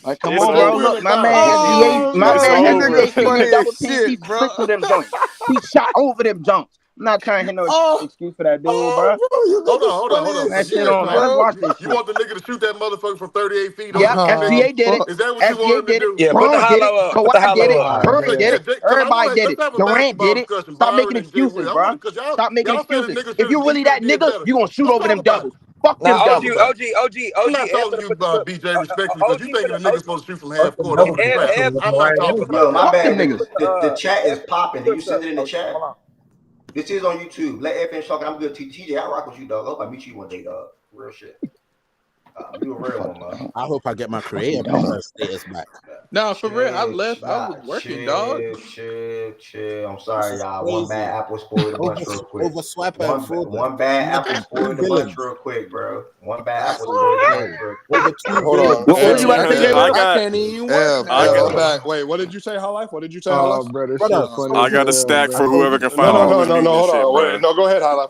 Like, come on, bro. Look, my man, double team. He clicked with them joints. He shot over them jumps. I'm not trying to hit no excuse for that dude, bro. Hold on. That shit on. Let's watch this. You want the nigga to shoot that motherfucker from 38 feet? Yeah, FCA did it. Is that what you want him to do? Yeah, Braun did it. Kawhi did it. Curry did it. Everybody did it. Durant did it. Stop making excuses, bro. Stop making excuses. If you really that nigga, you gonna shoot over them doubles. Fuck them doubles. I'm not talking to you, BJ, respectfully, because you thinking the nigga's supposed to shoot from half court. I'm not talking about my bad. The chat is popping. Did you send it in the chat? This is on YouTube. Let F finish talking. I'm good. TJ, I rock with you, dog. I hope I meet you one day, dog. Real shit. You a real one, man. I hope I get my creative status back. No, for real. I left. I was working, dog. Chill. I'm sorry, y'all. One bad apple spoiled the bunch real quick. One bad apple spoiled the bunch real quick, bro. One bad apple spoiled the bunch real quick. Hold on. What you about to say? I can't even work. I'm back. Wait, what did you say, High Life? What did you say, High Life? Brother, I got a stack for whoever can find No, hold on. Wait, no, go ahead, High Life.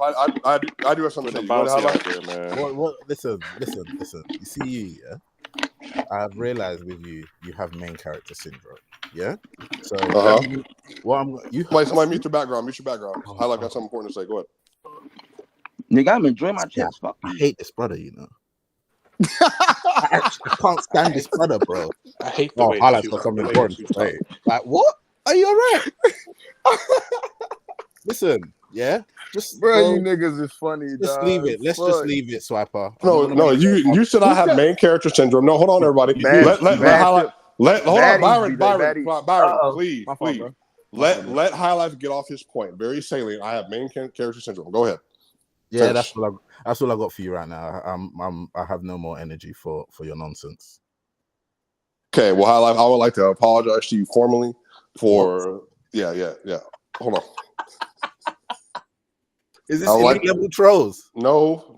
I do have something to say. Listen. You see, I've realized with you have main character syndrome. Yeah. So wait, somebody mute your background. High Life got something important to say. Go ahead. Nigga, I'm enjoying my chest. Fuck. I hate this brother, you know. I can't stand this brother, bro. I hate the way High Life's got something important to say. Like, what? Are you alright? Listen, yeah. Bro, you niggas is funny. Just dog. leave it. Let's just leave it, Swiper. No. You should not have main character syndrome. No, hold on, everybody. Hold on, Byron, please. Let High Life get off his point. Very salient. I have main character syndrome. Go ahead. Yeah, that's all I got for you right now. I have no more energy for your nonsense. Okay, well, High Life, I would like to apologize to you formally for yeah. Hold on. Is this elite level trolls? No.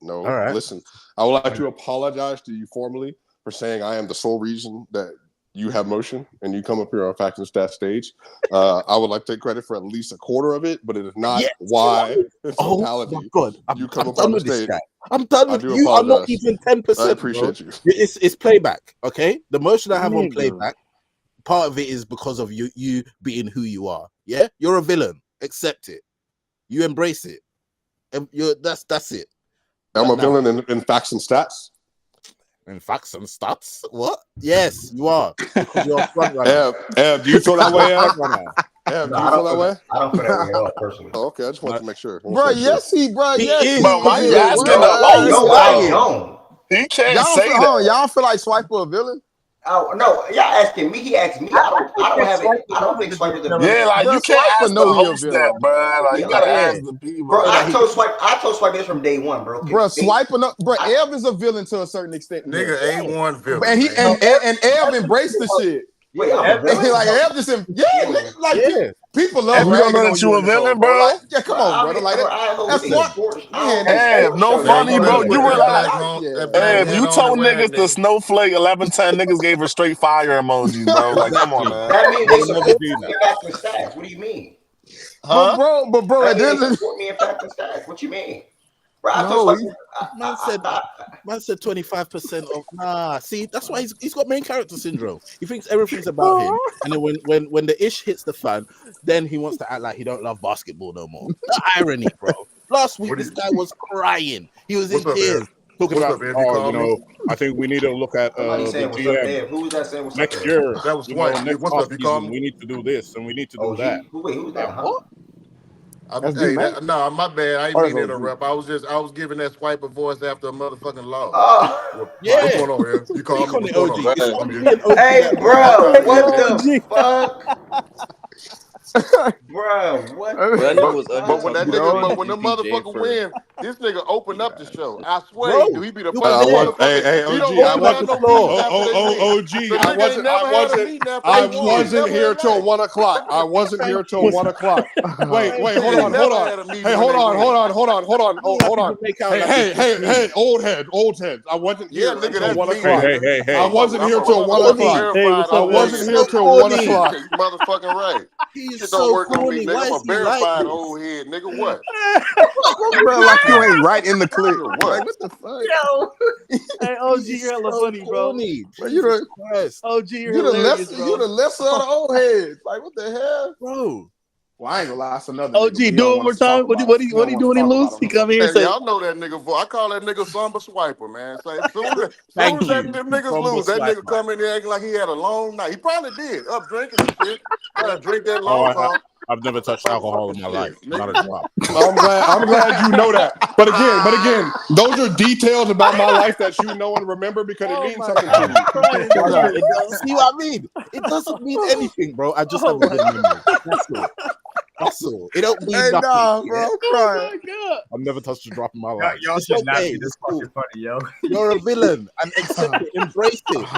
All right. Listen, I would like to apologize to you formally for saying I am the sole reason that you have motion and you come up here on Facts and Stats stage. I would like to take credit for at least a quarter of it, but it is not why in totality my God. you come I'm up done on the with this stage. guy. I'm done with I do you. I'm not apologize. even 10%. I appreciate you. It's playback, okay? The motion I have on Nigga. playback, part of it is because of you being who you are. Yeah? You're a villain. Accept it. You embrace it. And that's it. I'm But a villain in Facts and Stats. In Facts and Stats? What? Yes, you are. Because you're a front runner. Ev, do you feel that way, Ev? Ev, do No, you feel that way? I don't feel that way at all, personally. Oh, okay, I just wanted to make sure. Bro, yes, he is. But why you is. asking Why you No, I lying? don't. He can't Y'all say feel, that. y'all feel like Swiper a villain? Oh no, y'all asking me. He asked me. I don't have it. I don't think Swipe is a villain. Yeah, like Bro, you can't Swiper ask know the he a host villain. that, bro. Like you gotta ask the people. Bro, I told Swipe this from day one, bro. Bro, Ev is a villain to a certain extent. Nigga, A1 villain. And he man. and Ev embraced the shit. Wait, I'm a villain? Like Ev just nigga, like people love And we don't know ragging that on you you a in the show, villain, bro. bro. Like, yeah, come on, brother. Like that's smart. No funny, bro. You realize, Hey, you told niggas the snowflake 1110 niggas gave her straight fire emojis, bro. Like, come on, man. That means they They'll never support do me in Facts and Stats. What do you mean? Huh? But bro, That at the means end they of support me in Facts and Stats. What you mean? Bro, I No, told he- Swipe. Man said 25% of see, that's why he's got main character syndrome. He thinks everything's about him, and then when the ish hits the fan, then he wants to act like he don't love basketball no more. The irony, bro. Last week this guy was crying. He was in What's up, tears. Ev? Talking What's about, up, Ev? You called me? I think we need to look at Somebody the saying what's up, GM Ev. Who was that saying what's next up, Ev? year. That was Swipe. Next What's up? You called offseason, me? we need to do this and we need to do OG? that. Wait, who's that? Huh? What? That's Hey, D-Man? no, my bad. I ain't Or mean to is OG? interrupt. I was giving that Swipe a voice after a motherfucking loss. Oh, Yeah. What's going on, Ev? You called Speak me. on What's it, going OG. on? It's I'm only here. me and OG. hey, bro, Okay, what yeah. the fuck? Bro, what? That nigga was But when that talking nigga, about but when the BJ motherfucker first. win, this nigga opened up the show. I swear Bro, he do. He be the you first were there. motherfucker. Hey, He OG, don't I never wasn't. have no meetings after they win. OG, The nigga ain't never had a meeting after they won. wasn't Never here in till life. 1 o'clock. I wasn't here till 1 o'clock. Wait, hold Nigga on. never had a meeting Hey, when hold they on. win. Hold on. Hey, old head. I wasn't Yeah, here nigga, until that's 1 me, o'clock. nigga. Hey. I wasn't I'm here a till 1 motherfucking o'clock. Hey, what's up, verified I old wasn't head. here till 1 o'clock. You motherfucking right. He's Shit don't so work on me, corny. nigga. Why I'm a is he like verified this? old head, nigga. What? Bro, like you ain't right in the clip. You're Like what? what the fuck? Yo. Hey, OG, He's you're hella so funny, bro. corny. Bro, you Jesus the Christ. OG, you're you the hilarious, lesser you the bro. lesser of the old heads. Like what the hell? Bro. Well, I ain't gonna lie, it's another OG, nigga. But he do don't it one want more us to talk time. What do about him. He don't he want do us when to he talk lose? about He him no come here more. and Hey, say, y'all know that nigga. I call that nigga Samba Swiper, man. Say, soon as Thank that you. them niggas Samba lose, that nigga Swiper. come in there acting like he had a long night. He probably did, up drinking and shit. Trying to drink that Oh, long con. I've never touched alcohol in my life. Not a drop. I'm glad you know that. But again, those are details about my life that you know and remember because it means something to you. crying, Brother, bro. see what I mean? It doesn't mean anything, bro. I just have a good memory. That's all. It don't mean Hey, nothing. nah, bro, I'm Oh crying. my god. I've never touched a drop in my life. Y'all It's should not okay. be this It's cool. fucking funny, yo. You're a villain and accept it, embrace it.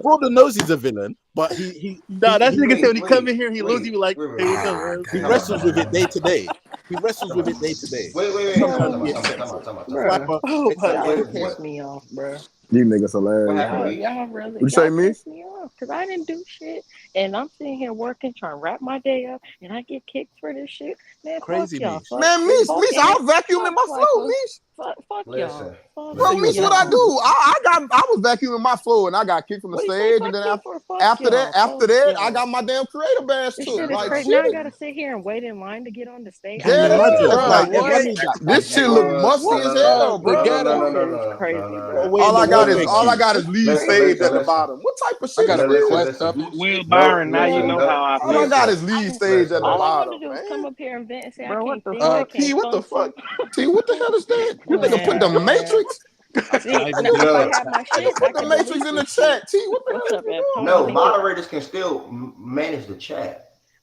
Gordon knows he's a villain, but he Nah, that nigga said when he come in here, he lose. wait, He be like, wait, "Hey, what's up, man?" he wrestles with it day to day. He wrestles with it day to day. Wait. Sometimes he Time accepts out. it. Bruh. Swiper, Oh my accept Y'all it. piss me off, bruh. You niggas What hilarious, happened, bro. Reed? Y'all really, You say y'all me? piss me off because I didn't do shit, and I'm sitting here working, trying to wrap my day up, and I get kicked for this shit. Man, Crazy fuck y'all. Mish. Man, Mish, I was vacuuming my floor, Mish. Fuck y'all. Listen. Bro, Mish, what I do? I was vacuuming my floor and I got kicked from the What do you say? stage, and then Fuck you for? Fuck after y'all. that, Fuck I got y'all. my damn creator badge This took. shit is Like crazy. Now I shit. gotta sit here and wait in line to get on the stage. Can you Yeah, imagine? bro. Like, What? I need that This badge. shit look musty as hell, bro. This is crazy, bro. Wait in All the I got hallway, is leave stage at the bottom. What type of shit is this? Will Byron, now you know how I All I feel. got is leave stage at the All I bottom, want to do is man. come up here and vent and say Bro, I what can't the think, I fuck? T, can't what the function. fuck? T, what the hell is that? You nigga put the Matrix? See, now, if I have my shit, I Put the can Matrix delete in the this shit. chat. T, what the What's hell up, is Ed? going No, on? moderators can still manage the chat.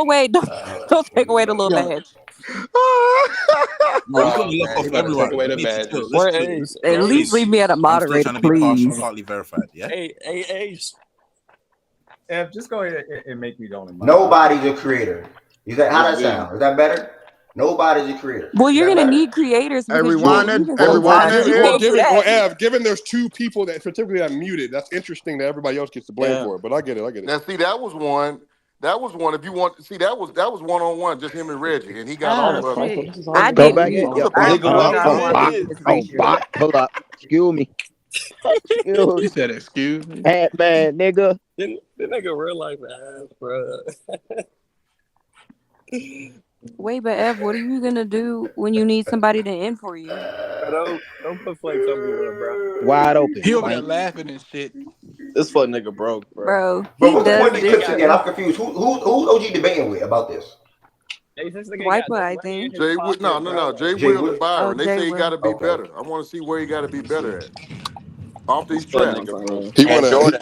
Oh wait, don't take away the little badge. No, you gotta lock Man, off you gotta take everyone. away We the need to chill. badges. Let's Wait, chill. hey, At least leave me at a I'm still moderator, trying to be partial, please. partly verified. Yeah. hey, Ev, just go ahead and make me the only moderator. Nobody's a creator. How that sound? Is that better? Nobody's a creator. Well, Is you're that gonna better? need creators Hey, because rewind you that. can Hey, rewind sometimes. that. You Ev. can't do that. Ev, given there's two people that typically are muted, that's interesting that everybody else gets the blame for it. But I get it. Now, see, that was one. That was one. If you want to see, that was 1-on-1, just him and Reggie, and he got all Oh of us. shit! It I Go back. didn't. was a I fair Yep. Nigga, why fight. would apologize you for want Bot. being this? Oh, disrespectful. bot. Pull up. Excuse me. Excuse He me. said, "Excuse me." Hat man, nigga. the nigga real life ass, bro. Wait, but Ev, what are you gonna do when you need somebody to end for you? Don't put flex on me, little bro. Wide open. He over there Blank. laughing and shit. This fuck nigga broke, bro. Bro, But he what's the point does of these this clips shit. again? I'm confused. Who's OG debating with about this? Hey, this nigga got Swiper, no I money in think. his Jay, pocket, no. bro. Jay Jay Will and Wood. Oh, Byron. They Jay say he got will. to be Okay. better. I want to see where he got to be better at. Off This these fuck traps. nigga broke. He And wanna. Jordan.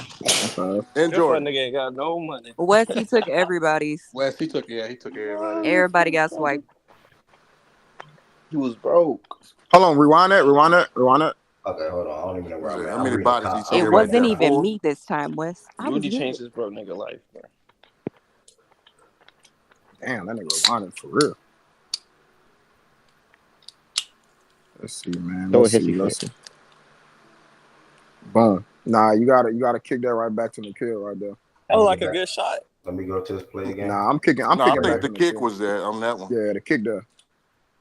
And This fuck Jordan. nigga ain't got no money. Wes, he took everybody's. Wes, he took everybody. Everybody got swiped. He was broke. Hold on. Rewind that. Okay, hold on. I don't even know where I'm at. How I'm many reading bodies he I'm said It right reading wasn't there? the even 4? me this time, Wes. I was Rudy good. changed his broke nigga life, bro. Damn, that nigga wanted for real. Let's see, man. Throw a Let's hissy see. fit. Boom. Nah, you gotta kick that right back to Nikhil right there. That was like a good shot. Let me go to this play again. Nah, I'm kicking No, I back think to the kick Nikhil. was there on that one. Yeah, the kick there.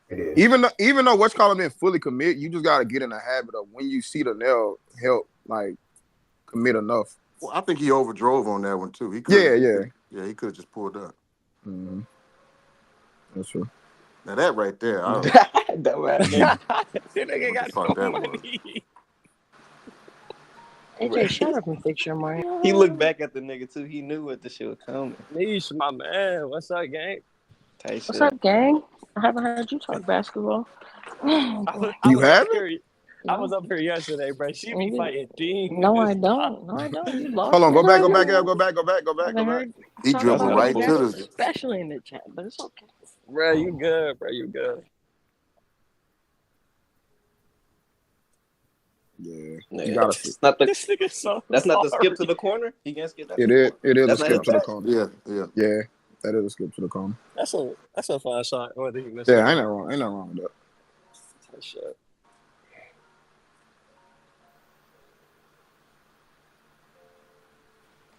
It is. Even though what's called been fully commit, you just gotta get in the habit of when you see the nail help, like commit enough. Well, I think he overdrove on that one too. He Yeah. he could have just pulled up. Mm-hmm. That's true. Now that right there, I don't That what nigga got the fuck no that was. money. AJ, shut up and fix your mic. He looked back at the nigga too. He knew what the shit was coming. Niche, my man. What's up, gang? Tight What's shit. up, gang? I haven't heard you talk basketball. Oh, boy. You haven't? I was up here yesterday, bro. She be fighting demons. No, I don't. No, I don't. You lost. Hold on, go back, yesterday. Ab, go back. I haven't heard He talk dribbled about right any to basketball, the. especially in the chat, but it's okay. Bro, you good, bro. You good. Yeah. Yeah, You gotta that's not the. This nigga so That's not the sorry. skip to the corner. He can't skip that. It is a That's not skip his to the best? corner. Yeah. Yeah, that is a skip to the corner. That's a fun shot. Whether he missed Yeah, it. ain't nothing wrong with that. That shit.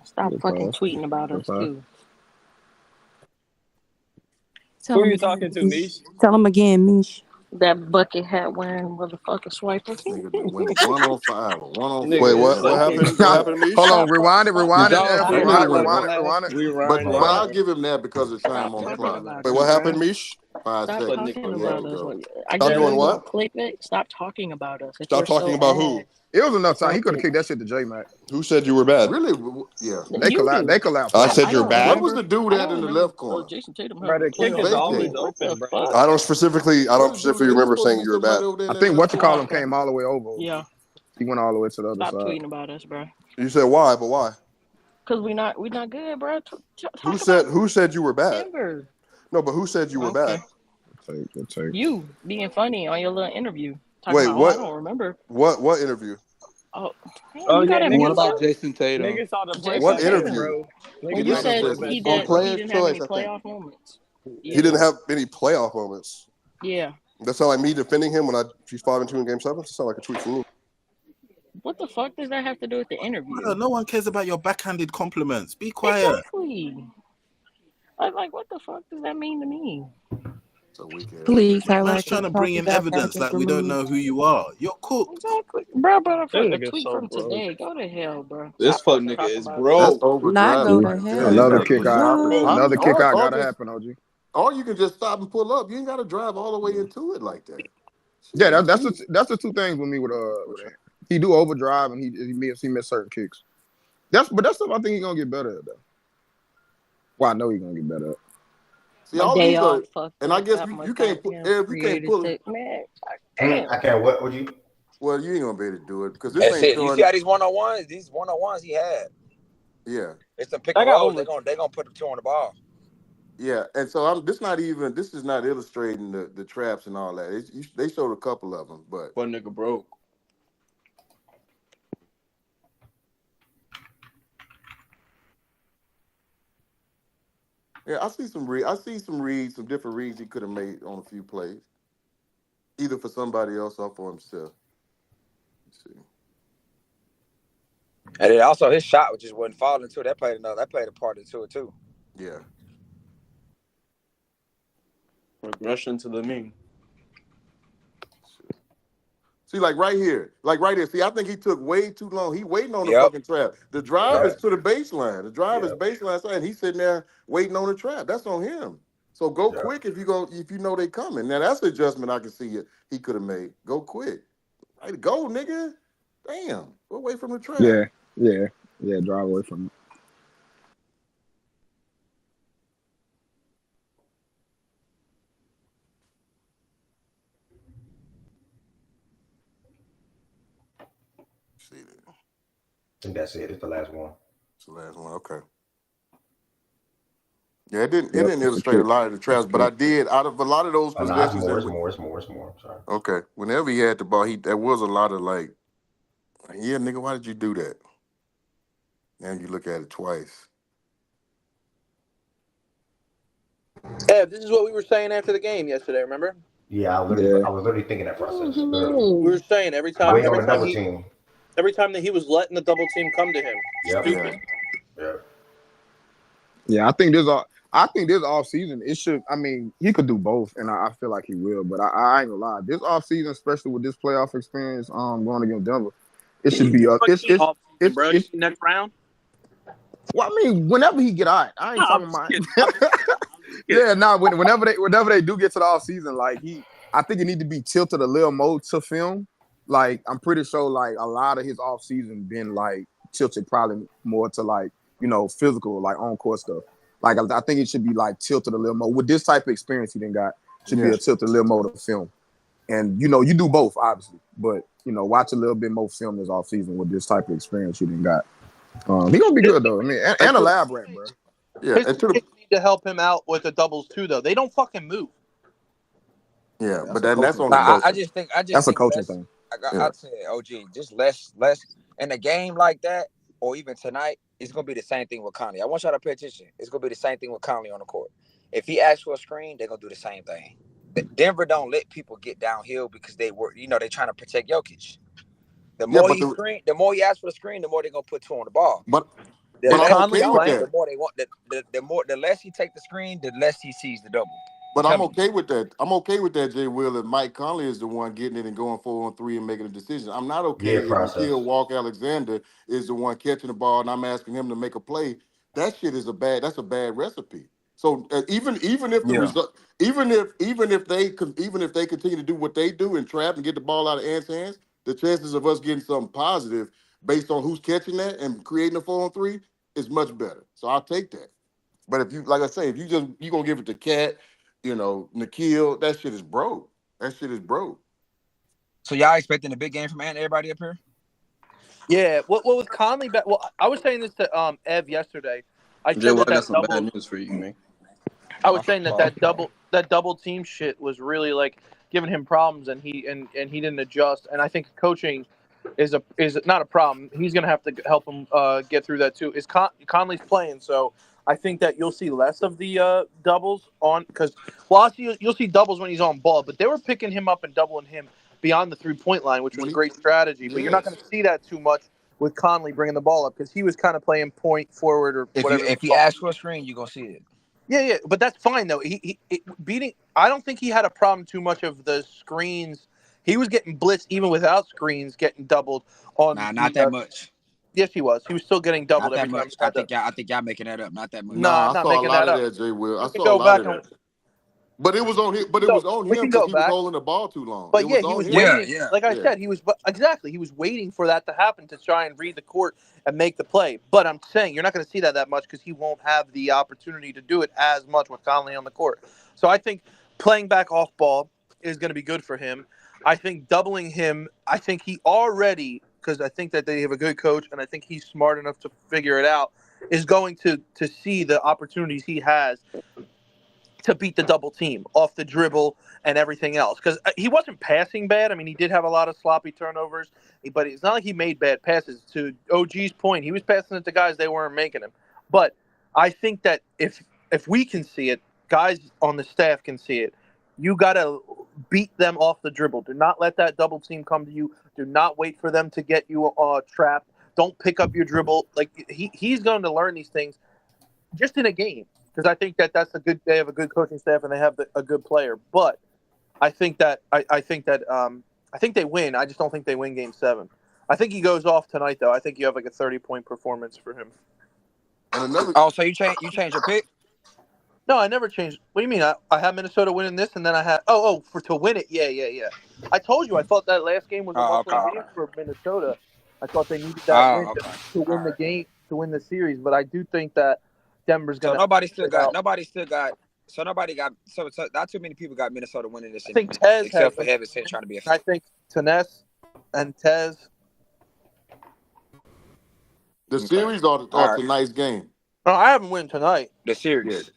Stop Good fucking pass. tweeting about Good us pass. too. Tell Who him you again, talking to, Mish. Niche? Tell him again, Mish. That bucket hat wearing motherfucker swiper. Nigga done went 105 or 104. Wait, Nigga, what happened? What happened, Mish? Hold on, rewind it, Did y'all F, hear rewind me? it. But I'll give him that because of time Stop on the talking clock. about Wait, us, what happened, bruh. Mish? 5 Stop seconds. talking So you have about to us. go. I Stop gave doing you a what? clickbait. Stop talking about us. If Stop we're talking so about who? ass. It was enough time. He could have Fucking kicked that shit to J Mac. Who said you were bad? Really? Yeah. They you collapsed. do. They collapsed. I hard. said I you're don't bad. What was remember. the dude I at don't in the remember. left corner? Jason Tatum Bro, having the a kick is playoff game. always Vacate. What the open, bro. fuck? I don't specifically It was remember supposed to saying be you were somebody bad. over there I in think that what left you corner. call him came all the way over. Yeah. He went all the way to the other Stop side. tweeting about us, bro. You said why, but why? Cause we not good, bro. Who Talk said you were about bad? Denver. No, but who said you were Okay. bad? Good take. You being funny on your little interview. Talking Wait, about, I what? don't remember. What interview? Oh, damn, Oh you yeah, gotta niggas mute saw him. Jason Tatum? niggas saw the play Jason What back too, Tatum. interview? bro. When Niggas you saw the said play Jason back he too. On did, he Player's didn't have any Choice, I think. playoff moments. He Yeah, didn't have any playoff moments. yeah. That sound like me defending him when he's 5-2 in Game 7. That sound like a tweet from me. What the fuck does that have to do with the interview? Bro, no one cares about your backhanded compliments. Be quiet. Exactly. Like, what the fuck does that mean to me? It's a weak ass. Please, Tyler, Man's I trying can't to talk bring in without evidence Patrick like we don't know removed. who you are. You're cooked. Exactly, bro. That A nigga's tweet so from broke. today. Go to hell, bro. This Stop fuck fucking nigga talking is about That's broke. Not overdriving go right to there. hell. You Another gotta kick just out. stop and pop. Another kick out gotta happen, OG. Or you can just stop and pull up. You ain't gotta drive all the way into it like that. Yeah, that's the two things with me with him. He do overdrive and he miss certain kicks. That's stuff I think he's gonna get better at though. Well, I know he's gonna get better at. See, My all day these are, off fucked and I up. guess Got my you can't put, goddamn Eric, you can't creative pull it. set. Man, damn. I can't. What would you? Well, you ain't gonna be able to do it because this That's ain't it. You see showing. how these one-on-ones he had. Yeah, It's the pick I and got rolls. over. They're gonna put the two on the ball. yeah, and so this is not illustrating the traps and all that. They showed a couple of them, but What nigga broke? yeah, I see some different reads he could have made on a few plays, either for somebody else or for himself. Let's see. And then also his shot just wasn't falling too. That played a part into it too. Yeah. Regression to the mean. See, like right here. See, I think he took way too long. He waiting on the Yep. fucking trap. The drive is to the baseline. The drive is Yep. baseline side, and he's sitting there waiting on the trap. That's on him. So go Yep. quick if you know they coming. Now that's an adjustment I can see he could have made. Go quick. Right, go, nigga. Damn. Go away from the trap. Yeah. Drive away from it. See that. I think that's it. It's the last one. It's the last one. Okay. Yeah, it didn't Yep, it's a illustrate a kick. lot of the traps, but I did out of a lot of those Oh, no, it's possessions. more. It's more. It's more. It's more. Sorry. Okay, whenever he had the ball, there was a lot of like, yeah, nigga, why did you do that? And you look at it twice. Ev, this is what we were saying after the game yesterday. Remember? Yeah, I was literally thinking that process. Literally. We were saying every time Waiting on the double team. every time that he was letting the double team come to him. Yep. Stupid. Yeah. Yeah, I think this off season it should. I mean, he could do both, and I feel like he will. But I ain't gonna lie, this off season, especially with this playoff experience, going against Denver, it should be up. It's next round. Well, I mean, whenever he get out, I ain't talking about. Yeah, whenever they do get to the off season, like I think it need to be tilted a little more to film. Like I'm pretty sure, like a lot of his off season been like tilted probably more to like physical, like on court stuff. Like I think it should be like tilted a little more with this type of experience he done got. Should be a tilted a little more to film. And you do both obviously, but watch a little bit more film this off season with this type of experience he done got. He gonna be good though. I mean, and a lab rat, bro. Yeah, His teammates need to help him out with the doubles too, though. They don't fucking move. Yeah, but that's on the the coach. coach. I just think that's a coaching thing. I'd say, OG, just less in a game like that, or even tonight, it's gonna be the same thing with Conley. I want y'all to pay attention. It's gonna be the same thing with Conley on the court. If he asks for a screen, they're gonna do the same thing. Denver don't let people get downhill because they were, they're trying to protect Jokic. The more the more he asks for the screen, the more they're gonna put two on the ball. But I'm okay with that. The more they want, the less he take the screen, the less he sees the double. But I'm okay with that. I'm okay with that, Jay Will, if Mike Conley is the one getting it and going 4-on-3 and making a decision. I'm not okay if Nikhil Walker-Alexander is the one catching the ball and I'm asking him to make a play. That shit is that's a bad recipe. So even if the result, even if they continue to do what they do and trap and get the ball out of Ant's hands, the chances of us getting something positive based on who's catching that and creating a 4-on-3 is much better. So I'll take that. But if you, like I say, if you gonna give it to Cat, Nikhil, that shit is broke. So y'all expecting a big game from Ant? Everybody up here? Yeah. What was Conley? Well, I was saying this to Ev yesterday. I said I that got some double. bad news for you, man. I was saying that double team shit was really like giving him problems, and he didn't adjust. And I think coaching is not a problem. He's gonna have to help him get through that too. Conley's playing, so I think that you'll see less of the doubles on because you'll see doubles when he's on ball, but they were picking him up and doubling him beyond the 3-point line, which was a great strategy. But you're not going to see that too much with Conley bringing the ball up because he was kind of playing point forward or whatever. If he asks for a screen, you're gonna see it. Yeah, but that's fine though. I don't think he had a problem too much of the screens. He was getting blitzed even without screens, getting doubled on. Nah, not that much. Yes, he was. He was still getting doubled not that every much. time. I think y'all making that up. Not that much. No, I saw a lot of that, Jay Will. I saw a lot of that. But it was on him. But it was on him because he was holding the ball too long. But yeah, he was waiting. Yeah. Like I said, he was waiting for that to happen to try and read the court and make the play. But I'm saying you're not going to see that much because he won't have the opportunity to do it as much with Conley on the court. So I think playing back off ball is going to be good for him. I think doubling him. I think he already, because I think that they have a good coach and I think he's smart enough to figure it out, is going to see the opportunities he has to beat the double team off the dribble and everything else. Because he wasn't passing bad. I mean, he did have a lot of sloppy turnovers, but it's not like he made bad passes. To OG's point, he was passing it to guys they weren't making him. But I think that if we can see it, guys on the staff can see it, you got to beat them off the dribble. Do not let that double team come to you. Do not wait for them to get you trapped. Don't pick up your dribble. Like he's going to learn these things just in a game. Because I think they have a good coaching staff and they have a good player. But I think that I think they win. I just don't think they win Game 7. I think he goes off tonight though. I think you have like a 30-point performance for him. So you change your pick? No, I never changed. What do you mean? I had Minnesota winning this, and then I had to win it. Yeah. I told you I thought that last game was a must-win game for Minnesota. I thought they needed that win to win the game, to win the series. But I do think that Denver's gonna. So nobody got. So not too many people got Minnesota winning this. I think Tez except for Heaven said trying to be a fan. I think Tenness and Tez. The series or tonight's game? No, I haven't won tonight. The series.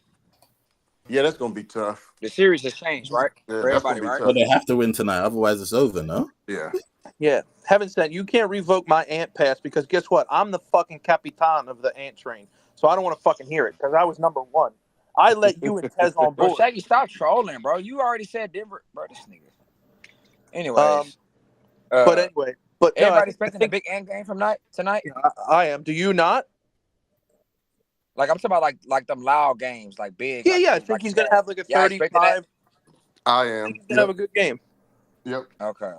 Yeah, that's gonna be tough. The series has changed, right? Yeah, For that's gonna everybody, be right? Well, tough. they have to win tonight, otherwise it's over. No. Yeah. Yeah. Heaven sent, you can't revoke my Ant pass because guess what? I'm the fucking capitan of the Ant train, so I don't want to fucking hear it because I was number one. I let you and Tez on Bro, board. Shaggy, stop trolling, bro. You already said Denver, bro. This nigga. Anyways, but anyway, but no, everybody expecting a big Ant game from tonight. I am. Do you not? Like I'm talking about like them loud games, like big. Yeah, like, yeah. I like think he's gonna have like a y'all expecting 35. I am. He's gonna have a good game. Yep. Okay.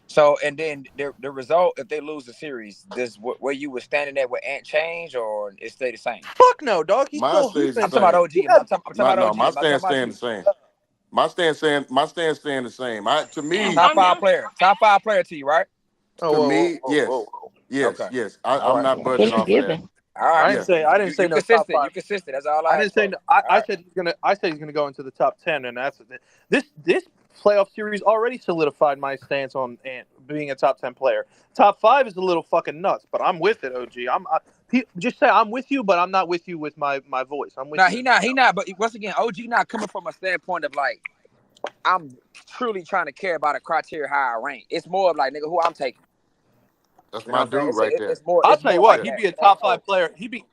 So and then the result, if they lose the series, where you were standing at with Ant change or it stay the same? Fuck no, dog. He's Mine still stays the hooping. I'm talking about OG. I'm talking about OG. my I'm talking stance about staying you. the same. My stance staying the same. To me, Top five player to you, right? Yes. Okay. Yes. All I'm right. not budging off of that. All right. I didn't say no consistent. top 5. You consistent. That's all I didn't asked say for. no. I said he's gonna. I said he's gonna go into the top 10, and that's this playoff series already solidified my stance on Ant being a top 10 player. Top 5 is a little fucking nuts, but I'm with it, OG. Just say I'm with you, but I'm not with you with my voice. I'm with you. He not. But once again, OG not coming from a standpoint of like I'm truly trying to care about a criteria how I rank. It's more of like nigga who I'm taking. That's my dude right there. I'll tell you what, he'd be a top 5 player. He'd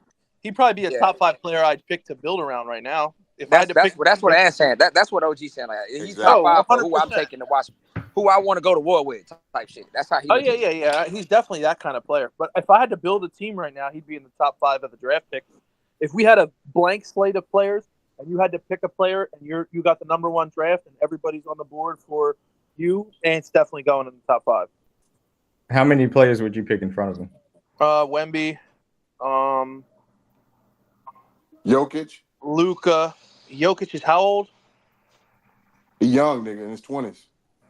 probably be a top 5 player I'd pick to build around right now. If I had to pick, that's what I'm saying. That's what OG saying. Like he's top 5 for who I'm taking to watch, who I want to go to war with type shit. That's how he. Oh yeah. He's definitely that kind of player. But if I had to build a team right now, he'd be in the top 5 of the draft pick. If we had a blank slate of players and you had to pick a player and you got the number 1 draft and everybody's on the board for you, Ant's definitely going in the top 5. How many players would you pick in front of him? Wemby, Jokic, Luka. Jokic is how old? He's young nigga in his 20s.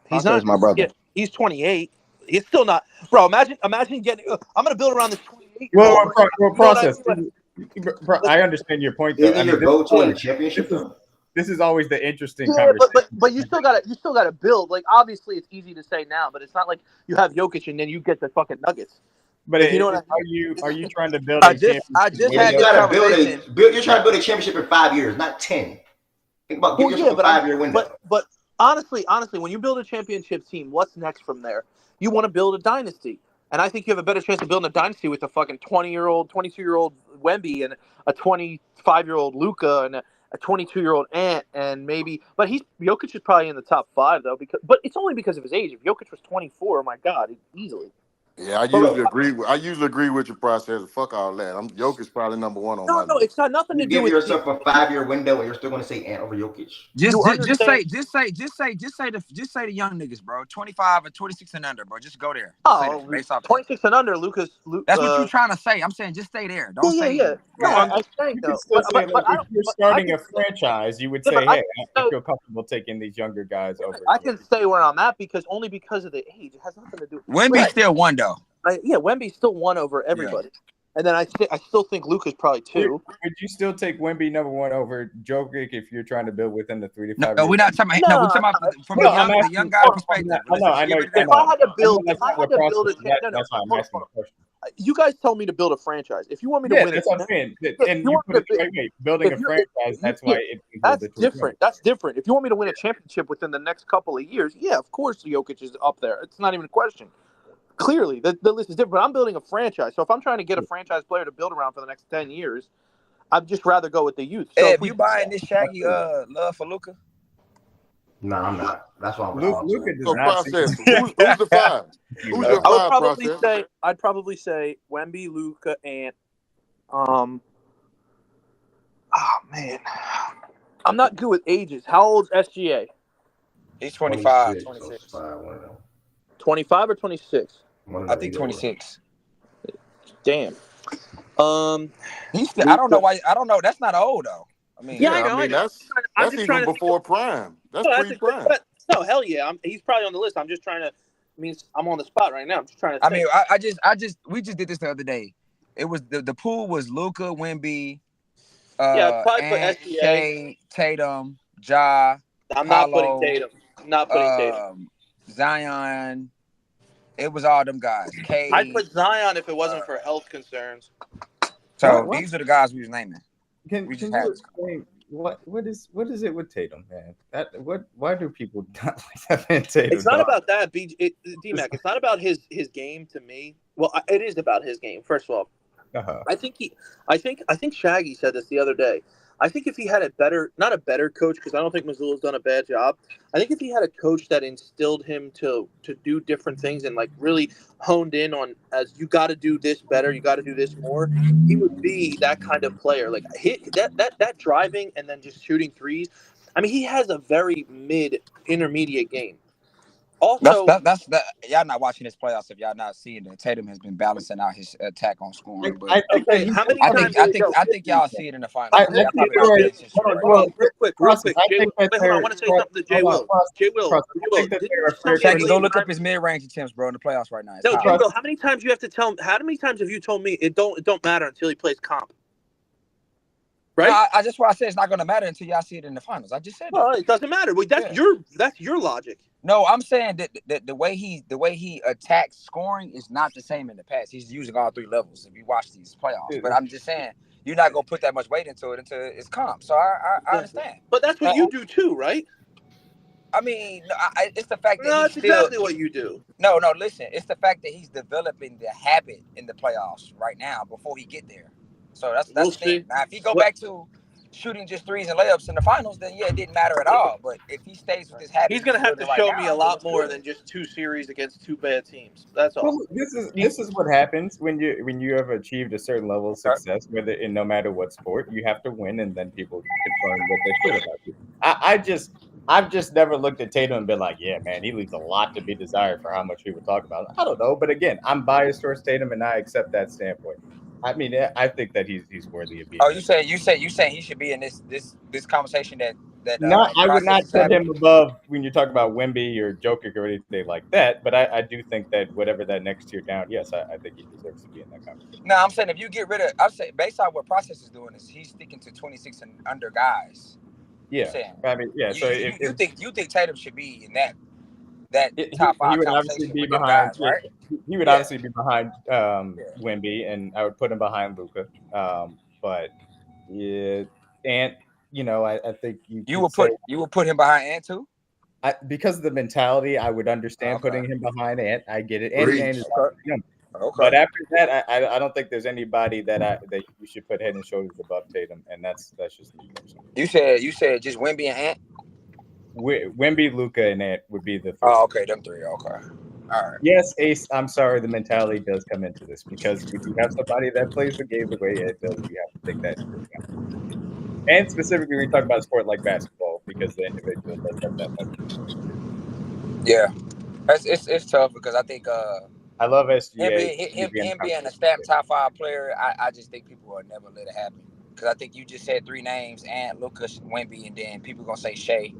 He's not my brother. Yeah, he's 28. He's still not, bro. Imagine getting. I'm gonna build around this 28. Well, process. Bro, I understand your point though. Isn't your go-to in the championship though? This is always the interesting Yeah, conversation. but you still gotta build. Like obviously it's easy to say now, but it's not like you have Jokic and then you get the fucking Nuggets. But you know what I mean? Are you trying to build? I just had this conversation. You're trying to build a championship in 5 years, not 10. Think about give yourself a 5-year window. But honestly, when you build a championship team, what's next from there? You want to build a dynasty. And I think you have a better chance of building a dynasty with a fucking 20-year-old, 22-year-old Wemby and a 25-year-old Luka and a 22-year-old Ant and maybe, but Jokic is probably in the top 5 though, but it's only because of his age. If Jokic was 24, oh my God, easily. Yeah, I usually agree with your process. Fuck all that. Jokic's probably number 1 on my list. No, it's got nothing to do with. Give yourself a 5-year window, and you're still going to say Ant over Jokic. Just say the young niggas, bro. 25 or 26 and under, bro. Just go there. Oh, based off 26 and under, Lucas. That's what you're trying to say. I'm saying just stay there. Don't say. Yeah. No, I'm saying though. If you're starting a franchise, you would say, "Hey, I feel comfortable taking these younger guys over." I can stay where I'm at because of the age. It has nothing to do. Wemby's still 1 though. Wemby's still 1 over everybody. Yeah. And then I still think Luka's probably 2. Would you still take Wemby number 1 over Jokic if you're trying to build within the 3 to 5 years? No, we're not talking about. We're talking about from the young guy perspective. I know. If I had to build a that's why I'm asking the question. You guys tell me to build a franchise. If you want me to win that's what I'm saying. Building a franchise, that's why that's different. That's different. If you want me to win a championship within the next couple of years, yeah, of course Jokic is up there. It's not even a question. Clearly, the list is different. But I'm building a franchise. So if I'm trying to get a franchise player to build around for the next 10 years, I'd just rather go with the youth. So if you buying this Shaggy love for Luka? No, I'm not. That's why I'm Luka does not. Process. Who's the 5? Who's your 5 I'd probably say Wemby, Luka, and man, I'm not good with ages. How old's SGA? He's 25, 26. 25 or 26? I think 26. Damn. He's still, I don't know why. I don't know. That's not old though. I mean, I know. That's even before prime. That's pre-prime. No, hell yeah. He's probably on the list. I'm just trying to. I'm on the spot right now. I'm just trying to. We just did this the other day. It was the pool was Luka, Wemby, probably Ant, put SGA. Shea, Tatum, Ja. I'm not putting Tatum. Not putting Tatum. Zion. It was all them guys. I'd put Zion if it wasn't for health concerns. So these are the guys we was naming. Can you what is it with Tatum, man? Why do people not like that Tatum? It's not about that, D-Mac. It's not about his game to me. Well, it is about his game. First of all, I think Shaggy said this the other day. I think if he had not a better coach, because I don't think Mazzulla's done a bad job. I think if he had a coach that instilled him to do different things and like really honed in on, as you got to do this better, you got to do this more, he would be that kind of player. Like that driving and then just shooting threes. I mean, he has a very intermediate game. Also, that's y'all not watching this playoffs if y'all not seeing that Tatum has been balancing out his attack on scoring. But I think y'all see it in the finals. Y'all probably not paying attention right now. Real quick. Hold on, I want to say something to Jay Will. Shaggy, go look up his mid-range attempts, bro, in the playoffs right now. No, Jay Will, how many times have you told me it don't matter until he plays comp? Right? No, I just why I said it's not going to matter until y'all see it in the finals. I just said well, it doesn't matter. Well, that's your logic. No, I'm saying that the way he attacks scoring is not the same in the past. He's using all three levels if you watch these playoffs. But I'm just saying you're not gonna put that much weight into it until it's comp. So I understand. But that's what you do too, right? I mean, it's the fact that that's exactly what you do. No, listen. It's the fact that he's developing the habit in the playoffs right now before he get there. So that's the thing. Now, if he go back to shooting just threes and layups in the finals, then yeah, it didn't matter at all. But if he stays with this habit, he's gonna have to show me a lot more than just 2 series against 2 bad teams. That's all. Well, this is what happens when you have achieved a certain level of success, whether in no matter what sport, you have to win, and then people confirm what they feel about you. I've just never looked at Tatum and been like, yeah, man, he leaves a lot to be desired for how much people talk about. I don't know, but again, I'm biased towards Tatum, and I accept that standpoint. I mean, I think that he's worthy of being. Oh, you saying he should be in this conversation that. No, I would not put him above when you talk about Wemby or Jokic or anything like that. But I do think that whatever that next tier down, yes, I think he deserves to be in that conversation. No, I'm saying if you get rid of, I'm saying based on what Process is doing is he's sticking to 26 and under guys. Yeah, I mean, yeah. So you think Tatum should be in that top 5 he would obviously be behind, guys, right? He would obviously be behind Wemby, and I would put him behind Luka. But yeah, and I think you would put him behind Ant too. Because of the mentality, I would understand putting him behind Ant. I get it. Ant is young. Okay. But after that, I don't think there's anybody that you should put head and shoulders above Tatum, and that's just me personally. You said just Wemby and Ant. Wemby, Luka, and Ant would be the first. Oh, okay, them 3. Okay, all right. Yes, Ace. I'm sorry, the mentality does come into this because we do have somebody that plays the game the way it does. We have to take that into account. And specifically, we talk about a sport like basketball because the individual does have that much. Yeah, it's tough because I think I love SGA. Him being a stamp top 5 player, I just think people will never let it happen. Because I think you just said 3 names, Ant, Lucas, Wemby, and then people gonna say Shea.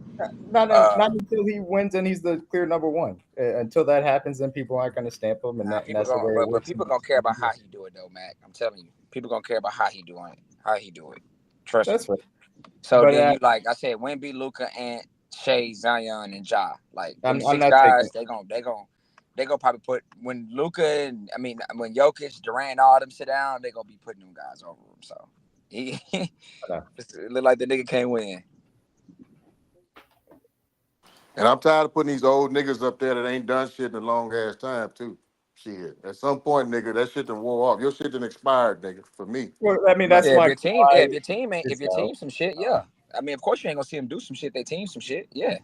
Not until he wins and he's the clear number 1. Until that happens, then people aren't gonna stamp him, and that's the way it works. But people gonna care about how he do it, though, Mac. I'm telling you, people gonna care about how he do it. Trust me. Right. So but, then, like I said, Wemby, Luka, Ant, Shea, Zion, and Ja. Like them 6 guys, they gonna probably put when Jokic, Durant, all them sit down, they gonna be putting them guys over him. So. It look like the nigga can't win. And I'm tired of putting these old niggas up there that ain't done shit in a long ass time too. Shit. At some point, nigga, that shit done wore off. Your shit done expired, nigga, for me. Well, I mean, that's if your team some shit, yeah. I mean, of course you ain't gonna see them do some shit. They team some shit, yeah.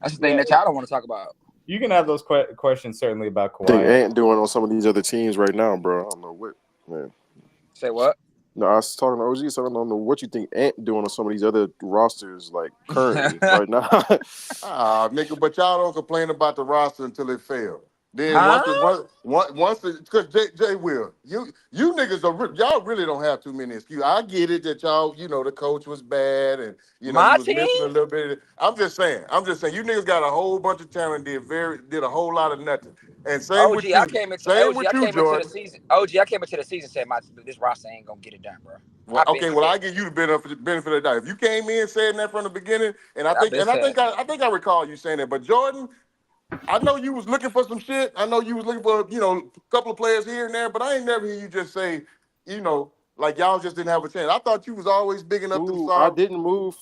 That's the thing that y'all don't want to talk about. You can have those questions certainly about Kawhi. I think Ant doing on some of these other teams right now, bro. I don't know what, man. Say what? No, I was talking to OG, so I don't know what you think Ant doing on some of these other rosters, like currently right now. Nigga, but y'all don't complain about the roster until it fails. Then once because Jay Will, you niggas y'all really don't have too many excuses. I get it that y'all, the coach was bad and you was missing a little bit. I'm just saying, you niggas got a whole bunch of talent, did a whole lot of nothing. And same with you. I came into the season. OG, I came into the season saying this roster ain't gonna get it done, bro. I give you the benefit of the doubt. If you came in saying that from the beginning, and I think I recall you saying that. But Jordan, I know you was looking for some shit. I know you was looking for, a couple of players here and there, but I ain't never hear you just say, Like y'all just didn't have a chance. I thought you was always big enough to I solve. didn't move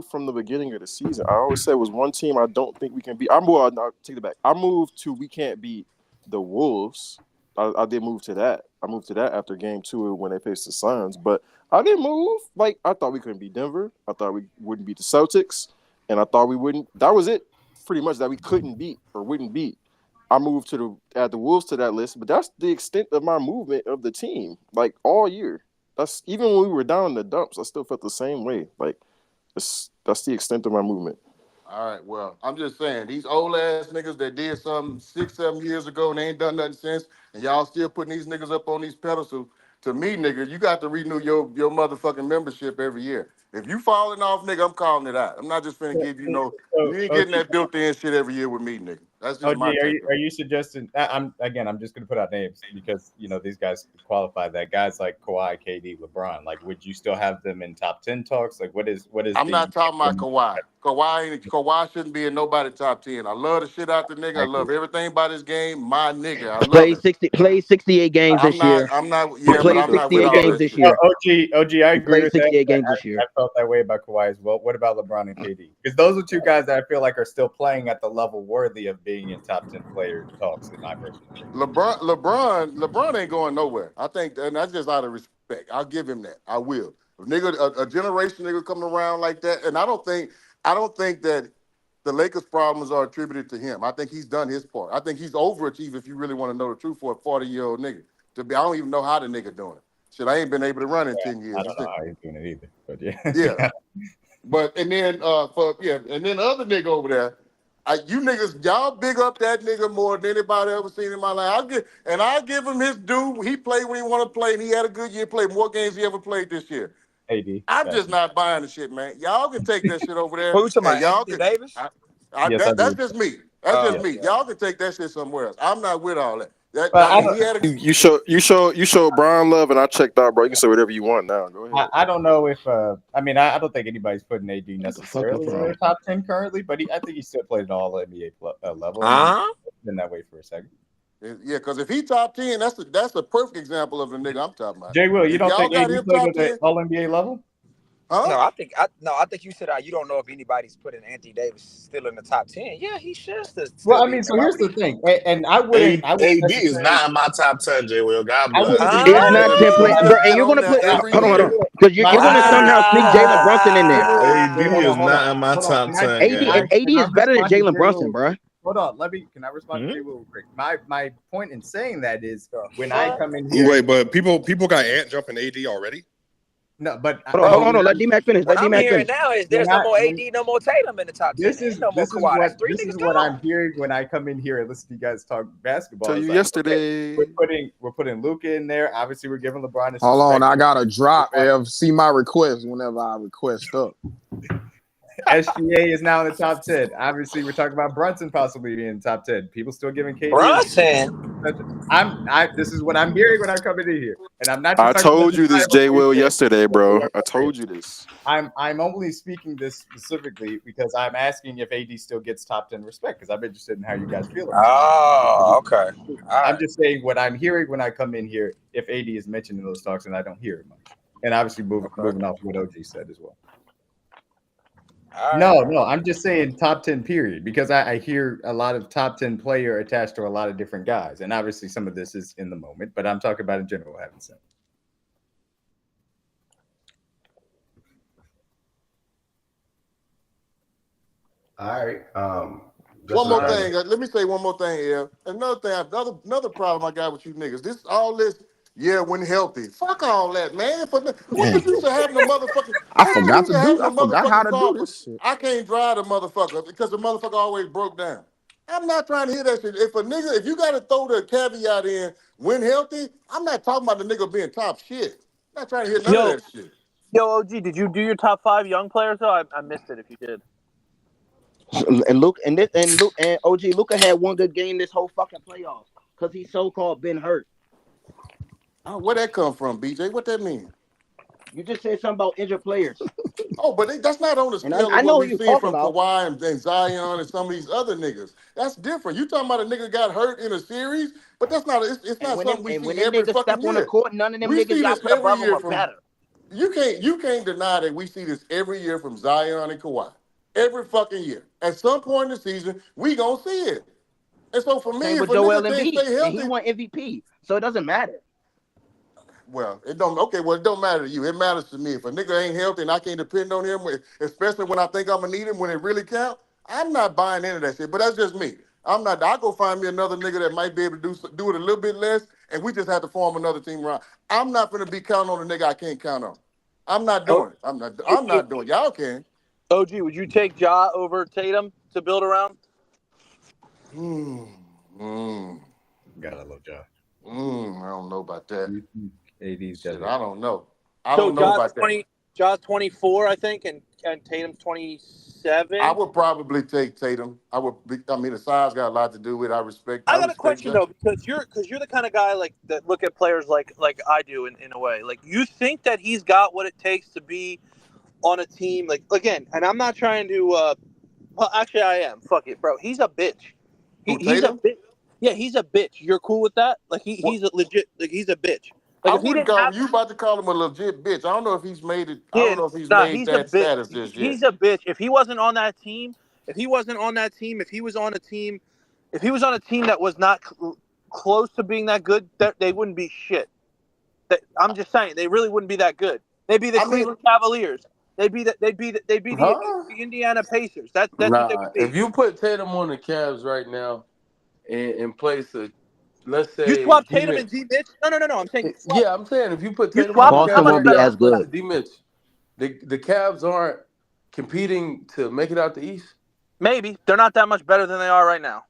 from the beginning of the season. I always said it was one team I don't think we can beat. No, take it back. I moved to we can't beat the Wolves. I did move to that. I moved to that after game 2 when they faced the Suns. But I didn't move. Like, I thought we couldn't beat Denver. I thought we wouldn't beat the Celtics. And I thought we wouldn't. That was it, pretty much, that we couldn't beat or wouldn't beat. I moved add the Wolves to that list. But that's the extent of my movement of the team, like, all year. That's even when we were down in the dumps, I still felt the same way. Like, that's the extent of my movement. All right, well, I'm just saying, these old ass niggas that did something 6-7 years ago and they ain't done nothing since, and y'all still putting these niggas up on these pedestals. To me, nigga, you got to renew your motherfucking membership every year. If you falling off, nigga, I'm calling it out. I'm not just finna give you you ain't getting that built-in shit every year with me, nigga. That's just OG, my take. are you suggesting? I'm just gonna put out names because these guys qualify that guys like Kawhi, KD, LeBron. Like, would you still have them in top 10 talks? Like, what is? I'm not talking about Kawhi. Kawhi shouldn't be in nobody's top 10. I love the shit out the nigga. I love everything about his game. My nigga, I love him. Played 68 games this year. I'm not. He Yeah, but played I'm not 68 with all games that this shit. year. OG, I agree with 68 that. games this year. I felt that way about Kawhi as well. What about LeBron and KD? Because those are two guys that I feel like are still playing at the level worthy of being in top 10 player talks in my personal opinion. LeBron ain't going nowhere. I think, and that's just out of respect. I'll give him that. I will. A generation nigga coming around like that, and I don't think that the Lakers' problems are attributed to him. I think he's done his part. I think he's overachieved, if you really want to know the truth, for a 40-year-old nigga. I don't even know how the nigga doing it. Shit, I ain't been able to run in 10 years. I don't know how he's doing it either, but yeah. Yeah. But and then the other nigga over there, you niggas, y'all big up that nigga more than anybody ever seen in my life. I give him his due. He played when he want to play, and he had a good year. Played more games he ever played this year. AD. I'm just not buying the shit, man. Y'all can take that shit over there. Who you talking and about, y'all Anthony can, Davis? That's just me. That's just me. Y'all can take that shit somewhere else. I'm not with all that. You show Brian love, and I checked out, bro. You can say whatever you want now. Go ahead. I don't know if I don't think anybody's putting AD necessarily in their top 10 currently, but I think he still played at all NBA level. It's been that way for a second. Yeah, because if he top 10, that's a perfect example of the nigga I'm talking about. Jay Will, you don't think got AD him played top at the 10? all NBA level? Huh? No, I think you said you don't know if anybody's putting Anthony Davis still in the top 10. Yeah, he should still. Well, I mean, so here's the thing, and I wouldn't. AD is not in my top 10, J. Will. God bless. It's not 10 players, bro. And you're gonna put hold on, because you're gonna somehow sneak Jalen Brunson in there. AD is not in my top 10. AD is better than Jalen Brunson, bro. Hold on, can I respond to you real quick? My point in saying that is when I come in here. Wait, but people got Ant jumping AD already? No, but hold on. Let D-Mac finish. What I'm hearing now is there's no more AD, no more Tatum in the top 10. This is no more Kawhi. That's three this niggas is what gone. I'm hearing when I come in here and listen to you guys talk basketball. Tell you yesterday. We're putting Luka in there. Obviously, we're giving LeBron his Hold on, respect. I got to drop. See my request whenever I request up. SGA is now in the top 10. Obviously, we're talking about Brunson possibly being in the top 10. People still giving KD. Brunson. This is what I'm hearing when I'm coming in here, and I'm not. I told you this, Jay Will, yesterday, bro. I told you this. I'm only speaking this specifically because I'm asking if AD still gets top 10 respect because I'm interested in how you guys feel about it. Oh, okay. I'm just saying what I'm hearing when I come in here. If AD is mentioned in those talks, and I don't hear it much, and obviously moving off what OG said as well. No, I'm just saying top 10 period because I hear a lot of top 10 player attached to a lot of different guys, and obviously some of this is in the moment, but I'm talking about in general. I haven't said. All right. One more thing. Let me say one more thing, yeah. Another problem I got with you niggas. When healthy. Fuck all that, man. What's the use of having a motherfucking? I forgot how to do this shit. I can't drive the motherfucker because the motherfucker always broke down. I'm not trying to hear that shit. If you got to throw the caveat in when healthy, I'm not talking about the nigga being top shit. I'm not trying to hear none of that shit. Yo, OG, did you do your top 5 young players though? I missed it if you did. And OG Luka had one good game this whole fucking playoffs because he's so-called been hurt. Where'd that come from, BJ? What that mean? You just said something about injured players. Oh, but that's not on the And scale I of what know who we've you're seen talking from about. Kawhi and Zion and some of these other niggas. That's different. You talking about a nigga got hurt in a series, but that's not. It's not something we And when see them every niggas step fucking on the year. court, none of them We niggas see y'all this put every above them year are from. better. You can't deny that we see this every year from Zion and Kawhi. Every fucking year. At some point in the season, we gonna see it. And so for me, Same if with a Joel nigga can't Embiid, stay and he healthy, won MVP, so it doesn't matter. well, it don't. Okay, well, it don't matter to you. It matters to me. If a nigga ain't healthy and I can't depend on him, especially when I think I'm gonna need him when it really counts, I'm not buying into that shit. But that's just me. I'm not. I go find me another nigga that might be able to do it a little bit less, and we just have to form another team around. I'm not gonna be counting on a nigga I can't count on. I'm not doing it. I'm not doing it. Y'all can. OG, would you take Ja over Tatum to build around? Gotta love Ja. I don't know about that. AD's Shit, desert. I don't know. I So don't know about that. Ja's 24, I think, and Tatum's 27. I would probably take Tatum. The size got a lot to do with it. I respect I got a that. question though, because you're the kind of guy like that look at players like I do in a way. Like, you think that he's got what it takes to be on a team, like, again, and I'm not trying to well, actually I am. Fuck it, bro. He's a bitch. He's a Tatum? bitch. Yeah, he's a bitch. You're cool with that? Like, he's a legit, like, he's a bitch. Like, I if he wouldn't didn't call have him. You about to call him a legit bitch? I don't know if he's made it. I Yeah, don't know if he's nah, made he's a that bitch. status just yet. He's a bitch. If he wasn't on that team, if he was on a team that was not close to being that good, they wouldn't be shit. I'm just saying, they really wouldn't be that good. They'd be the Cleveland Cavaliers. They'd be the Indiana Pacers. That's what they would be. If you put Tatum on the Cavs right now, in place of, let's You say, swap Tatum and D-Mitch. D Mitch? No. I'm saying Yeah, I'm saying if you put you Tatum swap on them. the How Cavs much right better? now in place of D-Mitch, the Cavs aren't competing to make it out the East. Maybe they're not that much better than they are right now.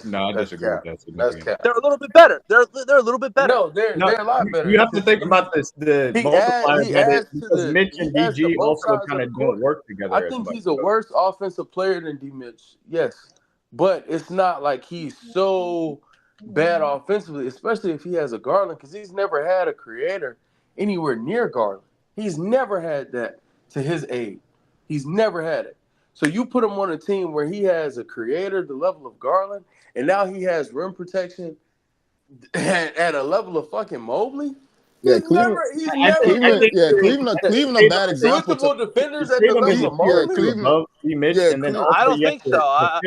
No, I disagree with that That's significantly. cap. They're a little bit better. They're a little bit better. No, they're a lot better. You have to think about this. The multiplier He that adds because Mitch and DG both also sides of kind the of court. don't work together I as think much. he's a worse offensive player than D-Mitch. Yes, but it's not like he's so bad offensively, especially if he has a Garland, because he's never had a creator anywhere near Garland. He's never had that to his age. He's never had it. So you put him on a team where he has a creator the level of Garland, and now he has rim protection at a level of fucking Mobley. Yeah, He's never Cleveland a bad example multiple to defenders at the level of Mobley. and then also I don't you have think so. I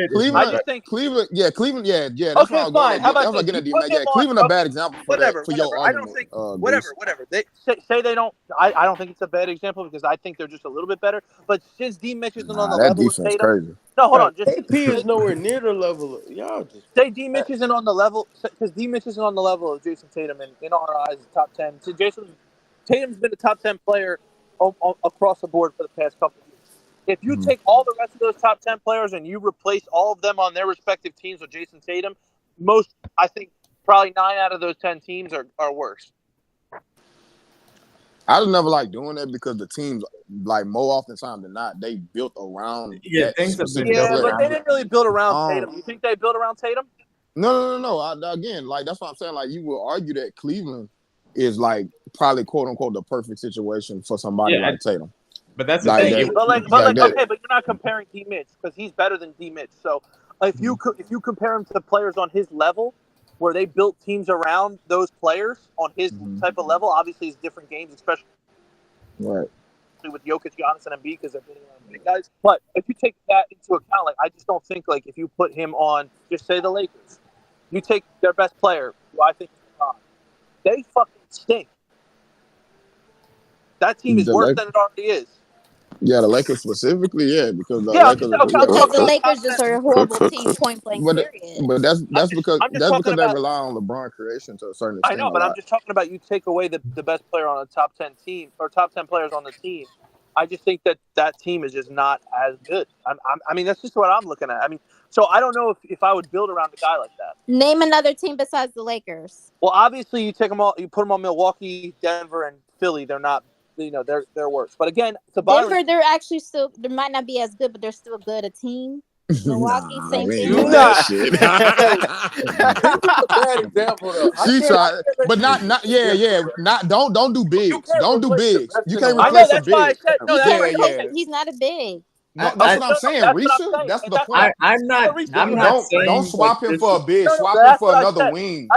just think Cleveland. Yeah, that's okay, why I was going fine. How about that's why I this? get at You D. put him Yeah, on. Cleveland a bad example for that for your I don't argument. think. Goose. Whatever. They say they don't. I don't think it's a bad example because I think they're just a little bit better. But since D Mitch isn't on Nah, the that level of defense Tatum, crazy. no, hold on. Just KP is nowhere near the level of y'all. Just say D Mitch isn't on the level because D Mitch isn't on the level of Jason Tatum, and in our eyes, top 10. So Tatum's been a top 10 player across the board for the past couple of years. If you take all the rest of those top 10 players and you replace all of them on their respective teams with Jason Tatum, I think probably 9 out of those 10 teams are worse. I just never like doing that because the teams, like more often time than not, they built around that specific player. But they didn't really build around Tatum. You think they built around Tatum? No. Again, like that's what I'm saying. Like you will argue that Cleveland is like probably quote unquote the perfect situation for somebody like Tatum. But that's like okay, that. but you're not comparing D Mitch because he's better than D Mitch. So if you compare him to players on his level, where they built teams around those players on his type of level, obviously it's different games, especially with Jokic, Giannis, and Embiid because they're building around big guys. But if you take that into account, like I just don't think like if you put him on, just say the Lakers, you take their best player, who I think is LeBron, they fucking stink. That team is worse than it already is. Yeah, the Lakers specifically, because the Yeah, Lakers. Because the Lakers just are a horrible team, point blank. Period. But that's because they about, rely on LeBron creation to a certain I extent. know, but I'm just talking about you take away the best player on a top 10 team or top 10 players on the team. I just think that team is just not as good. I mean, that's just what I'm looking at. I mean, so I don't know if I would build around a guy like that. Name another team besides the Lakers. Well, obviously you take them all, you put them on Milwaukee, Denver, and Philly. They're not. They're worse. But again, Denver, they're actually still. They might not be as good, but they're still good a team. Milwaukee, Nah, same we ain't thing. doing Nah. that shit. This is a bad example, though. I She can't tried, let but you not use this yeah, example, yeah. bro. Not don't do You bigs. can't Don't do replace the bigs. best You in the can't league. league. I I know, replace a know that's he why I big. said he no. can't Yeah, That's why replace I yeah. him. He's not a big. No, said that's I, what I'm saying, that's what I'm Risha. saying, That's and the that's point. I'm not Risha, I'm but not Don't saying that swap him this for a is big. no, Swap but him that's for what I another said. wing.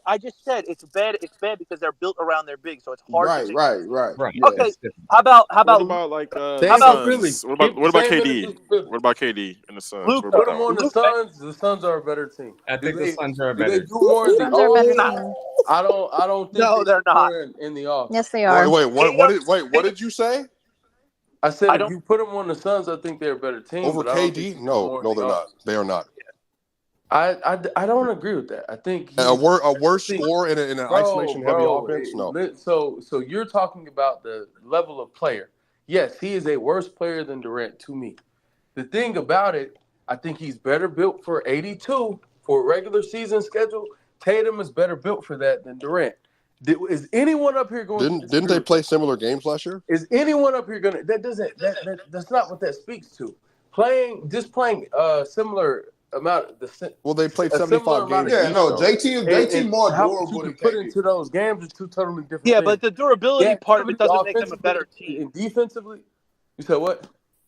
I just said it's bad. It's bad because they're built around their big, so it's hard to Right, make a right, decision. right. right. Yeah. Okay, That's different. how What about about like the how Same for about Philly. Suns? Keep What the about same KD? energy for Philly. What about KD and the Suns? What Luka? about Put them them? on the Luka, Suns. The Suns are a better team. I think the Suns are a Do they better. do more in the Suns are a better nah, offseason? team. I don't think no, they they're do not. more in the off. Yes, they Wait, are. wait, Tatum, what did you say? I said I if don't. you put them on the Suns, I think they're a better team, Over but I don't think KD? they do No, more in no, the they're not. offseason. They are not. I don't agree with that. I think A, he's. a I worse think, score in an isolation heavy offense? No. So you're talking about the level of player. Yes, he is a worse player than Durant to me. The thing about it, I think he's better built for 82 for a regular season schedule. Tatum is better built for that than Durant. Is anyone up here going to Didn't disagree they with play that? similar games last year? Is anyone up here going to that's not what that speaks to. Playing similar amount Well, they played a similar 75 amount games of Yeah, each, no, games though. JT and more how much you durable can than put KD. into those games is two totally different Yeah, things. but the durability part of it doesn't make them a Offensively better team. and defensively. You said what?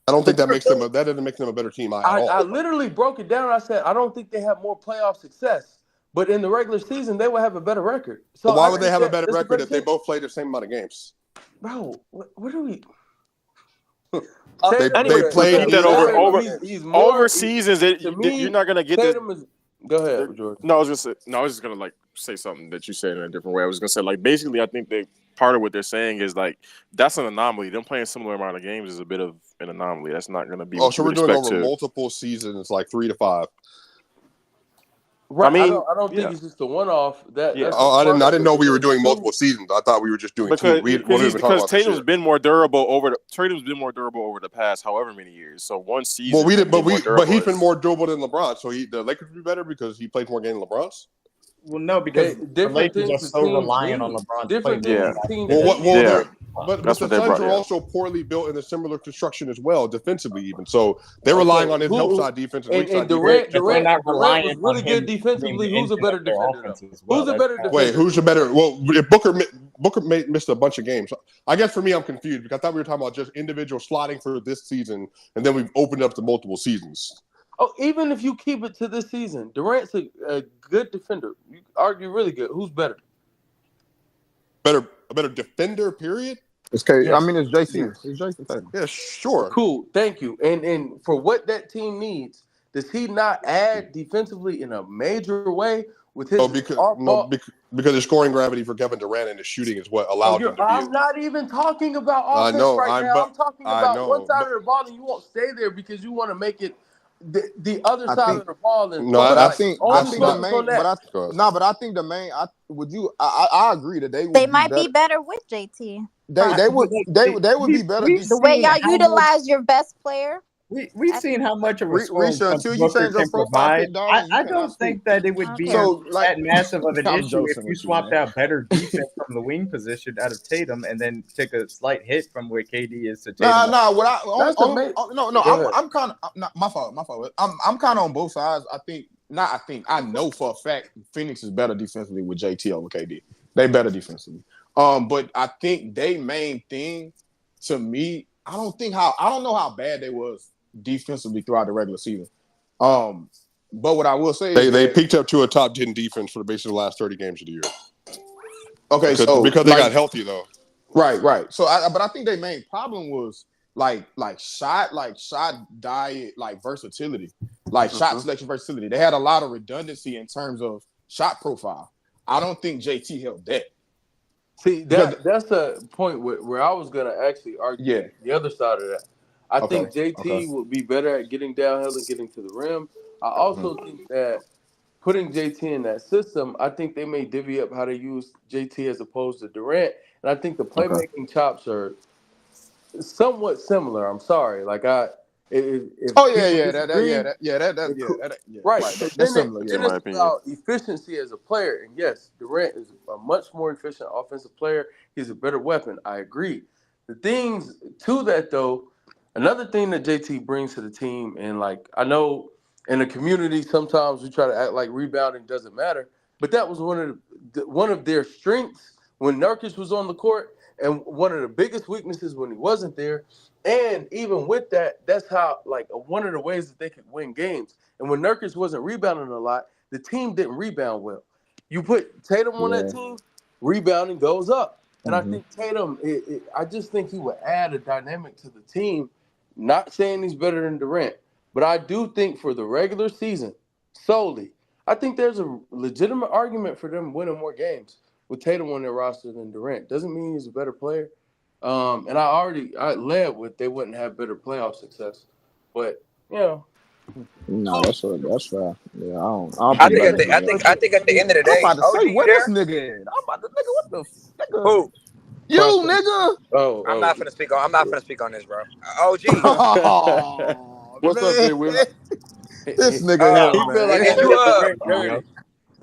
I don't The think that durability. doesn't make them a better team at I all. literally broke it down. I said I don't think they have more playoff success, but in the regular season they will have a better record. So But why I would they think have a better that's a record better if they team. both played the same amount of games? Bro, what are we? They Tatum they is We played think that he's over more seasons, to you're me. not gonna get this. Tatum is. Go ahead, George. No, I was just gonna like say something that you said in a different way. I was gonna say like basically, I think they part of what they're saying is like that's an anomaly. Them playing similar amount of games is a bit of an anomaly. That's not gonna be Oh, what so you we're would doing expect over to. multiple seasons, like 3 to 5. Right. I mean, I don't think it's just a one off. yeah. That's a Oh, I part of didn't it. know we But were then doing two, multiple seasons. I thought we were just doing two. Because We weren't even talking about this Tatum's yet. been more durable Tatum's been more durable over the past however many years. So one season, Well, we did, him being more but durable he's been is more durable than LeBron. So the Lakers would be better because he played more games than LeBron's. Well, no, because the different Lakers are things the so teams reliant on need. LeBron's Different playmaking. things yeah, the teams Well, need. yeah. but That's the what they Suns brought. are Yeah, also poorly built in a similar construction as well, defensively even. So they're Okay. relying on his help Who side defense and weak and side defense. but they're not Durant was reliant on really good him being defensively. the Who's a engine better of their defender though? offense as well. Who's a That's better not, Wait, defender? who's the better? Well, if Booker missed a bunch of games. I guess for me, I'm confused because I thought we were talking about just individual slotting for this season, and then we've opened up to multiple seasons. Oh, even if you keep it to this season, Durant's a good defender. You argue really good. Who's better? A better defender, period. It's K. I Yes. mean, it's JT. Yes. It's Jason Tatum. Yeah, sure. Cool. Thank you. And for what that team needs, does he not add defensively in a major way with his off ball? Because the scoring gravity for Kevin Durant and his shooting is what allowed him to be. I'm not even talking about I offense know. right now. I'm talking about one know. side of the ball, and you won't stay there because you want to make it the other I side think. of the ball. And No, But I like think only the focus main. on that. But I think the main. I agree that they would They be might be better. better with JT. They would be better. The way y'all utilize your best player. We've seen how much of a scoring Risha, punch until you Booker change your can profile provide. pic, darling, you I cannot don't speak. think that it would be So, like, that massive of an I'm issue joking if you with you, swapped man. out better defense from the wing position out of Tatum and then took a slight hit from where KD is to Tatum. Nah. What I That's amazing. no. Go ahead. I'm kind of my fault. I'm kind of on both sides. I know for a fact Phoenix is better defensively with JT over KD. They better defensively. But I think they main thing to me. I don't know how bad they was defensively throughout the regular season. But what I will say is they peaked up to a top 10 defense for the base of the last 30 games of the year. Okay, because they got healthy though. Right. So, but I think their main problem was like shot diet, like versatility, like shot selection versatility. They had a lot of redundancy in terms of shot profile. I don't think JT helped that. See, that's a point where I was gonna actually argue the other side of that. I think JT would be better at getting downhill and getting to the rim. I also think that putting JT in that system, I think they may divvy up how they use JT as opposed to Durant. And I think the playmaking chops are somewhat similar. I'm sorry. Like right. So That's similar. Then it's about efficiency as a player. And yes, Durant is a much more efficient offensive player. He's a better weapon. I agree. The things to that though, another thing that JT brings to the team, and like I know In the community, sometimes we try to act like rebounding doesn't matter, but that was one of their strengths when Nurkic was on the court, and one of the biggest weaknesses when he wasn't there. And even with that, that's how one of the ways that they could win games. And when Nurkic wasn't rebounding a lot, the team didn't rebound well. You put Tatum on that team, rebounding goes up. And I think Tatum, I just think he would add a dynamic to the team. Not saying he's better than Durant, but I do think for the regular season solely, I think there's a legitimate argument for them winning more games with Tatum on their roster than Durant. Doesn't mean he's a better player. And I led with they wouldn't have better playoff success. But, No, that's fair. Yeah, I don't I think think at the end of the day, I'm about to say OG, where you this there? nigga at. I'm about to what the nigga? Who? You nigga. I'm not finna speak on this, bro. OG. Oh, What's up, Jay Will? This nigga here, he feel like I Is did you Durant dirty.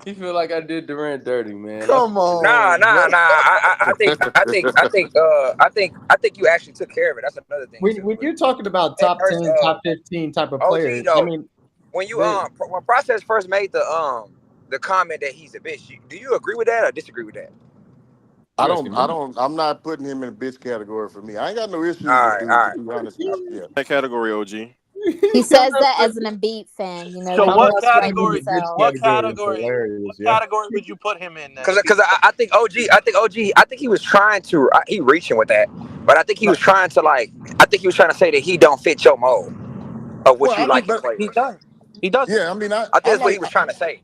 He feel like I did Durant dirty, man. Come on. Nah. I think you actually took care of it. That's another thing. When you're talking about top 10, top 15 type of players, though, I mean, when you when Process first made the comment that he's a bitch, do you agree with that or disagree with that? I'm not putting him in a bitch category for me. I ain't got no issues with dude, to be honest. Yeah. That category, OG. He says that as an Embiid fan, you know. So that what must category? like himself. What category would you put him in? Because I think he was trying to he reaching with that, but I think he was trying to say that he don't fit your mold of what you like in players. He does. Yeah, I mean, I think that's what he was trying to say.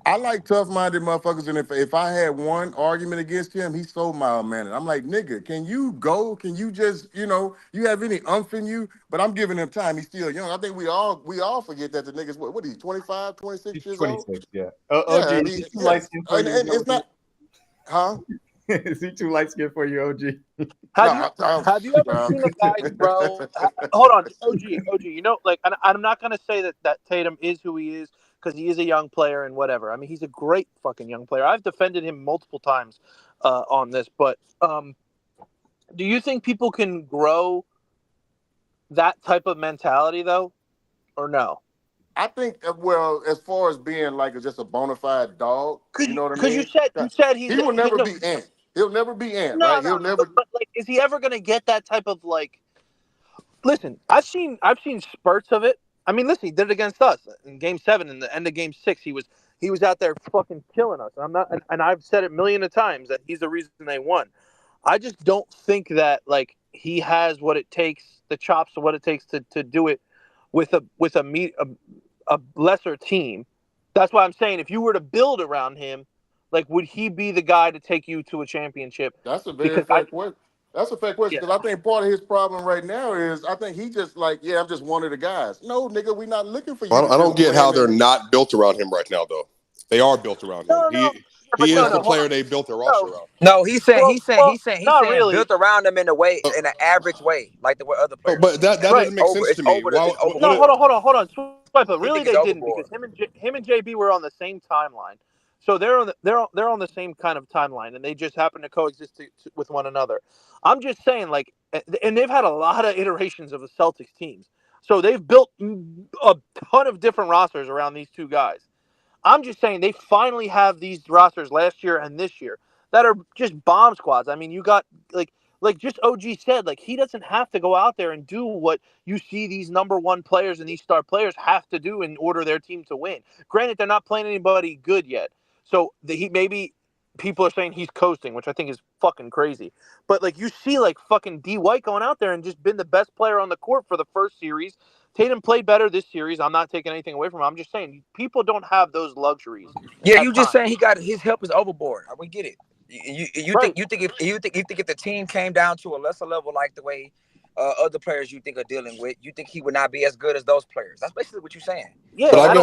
I like tough-minded motherfuckers, and if I had one argument against him, he's so mild-mannered. I'm like, nigga, can you go? Can you just, you have any umph in you? But I'm giving him time. He's still young. I think we all forget that the nigga's, what is he, 25, 26 years old? 26, yeah. OG, is he too light-skinned for you? And it's not, huh? Is he too light-skinned for you, OG? Have you ever seen a guy, bro? Hold on, OG. And I'm not gonna say that Tatum is who he is because he is a young player and whatever. I mean, he's a great fucking young player. I've defended him multiple times on this, but do you think people can grow that type of mentality though, or no? I think, well, as far as being like just a bona fide dog, you know what I mean? Because you said he will never be Ant. He'll never be Ant, no, right? He'll never. But is he ever gonna get that type of like? Listen, I've seen spurts of it. I mean, listen, he did it against us in Game 7. In the end of Game 6, he was out there fucking killing us. And I've said it a million of times that he's the reason they won. I just don't think that like he has what it takes, the chops, or what it takes to do it with a lesser team. That's why I'm saying if you were to build around him, like would he be the guy to take you to a championship? That's a very fair question. That's a fair question because I think part of his problem right now is I think he just like, I'm just one of the guys. No, nigga, we're not looking for you. I don't get how they're not built around him right now, though. They are built around him. He is the player they built their roster around. No, he's saying really. built around them in an average way, like the way other players. But that doesn't make sense to me. No, hold on. But really, they didn't because him and JB were on the same timeline. So they're on the same kind of timeline, and they just happen to coexist with one another. I'm just saying, like, and they've had a lot of iterations of the Celtics teams, so they've built a ton of different rosters around these two guys. I'm just saying they finally have these rosters last year and this year that are just bomb squads. I mean, you got like just OG said, like he doesn't have to go out there and do what you see these number one players and these star players have to do in order their team to win. Granted, they're not playing anybody good yet. So maybe people are saying he's coasting, which I think is fucking crazy. But like you see like fucking D White going out there and just been the best player on the court for the first series. Tatum played better this series. I'm not taking anything away from him. I'm just saying people don't have those luxuries. Yeah, you just saying he got his help is overboard. We get it. You think if the team came down to a lesser level like the way other players you think are dealing with, you think he would not be as good as those players. That's basically what you're saying. Yeah, but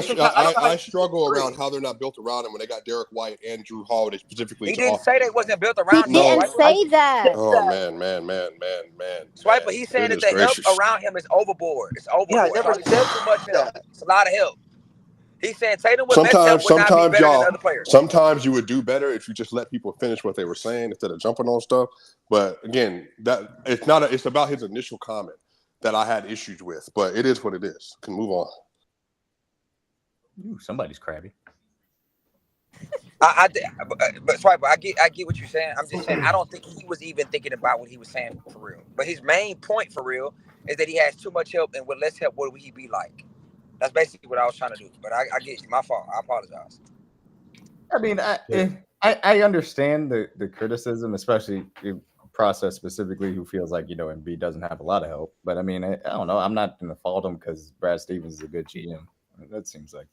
I struggle around how they're not built around him when they got Derek White and Drew Holiday specifically. He didn't say they wasn't built around him. He didn't say that. Oh man. Swiper, he's saying that the help around him is overboard. It's overboard. Yeah, I never said too much help. It's a lot of help. He's saying Tatum would not be better than other players. Sometimes you would do better if you just let people finish what they were saying instead of jumping on stuff. But again, it's about his initial comment that I had issues with. But it is what it is. Can move on. Ooh, somebody's crabby. But Swiper, I get what you're saying. I'm just saying I don't think he was even thinking about what he was saying for real. But his main point for real is that he has too much help, and with less help, what would he be like? That's basically what I was trying to do. But I get you. My fault. I apologize. I mean, I understand the criticism, especially in process specifically, who feels like Embiid doesn't have a lot of help. But I mean, I don't know. I'm not going to fault him because Brad Stevens is a good GM. I mean, that seems like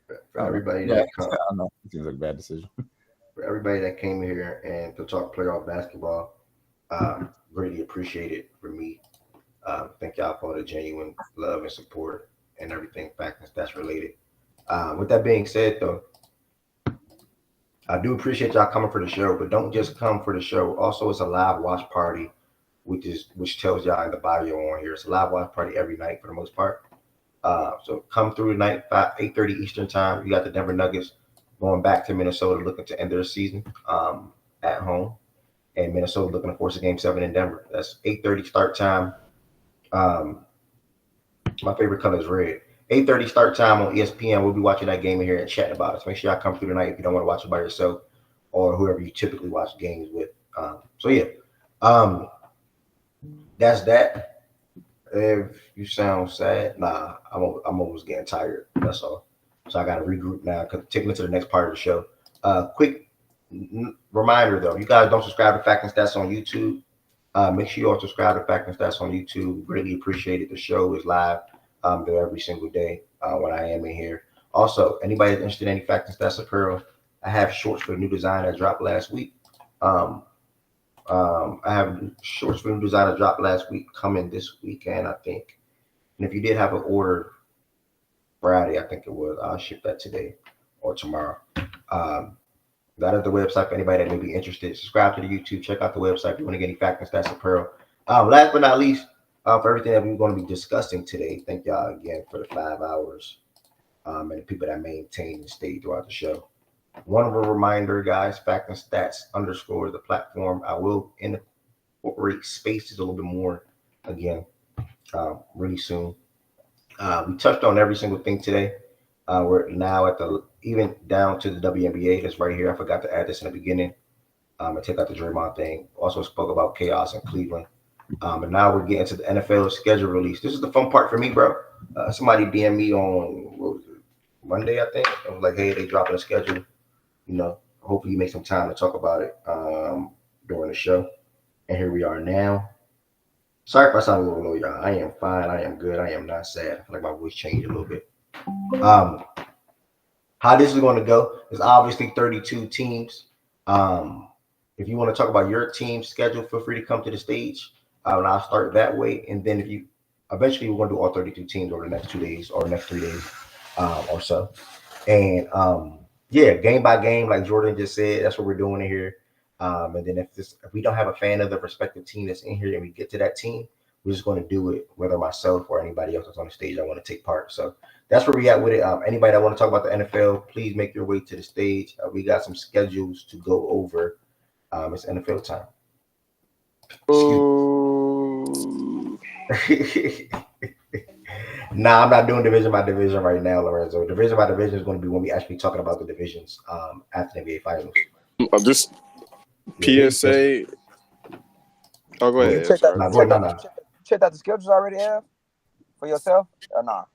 For everybody yeah, that I don't know. It seems like a bad decision. For everybody that came here and to talk playoff basketball, really appreciate it for me. Thank y'all for the genuine love and support and everything fact and stats related. With that being said, though, I do appreciate y'all coming for the show, but don't just come for the show. Also, it's a live watch party, which tells y'all in the bio on here. It's a live watch party every night for the most part. So come through tonight, 8:30 Eastern time. You got the Denver Nuggets going back to Minnesota, looking to end their season at home, and Minnesota looking to force a Game 7 in Denver. That's 8:30 start time. My favorite color is red. 8:30 start time on ESPN. We'll be watching that game in here and chatting about it. So make sure y'all come through tonight if you don't want to watch it by yourself or whoever you typically watch games with. That's that. If you sound sad, nah, I'm almost getting tired. That's all. So I got to regroup now because taking it to the next part of the show. Quick reminder though, you guys don't subscribe to Fact and Stats on YouTube. Make sure you all subscribe to Fact and Stats on YouTube. Really appreciate it. The show is live there every single day when I am in here. Also, anybody that's interested in any Fact and Stats apparel, I have shorts for the new design that dropped last week. I have shorts for the new design that dropped last week coming this weekend, I think. And if you did have an order Friday, I think it was, I'll ship that today or tomorrow. That is the website for anybody that may be interested. Subscribe to the YouTube. Check out the website if you want to get any Fact and Stats apparel. Last but not least, for everything that we're going to be discussing today, thank y'all again for the 5 hours and the people that maintain and stay throughout the show. One of a reminder, guys, Fact and Stats _ the platform. I will incorporate spaces a little bit more again really soon. We touched on every single thing today. We're now at even down to the WNBA that's right here. I forgot to add this in the beginning. I take out the Draymond thing. Also spoke about chaos in Cleveland. And now we're getting to the NFL schedule release. This is the fun part for me, bro. Somebody DM'd me on, what was it, Monday, I think. It was like, hey, they dropping a schedule. Hopefully you make some time to talk about it during the show. And here we are now. Sorry if I sound a little low, y'all. I am fine. I am good. I am not sad. I feel like my voice changed a little bit. How this is going to go is obviously 32 teams. If you want to talk about your team schedule, feel free to come to the stage. And I'll start that way. And then eventually we're going to do all 32 teams over the next 2 days or next 3 days or so. And game by game, like Jordan just said, that's what we're doing in here. And then if we don't have a fan of the respective team that's in here and we get to that team, we're just going to do it, whether myself or anybody else that's on the stage I want to take part. So that's where we at with it. Anybody that want to talk about the NFL, please make your way to the stage. We got some schedules to go over. It's NFL time. Nah, I'm not doing division by division right now, Lorenzo. Division by division is going to be when we actually talking about the divisions after the NBA Finals. I'm just PSA. Oh, go ahead. Check out the schedules already, Ev, for yourself or not?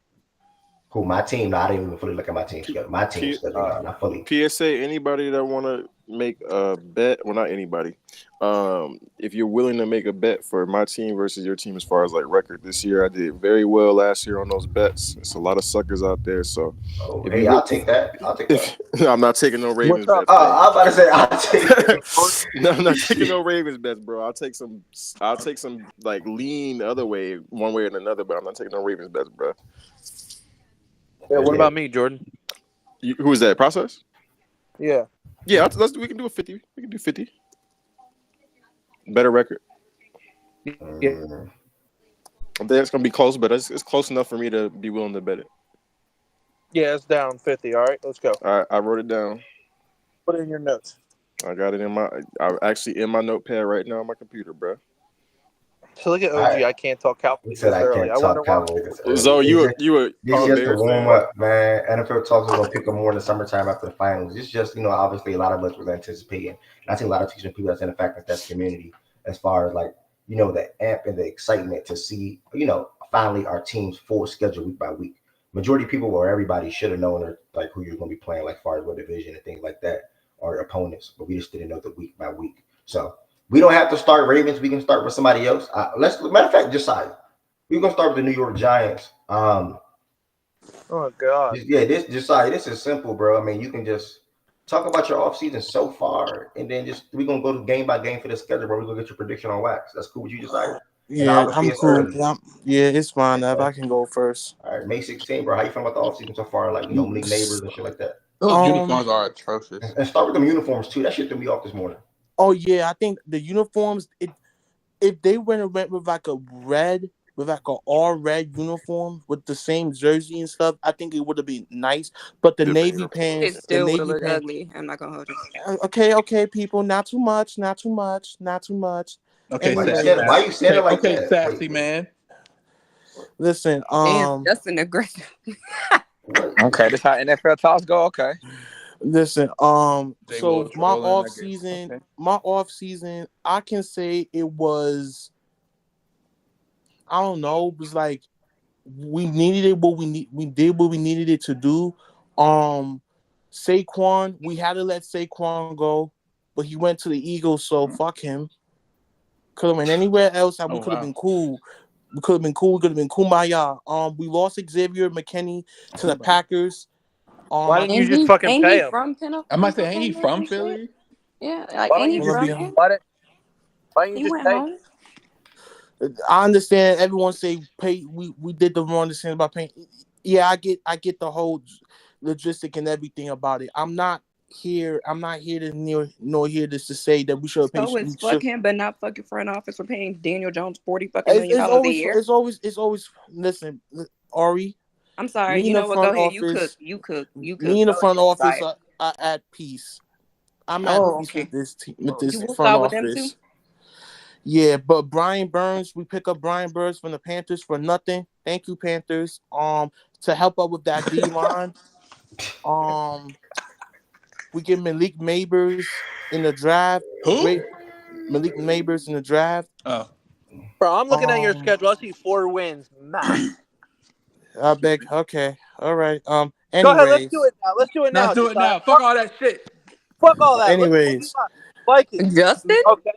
Who, my team? No, I didn't even fully look at my team schedule. My team schedule, not fully. PSA, anybody that want to make a bet, well, not anybody. If you're willing to make a bet for my team versus your team as far as like record this year, I did very well last year on those bets. It's a lot of suckers out there, so. Hey, I'll take that. I'm not taking no Ravens bets. I was about to say, I'll take that. No, I'm not taking no Ravens bets, bro. I'll take some like lean the other way, one way or another, but I'm not taking no Ravens bets, bro. Yeah, what about me, Jordan? Who is that? Process? Yeah. Yeah, we can do a 50. We can do 50. Better record. Yeah. I think it's gonna be close, but it's close enough for me to be willing to bet it. Yeah, it's down 50. All right, let's go. All right, I wrote it down. Put it in your notes. I got it in my notepad right now on my computer, bro. So look at OG. I can't talk Cowboys He said this I early. can't I wonder talk why. Cowboys this early. Zo, you a It's just a Bears warm fan? up, man. NFL talks are gonna pick up more in the summertime after the finals. It's just, obviously a lot of us was anticipating. And I think a lot of teaching people that's in the fact that that's community as far as like, the amp and the excitement to see, finally our team's full schedule week by week. Majority of people or everybody should have known like who you're gonna be playing, like far as what division and things like that, or opponents, but we just didn't know the week by week. So we don't have to start Ravens. We can start with somebody else. Matter of fact, decide. We're gonna start with the New York Giants. Oh God. This is simple, bro. I mean, you can just talk about your offseason so far, and then we're gonna go to game by game for the schedule, bro. We're gonna get your prediction on wax. That's cool with you, Josiah? Yeah, I'm cool. Yeah, it's fine. If I can go first. All right, May 16, bro. How you feeling about the offseason so far? Like, Malik Neighbors and shit like that. Those uniforms are atrocious. And start with them uniforms too. That shit threw me off this morning. Oh yeah, I think the uniforms. If they went with like a red, with like an all red uniform with the same jersey and stuff, I think it would have been nice. But the navy pants, It still would have looked ugly. I'm not gonna hold you. Okay, people, not too much. Okay, Anyway, why you saying it like okay, that? sassy man. Listen, Damn, that's an aggressive. Okay, this how NFL talks go. Okay. Listen, They so will troll in, I guess. my off season, I can say it was, I don't know, it was like we needed it, we did what we needed it to do. Saquon, we had to let Saquon go, but he went to the Eagles, so fuck him. Could have went anywhere else, and we could have been cool. We could have been cool. We could have been kumbaya. We lost Xavier McKinney to the Packers. Why didn't you just fucking pay him? I might say, ain't he from Philly? Yeah, like Why ain't don't he you from just there? why didn't He you just went pay? home. I understand everyone say pay. We did the wrong decision about paying. Yeah, I get the whole logistic and everything about it. I'm not here to here to say that we should pay. So it's fuck him, but not fucking front office for paying Daniel Jones $40 million a year. It's always. Listen, Ari. I'm sorry. Me You in the know what? front Go ahead. office. You cook. Me in the Go front ahead, office Josiah. are at peace. I'm at peace with this team, with this You will front start with them too? office. Yeah, but Brian Burns, we pick up Brian Burns from the Panthers for nothing. Thank you, Panthers. To help out with that D line. We get Malik Neighbors in the draft. Who? Great Malik Neighbors in the draft. Oh. Bro, I'm looking at your schedule. I see 4 wins max. I beg. Okay. All right. Go Anyways. ahead, let's do it now. Let's do it now. Let's do it now. Fuck all that shit. Fuck all that. Anyways. Vikings. Justin? Okay.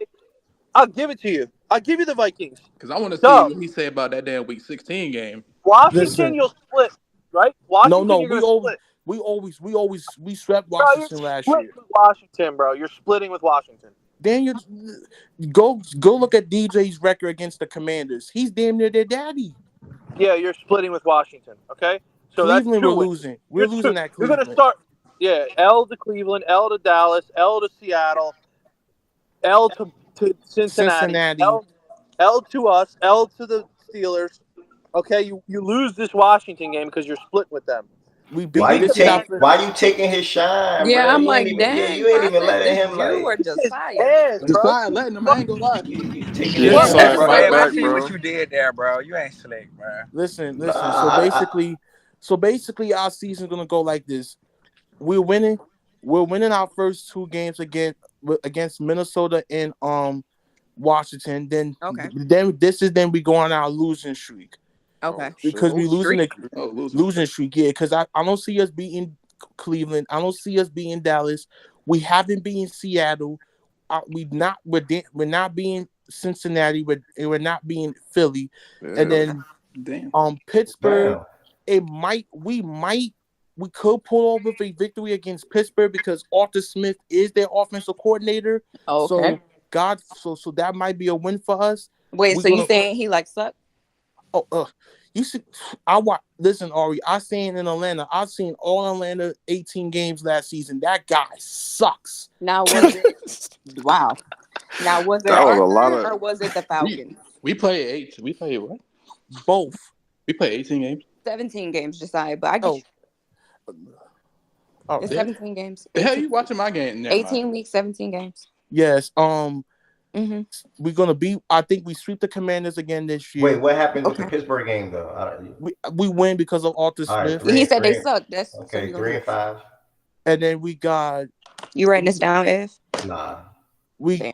I'll give it to you. I'll give you the Vikings. Because I want to see what he say about that damn Week 16 game. Washington, you'll split, right? Washington, No, you're gonna split. we swept Bro, Washington you're last splitting year. with Washington, bro. You're splitting with Washington. Daniel, go look at DJ's record against the Commanders. He's damn near their daddy. Yeah, you're splitting with Washington. Okay, so Cleveland, that's 2 we're wins. losing. We're losing at You're Cleveland. gonna start. Yeah, L to Cleveland, L to Dallas, L to Seattle, L to Cincinnati. L to us, L to the Steelers. Okay, you lose this Washington game because you're split with them. Why you taking his shine, Yeah, bro? I'm You like, ain't dang, even letting him you or Josiah? Josiah letting him. I ain't gonna lie. Yeah, Josiah, bro, fight I back, see bro. what you did there, bro. You ain't slick, bro. Listen. So basically, our season's gonna go like this. We're winning our first 2 games against Minnesota and Washington. Then we go on our losing streak. Okay. Because we losing losing streak. Yeah, because I don't see us beating Cleveland. I don't see us beating Dallas. We haven't beaten Seattle. We're not being Cincinnati. We're not being Philly. Yeah. And then Pittsburgh. We could pull off with a victory against Pittsburgh because Arthur Smith is their offensive coordinator. Okay. So that might be a win for us. Wait, you saying he like suck? You see, listen, Ari, I seen in Atlanta. I've seen all Atlanta 18 games last season. That guy sucks. Now was it? Wow. Now was it That was a Arthur lot of- or was it the Falcons? We played 8. We played what? Both. We played 18 games. 17 games, Josiah, but I get you. It's 17 games. The hell you watching my game? 18 weeks, 17 games. Yes. Mm-hmm. We're gonna beat. I think we sweep the Commanders again this year. Wait, what happened with the Pittsburgh game though? We win because of Arthur All right, Smith. He said they suck. That's so okay. we gonna lose. 3-5. And then we got. You writing this down, Ev? Nah. I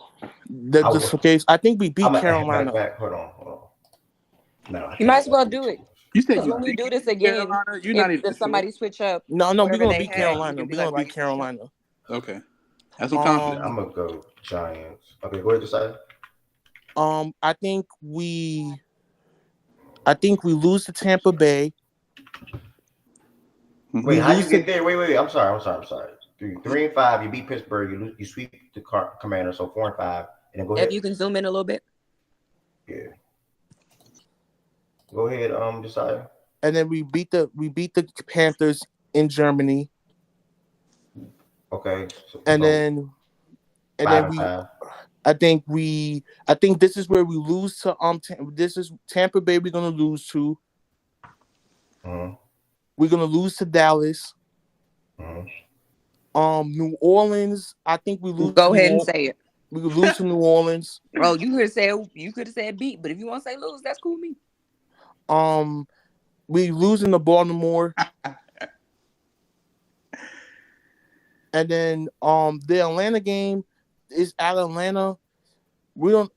think we beat Carolina. Hold on. No, you might as well do it. You said Because when we do this again, if somebody switch up, no, we're whatever gonna they beat had, Carolina. you can be We're like, gonna beat Carolina. Okay, that's what confident. I'm gonna go Giants. Okay, go ahead, decide. I think we lose to Tampa Bay. Wait, how you get there? Wait. I'm sorry. 3-5. You beat Pittsburgh. You sweep the Commanders. So 4-5. And then go ahead. If you can zoom in a little bit. Yeah. Go ahead. Decide. And then we beat the Panthers in Germany. Okay. And then I think this is where we lose to this is Tampa Bay. We're gonna lose to. We're gonna lose to Dallas. New Orleans. I think we lose. Go ahead and say it. We could lose to New Orleans. Oh, you could have said beat, but if you want to say lose, that's cool with me. We losing to Baltimore. And then the Atlanta game is at Atlanta. We don't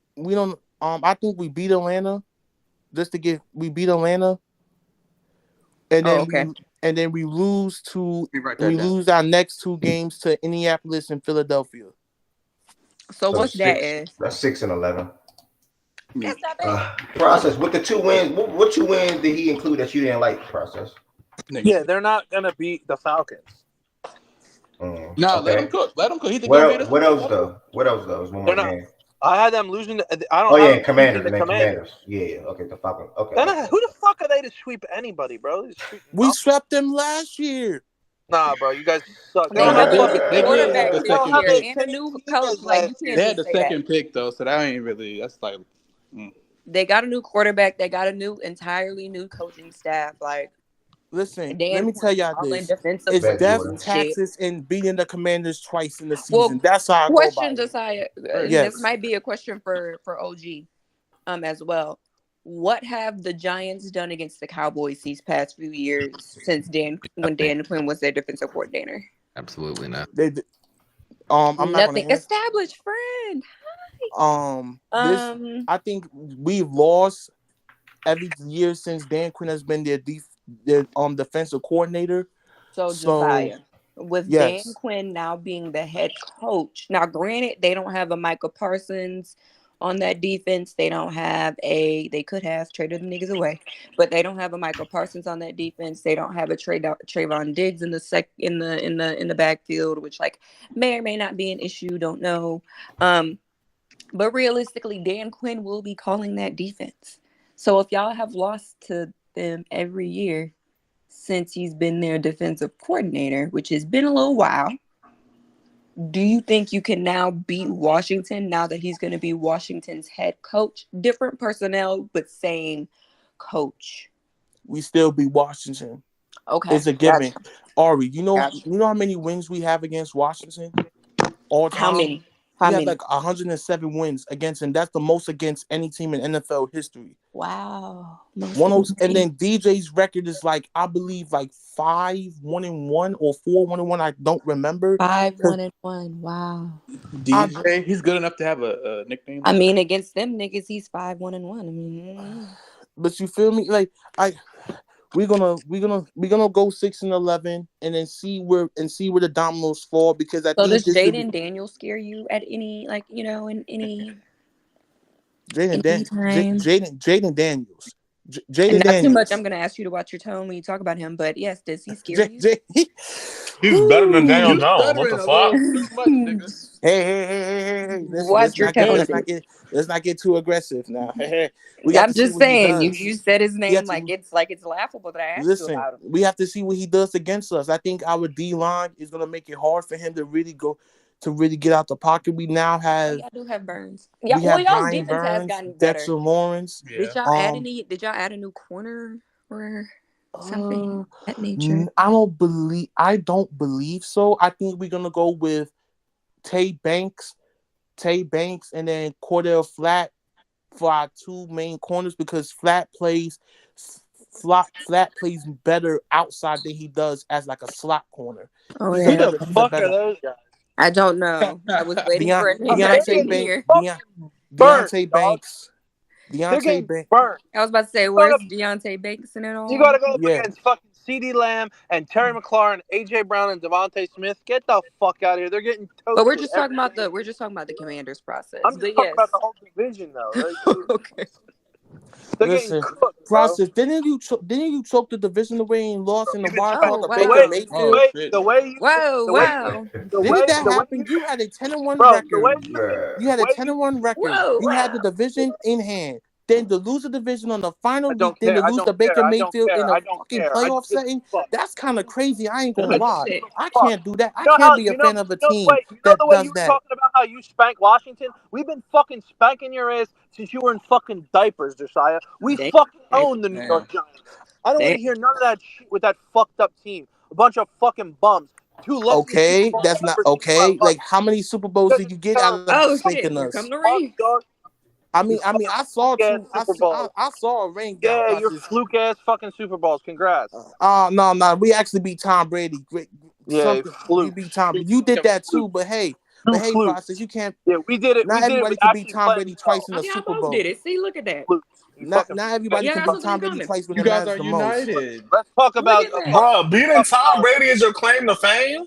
I think we beat Atlanta. We beat Atlanta. And then we lose lose our next two games to Indianapolis and Philadelphia. So what's that? That's 6-11. That's not bad. Process with the 2 wins. What 2 wins did he include that you didn't like? Process. Yeah, they're not gonna beat the Falcons. No, let him cook. Let him cook. What else though? What else though? One more game. I had them losing. I don't. Oh yeah, the Commanders. Yeah. Okay, the Falcons. Okay. Who the fuck are they to sweep anybody, bro? We swept them last year. Nah, bro, you guys suck. They had the second pick. And a new coach, like you can't. They had the second pick though, so that ain't really. That's like. They got a new quarterback. They got a entirely new coaching staff. Like, listen, let me tell y'all this: it's death, taxes, and beating the Commanders twice in the season. Well, that's how I question, go Josiah. Yes. This might be a question for OG, as well. What have the Giants done against the Cowboys these past few years since when Dan Quinn was their defensive coordinator? Absolutely not. I'm nothing established, friend. I think we've lost every year since Dan Quinn has been their defensive coordinator. So Josiah, with Dan Quinn now being the head coach, now granted they don't have a Micah Parsons on that defense. They don't have they could have traded the niggas away, but they don't have a Michael Parsons on that defense. They don't have a Trayvon Diggs in the backfield, which like may or may not be an issue. Don't know. But realistically, Dan Quinn will be calling that defense. So if y'all have lost to them every year since he's been their defensive coordinator, which has been a little while, do you think you can now beat Washington now that he's going to be Washington's head coach? Different personnel, but same coach. We still beat Washington. Okay. It's a given. Gotcha. Ari, you know how many wins we have against Washington? All time? How many? We have like 107 wins against him. That's the most against any team in NFL history. Wow. And then DJ's record is like, I believe, like 5-1-1 or 4-1-1. I don't remember. 5-1-1. Wow. DJ, he's good enough to have a nickname. I mean, against them niggas, he's 5-1-1. I mean, but you feel me? Like we're gonna go 6-11 and then see where the dominoes fall, because I think does Jaden Daniels scare you at any in any Jaden Daniels. Not too much. I'm gonna ask you to watch your tone when you talk about him, but yes, does he scare you? He's better than Daniel Jones. What the fuck? Hey. Watch your tone. Let's not get too aggressive now. I'm just saying, you said his name it's laughable that I asked you about him. We have to see what he does against us. I think our D line is gonna make it hard for him to really get out the pocket. We now have. I do have Burns. Yeah, y'all's Brian defense Burns, has gotten better. Dexter Lawrence. Yeah. Did y'all add a new corner or something that nature? I don't believe so. I think we're gonna go with Tay Banks Tay Banks and then Cordell Flat for our two main corners because Flat plays better outside than he does as like a slot corner. Oh, He's yeah. a Who the better. fuck are those guys? I don't know. I was waiting for a name that Deontay didn't hear. Deontay Banks. They're Deontay getting Banks. burnt. I was about to say, where's Deontay Banks in it all? You got to go up against fucking CeeDee Lamb and Terry McLaurin, AJ Brown, and Devontae Smith. Get the fuck out of here. They're getting toasted. But we're just talking about the Commanders process. I'm just talking about the whole division, though. Right? Okay. They're Listen, getting cooked, process. Didn't you choke the division away and lost in the wild card to wow. Baker Mayfield? The way you Didn't that happen? You had a 10-1 record. You had a 10-1 record. You had the division in hand. Then to lose the division on the final week, then to lose to Baker Mayfield in a fucking playoff setting, that's kind of crazy. I ain't gonna lie. I can't do that. I can't be a fan of a team that does that. Talking about how you spank Washington? We've been fucking spanking your ass since you were in fucking diapers, Josiah. We fucking own the New York Giants. I don't want to hear none of that shit with that fucked up team. A bunch of fucking bums. Okay, that's not okay. Like, how many Super Bowls did you get out of spanking us? I mean, I saw two. I saw a ring. Yeah, your fluke ass fucking Super Bowls. Congrats. No. We actually beat Tom Brady. Yeah, we beat Tom. You did that too, but hey, process. You can't. Yeah, we did it. Not everybody can beat Tom Brady twice in the Super Bowl. Did it? See, look at that. Not everybody can beat Tom Brady twice when it matters the most. Let's talk about bro. Beating Tom Brady is your claim to fame.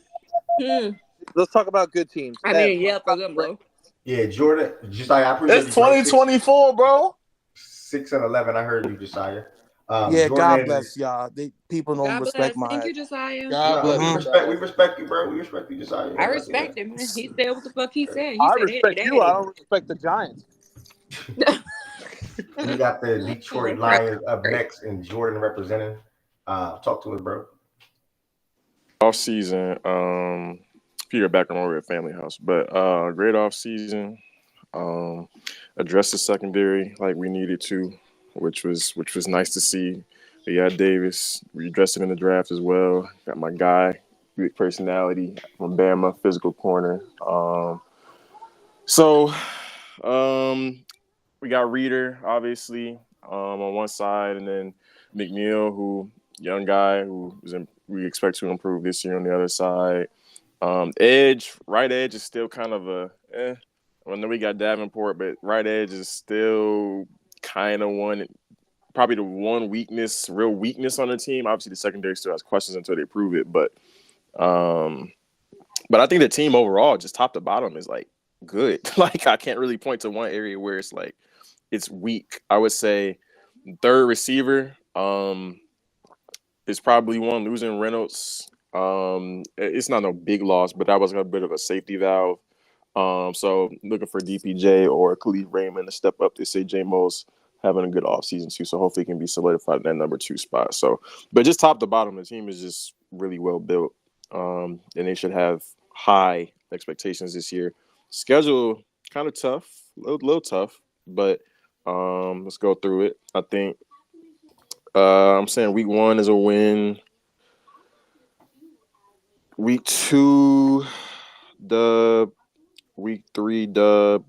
Let's talk about good teams. I mean, yeah, for them, bro. Yeah, Jordan. Josiah, I appreciate it's 2024, bro. 6-11. I heard you, Josiah. Yeah, Jordan, God bless y'all. People don't respect my. Thank you, Josiah. God bless. We respect you, bro. We respect you, Josiah. I respect him. He said what the fuck he said. I respect you. I don't respect the Giants. We got the Detroit Lions up next, and Jordan representing. Talk to us, bro. Off season, Peter back on over at Family House, but great off season. Addressed the secondary like we needed to, which was nice to see. We got Davis. We addressed it in the draft as well. Got my guy, big personality from Bama, physical corner. We got Reader, obviously, on one side, and then McNeil, who young guy who we expect to improve this year on the other side. Right edge is still kind of I know we got Davenport, but right edge is still kind of probably the one real weakness on the team. Obviously, the secondary still has questions until they prove it, but I think the team overall, just top to bottom, is like good. Like, I can't really point to one area where it's like it's weak. I would say third receiver is probably one. Losing Reynolds, it's not no big loss, but that was a bit of a safety valve. So looking for DPJ or Khalif Raymond to step up. They say J-Mo's having a good offseason too, so hopefully he can be solidified in that number 2 spot. So, but just top to bottom, the team is just really well built, and they should have high expectations this year. Schedule kind of tough, a little tough, but let's go through it. I think I'm saying week 1 is a win. Week 2, dub. Week 3, dub.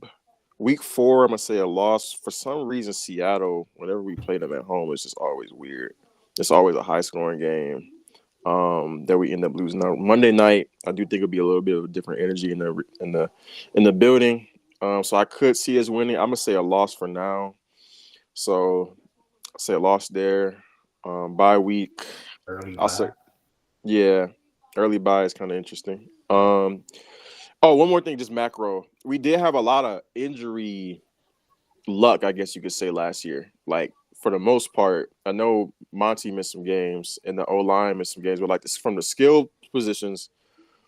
Week 4, I'm going to say a loss. For some reason, Seattle, whenever we play them at home, it's just always weird. It's always a high-scoring game that we end up losing. Now, Monday night, I do think it'll be a little bit of a different energy in the building. So I could see us winning. I'm going to say a loss for now. So I'll say a loss there. Bye week. Early bye is kind of interesting. One more thing, just macro. We did have a lot of injury luck, I guess you could say, last year. Like, for the most part, I know Monty missed some games and the O-line missed some games, but like from the skill positions,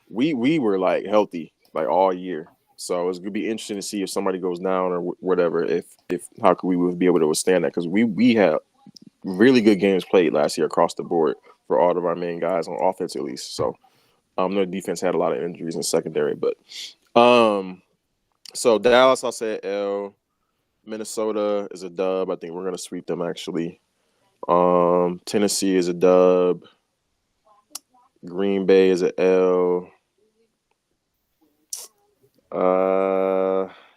we were like healthy like all year. So it's gonna be interesting to see if somebody goes down or whatever. If how could we be able to withstand that? Because we had really good games played last year across the board for all of our main guys on offense, at least. So. The defense had a lot of injuries in secondary, but so Dallas, I'll say L. Minnesota is a dub. I think we're gonna sweep them actually. Tennessee is a dub. Green Bay is a L.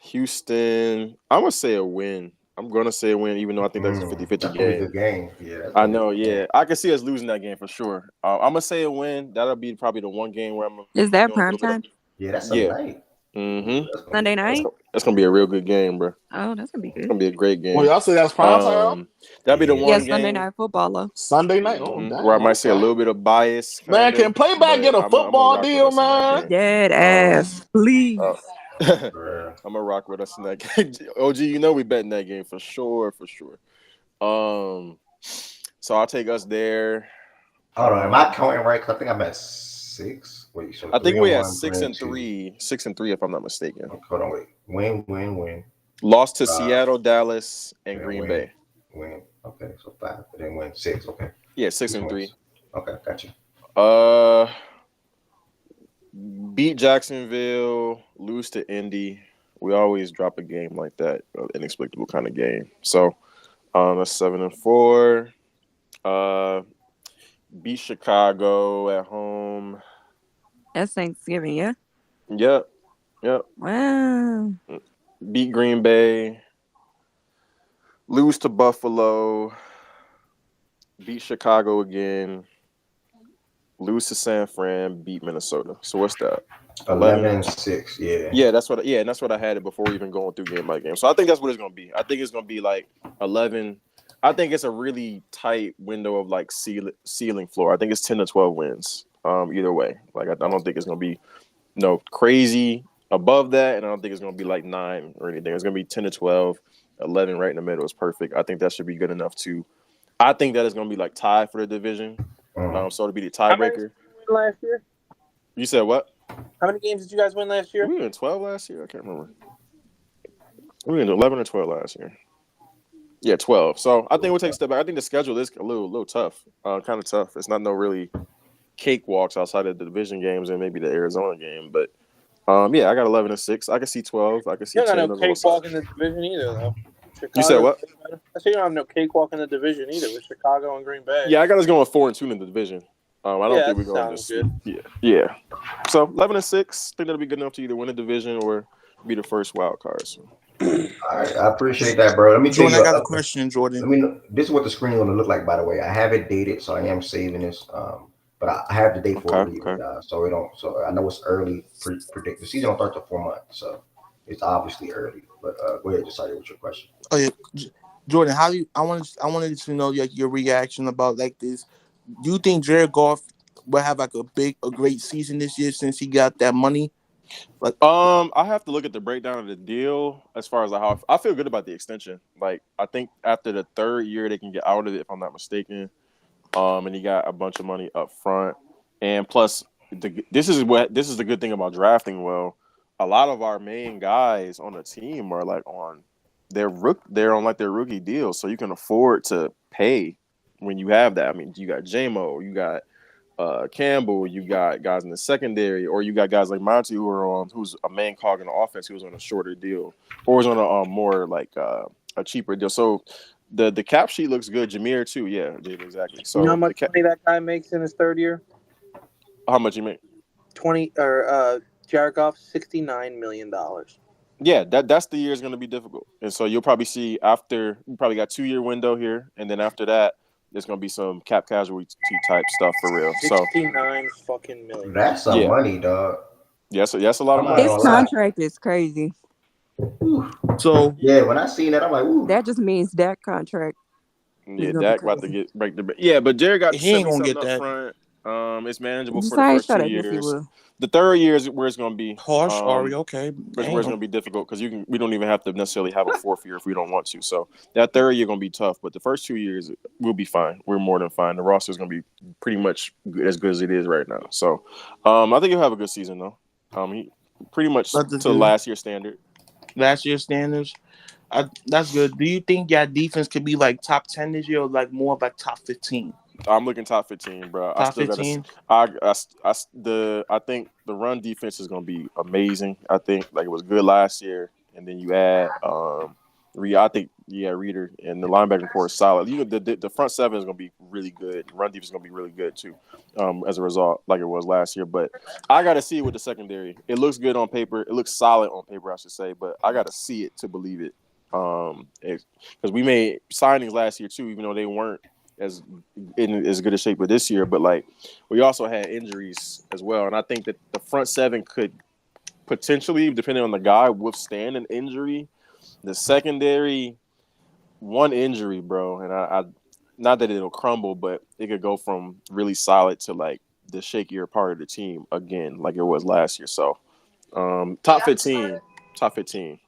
Houston. I'm gonna say a win. I'm gonna say a win, even though I think that's a 50-50 That's gonna be a game. good game. Yeah, that's I gonna be a know. good Yeah, game. I can see us losing that game for sure. I'm gonna say a win. That'll be probably the one game where I'm. Is that prime time? Yeah, that's a Yeah. night. Mm-hmm. Sunday night? That's gonna be a real good game, bro. Oh, that's gonna be good. It's gonna be a great game. Well, y'all say that's prime time? That'd be the Yeah, one Sunday game night football, though. Sunday night. Oh, damn. where I might say a little bit of bias. Man, Kinda, can Playback get a I'm football rock with deal, us in that man? game. Dead ass, please. I'm gonna rock with us in that game. OG, you know we betting that game for sure. So I'll take us there. Hold on, am I counting right? Cause I think I'm at 6. Wait, so I think we had 3-1, 6-3. 6-3, if I'm not mistaken. Hold on, wait. Win. Lost to Seattle, Dallas, and Green Bay. Win. Okay, so 5. And then win 6. Okay. Yeah, 6-3. Okay, got you. Beat Jacksonville, lose to Indy. We always drop a game like that, an inexplicable kind of game. So that's 7-4. Beat Chicago at home. That's Thanksgiving, yeah? Yep. Wow. Beat Green Bay. Lose to Buffalo. Beat Chicago again. Lose to San Fran. Beat Minnesota. So what's that? 11-6. Yeah. Yeah, that's what. Yeah, and that's what I had it before even going through game by game. So I think that's what it's gonna be. I think it's gonna be like 11. I think it's a really tight window of like ceiling floor. I think it's 10 to 12 wins. Either way, like I don't think it's gonna be crazy above that, and I don't think it's gonna be like 9 or anything. It's gonna be 10 to 12. 11 right in the middle is perfect. I think that should be good enough to. I think that is gonna be like tied for the division. So to be the tiebreaker. How many did you win last year? You said what? How many games did you guys win last year? We were in 12 last year. I can't remember. We were in 11 or 12 last year. Yeah, 12. So I think we'll take a step back. I think the schedule is a little tough. Kind of tough. It's not no really cakewalks outside of the division games and maybe the Arizona game. But yeah, I got 11-6. I can see 12. I can see You 10. don't got no cakewalk in the division either, though. You said what? I say you don't have no cakewalk in the division either with Chicago and Green Bay. Yeah, I got us going 4-2 in the division. I don't think we're going to good. Yeah. So 11-6. I think that'll be good enough to either win the division or be the first wild card. So. All right, I appreciate that, bro. Let me Jordan, tell you. I got a question, Jordan. This is what the screen is going to look like. By the way, I have it dated, so I am saving this. But I have the date for it, so we don't. So I know it's early. Predict the season will start to 4 months, so it's obviously early. But go ahead, decide with your question. Oh yeah, Jordan, how do you? I wanted to know like your reaction about like this. Do you think Jared Goff will have like a great season this year since he got that money? Like, I have to look at the breakdown of the deal as far as like how I feel good about the extension. Like, I think after the 3rd year they can get out of it, if I'm not mistaken. And he got a bunch of money up front, and plus, this is the good thing about drafting well. A lot of our main guys on the team are like on their rookie deals, so you can afford to pay when you have that. I mean, you got J-Mo, you got Campbell, you got guys in the secondary, or you got guys like Monty who's a main cog in the offense, who's on a shorter deal, or is on a more like a cheaper deal. So the cap sheet looks good. Jameer too, yeah, exactly. So you know how much money that guy makes in his 3rd year? How much you make? Jared Goff, $69 million. Yeah, that's the year is going to be difficult, and so you'll probably see after you probably got 2-year window here, and then after that, there's going to be some cap casualty type stuff for real. 69 fucking million. That's some money, dog. Yes, that's a lot of money. His contract is crazy. So yeah, when I seen that, I'm like, ooh. That just means that contract. Yeah, Dak about to break the. Yeah, but Jared got he ain't gonna get up that. Front. It's manageable Just for the how he first shot 2 it, yes, he years. will. The 3rd year is where it's going to be harsh. Okay, where it's going to be difficult because we don't even have to necessarily have a 4th year if we don't want to. So that 3rd year going to be tough, but the first 2 years we'll be fine. We're more than fine. The roster is going to be pretty much as good as it is right now. So I think he'll have a good season though. He pretty much to last year's standard. Last year's standards. That's good. Do you think your defense could be like top 10 this year, or like more like top 15? I'm looking top 15, bro. Top 15. I think the run defense is gonna be amazing. I think like it was good last year, and then you add I think Reader and the linebacker core is solid. The front seven is gonna be really good. Run defense is going to be really good too, as a result, like it was last year. But I got to see it with the secondary. It looks good on paper. It looks solid on paper, I should say. But I got to see it to believe it. Because we made signings last year too, even though they weren't as good a shape as this year. But like we also had injuries as well, and I think that the front seven could potentially, depending on the guy, withstand an injury. The secondary, one injury, bro, and I not that it'll crumble, but it could go from really solid to like the shakier part of the team again, like it was last year. So, top 15. Top 15.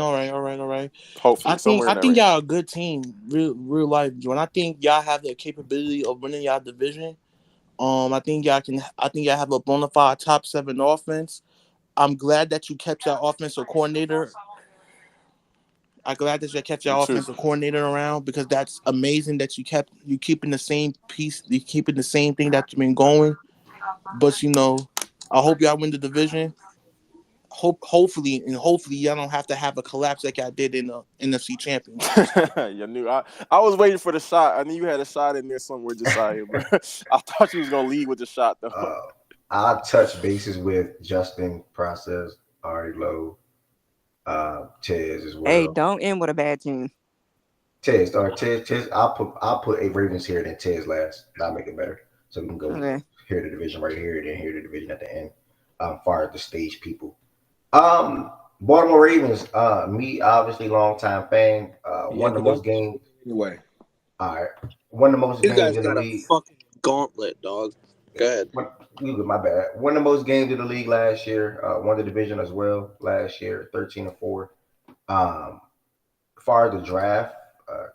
All right. Hopefully, I think range. y'all a good team, real life. When I think y'all have the capability of winning y'all division. I think y'all have a bona fide top 7 offense. I'm glad that you kept your offensive coordinator. I'm glad that you kept your offensive coordinator around, because that's amazing that you keeping the same piece, you keeping the same thing that you've been going. But I hope y'all win the division. Hopefully y'all don't have to have a collapse like y'all did in the NFC Championship. You knew I was waiting for the shot. I knew you had a shot in there somewhere just out here, bro. I thought you was gonna lead with the shot though. I touched bases with Justin, Process, Ari Lowe, Tez as well. Hey, don't end with a bad team. Tez. I'll put 8 Ravens here, then Tez last. That'll make it better. So we can go here the division right here, then here the division at the end. Far as the stage people. Baltimore Ravens, me obviously longtime fan. Won the most games. Anyway. All right. Won the most You games guys in the got league. a fucking gauntlet, dog. Go ahead. My bad. Won the most games in the league last year. Won the division as well last year, 13-4. Far as the draft,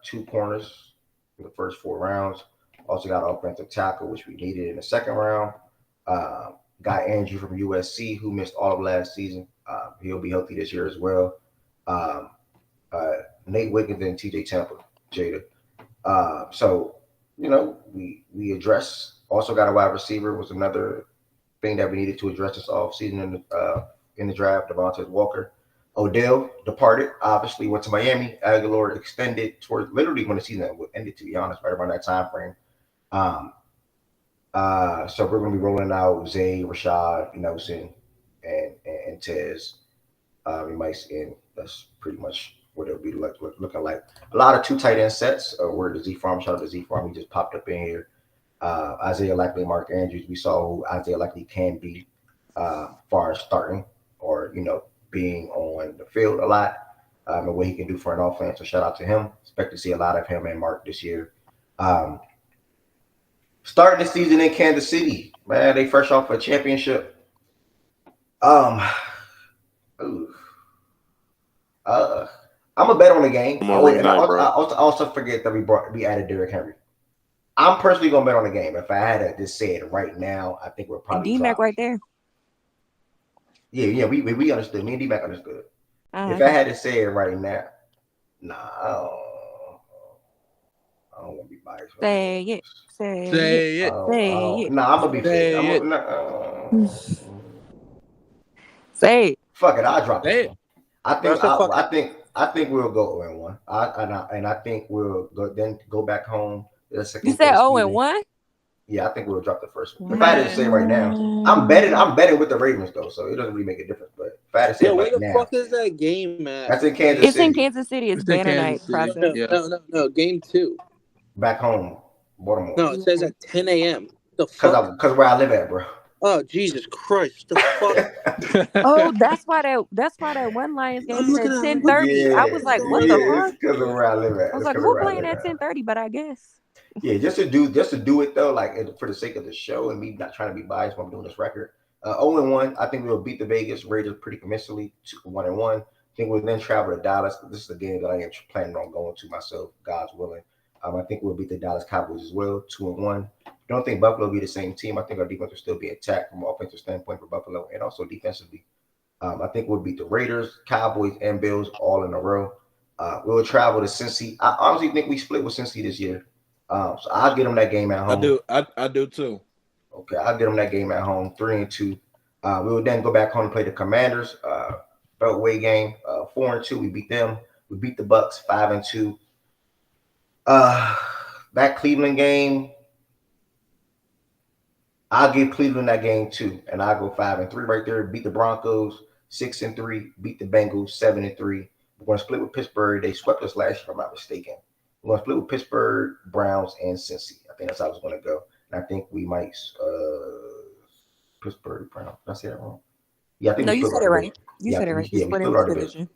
2 corners in the first 4 rounds. Also got an offensive tackle, which we needed in the second round. Got Andrew from USC, who missed all of last season. He'll be healthy this year as well. Nate Wiggins and TJ Tampa, Jada. So, we address. Also got a wide receiver, was another thing that we needed to address this offseason in the draft. Devontae Walker. Odell departed, obviously went to Miami. Aguilar extended towards literally when the season ended, to be honest, right around that time frame. So we're going to be rolling out Zay, Rashad, Nelson, and Tez. We might see, and that's pretty much what it'll be looking like. A lot of 2 tight end sets. Where the Z Farm, shout out to Z Farm, he just popped up in here. Isaiah Likely, Mark Andrews. We saw who Isaiah Likely can be, far as starting or being on the field a lot, and what he can do for an offense. So shout out to him. Expect to see a lot of him and Mark this year. Starting the season in Kansas City, man, they fresh off a championship. I'm a bet on the game. I also forget that we added Derrick Henry. I'm personally gonna bet on the game. If I had to just say it right now, I think we're probably D-Mac right there. Yeah, we understood. Me and D-Mac understood. If I had to say it right now, I don't want to be biased. Say it. I'm gonna be fair. Say it. Fuck it, I'll drop it. I think we'll go 0-1. I think we'll go back home. You said 0-1? Yeah, I think we'll drop the first one. If I had to say right now, I'm betting with the Ravens though, so it doesn't really make a difference. But if I had to say where the fuck is that game at? That's in Kansas City. It's in Kansas City. It's banner night. Process. No. Game 2. Back home, Baltimore. No, it says at 10 a.m. The fuck? Because where I live at, bro. Oh Jesus Christ! The fuck? Oh, that's why that one Lions game is at 10:30. Yeah, I was like, what the fuck? It's because of where I live at. I was like, who playing at 10:30? But I guess. Yeah, just to do it though, like for the sake of the show and me not trying to be biased when I'm doing this record. 0-1. I think we'll beat the Vegas Raiders pretty convincingly. 1-1. I think we'll then travel to Dallas. This is a game that I am planning on going to myself, God's willing. I think we'll beat the Dallas Cowboys as well, 2-1. I don't think Buffalo will be the same team. I think our defense will still be intact from an offensive standpoint for Buffalo and also defensively. I think we'll beat the Raiders, Cowboys, and Bills all in a row. We'll travel to Cincy. I honestly think we split with Cincy this year. So I'll get them that game at home. I do too. Okay, I'll get them that game at home, 3-2. We will then go back home and play the Commanders. Beltway game, 4-2. We beat them. We beat the Bucks, 5-2. that Cleveland game, I'll give Cleveland that game too, and I'll go 5-3 right there. Beat the Broncos 6-3. Beat the Bengals 7-3. We're going to split with Pittsburgh. They swept us last year, if I'm not mistaken. We're going to split with Pittsburgh, Browns, and Cincy. I think that's how it's going to go. And I think we might Pittsburgh, Browns. Did I say that wrong? Yeah, I think No, we you split said it our right. division. You said it right. You We split split in our division.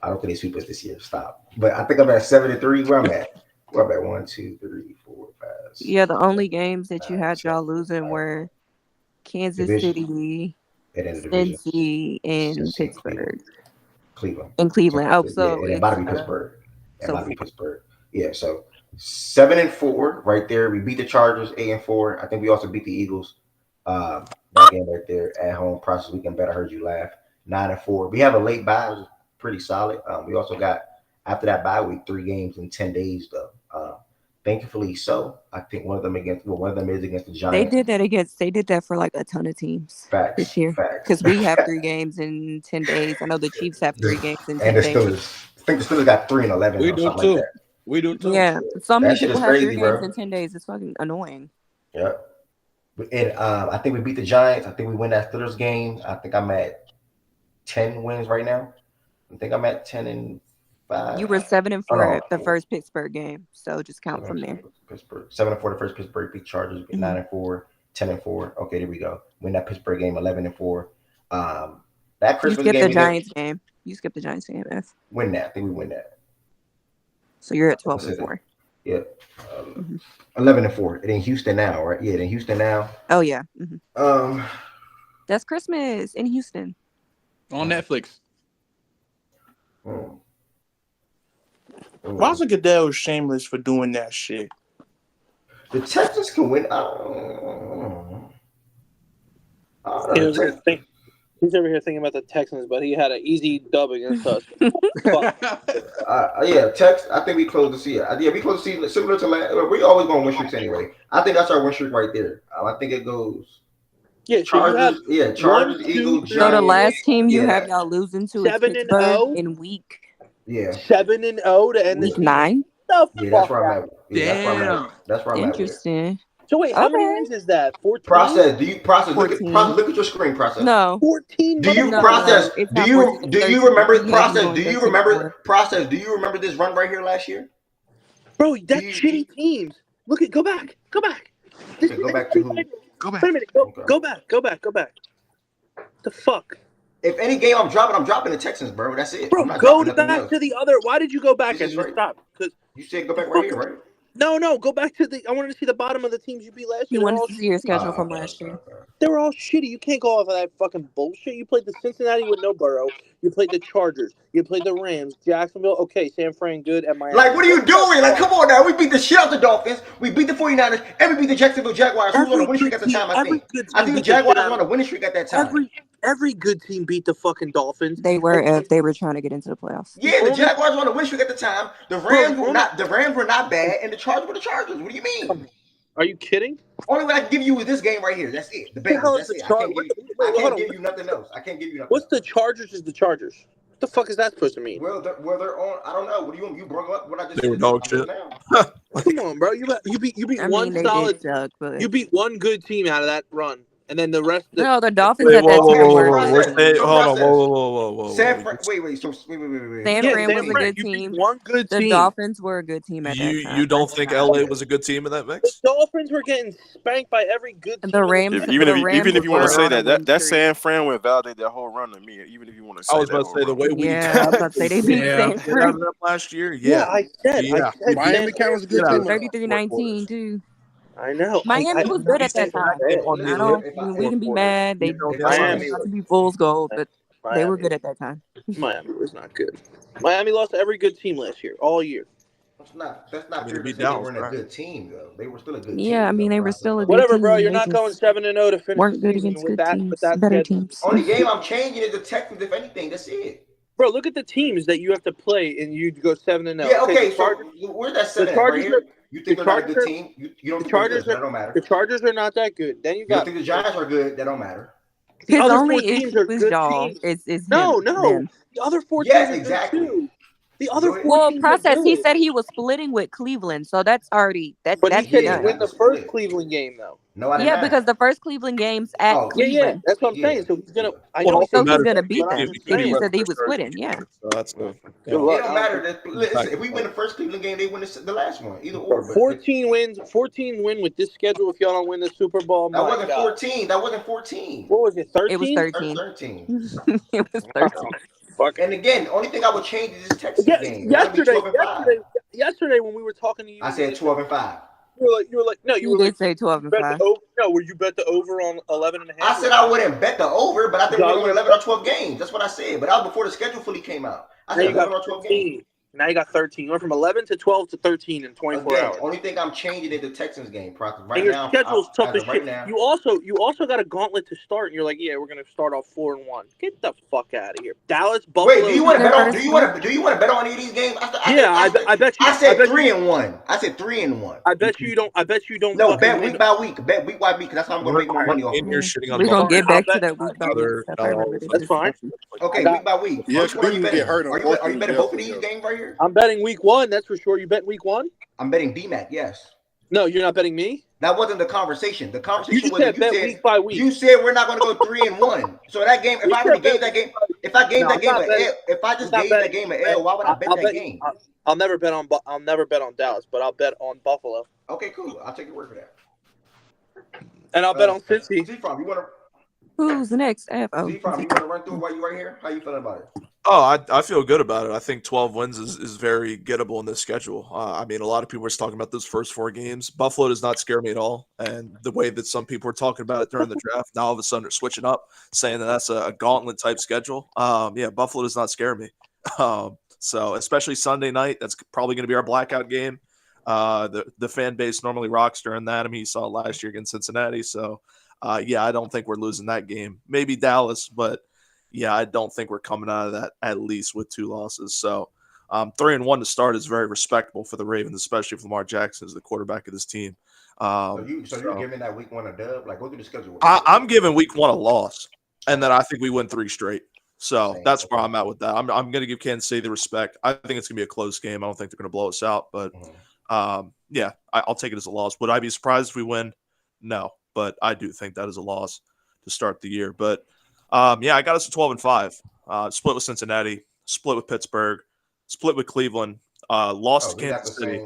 I don't think they sweep us this year. Stop. But I think I'm at 7-3. Where I'm at? Where I'm at? 1, 2, 3, 4, 5. 6, Yeah, the only games that you 9, had 10, y'all losing were Kansas division. City, And then the division. Cincy, and Cincy and Pittsburgh. Cleveland. And Cleveland. Oh, so and it it's might be Pittsburgh. It so might be Pittsburgh. Yeah, so 7-4 right there. We beat the Chargers 8-4. I think we also beat the Eagles. That game right there at home. Process weekend bet. I heard you laugh. 9-4. We have a late bye, which is pretty solid. We also got after that bye week 3 games in 10 days though. Thankfully so. I think one of them is against the Giants. they did that for like a ton of teams this year. Because we have 3 games in 10 days. I know the Chiefs have 3 games in 10 and the days. Steelers. I think the Steelers got 3-11 We or do something too. like that. We do too. Yeah. So many That shit people is have 3 crazy, games bro. in 10 days. It's fucking annoying. Yeah. And I think we beat the Giants. I think we win that Steelers game. I think I'm at 10 wins right now. I think I'm at 10-5. You were 7-4 at the first Pittsburgh game. So just count from there. Pittsburgh 7-4 the first Pittsburgh beat Chargers. 9-4, 10-4. Okay, there we go. Win that Pittsburgh game 11-4. That Christmas you skipped game. the Giants game. You skipped the Giants game, F. Win that. I think we win that. So you're at 12-4. Yeah. 11-4. It in Houston now, right? Yeah, it in Houston now. Oh yeah. That's Christmas in Houston. On Netflix. Roger Goodell is shameless for doing that shit. The Texans can win. He's over here thinking about the Texans, but he had an easy dub against us. Yeah, Tex. I think we close the season. Yeah, we close the season similar to last. We always go on win streaks anyway. I think that's our win streak right there. I think it goes. Yeah, Chargers. Yeah, Chargers, Eagles, Giants. So the last team you have y'all losing to is 7-0 in week. Yeah. 7-0 to end week 9. The yeah, that's where I'm at. Yeah, Damn. That's where I'm at. Interesting. So wait, how many wins is that? 14? Process. Do you process? Look at your screen. Process. No. 14. Do you process? Do you remember process? Do you remember process? Do you remember this run right here last year? Bro, that's shitty teams. Look at go back. Go back to who? Wait a minute. Go back. The fuck? If any game I'm dropping the Texans, bro. That's it. Bro, go back to the other. Why did you go back and stop? Because you said go back right here, right? No, go back to the. I wanted to see the bottom of the teams you beat last year. You wanted to see your schedule from last year. They were all shitty. You can't go off of that fucking bullshit. You played the Cincinnati with no Burrow. You played the Chargers. You played the Rams. Jacksonville. Okay, San Fran good at Miami. Like, what are you doing? Like, come on now. We beat the shit out the Dolphins. We beat the 49ers. And we beat the Jacksonville Jaguars. Who was on a winning streak at the time, I think. I think the Jaguars were on a winning streak at that time. Every good team beat the fucking Dolphins. They were if they were trying to get into the playoffs. Yeah, the Jaguars were on a winning streak at the time. The Rams were not bad, and the Chargers were the Chargers. What do you mean? Are you kidding? Only what I can give you is this game right here. That's it. The Bengals. That's it. I can't give you nothing else. What's the Chargers? Is the Chargers? What the fuck is that supposed to mean? Well, they're on. I don't know. What do you want? You brought up what I just said. They were dog shit. Come on, bro. You beat one solid. You beat one good team out of that run. And then the rest. No, the Dolphins at that time were. Hold on, whoa. San Fran was a good team. One good team. The Dolphins were a good team at that time. You don't think LA was a good team in that mix? The Dolphins were getting spanked by every good team. The Rams. Even if you want to say that San Fran would validate that whole run to me. Even if you want to say, I was about to say the way we. Yeah, I was about to say they beat San Fran last year. Yeah, I said Miami count was a good team. 33-19 too. I know. Miami was good at that time. We can be mad. They Miami not to be fool's gold, but they were good at that time. Miami was not good. Miami lost to every good team last year, all year. That's not true. They weren't a good team though. They were still a good team. Yeah, I mean they were still a good whatever, team. bro. You're not going 7-0 to finish. Weren't good against good teams. Better teams. Only game I'm changing is the Texans. If anything, that's it. Bro, look at the teams that you have to play, and you go 7-0. Yeah, okay. So where's that 7 right here? You think they're not a good team? You don't think Chargers that don't matter. The Chargers are not that good. Then you got. You think the Giants are good? That don't matter. His only issue is y'all. Is no. Them. The other 4 teams are exactly. good too. The other Go ahead. 4 Well, teams are process. He good. said he was splitting with Cleveland, so that's already But that's he said Yeah, he'd win that's the a first split. Cleveland game, though. No, I did yeah, because not. the first Cleveland game's at Oh, Yeah, Cleveland, that's what I'm yeah, saying. So he's gonna. yeah. I Well, it know he also said so he's matters gonna that beat but I'm them just because he he saying. said went he first was started splitting. Yeah. Cleveland, so that's the Good It luck. don't I matter. don't, Listen, if we win the first Cleveland game, they win the last one. Either or. Bro, But 14 wins, 14 win with this schedule. If y'all don't win the Super Bowl, that my wasn't God. 14. That wasn't 14. What was it? It was 13? 13. 13. It was 13. Fuck. And again, only thing I would change is this Texas Yeah, game. It wouldn't be 12 and 5. yesterday when we were talking to you, I said 12 and 5. you were like, no, you He were like, did say 12 and bet 5. the over. No, where you bet the over on 11 and a half. I said I wouldn't bet the over, but I think we're Y'all going wouldn't 11 or 12 games. That's what I said. But that was before the schedule fully came out. I Now said you got 11 or 12 games. 13. Now you got 13. You went from 11 to 12 to 13 in 24 Again, hours. only thing I'm changing is the Texans game. Right And your now, schedule's tough as as of right shit. now, You also got a gauntlet to start, and you're like, yeah, we're gonna start off 4-1. Get the fuck out of here, Dallas, Buffalo. Wait, do you want to bet on? Do you want to bet on any of these games? I bet you. I said bet 3-1. I said 3-1. I bet you don't. I bet you don't. No, fucking bet win. week by week. Bet week by week. That's how I'm going to make more money off in of here it. shitting on We're gonna get back to that I'll week by week stuff. I remember this That's fine. discussion. Okay, week by week. Yeah, Which one are you you betting? get hurt. Are you betting both of these games right here? I'm betting week 1. That's for sure. You bet week 1? I'm betting DMAC. Yes. No, you're not betting me. That wasn't the conversation. The You conversation just was said that bet week by week. you said we're not going to go 3-1. So that game, if You I said already bet gave that week game, by week. if I gave No, that I'm game not an betting. L, if I just I'm not gave that betting. game an L, why would I bet I'll that bet. game? I'll never bet on. I'll never bet on Dallas, but I'll bet on Buffalo. Okay, cool. I'll take your word for that. And I'll bet on Cincy. Z-Farm, you want to? Who's next? Oh, Z-Farm, you want to run through while you right here? How you feeling about it? Oh, I feel good about it. I think 12 wins is very gettable in this schedule. I mean, a lot of people were talking about those first 4 games. Buffalo does not scare me at all. And the way that some people were talking about it during the draft, now all of a sudden they're switching up, saying that that's a gauntlet type schedule. Yeah, Buffalo does not scare me. So especially Sunday night, that's probably going to be our blackout game. The fan base normally rocks during that. I mean, you saw it last year against Cincinnati. So, yeah, I don't think we're losing that game. Maybe Dallas, but yeah, I don't think we're coming out of that at least with 2 losses. So 3-1 to start is very respectable for the Ravens, especially if Lamar Jackson is the quarterback of this team. So you're giving that week 1 a dub? Like, go through the schedule. I'm giving week 1 a loss, and then I think we win 3 straight. So that's where I'm at with that. I'm going to give Kansas City the respect. I think it's going to be a close game. I don't think they're going to blow us out, but yeah, I'll take it as a loss. Would I be surprised if we win? No, but I do think that is a loss to start the year. But yeah, I got us to 12 and 5. Split with Cincinnati, split with Pittsburgh, split with Cleveland, lost to Kansas City,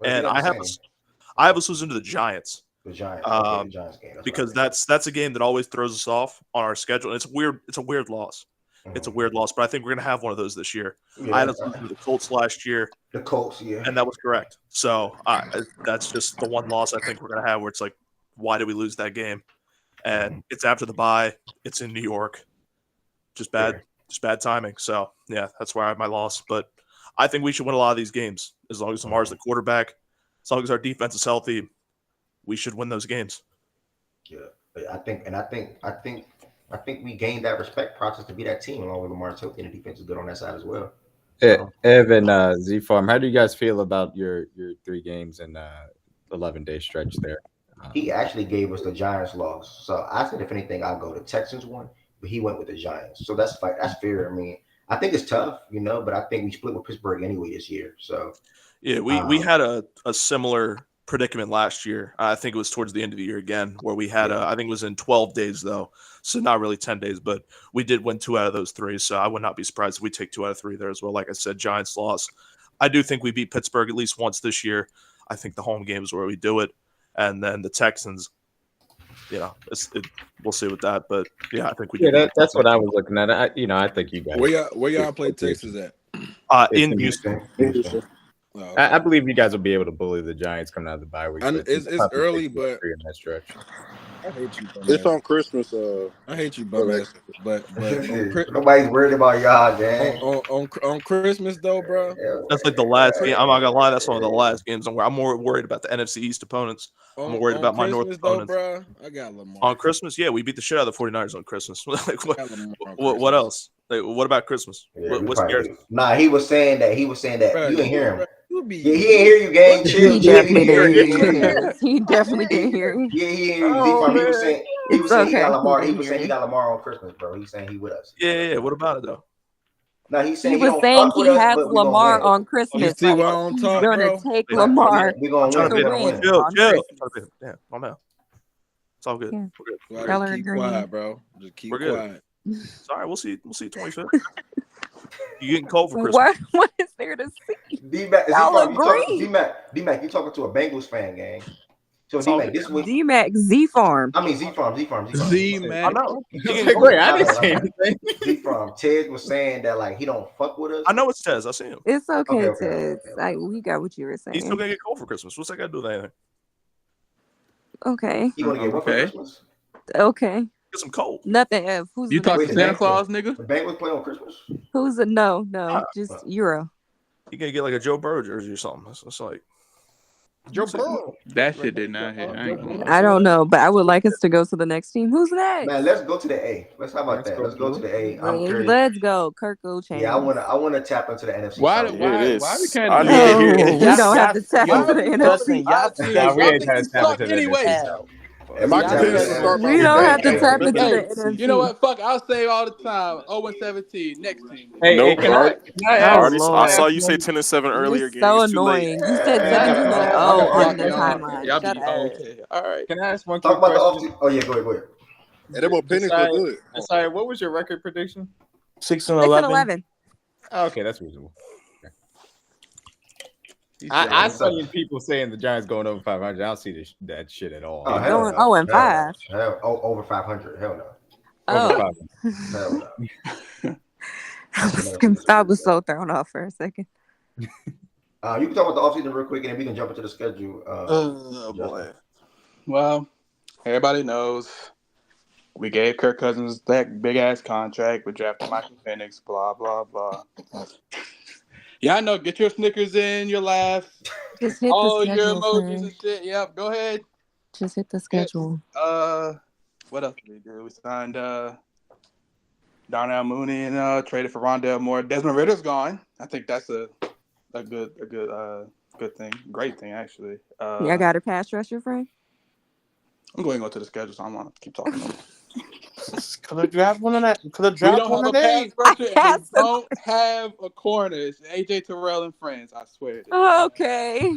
and I have us losing to the Giants. The Giants, okay, the Giants game. Because that's a game that always throws us off on our schedule. And it's weird. It's a weird loss. It's a weird loss, but I think we're gonna have one of those this year. Yeah, I had us losing to the Colts last year. The Colts, yeah, and that was correct. So that's just the one loss I think we're gonna have where it's like, why did we lose that game? And it's after the bye. It's in New York. Just bad timing. So yeah, that's why I have my loss. But I think we should win a lot of these games as long as Lamar's the quarterback, as long as our defense is healthy. We should win those games. Yeah, I think we gained that respect process to be that team along with Lamar's healthy, and the defense is good on that side as well. Ev and Z-Farm, how do you guys feel about your 3 games and 11-day stretch there? He actually gave us the Giants loss. So I said, if anything, I'll go. The Texans won, but he went with the Giants. So that's fair. I mean, I think it's tough, but I think we split with Pittsburgh anyway this year. So yeah, we had a similar predicament last year. I think it was towards the end of the year again, where we had I think it was in 12 days though, so not really 10 days, but we did win 2 out of those 3. So I would not be surprised if we take 2 out of 3 there as well. Like I said, Giants loss. I do think we beat Pittsburgh at least once this year. I think the home game is where we do it, and then the Texans. We'll see with that, but yeah, I think we. Yeah, that's what I was looking at. I think you guys. Where y'all play Texas at? In Houston. Oh, I believe you guys will be able to bully the Giants coming out of the bye week. It's early, but in that stretch. I hate you. It's on Christmas. I hate you, bum ass. But nobody's worried about y'all, man. On Christmas though, bro. That's like the last game. I'm not gonna lie. That's one of the last games. I'm more worried about the NFC East opponents. I'm worried about my North opponents. Bro, I got Lamar. On Christmas, yeah, we beat the shit out of the 49ers on Christmas. Like, what else? Like, what about Christmas? Yeah, what's the Nah, he was saying that. Bro, you didn't hear him. bro, Yeah, he didn't hear you, gang. Chill. He definitely didn't hear you. He definitely didn't hear you. Yeah, he didn't hear you. He was saying he got Lamar. He was saying he got Lamar on Christmas, bro. He's saying he with us. Yeah. What about it though? Now he's He saying he was don't saying fuck with he us, has but we gonna Lamar win. on You Christmas. see Like why I don't he's talk, gonna bro? take Right. Lamar We gonna trying win. to We bid gonna him. win. Chill, on chill. Christmas. I'm trying to bid him. Damn, my man. It's all good. Yeah. We're good. Well, Y'all just are keep agreeing. quiet, bro. Just keep We're good. quiet. It's all right. We'll see 25th. You getting cold for Christmas? What is there to see? D-Mac, Y'all Z-Farm, you talking agree. D-Mac, you talking to a Bengals fan, gang. So It's all D-Mac, good. this week, D-Mac Z Farm. I mean Z-Farm. Z I Mac. know. He getting Like, cold. wait, I didn't say anything. Z-Farm. Ted was saying that like he don't fuck with us. I know it's Tez. I see him. It's okay, Okay. Tez. We got what you were He's still saying. gonna get cold for Christmas. What's that got to do with anything? Okay. You gonna get what for Christmas? Okay. Get some cold. Nothing. Who's You the talk next to Wait, Santa Claus, nigga? The Bengals play on Christmas? Who's the no, just Euro. He gonna get like a Joe Burrow jersey or something. It's like Joe Burrow. That shit did not hit. I ain't gonna lie. I don't know, but I would like us to go to the next team. Who's next? Man, let's go to the A. How about that? Let's go to the A. I'm curious. Let's go, Kirko Chains. Yeah, I wanna tap into the NFC. Why South. we can't? I need to hear No, it. we don't have to tap into the Justin, NFC. y'all we ain't trying to tap suck into the anyway. NFC. If I Y'all tap into said the suck NFC, We don't have to anyway. tap into Hey, the NFC. you know what? Fuck, I'll say all the time. 0-17, next team. Hey, Nope. can I I ask? saw Lord. you say 10-7 earlier. You're Gang, so it's too late. annoying. You said I got 17-0 on the timeline. y'all Shut be up. okay. All right. Can I ask one talk quick about the question? offseason. Oh yeah, go ahead. And them Penix look good. Sorry, what was your record prediction? 6-11. Oh, okay, that's reasonable. Yeah, I've seen people saying the Giants going over 500. I don't see that shit at all. Oh, They're hell going no. 0-5. Over 500. Hell no. Over Oh. 500. Hell no. I was so thrown off for a second. You can talk about the offseason real quick, and then we can jump into the schedule. Oh boy. Well, everybody knows we gave Kirk Cousins that big ass contract. We drafted Michael Penix. Blah blah blah. Yeah, I know. Get your Snickers in, your laughs, Just hit all the your schedule, emojis friend. and shit. Yep, go ahead. Just hit the schedule. What else did we do? We signed Darnell Mooney and traded for Rondell Moore. Desmond Ritter's gone. I think that's a good thing. Great thing, actually. I got a pass rusher, friend. I'm going to go to the schedule, so I want to keep talking. Could have drafted one of that. Could have We drafted don't one have of a pass these. rusher, and we don't have a corner. It's AJ Terrell and friends. I swear. Okay.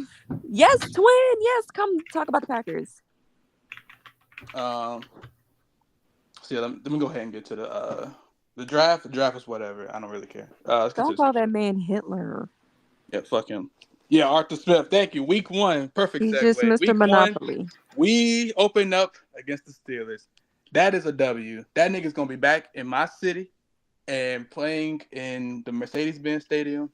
Yes, twin. Yes, come talk about the Packers. So yeah, let me go ahead and get to the draft. The draft is whatever. I don't really care. Don't call that man Hitler. Yeah, fuck him. Yeah, Arthur Smith. Thank you. Week 1, perfect He's segue. just Mr. Week Monopoly. 1, we open up against the Steelers. That is a W. That nigga's gonna be back in my city and playing in the Mercedes-Benz Stadium.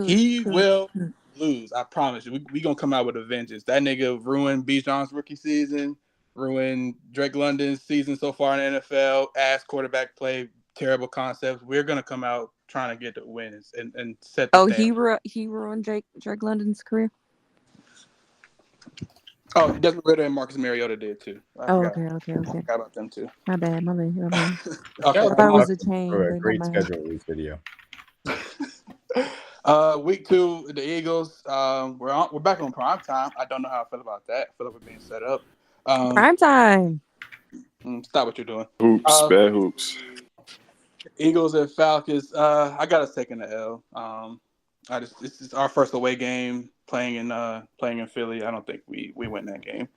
He will lose. I promise you. We gonna come out with a vengeance. That nigga ruined Bijan's rookie season, ruined Drake London's season so far in the NFL. Ass quarterback play, terrible concepts. We're gonna come out trying to get the wins and set the standard. He ruined Drake London's career. Oh, Desmond Ridder and Marcus Mariota did too. Okay. I forgot about them too. My bad. Okay. I thought it was a chain. For a but great never mind. schedule release video. Week 2, the Eagles. We're back on prime time. I don't know how I feel about that. I feel like we're being set up. Prime time. Stop what you're doing. Hoops, bad hoops. Eagles and Falcons. I got us taking the L. This is our first away game playing in Philly. I don't think we win that game.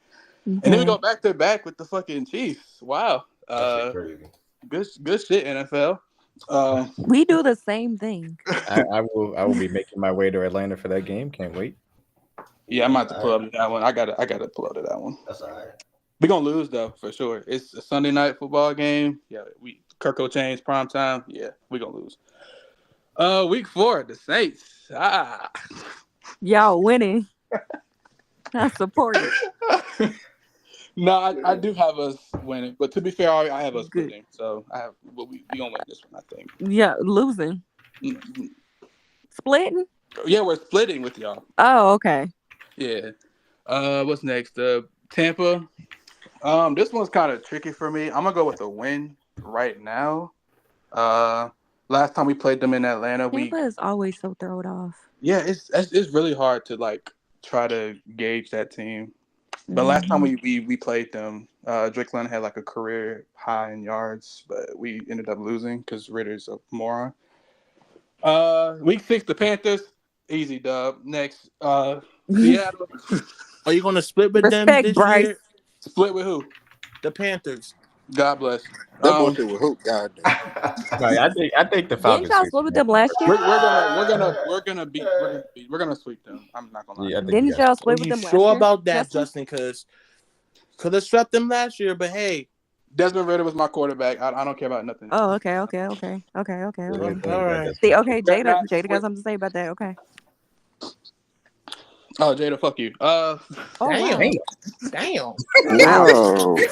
Okay. And then we go back to back with the fucking Chiefs. Wow. Crazy. Good shit, NFL. We do the same thing. I will be making my way to Atlanta for that game. Can't wait. Yeah, I might have to pull up to that one. I gotta pull up to that one. That's all right. We're gonna lose though, for sure. It's a Sunday night football game. Yeah, Kirko Chains prime time. Yeah, we're gonna lose. Week 4, the Saints. Y'all winning. I support it. No, I do have us winning, but to be fair, I have us winning. So we gonna win this one, I think. Yeah, losing. Splitting? Yeah, we're splitting with y'all. Oh, okay. Yeah. What's next? Tampa. This one's kind of tricky for me. I'm gonna go with a win right now. Last time we played them in Atlanta, Tampa is always so thrown off. Yeah, it's really hard to like try to gauge that team. But last time we played them, Drake London had like a career high in yards, but we ended up losing because Ritter's a moron. Week 6, the Panthers, easy dub. Next, Seattle. Are you gonna split with them Respect, this Bryce. year? Split with who? The Panthers. God bless. That bullshit with Hoop, goddamn. No, I think the Didn't Falcons. y'all split with them last year? We're gonna sweep them. I'm not gonna lie. Yeah, I think Didn't you got y'all it. split Are with you them last sure year? about that, Justin? Because could have swept them last year, but hey. Desmond Ridder was my quarterback. I don't care about nothing. Oh, okay. Yeah, All we right. got See, okay, Got not Jada got split. something to say about that. Okay. Oh, Jada, fuck you. Oh, wow. Damn.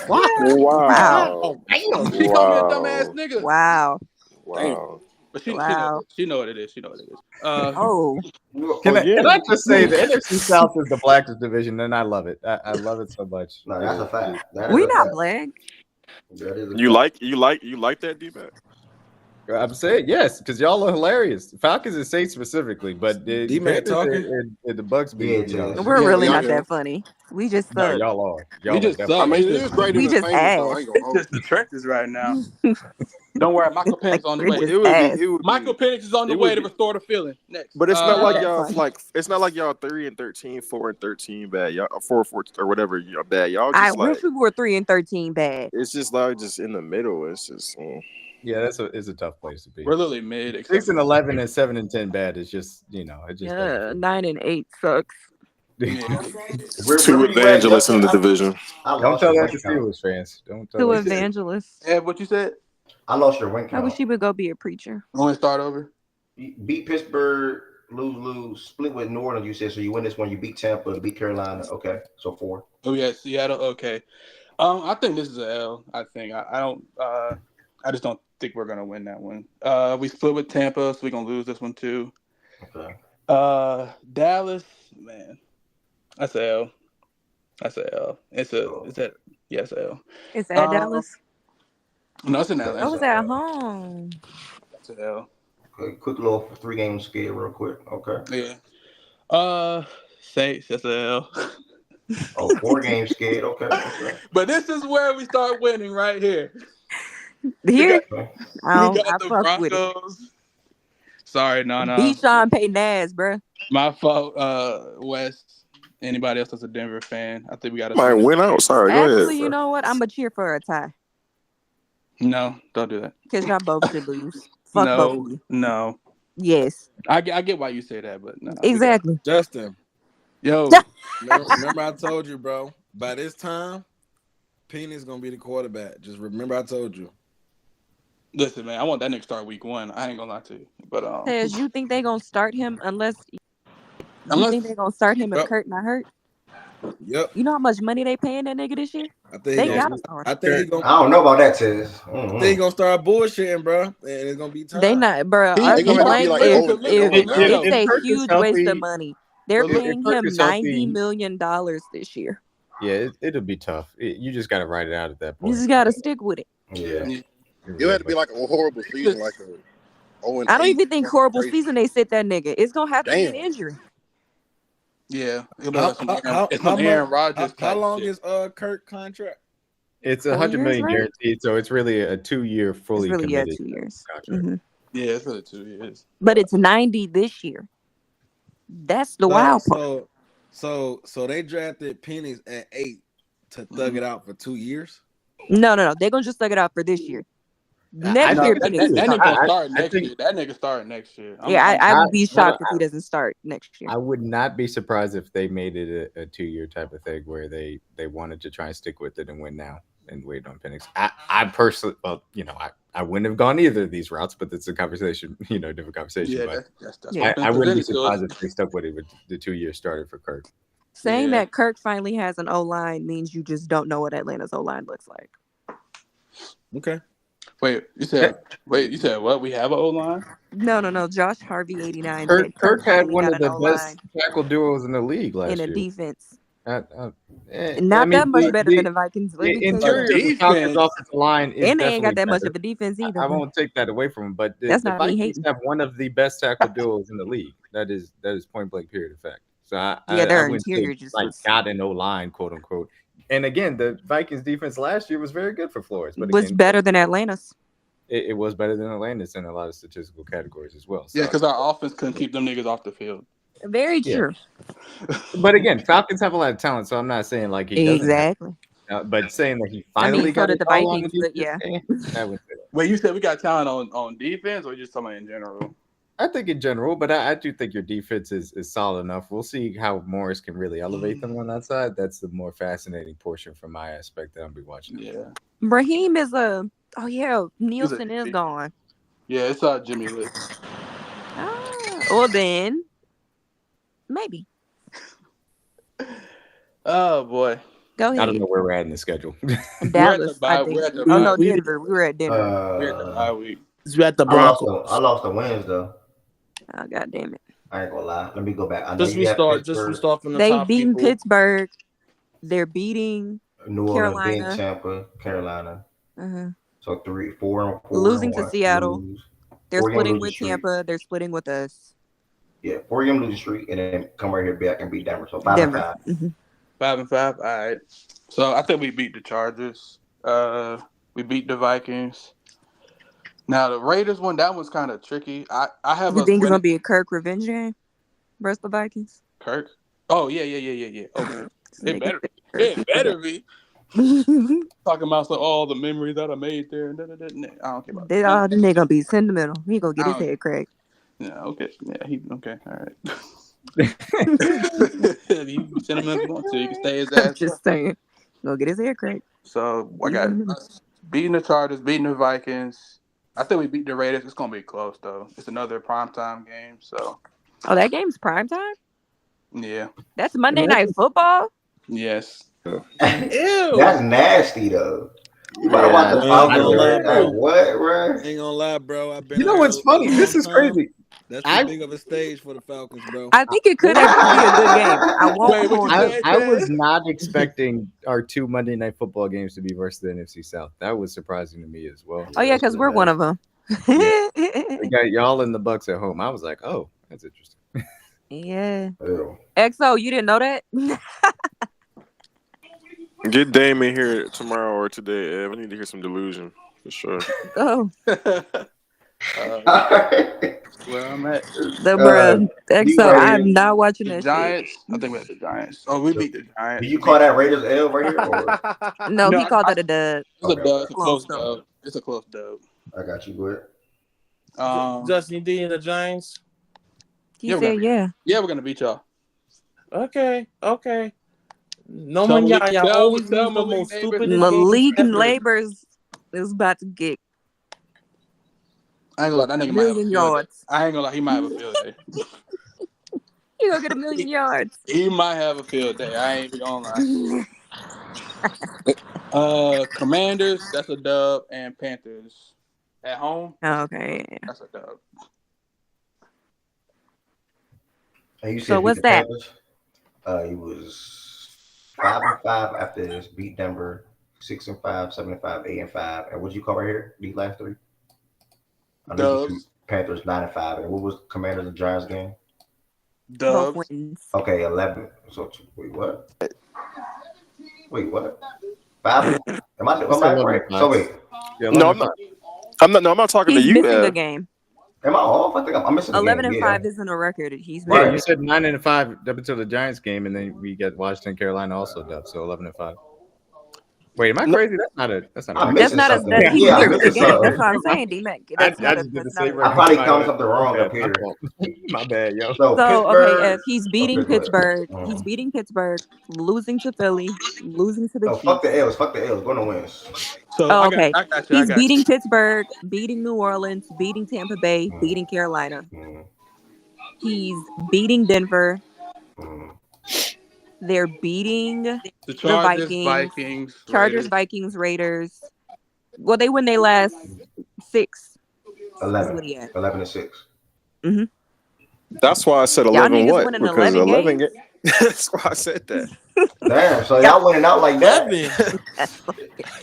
Wow. Wow. She called me a dumbass nigga. Wow. Wow. But she know what it is. She know what it is. Oh. Can I just say the NFC South is the blackest division, and I love it. I love it so much. No, that's a fact. That is We a not fact. black. That is a You fact. like that, D-Mac? I'm saying yes, because y'all are hilarious. Falcons and Saints specifically, but the D-Mac Panthers talking? and the Bucks be. Yeah, You know, We're really y'all not do. that funny. We just no, suck. y'all are. We Y'all just are suck. I mean, it It's is great We just entertainment, though. I ass. ain't gonna hold just the trenches right now. Don't worry, Michael Penix on the We're way. just It would ass. be. It would Michael be. Penix is on the It way would to be. restore the feeling. Next, But it's Not not like that y'all funny. it's not like y'all 3-13, 4-13 bad. Y'all 4-4 or whatever y'all bad. Y'all I just like wish we were 3-13 bad. it's just like just in the middle. It's just Yeah, it's a tough place to be. we're literally mid. 6-11 and 7-10 bad is just it just Yeah, 9-8 sucks. two evangelists in the division. Don't tell that to Steelers fans. Don't tell Two that. evangelists. Yeah, what you said? I lost your win I wish count. he would go be a preacher. Want to start over? Beat Pittsburgh, lose, split with New Orleans. You said so. You win this one. You beat Tampa, beat Carolina. Okay, so 4. Oh yeah, Seattle. Okay. I think this is a L. I think I don't. I just don't think we're gonna win that one. We split with Tampa, so we're gonna lose this one too. Okay. Dallas, man, that's a L. That's a L. It's a L. It's at Dallas. No, it's in Atlanta. Oh, it's at home. That's a L. Quick little 3-game scale, real quick. Okay. Yeah. Saints, that's a L. 4-game scale. Okay. But this is where we start winning right here. Here, We I got the fuck with it. Broncos. Sorry, no. Beat Sean Payton ass, bro. My fault, West. Anybody else that's a Denver fan? I think we got to Might win out. Sorry, go Actually, ahead. you know what? I'm gonna cheer for a tie No, don't do that. because y'all both should lose. Fuck both of you. No. Yes. I get why you say that, but no. Exactly. Justin. Yo. Remember I told you, bro. By this time, Penny's gonna be the quarterback. Just remember I told you. Listen, man, I want that nigga start week 1. I ain't gonna lie to you, but Says you think they gonna start him unless you think they gonna start him if Kurt not hurt? Yep. You know how much money they paying that nigga this year? I think They gotta start. I think he gonna. I don't know about that, Tiz. I think he gonna start bullshitting, bro, and it's gonna be time. They not, bro. They gonna have to be like It's a Kirk is huge healthy- waste of money. They're if paying Kirk him is healthy- $90 million this year. Yeah, it'll be tough. You just gotta write it out at that You point. just gotta stick with it. Yeah. It had to be like a horrible season, like a 0-8. I don't even think horrible Crazy. season they sit that nigga. It's gonna have to be an injury. Yeah. How Aaron Rodgers. How long is Kirk contract? It's 4 $100 million years, right? guaranteed, so it's really a 2-year fully It's really, committed 2 years. contract. Mhm. Yeah, it's really 2 years. But it's 90 this year. That's the wild part. So they drafted Pennies at 8 to thug it out for 2 years. No. They're gonna just thug it out for this year. Next year, that Penix nigga start. start next year. That nigga start next year. I would be shocked if he doesn't start next year. I would not be surprised if they made it a 2-year type of thing where they wanted to try and stick with it and win now and wait on Penix. I personally, I wouldn't have gone either of these routes, but it's a conversation, different conversation. Yeah, but I wouldn't be surprised if they stuck with it with the 2-year starter for Kirk. Saying that Kirk finally has an O-line means you just don't know what Atlanta's O-line looks like. Okay. Wait, you said what? We have an O-line? No. Josh Harvey 89. Kirk had finally one got of the an best O-line tackle duos in the league last in year. a defense. Not that much better than the Vikings. The interior of the Falcons' offensive line is and they ain't got that much better. of a defense either. I won't take that away from them, but That's the not me Vikings hating. have one of the best tackle duos in the league. That is point blank period of fact. So I their wouldn't interior say, just like was... got an O-line, quote unquote. And again, the Vikings defense last year was very good for Flores, but was again, better than Atlanta's. it was better than Atlanta's in a lot of statistical categories as well. So, Yeah, because our offense couldn't keep them niggas off the field. Very yeah. true. But again, Falcons have a lot of talent, so I'm not saying like he doesn't have. Exactly. But saying that he I finally mean, so got did it the all on the Vikings, but defense, yeah. I would say that. Wait, you said we got talent on defense, or just something in general? I think in general, but I do think your defense is solid enough. We'll see how Morris can really elevate them on that side. That's the more fascinating portion from my aspect that I'll be watching. Yeah. Raheem is a. Oh yeah, He's Nielsen is gone. Yeah, it's Jimmy Lick. Well then, maybe. Oh boy. Go ahead. I don't know where we're at in the schedule. Dallas, I think. Oh no, we- Denver. We were at Denver. We're at the bye week. We at the Broncos. I lost the wins though. Oh god damn it! I ain't gonna lie. Let me go back. I know Just you have restart Pittsburgh, from the They top. beating people. Pittsburgh. They're beating New Orleans, Carolina. beating Tampa, Carolina. Uh-huh. So 4 Losing and to 1. Seattle. Lose. They're 4 game splitting losing with streak. Tampa. They're splitting with us. Yeah, 4 game losing streak, and then come right here back and beat Denver. So 5 Denver. and 5. 5-5. All right. So I think we beat the Chargers. We beat the Vikings. Now the Raiders one, that was kind of tricky. I have You us think it's winning. gonna be a Kirk revenge game versus the Vikings? Kirk. Oh yeah. Okay. It better be. Talking about all the memories that I made there. I don't care about They all the nigga gonna be sentimental. He gonna get his head cracked. Yeah, okay. Yeah, okay. All right. You sentimental if you want to. You can stay his ass. Just saying. Gonna get his head cracked. So I got us beating the Chargers, beating the Vikings. I think we beat the Raiders. It's gonna be close though. It's another primetime game. So Oh, that game's prime time? yeah. That's Monday Night Football? Yes. Ew. That's nasty though. You better watch the Falcons. Like, what, bro? Ain't gonna lie, bro. I've been. You know what's funny? This is crazy. That's too big of a stage for the Falcons, bro. I think it could actually be a good game. I won't. I was not expecting our 2 Monday Night Football games to be versus the NFC South. That was surprising to me as well. Oh yeah, because we're one of them. We got y'all in the Bucks at home. I was like, oh, that's interesting. Yeah. Ew. XO, you didn't know that? Get Dame in here tomorrow or today, Ev. I need to hear some delusion for sure. Oh. Where I'm at. The bruh. XO, I'm not watching that Giants. shit. I think we had the Giants. Oh, we beat the Giants. Do you call that Raiders L right here? Or? No, he called that a dub. It's a dub. It's a Close close dub. It's a close dub. I got you, good. Justin D and the Giants. He said, yeah. Yeah, we're gonna beat y'all. Okay. No one, y'all always lose the most stupid. Malik Labors is about to get I ain't gonna lie, that nigga might have a million field yards. day. I ain't gonna lie, he might have a field day. You gonna get 1 million yards. He might have a field day. I ain't even gonna lie. Commanders, that's a dub, and Panthers at home. Okay. That's a dub. And you said So beat what's the that? Panthers? He was 5 and 5 after this. Beat Denver 6 and 5, 7 and 5, 8 and 5. And what'd you call right here? These last 3? I know you Dubs. Panthers 9 and 5. And what was Commanders and Giants game? Both Dubs. wins. Okay, 11. So wait, what? Wait, what? 5? Am I right? So wait. No, I'm not. No, I'm not talking He's to you, missing a Ev. game. Am I off? I think I'm missing a 11 game. and Yeah. 5 isn't a record. He's Yeah, missing. you said 9 and 5 up until the Giants game, and then we get Washington, Carolina also dub, so 11 and 5. Wait, am I crazy? That's not a. That's not a. That, he's missing a game. That's what I'm saying, D-Mac. I That's not a. just did the That's not same. a I probably counted something wrong up here. My bad, yo. So okay, if he's beating Okay, go ahead. Pittsburgh, he's beating Pittsburgh, losing to Philly, losing to the No, Chiefs. fuck the L's. Fuck the L's. Going to wins. So Oh, okay. I got you. He's beating Pittsburgh, beating New Orleans, beating Tampa Bay, beating Carolina. He's beating Denver. They're beating The Chargers, Vikings, Vikings, Chargers, Raiders. Vikings, Raiders. Well, they win their last 6. 11. What he at? 11 and 6. Mm-hmm. That's why I said Y'all 11 niggas what? winning Because 11 11 games? That's why I said that. Damn, so y'all winning out like that?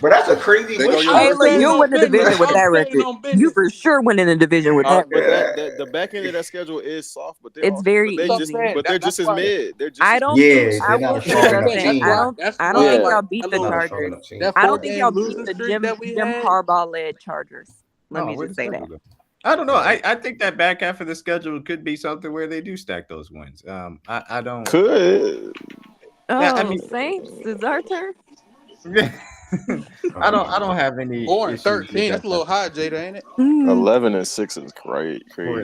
But that's a crazy win. Hey, look, you'll win the division with that record. You for sure win in the division with that But record. the back end of that schedule is soft, but It's very easy. they're just as mid. They're just I as don't mid. think I will say Justin. I don't think y'all beat the Chargers. I don't think y'all beat the Jim Harbaugh led Chargers. Let me just say that. I don't know. I think that back half of the schedule could be something where they do stack those wins. I don't. Could. Saints, it's our turn. I don't have any 4-13. That's a little high, Jada, ain't it? 11-6 is crazy.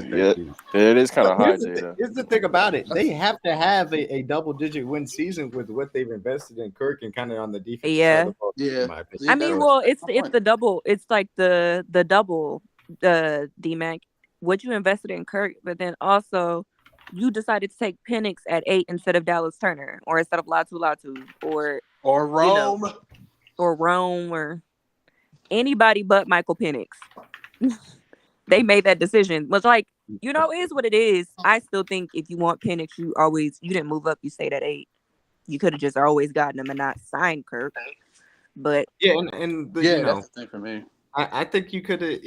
Yeah, it is kind of high, Jada. Here's the thing about it. They have to have a double-digit win season with what they've invested in Kirk and kind of on the defense side of the ball. Yeah. in my opinion. I mean, well, it's the double. It's like the double, D-Mac. What you invested in Kirk, but then also you decided to take Penix at 8 instead of Dallas Turner, or instead of Latu, or Rome, or Rome, or anybody but Michael Penix. They made that decision. Was like, it is what it is. I still think if you want Penix, you didn't move up. You stayed at 8. You could have just always gotten him and not signed Kirk. But yeah, that's the thing for me. I think you could have.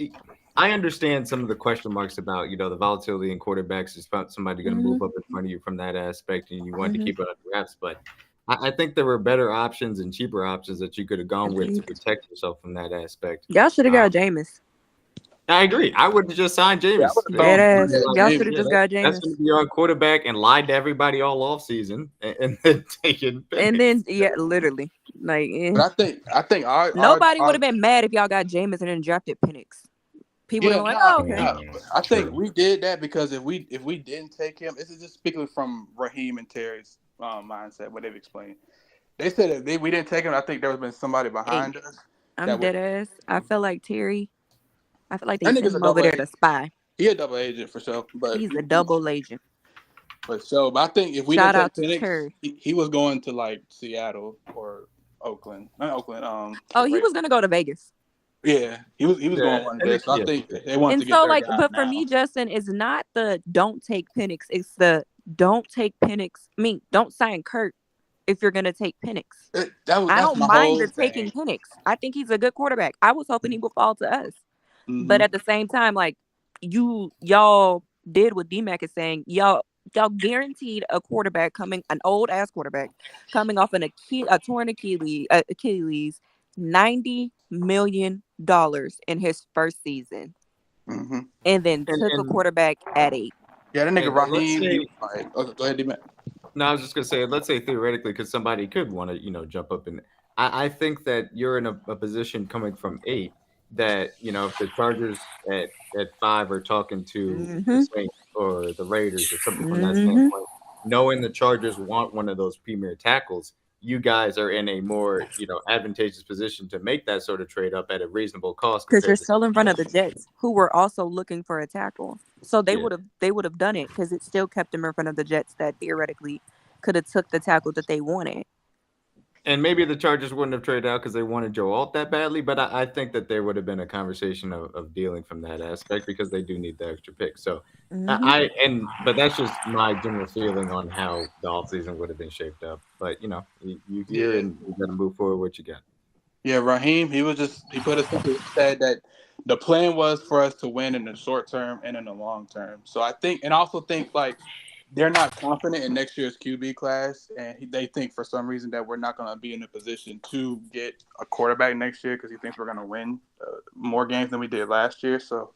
I understand some of the question marks about the volatility in quarterbacks. Is somebody going to move up in front of you from that aspect, and you wanted to keep it on wraps. But I think there were better options and cheaper options that you could have gone with to protect yourself from that aspect. Y'all should have got Jameis. I agree. I would have just signed Jameis. Y'all should have just got Jameis. That's going to be on quarterback and lied to everybody all off season and then taken. And then literally, like. But I think nobody would have been mad if y'all got Jameis and then drafted Penix. People are like, oh, okay. I think we did that because if we didn't take him, this is just speaking from Raheem and Terry's mindset, what they've explained. They said if we didn't take him, I think there would have been somebody behind us. I'm dead ass. I feel like Terry. I feel like they sent him over there to spy. He a double agent for sure, but he's a double agent. But I think if we didn't take Penix, he was going to like Seattle or Oakland. Not Oakland. He was gonna go to Vegas. Yeah, he was going one day. So I think they wanted to get so their guy but now. for me, Justin, is not the don't take Penix. It's the don't take Penix. I mean, don't sign Kirk if you're gonna take Penix. I don't mind the taking Penix. I think he's a good quarterback. I was hoping he would fall to us, but at the same time, like y'all did what D-Mac is saying. Y'all guaranteed a quarterback an old ass quarterback coming off a torn Achilles, $90 million in his first season, and then took a quarterback at 8. Yeah, that nigga Raheem. Go ahead, D-Mac. No, I was just gonna say, let's say theoretically, because somebody could want to, jump up, and I think that you're in a position coming from 8 that if the Chargers at 5 are talking to the Saints or the Raiders or something from that standpoint, knowing the Chargers want one of those premier tackles, you guys are in a more advantageous position to make that sort of trade up at a reasonable cost because you're still in front of the Jets, who were also looking for a tackle. So they would have done it because it still kept them in front of the Jets that theoretically could have took the tackle that they wanted. And maybe the Chargers wouldn't have traded out because they wanted Joe Alt that badly, but I think that there would have been a conversation of dealing from that aspect because they do need the extra pick. So but that's just my general feeling on how the offseason would have been shaped up. But you hear and you got to move forward what you got. Yeah, Raheem, he put us into said that the plan was for us to win in the short term and in the long term. So I think, and also think like they're not confident in next year's QB class, and they think for some reason that we're not going to be in a position to get a quarterback next year because he thinks we're going to win more games than we did last year. So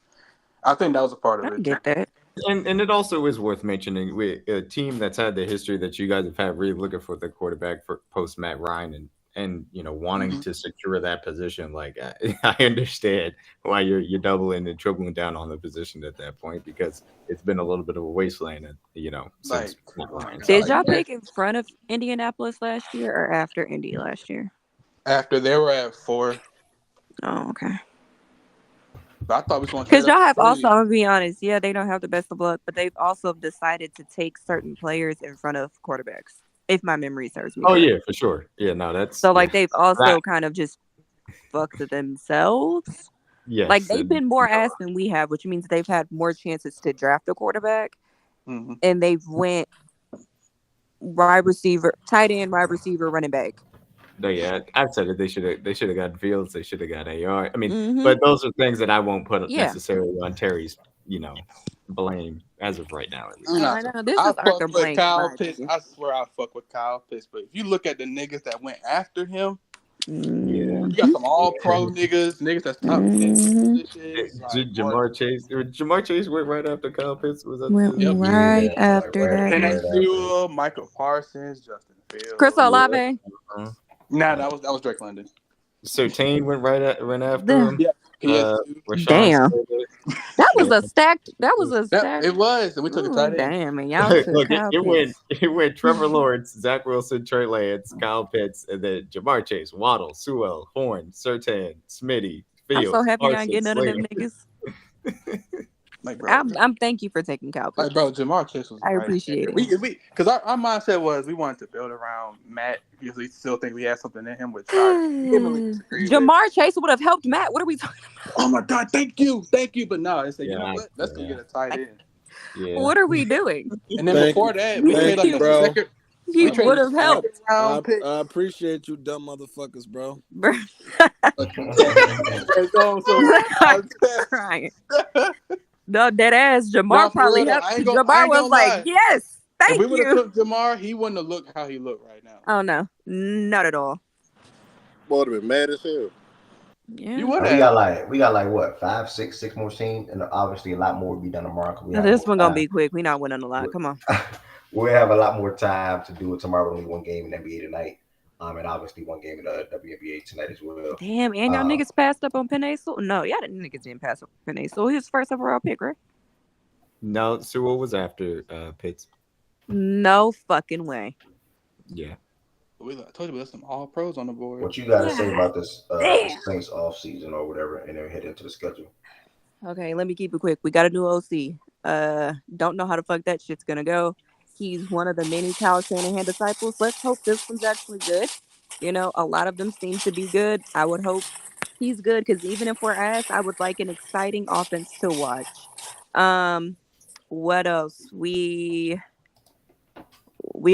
I think that was a part of it. I get that. And it also is worth mentioning with a team that's had the history that you guys have had really looking for the quarterback for post Matt Ryan and wanting to secure that position. Like I understand why you're doubling and tripling down on the position at that point because it's been a little bit of a wasteland. Since Matt Ryan. Did y'all pick in front of Indianapolis last year or after Indy last year? After they were at 4. Oh, okay. But I thought we was going to because y'all have also, I'll be honest, they don't have the best of luck, but they've also decided to take certain players in front of quarterbacks. If my memory serves me. Oh yeah, for sure. Yeah, no, that's so like they've also kind of just fucked themselves. Yes, like they've been more ass than we have, which means they've had more chances to draft a quarterback, and they've went wide receiver, tight end, wide receiver, running back. No, yeah, I've said it. They should have gotten Fields. They should have got AR. I mean, but those are things that I won't put necessarily on Terry's, blame as of right now. I know this I is fuck with Kyle Pitts. I swear I fuck with Kyle Pitts. But if you look at the niggas that went after him, yeah, You got some all pro niggas that's top 10 positions. Like, Jamar Chase went right after Kyle Pitts. Was that Went right after that. Penei Sewell, Michael Parsons, Justin Fields. Chris Olave. Nah, that was Drake London. Surtain went after him. Yeah, damn. That was a stacked. It was, and we took a tight end. Damn, and y'all took Kyle Pitts. It went Trevor Lawrence, Zach Wilson, Trey Lance, Kyle Pitts, and then Jamar Chase, Waddle, Sewell, Horn, Surtain, Smitty, Fields. I'm so happy I Parsons, ain't getting none of them niggas. Like, bro, I'm thank you for taking Kyle Pitts. Like, bro, Jamar Chase was. I appreciate it. Because our mindset was we wanted to build around Matt because we still think we had something in him. Which Jamar Chase would have helped Matt. What are we talking about? Oh my God, thank you. But no, it's like, you know what? Let's go get a tight end. Yeah. What are we doing? And then before that, we played like a second. He would have helped. I appreciate you, dumb motherfuckers, bro. Crying. No, dead ass. Jamar probably helped. Jamar was like, yes, thank you. If we would have took Jamar, he wouldn't have looked how he looked right now. Oh no, not at all. Boy, would have been mad as hell. Yeah, you would have. We got like what, 5, 6 more teams, and obviously a lot more will be done tomorrow. This one gonna be quick. We not winning a lot. Come on. We'll have a lot more time to do it tomorrow. Only one game in NBA tonight, and obviously one game in the WNBA tonight as well. Damn, and y'all niggas passed up on Penei Sewell? No, y'all niggas didn't pass up on Penei Sewell. He was first overall pick, right? No, Sewell was after Pitts. No fucking way. Yeah. I told you there's some all pros on the board. What you got to say about this Saints off season or whatever, and then head into the schedule? Okay, let me keep it quick. We got a new OC. Don't know how the fuck that shit's gonna go. He's one of the many Kyle Shanahan disciples. Let's hope this one's actually good. You know, a lot of them seem to be good. I would hope he's good because even if we're ass, I would like an exciting offense to watch. What else? We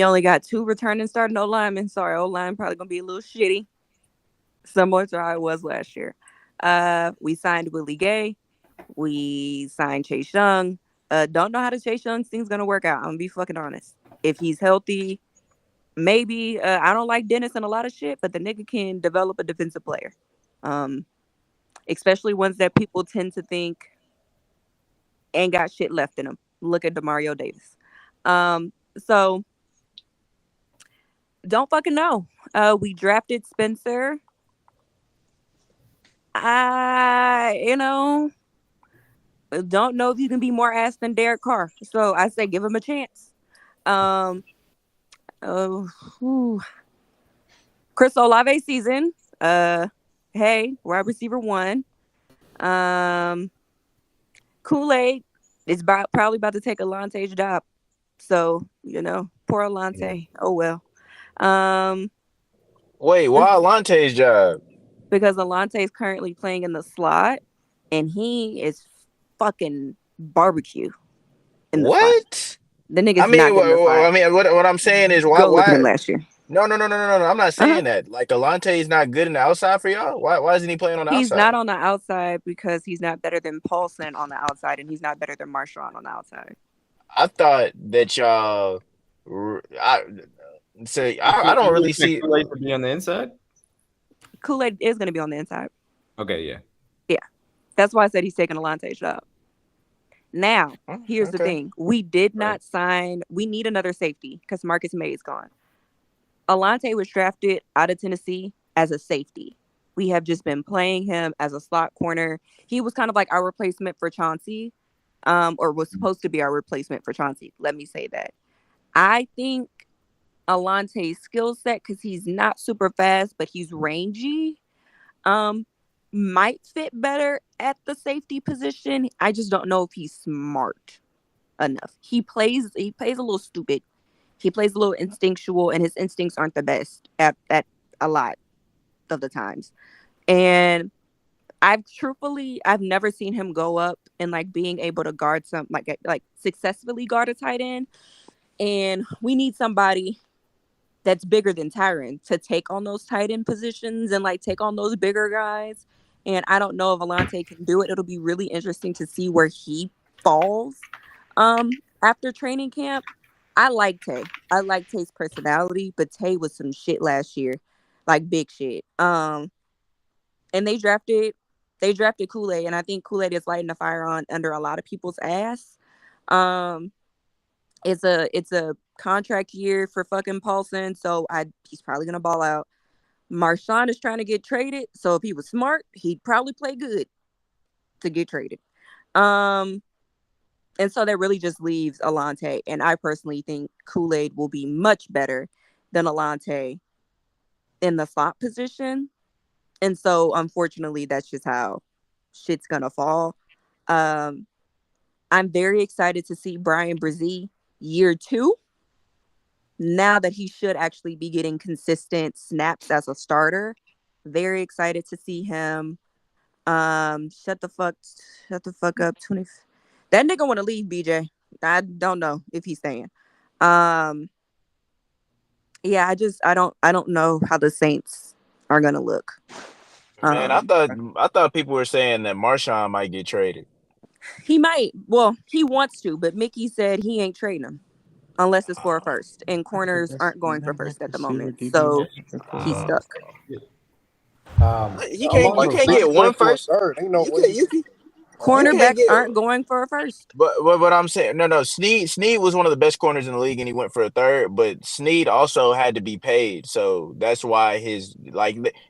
only got 2 returning starting O-linemen. Sorry, O-line probably gonna be a little shitty. Similar to how it was last year. We signed Willie Gay. We signed Chase Young. Don't know how the Chase Young thing's gonna work out. I'm gonna be fucking honest. If he's healthy, maybe. I don't like Dennis and a lot of shit, but the nigga can develop a defensive player. Especially ones that people tend to think ain't got shit left in them. Look at DeMario Davis. So don't fucking know. We drafted Spencer. Don't know if you can be more ass than Derek Carr. So I say give him a chance. Chris Olave season. Hey, wide receiver 1. Kool-Aid is probably about to take Alante's job. So, poor Alante. Oh well. Wait, why Alante's job? Because Alante is currently playing in the slot, and he is fucking barbecue. What? The nigga's not getting the slot. What I'm saying is why? Go look at him last year. No. I'm not saying that. Like Alante is not good in the outside for y'all. Why isn't he playing on the outside? He's not on the outside because he's not better than Paulson on the outside, and he's not better than Marshawn on the outside. I thought that y'all. I don't really see Kool-Aid to be on the inside. Kool-Aid is going to be on the inside. Okay, yeah. That's why I said he's taking Alante's job. Now, here's the thing. We did not sign. We need another safety because Marcus May is gone. Alante was drafted out of Tennessee as a safety. We have just been playing him as a slot corner. He was kind of like our replacement for Chauncey, or was supposed to be our replacement for Chauncey. Let me say that. I think Alante's skill set, because he's not super fast, but he's rangy, might fit better at the safety position. I just don't know if he's smart enough. He plays a little stupid. He plays a little instinctual, and his instincts aren't the best at a lot of the times. And I've never seen him go up and like being able to guard some like successfully guard a tight end. And we need somebody that's bigger than Tyron to take on those tight end positions and like take on those bigger guys. And I don't know if Alante can do it. It'll be really interesting to see where he falls after training camp. I like Tay. I like Tay's personality, but Tay was some shit last year, like big shit. and they drafted Kool-Aid, and I think Kool-Aid is lighting the fire on under a lot of people's ass. It's a contract year for fucking Paulson, so he's probably gonna ball out. Marshawn is trying to get traded, so if he was smart, he'd probably play good to get traded. And so that really just leaves Alante, and I personally think Kool-Aid will be much better than Alante in the slot position. And so, unfortunately, that's just how shit's gonna fall. I'm very excited to see Brian Brzee year 2. Now that he should actually be getting consistent snaps as a starter. Very excited to see him. Shut the fuck up. 20. That nigga want to leave, BJ. I don't know if he's staying. Yeah, I don't know how the Saints are gonna look. Man, I thought people were saying that Marshawn might get traded. He might. Well, he wants to, but Mickey said he ain't trading him unless it's for a first. And corners aren't going for first at the moment, so he's stuck. You can't get one first. Ain't no way. Cornerbacks aren't going for a first. But what I'm saying, no, Snead was one of the best corners in the league, and he went for a third. But Snead also had to be paid, so that's why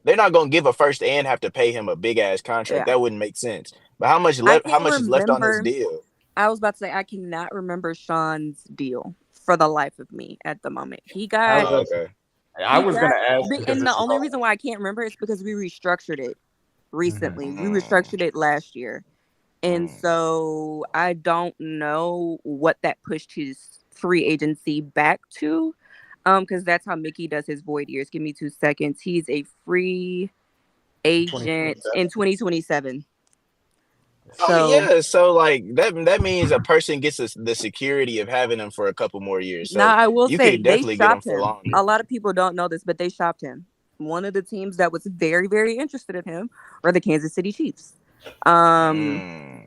they're not gonna give a first and have to pay him a big ass contract. Yeah. That wouldn't make sense. But how much is left on his deal? I was about to say I cannot remember Sean's deal for the life of me at the moment. He got. Okay. I was gonna ask, and the only reason why I can't remember is because we restructured it recently. We restructured it last year. And so I don't know what that pushed his free agency back to, because that's how Mickey does his void years. Give me 2 seconds. He's a free agent in 2027. So like that means a person gets the security of having him for a couple more years. So now I will you say could they definitely get him shopped for him. longer. A lot of people don't know this, but they shopped him. One of the teams that was very, very interested in him are the Kansas City Chiefs. No,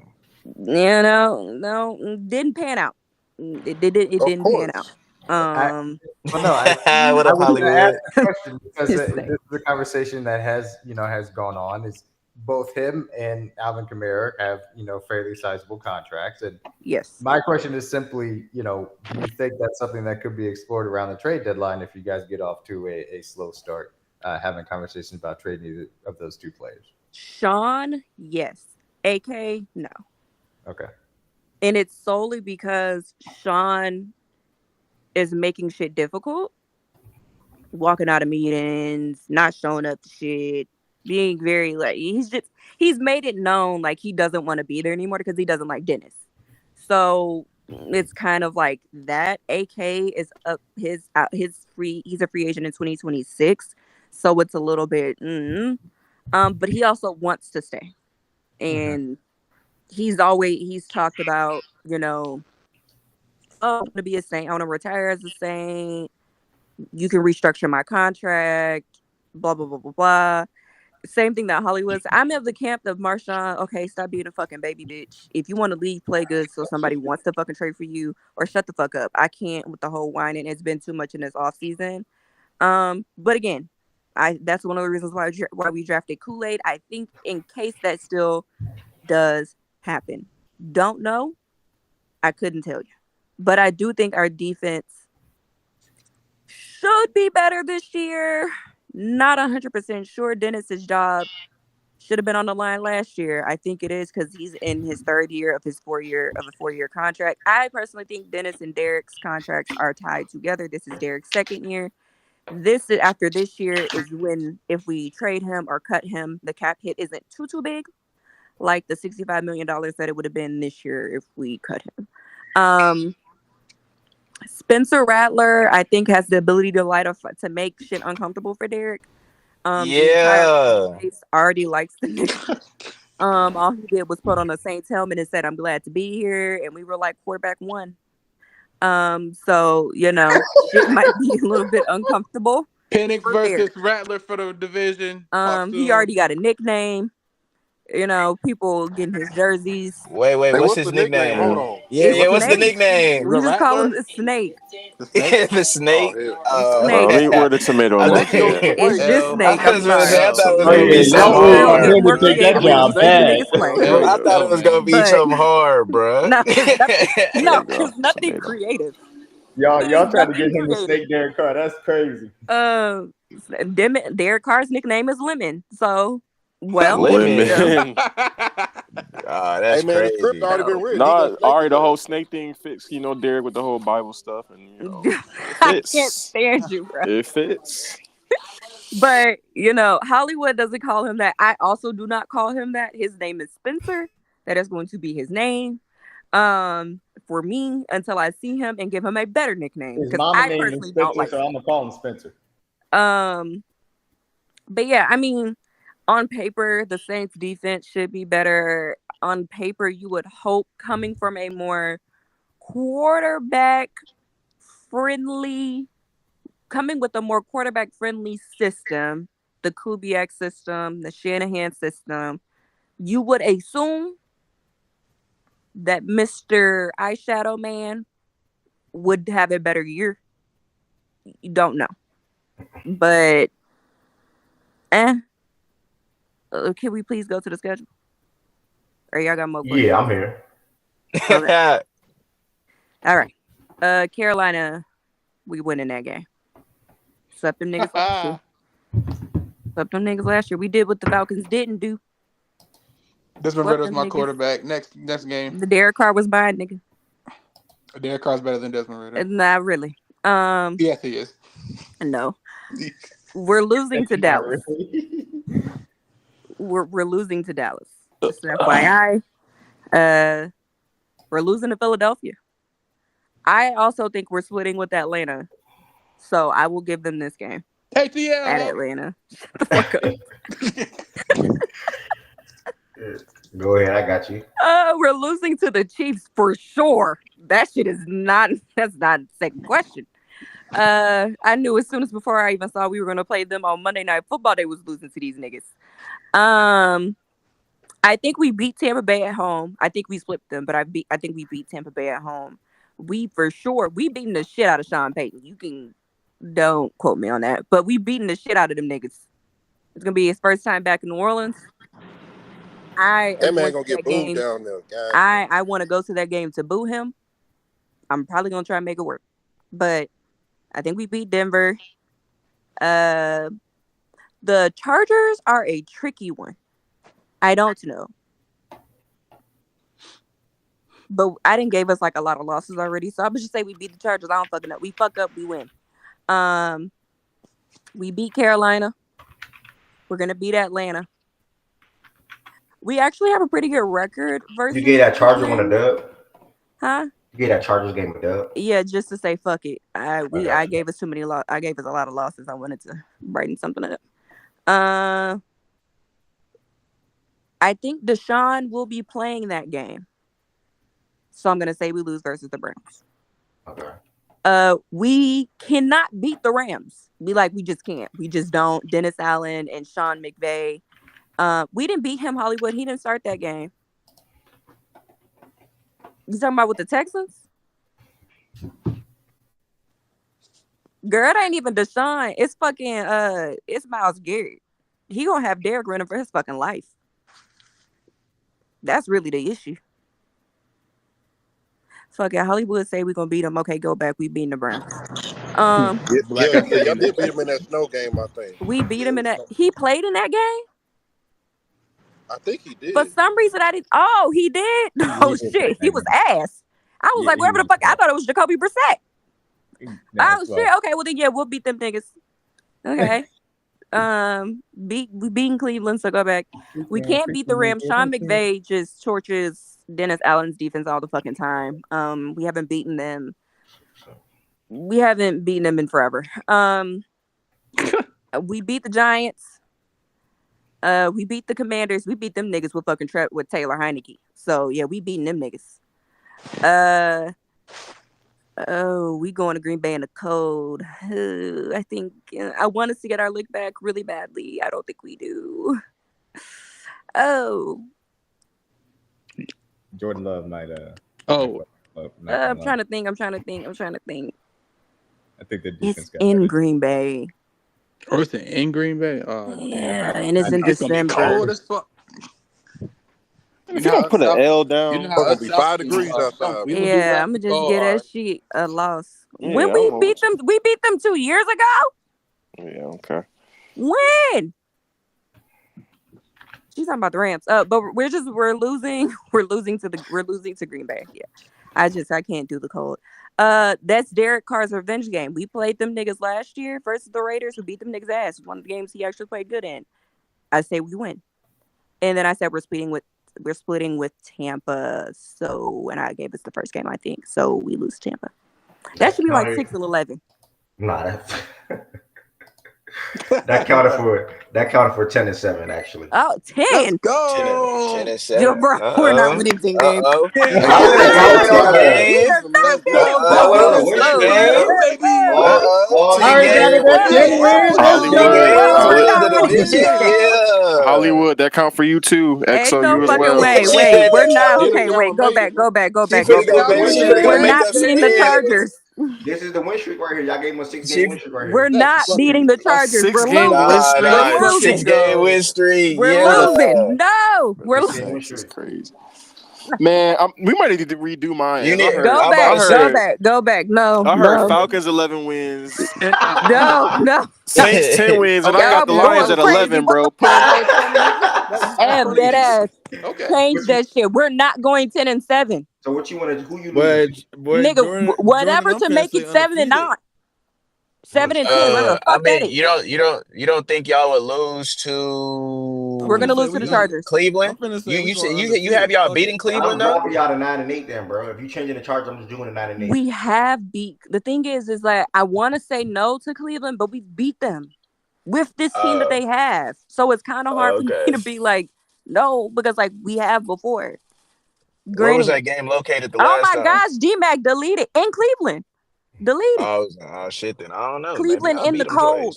didn't pan out. It didn't pan out. I What up, was gonna Hollywood? ask a question because this is a conversation that has gone on. Is both him and Alvin Kamara have fairly sizable contracts, and yes, my question is simply, do you think that's something that could be explored around the trade deadline if you guys get off to a slow start, having conversations about trading either of those two players? Sean, yes. AK, no. Okay. And it's solely because Sean is making shit difficult. Walking out of meetings, not showing up to shit, being very he's made it known like he doesn't want to be there anymore because he doesn't like Dennis. So it's kind of like that. AK is up he's a free agent in 2026. So it's a little bit but he also wants to stay. And he's talked about, oh, I want to be a Saint. I want to retire as a Saint. You can restructure my contract, blah, blah, blah, blah, blah. Same thing that Hollywood. I'm of the camp of Marshawn. Okay, stop being a fucking baby bitch. If you want to leave, play good so somebody wants to fucking trade for you, or shut the fuck up. I can't with the whole whining. It's been too much in this offseason. But again, that's one of the reasons why we drafted Kool-Aid. I think in case that still does happen. Don't know. I couldn't tell you. But I do think our defense should be better this year. Not 100% sure. Dennis's job should have been on the line last year. I think it is because he's in his third year of a 4-year contract. I personally think Dennis and Derek's contracts are tied together. This is Derek's second year. After this year is when, if we trade him or cut him, the cap hit isn't too big, like the $65 million that it would have been this year if we cut him. Spencer Rattler, I think, has the ability to make shit uncomfortable for Derek. The entire place already likes the nigga. All he did was put on a Saints helmet and said, "I'm glad to be here," and we were like quarterback one. So shit might be a little bit uncomfortable. Penix versus Rattler for the division. He already got a nickname. people getting his jerseys. Wait, Hey, what's what's his the nickname? nickname? Hold on. Yeah, It's yeah. What's the Snake. nickname? We The just call him Rattler? the Snake. The snake? The snake. Oh hell. Snake. Let me wear the tomato I Well, mask. you know, think. It's wait. just I Snake. I'm was gonna say. sorry. I thought it was Oh gonna yeah, be I'm something y'all sure he'll old. get hard. Had to more take that creative when we job let the back. niggas play. There we I thought it go. was gonna be But something hard, bruh. no, There we because go. nothing Tomato. creative. Y'all tried to Nothing get him to creative. snake Derek Carr. That's crazy. Derek Carr's nickname is Lemon. So, well, duh. Lemon. Hey That's man, the script crazy. already been So, written. He gonna Nah, snake Ari, his the whole ass. snake thing fits. Derek with the whole Bible stuff, and it I can't fits. stand you, bro. It fits. But Hollywood doesn't call him that. I also do not call him that. His name is Spencer. That is going to be his name. For me, until I see him and give him a better nickname, His because mama I named him personally don't Spencer, like so I'm gonna call him Spencer. But yeah, I mean, on paper, the Saints defense should be better. On paper, you would hope, coming from a more quarterback friendly, coming with a more quarterback friendly system, the Kubiak system, the Shanahan system, you would assume that Mr. Eyeshadow Man would have a better year. You don't know. But can we please go to the schedule? Or y'all got more questions? Yeah, I'm here. Okay. All right. Carolina, we winning that game. Except them niggas last year. Except them niggas last year. We did what the Falcons didn't do. Desmond Ritter's my quarterback. Next game. The Derek Carr was mine, nigga. Derek Carr's better than Desmond Ritter. Not really. Yes, he is. No. We're losing to Not Dallas. really. We're losing to Dallas. Just an FYI. We're losing to Philadelphia. I also think we're splitting with Atlanta. So I will give them this game. ATL at Atlanta. Shut the fuck up. Go ahead, I got you. We're losing to the Chiefs for sure. That's not a second question. I knew as soon as before I even saw we were gonna play them on Monday Night Football, they was losing to these niggas. I think we beat Tampa Bay at home. I think we split them, but I think we beat Tampa Bay at home. We beating the shit out of Sean Payton. Don't quote me on that, but we beating the shit out of them niggas. It's gonna be his first time back in New Orleans. That man gonna get booed down there, guys. I want to go to that game to boo him. I'm probably gonna try and make it work, but I think we beat Denver. The Chargers are a tricky one. I don't know, but I didn't gave us like a lot of losses already, so I would just say we beat the Chargers. I don't fucking know. We fuck up, we win. We beat Carolina. We're gonna beat Atlanta. We actually have a pretty good record versus. You gave that Chargers one a dub? Huh? You gave that Chargers game a dub? Yeah, just to say fuck it. I gave us too many I gave us a lot of losses. I wanted to brighten something up. I think Deshaun will be playing that game. So I'm gonna say we lose versus the Browns. Okay. We cannot beat the Rams. We just can't. We just don't. Dennis Allen and Sean McVay. We didn't beat him, Hollywood. He didn't start that game. You talking about with the Texans? Girl, it ain't even Deshaun. It's fucking it's Myles Garrett. He gonna have Derek running for his fucking life. That's really the issue. Fuck it, Hollywood say we gonna beat him. Okay, go back. We beating the Browns. Yeah, y'all did beat him in that snow game, I think. We beat him in that. He played in that game. I think he did. For some reason, I didn't. Oh, he did. Oh shit, he was ass. I was like, wherever the fuck. I thought it was Jacoby Brissett. Oh shit. Okay, well then yeah, we'll beat them niggas. Okay. We beating Cleveland, so go back. We can't beat the Rams. Sean McVay just torches Dennis Allen's defense all the fucking time. We haven't beaten them. We haven't beaten them in forever. We beat the Giants. We beat the Commanders. We beat them niggas with fucking with Taylor Heineke. So yeah, we beating them niggas. We going to Green Bay in the cold. I think I want us to get our lick back really badly. I don't think we do. Oh, Jordan Love might Oh, I'm trying to think. I think the It's defense got in better. Green Bay. or it's in Green Bay. Oh, Yeah, damn. and it's in It's gonna be December. cold as fuck. If you don't put an L down, How it's gonna us be South 5 teams degrees are. outside. We gonna do Yeah, like I'm the gonna just cold. get All that right. shit a loss. Yeah, When I'm we on beat with them, we beat them 2 years ago. you. Yeah, okay. When? She's talking about the Rams. But we're losing. We're losing to Green Bay. Yeah. I can't do the cold. That's Derek Carr's revenge game. We played them niggas last year versus the Raiders, who beat them niggas ass. One of the games he actually played good in. I say we win. And then I said we're splitting with Tampa. So, and I gave us the first game, I think. So we lose Tampa. That should be like 6-11. Nah, that counted for 10-7 actually. Oh, 10. Let's go. 10-7. Yo, bro, we're not winning 10 games. Uh-oh. Y'all went on Bro, a win streak, game. bro. All 10 these games. games. 10 wins. All 10 games to We're win not the winning division. 10 games. Yeah. Hollywood, that count for you too. Ain't no XOU as fucking well. way. Wait, we're not. Neither Okay, y'all wait, go made back, it. go back, go She back, go finna go back. make. She finna go We're make not up some beating the head. Chargers. This is the win streak right here. Y'all gave him a 6-game She- win streak right here. We're not beating the Chargers. We're 6-game losing. win streak. We're Let's losing. 6-game win streak. We're Yeah. losing. No, we're Six-game losing. win This is streak. crazy. Man, we might need to redo mine. You need. Go I'm about back, to go say. back, go back. No, I heard no, Falcons 11 wins, no. Saints 10 wins, and I Y'all got the Lions going at crazy. 11, What bro. the Put them fuck? boys on me. F that ass. Okay. Change that shit. We're not going 10-7. So what you want to? Who you But lose? Nigga, Jordan, whatever Jordan to make it Lopez 7-9. 7-10, whatever. I Fuck that mean, is. you don't think y'all would lose to We're gonna lose to the Chargers. Cleveland? I'm finna say You we said going you have undefeated. y'all Fuck beating it. Cleveland I'm though? dropping y'all to 9-8 then, bro. If you changing the charge, I'm just doing a 9-8. We have beat. The thing is like I want to say no to Cleveland, but we beat them with this team that they have. So it's kind of hard for Okay. me to be like no because like we have before. Where was Granted. that game located the Oh last my time? gosh, D-Mac deleted in Cleveland. Deleted. Oh shit! Then I don't know. Cleveland Maybe I in the beat them cold.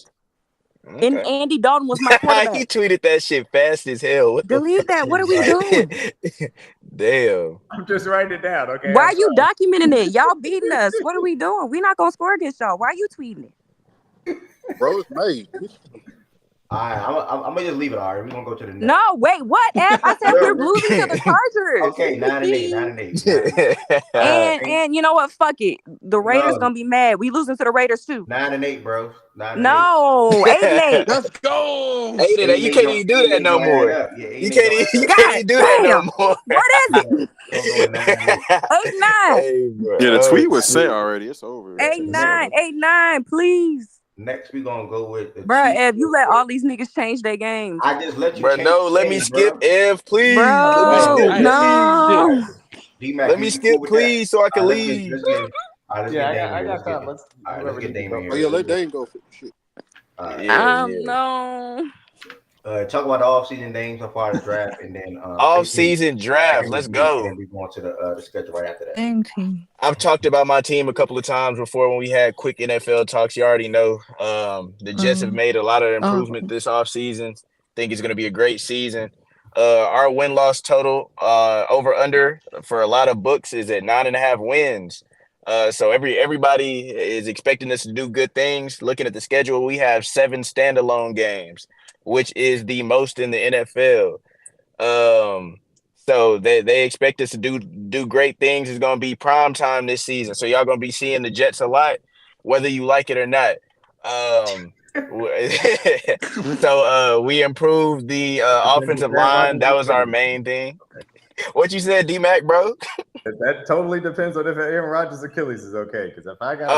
twice. And Okay. Andy Dalton was my He quarterback. tweeted that shit fast as hell. What the Delete that. What are we fuck? doing? Damn. I'm just writing it down. Okay. Why are you documenting it? Y'all beating us. What are we doing? We're not gonna score against y'all. Why are you tweeting it? Bro, it's made. All right, I'm gonna just leave it. All right, we're gonna go to the next. No, wait, what? F? I said we're losing to the Chargers. Okay, 9-8. And you know what? Fuck it. The Raiders gonna be mad. We losing to the Raiders too. 9-8, bro. 9-8. No, 8-8. Let's go. 8-8. You can't even do that no more. You can't even do that no more. What is it? 8-9. Hey, bro. Yeah, the tweet was sent already. It's over. 8-9. 8-9, please. Next, we're gonna go with the Bruh, Chiefs. if you let all these niggas change their games. I just let you Bro, change no, the let me games, skip bro. F, please. Bro, Let me skip. no. D-Mac, Let me skip, please, so I can leave. Let's get Dame Yeah, I in here. got time. Let's Let's get Dame in here. Oh yeah, let Dame go. Shit. No. Talk about the off-season Dame so far, the draft, and then Off-season draft. Let's go. And we go on to the schedule right after that. Dang team. I've talked about my team a couple of times before when we had quick NFL talks. You already know the Jets have made a lot of improvement this offseason. Think it's going to be a great season. Our win-loss total over under for a lot of books is at 9.5 wins. So everybody is expecting us to do good things. Looking at the schedule, we have 7 standalone games, which is the most in the NFL. So they expect us to do great things. It's going to be prime time this season. So y'all going to be seeing the Jets a lot, whether you like it or not. So we improved the offensive line. That was our main thing. What you said, D-Mac, bro? That totally depends on if Aaron Rodgers' Achilles is okay. Because if I got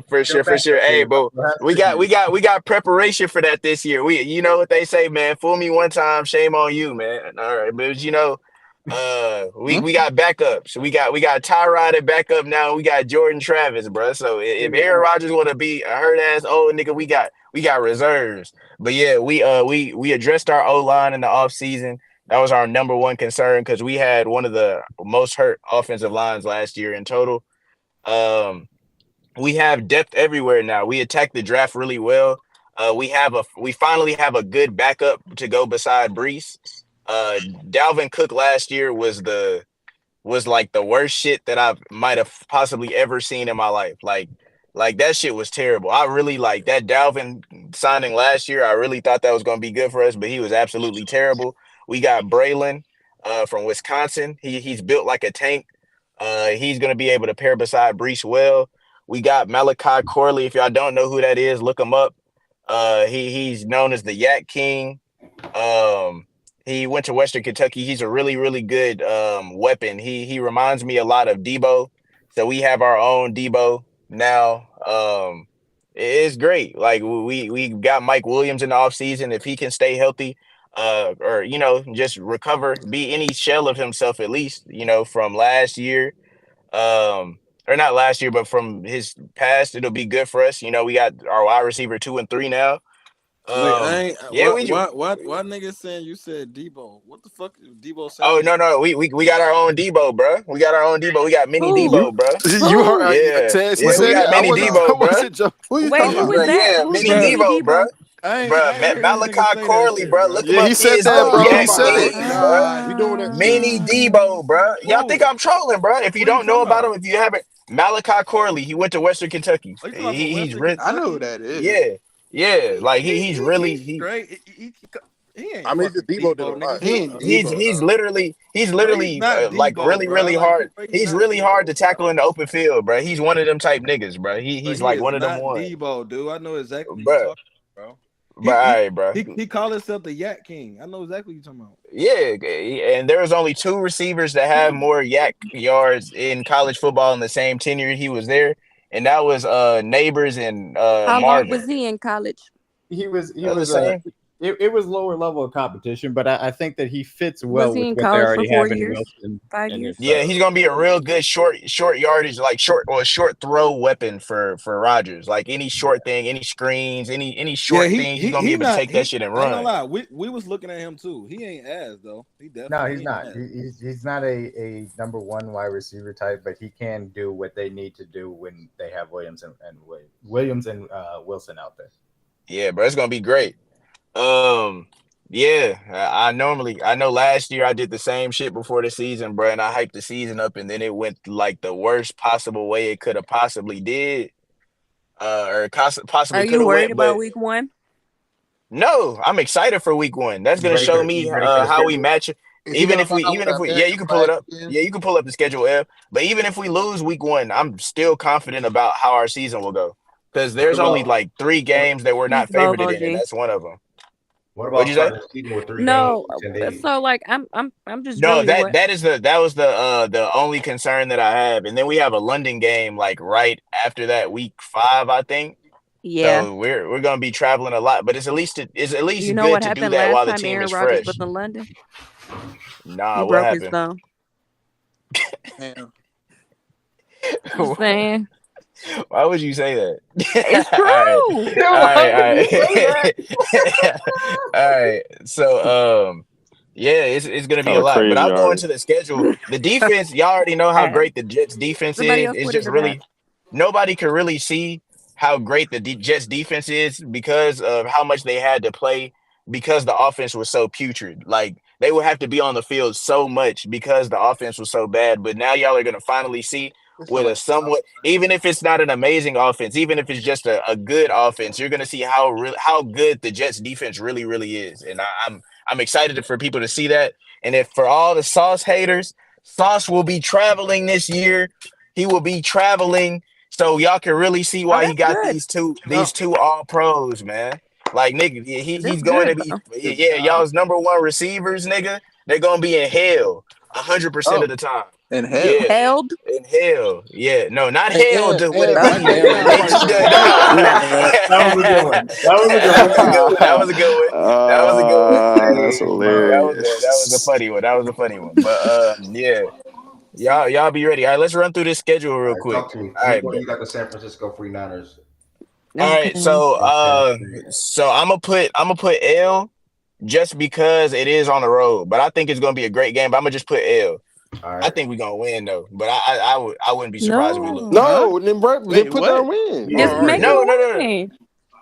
for sure. Hey, but we got preparation for that this year. You know what they say, man. Fool me one time, shame on you, man. All right, but we got backups. We got Tyrod at backup now. We got Jordan Travis, bro. So if Aaron Rodgers want to be a hurt ass old nigga, we got reserves. But yeah, we addressed our O-line in the offseason. That was our number one concern because we had one of the most hurt offensive lines last year in total. We have depth everywhere now. We attacked the draft really well. We finally have a good backup to go beside Brees. Dalvin Cook last year was like the worst shit that I might have possibly ever seen in my life. Like that shit was terrible. I really like that Dalvin signing last year. I really thought that was going to be good for us, but he was absolutely terrible. We got Braylon from Wisconsin. He's built like a tank. He's going to be able to pair beside Brees well. We got Malachi Corley. If y'all don't know who that is, look him up. He's known as the Yak King. He went to Western Kentucky. He's a really, really good weapon. He reminds me a lot of Debo. So we have our own Debo now. It's great. Like we got Mike Williams in the offseason. If he can stay healthy, or just recover, be any shell of himself at least, from last year. Or not last year, but from his past, it'll be good for us. We got our wide receiver 2 and 3 now. Wait, Yeah, why niggas saying you said Debo? What the fuck is Debo saying? Oh no, we got our own Debo, bro. We got our own Debo. We got mini Debo, bro. You heard Yeah, we we got mini Debo, bro. Who you Wait, talking who about? was that? Yeah, Who's mini Debo, bro. I Bro, ain't heard Malachi niggas say that Corley, shit, bro. bro. Look him Yeah, up. he said Is that, the bro. He Yak said King, it. bro. We doing that too. Mini Debo, bro. Y'all think I'm trolling, bro? If you What you don't know talking about about? him, if you haven't, Malachi Corley, he went to Western Kentucky. Oh, you talking about from He's Western really, I know who Kentucky? that is. yeah. Like he's really He's straight. He ain't I mean, fucking Debo did a Debo, lot. nigga. He Shut ain't up. Debo. he's Bro, he's literally not like Debo, really, bro. really Like, hard. he's He's not really hard Debo, to bro. tackle in the open field, bro. He's one of them type niggas, bro. But He's he like is one of them not ones, Debo, dude. I know exactly what you're bro. talking about, bro. But all right, bro. He called himself the Yak King. I know exactly what you're talking about. Yeah, and there was only 2 receivers that have more yak yards in college football in the same tenure he was there, and that was Neighbors and How long was Marvin. he in college? He was That was the same. it was lower level of competition, but I think that he fits well Was he with in what they college for already 4 have in years? Wilson. 5 And years? Yeah, he's gonna be a real good short yardage, like short throw weapon for Rodgers. Like any short thing, any screens, any Yeah, short thing, he's gonna be he able to not take that shit and I ain't gonna run. lie. We was looking at him too. He ain't ass though. He No, definitely he's ain't not. ass. He's not a number one wide receiver type, but he can do what they need to do when they have Williams and Wilson out there. Yeah, bro, it's gonna be great. Yeah, I know last year I did the same shit before the season, bro, and I hyped the season up, and then it went like the worst possible way it could have possibly did, or Are possibly could you have worried went. about But week 1? no, I'm excited for week 1. That's You gonna ready show for me the how we schedule? match. Is he gonna come out with Even if an we, yeah, you American can pull it flag up. again? Yeah, you can pull up the schedule, F. But even if we lose week 1, I'm still confident about how our season will go, because What there's only about like 3 games that we're He's not favored in, and bougie. that's one of them. what What'd about you say? starting the season with 3 games No, in 10 days? so like I'm just No, really what? that was the only concern that I have, and then we have a London game like right after that, week 5, I think. Yeah. So we're gonna be traveling a lot, but it's at least You know good what to do happened that last while the time team Aaron is Rodgers was fresh. in London? Nah, He what broke his happened? thumb. Damn. Just saying. Why would you say that? It's All right, true. all right. All right. So yeah, it's gonna be Kind a of lot. But crazy, I'll go Ari. into the schedule. The defense, y'all already know how Bad. great the Jets defense Somebody is. else It's put it just in that. really nobody can really see how great the Jets defense is because of how much they had to play, because the offense was so putrid. Like they would have to be on the field so much because the offense was so bad. But now y'all are gonna finally see This sound with a like somewhat, even if it's not an amazing offense, even if it's just a good offense, you're gonna see how good the Jets defense really, really is. And I'm excited for people to see that. And if for all the Sauce haters, Sauce will be traveling this year. He will be traveling, so y'all can really see Oh, why he that's got good. these two all pros, man. Like nigga, That's he's going to good be, though. yeah, y'all's number 1 receivers, nigga. They're gonna be in hell 100% of Oh, the time. in hell. Yeah, Held? in hell. Yeah, no, not Hey, hell with a Ed, write D. that down. Nobody Bitch, said nah. hell. Nah. That was a good one. That was a good That one. was a good one. That was a good one. That was a good one. That's Hey, bro. That was a hilarious. funny one. That was a funny one. But yeah, y'all be ready. All right, let's run through this schedule All real right, quick. talk to me. All Week right, 1, you got the San Francisco 49ers. all right. Okay. So Okay. so I'm gonna put L just because it is on the road, but I think it's gonna be a great game. But I'm gonna just put L. All I right. think we're gonna win though, but I wouldn't be surprised if we lose. No. No, then Wait, put what? down win. Just Yeah, make No, it no, no. win.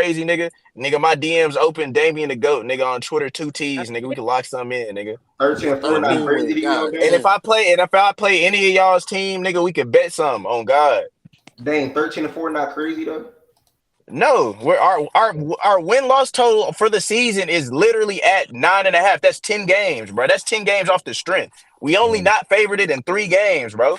crazy, nigga. Nigga, my DMs open. Damian the GOAT, nigga, on Twitter. 2 T's, nigga. We can lock something in, nigga. 13-4 not crazy to you, though, And if I play any of y'all's team, nigga, we can bet something on God. Dang, 13-4 not crazy though. No, our win-loss total for the season is literally at 9.5. That's 10 games, bro. That's 10 games off the strength. We only not favored it in 3 games, bro.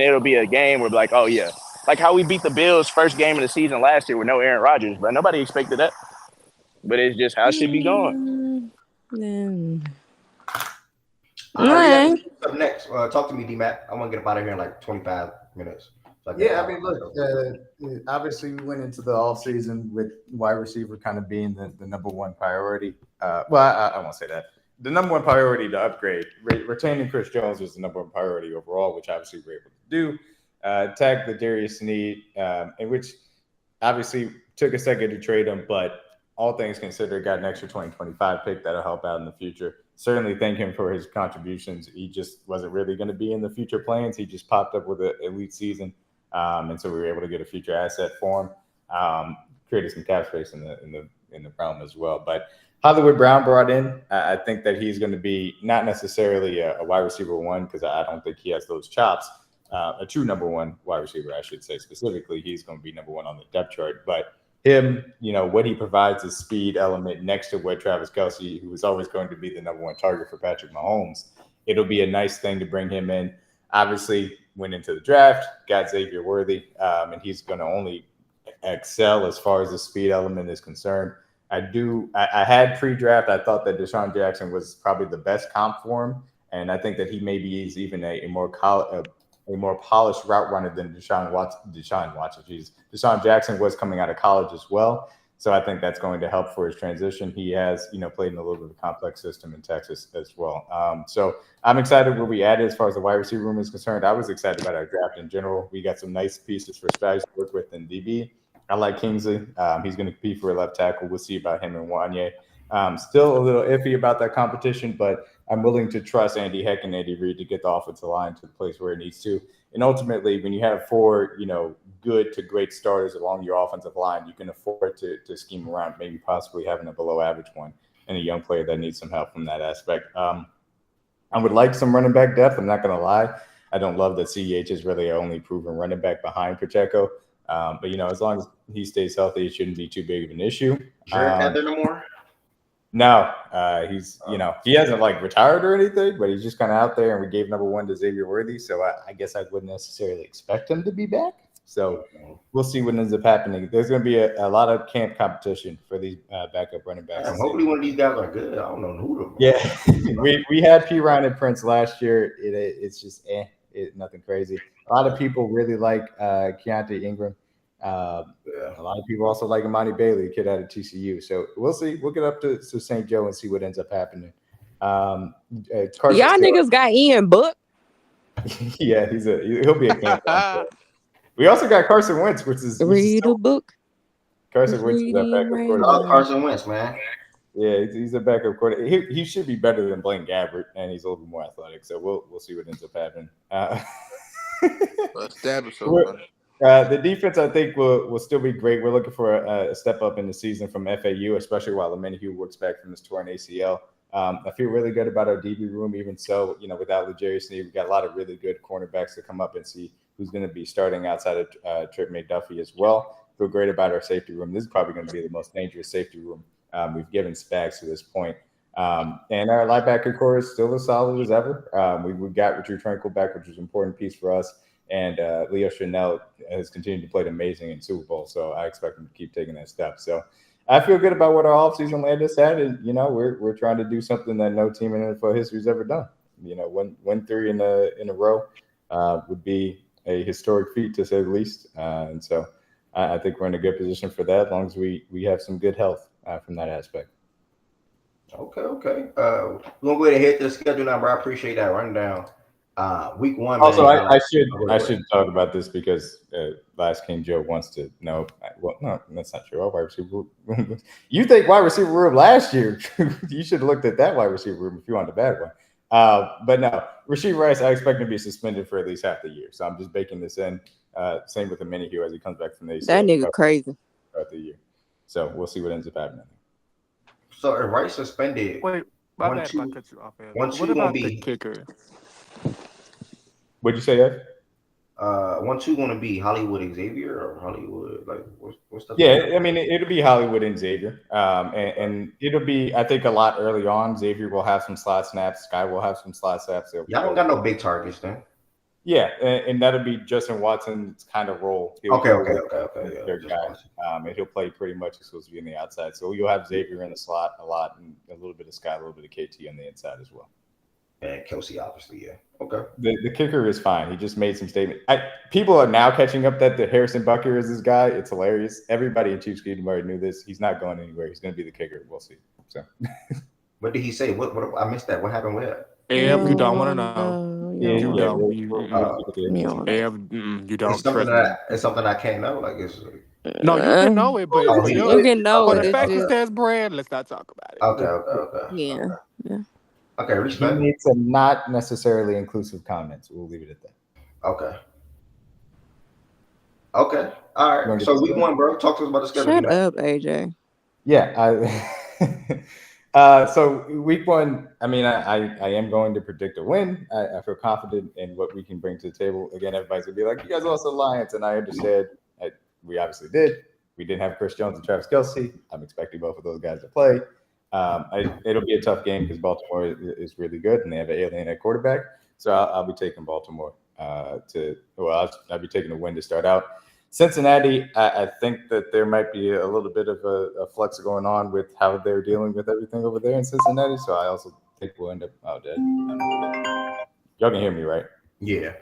it'll be a game where like, oh yeah, like how we beat the Bills first game of the season last year with no Aaron Rodgers, but nobody expected that. But it's just how shit be going. All right, up next. Talk to me, D-Mac. I want to get up out of here in like 25 minutes. Yeah, I mean, look, obviously we went into the offseason with wide receiver kind of being the number one priority. I won't say that. The number one priority to upgrade. Retaining Chris Jones was the number one priority overall, which obviously we were able to do. Tag the Darius Sneed, and which obviously took a second to trade him, but all things considered, got an extra 2025 pick that'll help out in the future. Certainly thank him for his contributions. He just wasn't really going to be in the future plans. He just popped up with an elite season. And so we were able to get a future asset for him, created some cap space in the realm as well. But Hollywood Brown brought in, I think that he's going to be not necessarily a wide receiver one, because I don't think he has those chops. A true number one wide receiver, I should say specifically. He's going to be number one on the depth chart. But him, what he provides is speed element next to what Travis Kelce, who is always going to be the number one target for Patrick Mahomes. It'll be a nice thing to bring him in. Obviously, went into the draft, got Xavier Worthy, and he's going to only excel as far as the speed element is concerned. I had pre-draft, I thought that Deshaun Jackson was probably the best comp for him, and I think that he maybe is even a more polished route runner than Deshaun Jackson was coming out of college as well. So I think that's going to help for his transition. He has, played in a little bit of a complex system in Texas as well. So I'm excited where we added as far as the wide receiver room is concerned. I was excited about our draft in general. We got some nice pieces for Spags to work with in DB. I like Kingsley. He's going to compete for a left tackle. We'll see about him and Wanye. Still a little iffy about that competition, but I'm willing to trust Andy Heck and Andy Reid to get the offensive line to the place where it needs to. And ultimately, when you have four, good to great starters along your offensive line, you can afford to scheme around maybe possibly having a below average one and a young player that needs some help from that aspect. I would like some running back depth. I'm not going to lie. I don't love that CEH is really only proven running back behind Pacheco. But, as long as he stays healthy, it shouldn't be too big of an issue. Jared Heather no more? No, he's, he hasn't retired or anything, but he's just kind of out there, and we gave number one to Xavier Worthy. So I guess I wouldn't necessarily expect him to be back. So we'll see what ends up happening. There's going to be a lot of camp competition for these backup running backs. Hopefully one of these guys are good. I don't know who them. Yeah, we had P. Ryan and Prince last year. It's just nothing crazy. A lot of people really like Keontae Ingram. A lot of people also like Imani Bailey, a kid out of TCU. So we'll see. We'll get up to St. Joe and see what ends up happening. Y'all niggas got Ian Book. Yeah, he'll be a camp. We also got Carson Wentz, which is read a book. Carson Wentz is that backup quarterback. Oh, Carson Wentz, man. Yeah, he's a backup quarterback. He should be better than Blaine Gabbert, and he's a little bit more athletic. So we'll see what ends up happening. The defense, I think, will still be great. We're looking for a step up in the season from FAU, especially while Lemonhew works back from his torn ACL. I feel really good about our DB room. Even so, without L'Jarius Sneed, we've got a lot of really good cornerbacks to come up and see who's going to be starting outside of Trip McDuffie as well. Feel great about our safety room. This is probably going to be the most dangerous safety room we've given Spags to this point. And our linebacker core is still as solid as ever. We got Richard Tranquil back, which was an important piece for us. And Leo Chanel has continued to play amazing in Super Bowl, so I expect him to keep taking that step. So I feel good about what our offseason landed us at, and we're trying to do something that no team in NFL history has ever done. Win 3 in a row would be a historic feat, to say the least. And so I think we're in a good position for that, as long as we have some good health from that aspect. Okay. We're gonna go ahead and hit the schedule now, bro. I appreciate that rundown. Week 1. Also, I should talk about this because Last King Joe wants to know. Well, no, that's not true. Wide receiver. You think wide receiver room last year? You should have looked at that wide receiver room if you want the bad one. But no, Rashee Rice, I expect him to be suspended for at least half the year. So I'm just baking this in. Same with the Minihue as he comes back from the ACL. That nigga crazy. Throughout the year. So we'll see what ends up happening. So if Rice suspended, wait, my bad if I cut you off. What about the kicker? What'd you say, Ed? 1-2 going to be Hollywood Xavier or Hollywood? Like, what's the? Yeah, I mean, it'll be Hollywood and Xavier, and it'll be, I think, a lot early on. Xavier will have some slot snaps. Sky will have some slot snaps. Y'all don't got no big targets then. Yeah, and that'll be Justin Watson's kind of role. Okay. Their guy, and he'll play pretty much exclusively on the outside. So you'll have Xavier in the slot a lot, and a little bit of Sky, a little bit of KT on the inside as well. And Kelsey, obviously, yeah. Okay. The kicker is fine. He just made some statement. People are now catching up that the Harrison Butker is this guy. It's hilarious. Everybody in Chiefs Kingdom already knew this. He's not going anywhere. He's going to be the kicker. We'll see. So, what did he say? What I missed that. What happened with that? You don't want to know. You don't. You don't. It's something it's something I can't know. Like it's. No, you can know it, but you can know for it. the fact It's he just, says brand, let's not talk about it. Okay. yeah. Okay, he respect. made some not necessarily inclusive comments. We'll leave it at that. Okay. All right. So week 1, bro. Talk to us about the schedule. Shut up, AJ. Yeah. So week 1, I mean, I am going to predict a win. I feel confident in what we can bring to the table. Again, everybody's gonna be like, you guys lost the Lions, and I understand. We obviously did. We didn't have Chris Jones and Travis Kelce. I'm expecting both of those guys to play. It'll be a tough game because Baltimore is really good, and they have an alien at quarterback. So I'll be taking Baltimore I'll be taking a win to start out. Cincinnati, I think that there might be a little bit of a flux going on with how they're dealing with everything over there in Cincinnati. So I also think we'll end up dead. Y'all can hear me, right? Yeah.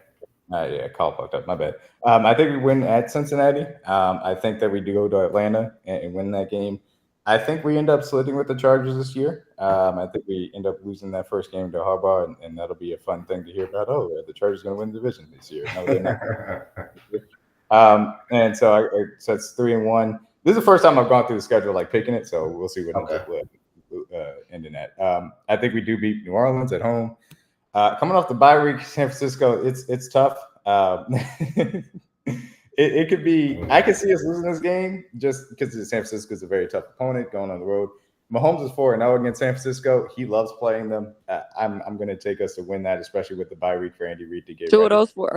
Yeah, call fucked up. My bad. I think we win at Cincinnati. I think that we do go to Atlanta and win that game. I think we end up splitting with the Chargers this year. I think we end up losing that first game to Harbaugh, and that'll be a fun thing to hear about. Oh, the Chargers going to win the division this year. No, they're not. And so it's 3-1. This is the first time I've gone through the schedule like picking it, so we'll see what ends up ending at. I think we do beat New Orleans at home. Coming off the bye week, San Francisco, it's tough. It could be. I can see us losing this game just because San Francisco is a very tough opponent going on the road. Mahomes is 4-0 against San Francisco. He loves playing them. I'm going to take us to win that, especially with the bye week for Andy Reid to get Two ready. of those four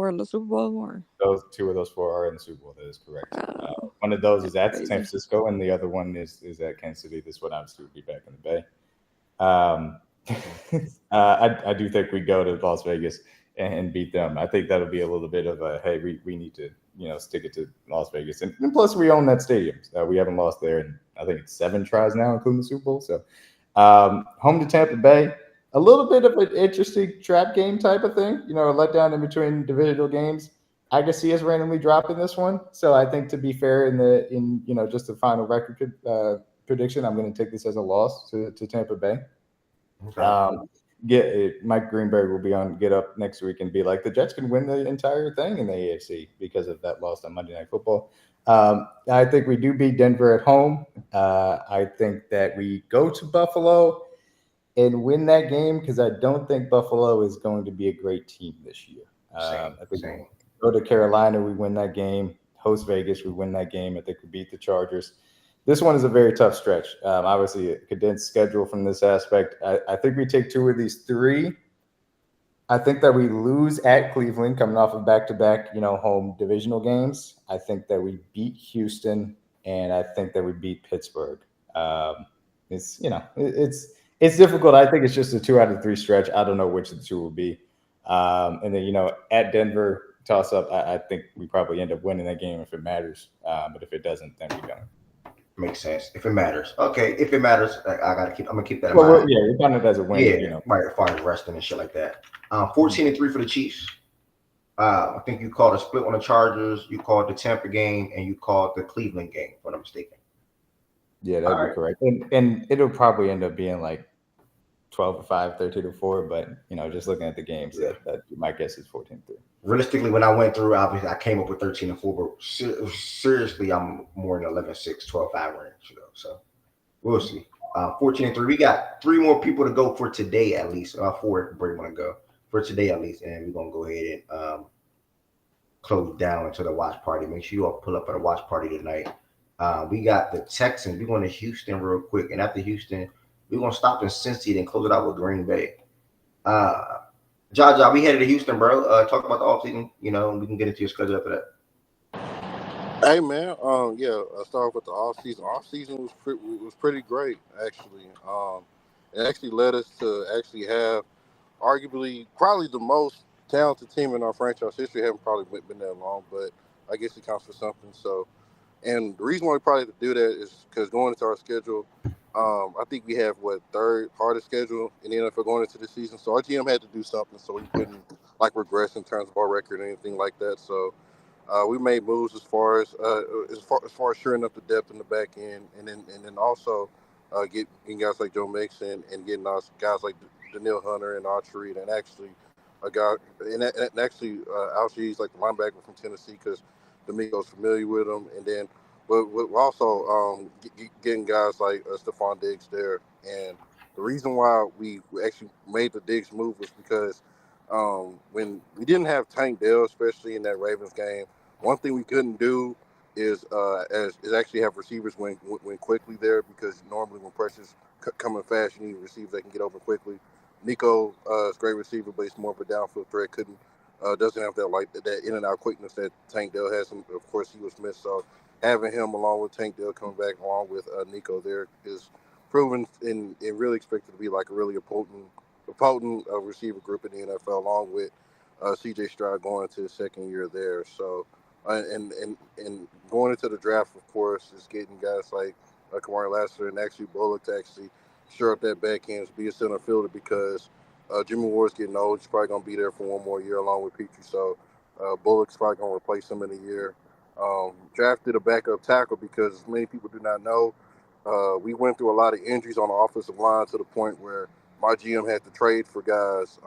in the Super Bowl, or Two of those 4 are in the Super Bowl. That is correct. One of those is at San Francisco, and the other one is at Kansas City. This one obviously would be back in the Bay. I do think we go to Las Vegas and beat them. I think that'll be a little bit of a, hey, we need to, stick it to Las Vegas. And plus we own that stadium. We haven't lost there in, I think it's 7 tries now, including the Super Bowl. So home to Tampa Bay, a little bit of an interesting trap game type of thing, a letdown in between divisional games. I can see us randomly dropping this one. So I think, to be fair, in just the final record prediction, I'm going to take this as a loss to Tampa Bay. Okay. Mike Greenberg will be on Get Up next week and be like, the Jets can win the entire thing in the AFC because of that loss on Monday Night Football. I think we do beat Denver at home. I think that we go to Buffalo and win that game because I don't think Buffalo is going to be a great team this year. I think we go to Carolina, we win that game. Host Vegas, we win that game. I think we beat the Chargers. This one is a very tough stretch. Obviously, a condensed schedule from this aspect. I think we take 2 of these 3. I think that we lose at Cleveland, coming off of back-to-back, home divisional games. I think that we beat Houston, and I think that we beat Pittsburgh. It's difficult. I think it's just a 2 out of 3 stretch. I don't know which of the 2 will be. And then, at Denver, toss-up, I think we probably end up winning that game if it matters. But if it doesn't, then we don't. Makes sense. If it matters. Okay. If it matters, I'm gonna keep that in mind. We're counting it as a win. Yeah, right. As far as resting and shit like that. 14-3 for the Chiefs. I think you called a split on the Chargers. You called the Tampa game, and you called the Cleveland game, if I'm not mistaken. Yeah, that'd be correct. And it'll probably end up being like 12-5, 13-4. But just looking at the games, that my guess is 14-3. Realistically, when I went through, obviously I came up with 13-4, but seriously, I'm more in 11-6, 12-5 range. So we'll see. 14-3. We got 3 more people to go for today at least. 4 if Brady want to go for today at least, and we're gonna go ahead and close down into the watch party. Make sure you all pull up at a watch party tonight. We got the Texans. We're going to Houston real quick, and after Houston, we're gonna stop in Cincy and close it out with Green Bay. Jaja, we headed to Houston, bro. Talk about the offseason, and we can get into your schedule after that. Hey, man. I'll start with the offseason. Offseason was pretty great, actually. It actually led us to actually have arguably probably the most talented team in our franchise history. Haven't probably been that long, but I guess it counts for something. So, and the reason why we probably have to do that is because going into our schedule, I think we have third hardest schedule in the NFL going into the season. So our GM had to do something so he wouldn't like regress in terms of our record or anything like that. So we made moves as far as shoring up the depth in the back end, and then also getting guys like Joe Mixon and getting us guys like Daniil Hunter and Archery and actually a guy and actually Alshie's like the linebacker from Tennessee because D'Amico's familiar with him, and then we're also getting guys like Stephon Diggs there. And the reason why we actually made the Diggs move was because when we didn't have Tank Dell, especially in that Ravens game, one thing we couldn't do is actually have receivers win quickly there, because normally when pressure's coming fast, you need receivers that can get open quickly. Nico is a great receiver, but he's more of a downfield threat. Doesn't have that in and out quickness that Tank Dell has. And of course, he was missed. So having him along with Tank Dell coming back along with Nico there is proven and really expected to be like a really potent receiver group in the NFL, along with C.J. Stroud going into his second year there. So and going into the draft, of course, is getting guys like Kamari Lassiter and actually Bullock to actually shore up that back end, to be a center fielder, because Jimmy Ward's getting old. He's probably going to be there for one more year along with Petrie. So Bullock's probably going to replace him in a year. Drafted a backup tackle because many people do not know. We went through a lot of injuries on the offensive line to the point where my GM had to trade for guys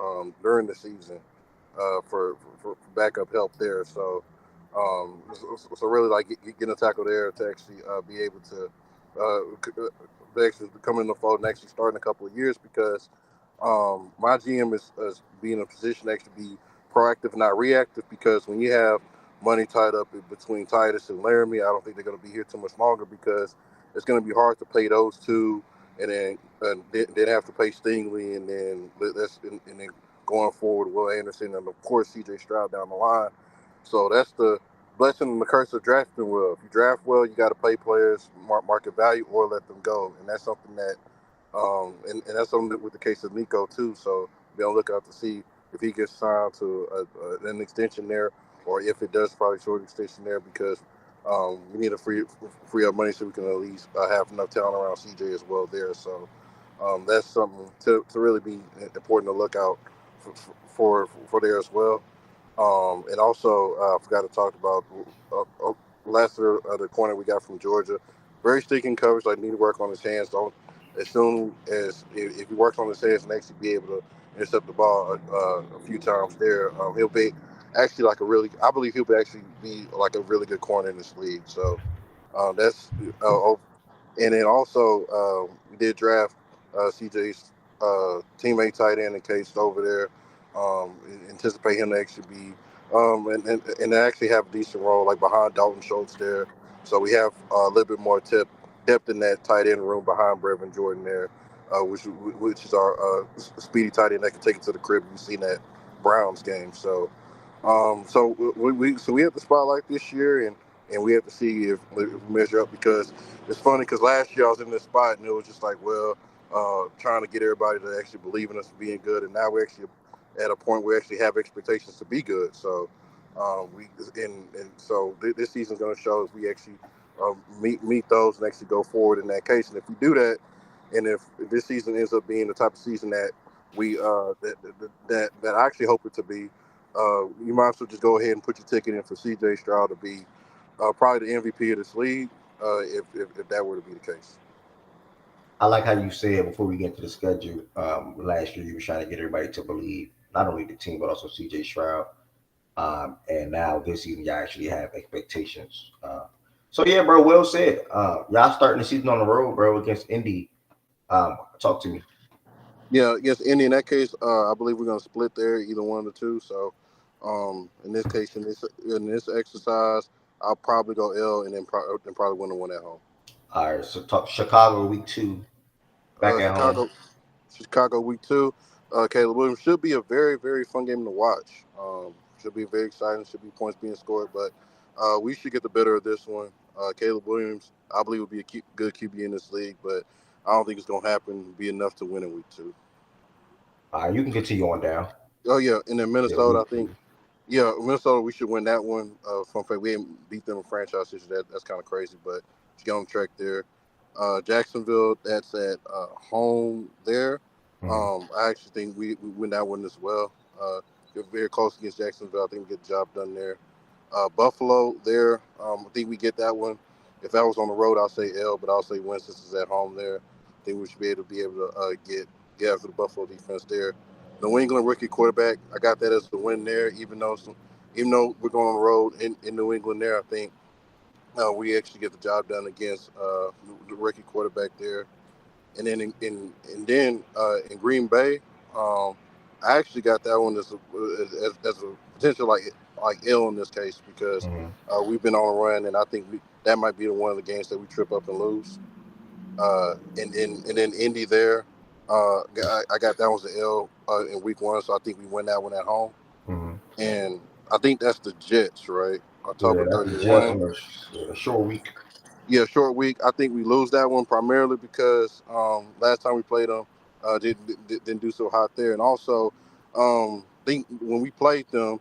during the season for backup help there. So really like getting a tackle there to actually be able to actually come in the fold and actually start in a couple of years, because my GM is being in a position to actually be proactive, not reactive, because when you have money tied up between Titus and Laramie, I don't think they're going to be here too much longer, because it's going to be hard to pay those two and then have to pay Stingley, and then going forward Will Anderson and of course CJ Stroud down the line. So that's the blessing and the curse of drafting well. If you draft well, you got to pay players market value or let them go, and that's something that and that's something with the case of Nico too. So be on the lookout to see if he gets signed to an extension there, or if it does probably short extension there, because we need to free up money so we can at least have enough talent around CJ as well there. So that's something to really be important to look out for there as well. And also, I forgot to talk about Lester, the corner we got from Georgia. Very sticking coverage. Like, need to work on his hands. Don't as soon as if he works on his hands and actually be able to intercept the ball a few times there, he'll be actually like I believe he'll actually be like a really good corner in this league. So that's and then also we did draft CJ's teammate tight end in Case over there. Anticipate him to actually be and actually have a decent role like behind Dalton Schultz there. So we have a little bit more depth in that tight end room behind Brevin Jordan there, which is our speedy tight end that can take it to the crib. You've seen that Browns game. So we have the spotlight this year, and we have to see if we measure up, because it's funny because last year I was in this spot and it was just like, well, trying to get everybody to actually believe in us being good, and now we're actually at a point where we actually have expectations to be good. So so this season's going to show if we actually meet those and actually go forward in that case. And if we do that, and if this season ends up being the type of season that we that I actually hope it to be, you might as well just go ahead and put your ticket in for CJ Stroud to be probably the MVP of this league, if that were to be the case. I like how you said before we get to the schedule, last year you were trying to get everybody to believe not only the team but also CJ Stroud. And now this season y'all actually have expectations. So yeah, bro, well said. Y'all starting the season on the road, bro, against Indy. Talk to me. Yeah, against Indy in that case, I believe we're gonna split there, either one of the two. So in this case, in this exercise, I'll probably go L and then probably win the one at home. All right, so talk Chicago week 2, back at home. Chicago week 2. Caleb Williams should be a very, very fun game to watch. Should be very exciting. Should be points being scored, but we should get the better of this one. Caleb Williams, I believe, will be a good QB in this league, but I don't think it's going to happen. Be enough to win in week 2. You can continue on down. Oh yeah, and then Minnesota, I think. Yeah, Minnesota, we should win that one. Fun fact, we haven't beat them in franchise history. That's kind of crazy, but to get on track there. Jacksonville, that's at home there. Mm-hmm. I actually think we win that one as well. We're very close against Jacksonville. I think we get the job done there. Buffalo there, I think we get that one. If I was on the road, I'll say L, but I'll say win since it's at home there. I think we should be able to get after the Buffalo defense there. New England rookie quarterback, I got that as the win there. Even though we're going on the road in New England there, I think we actually get the job done against the rookie quarterback there. And then in Green Bay, I actually got that one as a potential like L in this case because we've been on a run, and I think that might be one of the games that we trip up and lose. And then Indy there, I got that was an L in week 1, so I think we win that one at home. Mm-hmm. And I think that's the Jets, right? October Yeah, that's the 31. Jets on a short week. Yeah, short week. I think we lose that one primarily because last time we played them, didn't do so hot there, and also think when we played them,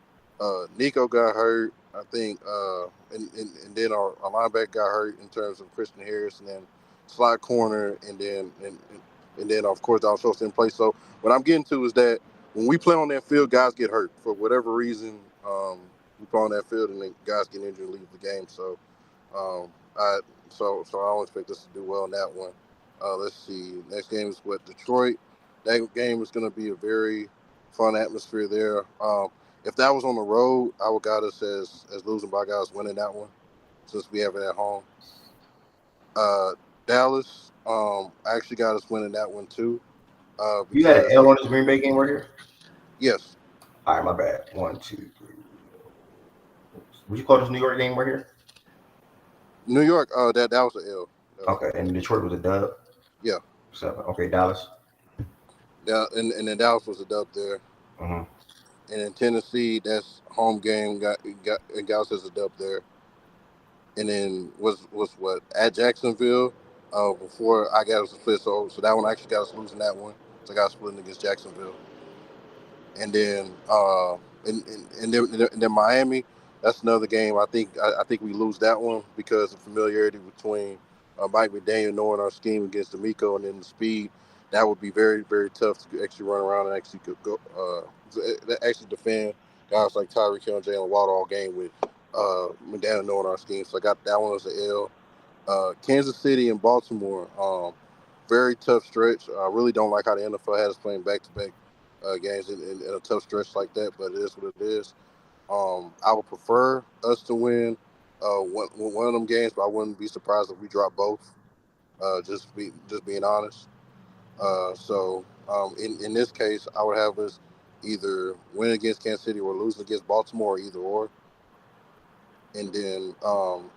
Nico got hurt. I think, and then our linebacker got hurt in terms of Christian Harris, and then slot corner, and then of course our Schultz didn't play. So what I'm getting to is that when we play on that field, guys get hurt for whatever reason. We play on that field, and then guys get injured and leave the game. So. So I don't expect us to do well in that one. Let's see. Next game is with Detroit. That game is going to be a very fun atmosphere there. If that was on the road, I would got us as losing, but I got us winning that one since we have it at home. Dallas, I actually got us winning that one too. You had an L on this Green Bay game right here? Yes. All right, my bad. 1, 2, 3. Would you call this New York game right here? New York, that was an L. Okay, and Detroit was a dub? Yeah. 7. Okay, Dallas. Yeah, and then Dallas was a dub there. Mm-hmm. And in Tennessee, that's home game. Got us as a dub there. And then was what at Jacksonville before I got us a split. So that one actually got us losing that one. So I got us splitting against Jacksonville. And then and then Miami. That's another game. I think we lose that one because of familiarity between Mike McDaniel knowing our scheme against D'Amico, and then the speed. That would be very, very tough to actually run around and actually actually defend guys like Tyreek Hill and Jalen Waddle all game with McDaniel knowing our scheme. So I got that one as an L. Kansas City and Baltimore. Very tough stretch. I really don't like how the NFL has us playing back-to-back games in a tough stretch like that, but it is what it is. I would prefer us to win one of them games, but I wouldn't be surprised if we drop both. Just being honest. So in this case, I would have us either win against Kansas City or lose against Baltimore, or either or. And then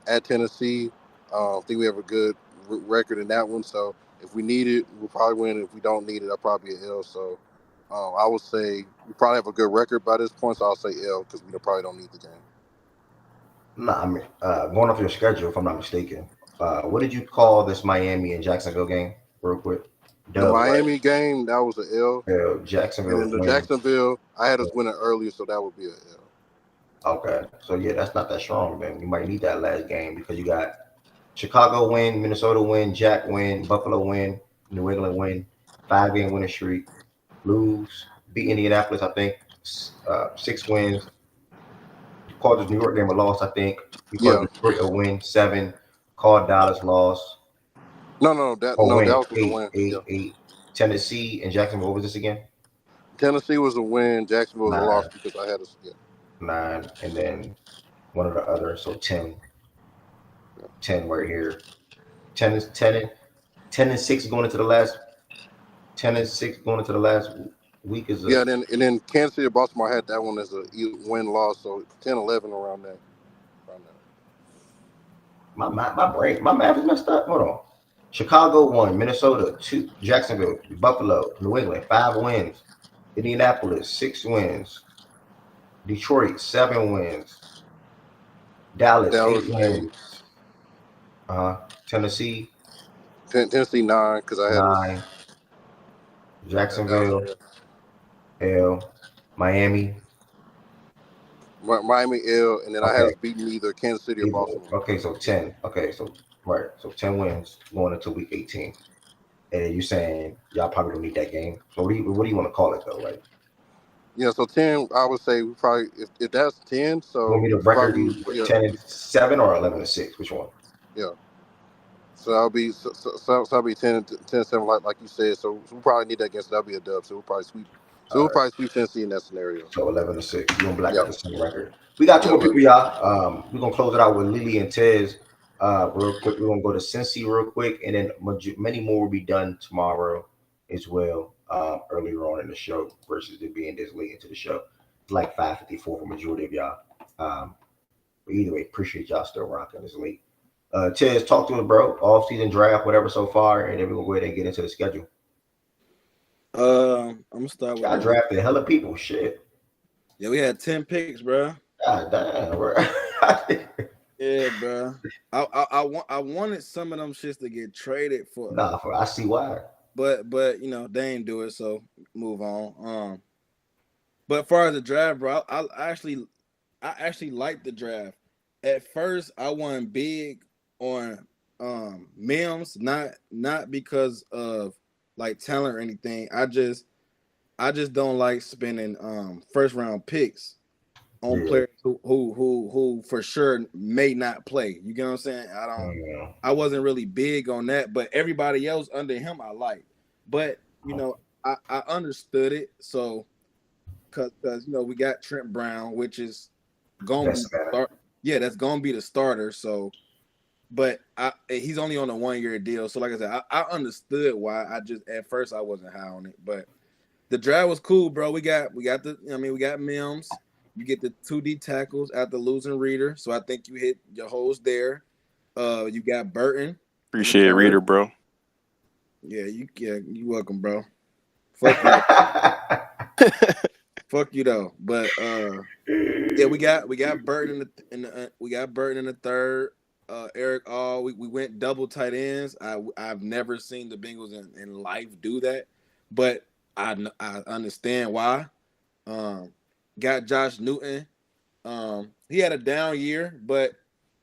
at Tennessee, I think we have a good record in that one. So if we need it, we'll probably win. If we don't need it, I'll probably be an L. So I would say we probably have a good record by this point. So I'll say L because we probably don't need the game. Nah, I mean, going off your schedule, if I'm not mistaken, what did you call this Miami and Jacksonville game, real quick? The Miami game, that was an L. Yeah, Jacksonville. And then the Jacksonville, I had us winning earlier, so that would be an L. Okay, so yeah, that's not that strong, man. You might need that last game because you got Chicago win, Minnesota win, Jack win, Buffalo win, New England win, 5-game winning streak, lose, beat Indianapolis, I think, 6 wins. You called this New York game a loss, I think. You called Detroit a win, 7. Called Dallas loss. That was the win. 8. Tennessee and Jacksonville. What was this again? Tennessee was a win. Jacksonville was a loss because I had us. 9, and then one of the others. So 10. 10 right here. 10 and 6 going into the last. 10 and 6 going into the last week is. And then Kansas City, Baltimore had that one as a win-loss. So 10-11 around that. My math is messed up. Hold on. Chicago 1, Minnesota 2, Jacksonville, Buffalo, New England 5 wins, Indianapolis 6 wins, Detroit 7 wins, Dallas 8 wins, Tennessee 9 because I had 9, Jacksonville L, Miami Miami L, and then I had Okay. us beating either Kansas City or Baltimore. Okay, so 10. Okay, so right, so 10 wins going into week 18. And you saying y'all probably don't need that game. So what do you want to call it though? Like, Yeah, so 10, I would say we probably if that's 10, you so want me to record probably be 10-7 or 11-6? Which one? yeah. So I'll be I'll be 10-7 like you said. So we probably need that against that'll be a dub. So we'll probably sweep. So we'll probably sweep Tennessee in that scenario. So 11-6. You and Black got the same record. We got two more people, y'all. We're gonna close it out with Lily and Tez. Real quick, we're gonna go to Cincy real quick, and then many more will be done tomorrow as well. Earlier on in the show versus it being this late into the show. It's like 5:54 for majority of y'all. But either way, appreciate y'all still rocking this late. Tez, talk to us, bro. Off season draft, whatever so far, and then we're gonna go ahead and get into the schedule. I'm gonna start with. I drafted hella people. Shit. Yeah, we had 10 picks, bro. God damn, bro. Yeah, bro. I wanted some of them shits to get traded for. Nah, I see why. But you know they ain't do it, so move on. But as far as the draft, bro, I actually liked the draft. At first, I wasn't big on Mims, not because of like talent or anything. I just don't like spending first round picks on players who for sure may not play. You get what I'm saying? I wasn't really big on that, but everybody else under him I like. But you know, I understood it. So because you know we got Trent Brown, which is gonna that's gonna be the starter. So, but he's only on a 1-year deal. So like I said, I understood why. At first I wasn't high on it, but the draft was cool, bro. We got we got Mims. You get the 2D tackles after losing Reader. So I think you hit your holes there. You got Burton. Appreciate it, Reader, bro. Yeah, you welcome, bro. Fuck you. Fuck you though. But yeah, we got Burton we got Burton in the third. Eric All. We went double tight ends. I've never seen the Bengals in life do that, but I understand why. Got Josh Newton. He had a down year, but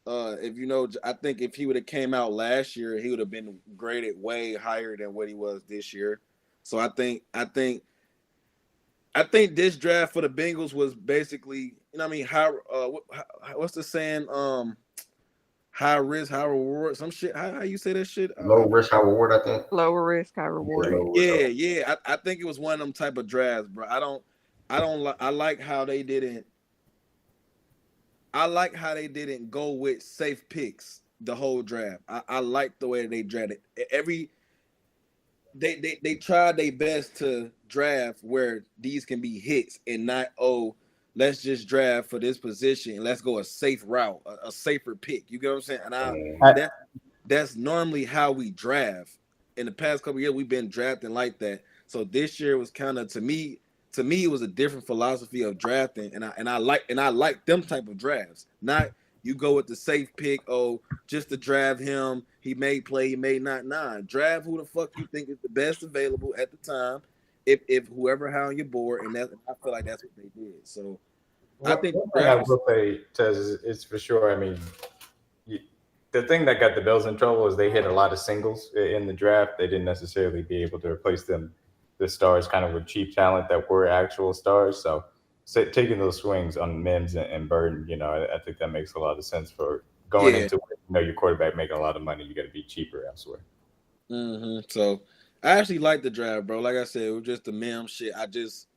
if you know, I think if he would have came out last year, he would have been graded way higher than what he was this year. So I think this draft for the Bengals was basically, you know what I mean, what's the saying? High risk, high reward, some shit. How you say that shit? Low risk, high reward, I think. Lower risk, high reward. Yeah. I think it was one of them type of drafts, bro. I like how they didn't. I like how they didn't go with safe picks the whole draft. I like the way they drafted. They tried their best to draft where these can be hits and not, let's just draft for this position. Let's go a safe route, a safer pick. You get what I'm saying? And that's normally how we draft. In the past couple of years, we've been drafting like that. So this year was kind of to me it was a different philosophy of drafting, and I like them type of drafts. Not you go with the safe pick, just to draft him. He may play, he may not. Nah, draft who the fuck you think is the best available at the time. If whoever high on your board, and I feel like that's what they did. So I think I will say, Tez, it's for sure. I mean, the thing that got the Bills in trouble is they hit a lot of singles in the draft. They didn't necessarily be able to replace the stars kind of with cheap talent that were actual stars. So taking those swings on Mims and Burton, you know, I think that makes a lot of sense for going into it. You know, your quarterback making a lot of money, you got to be cheaper elsewhere. So I actually like the draft, bro. Like I said, it was just the Mims shit.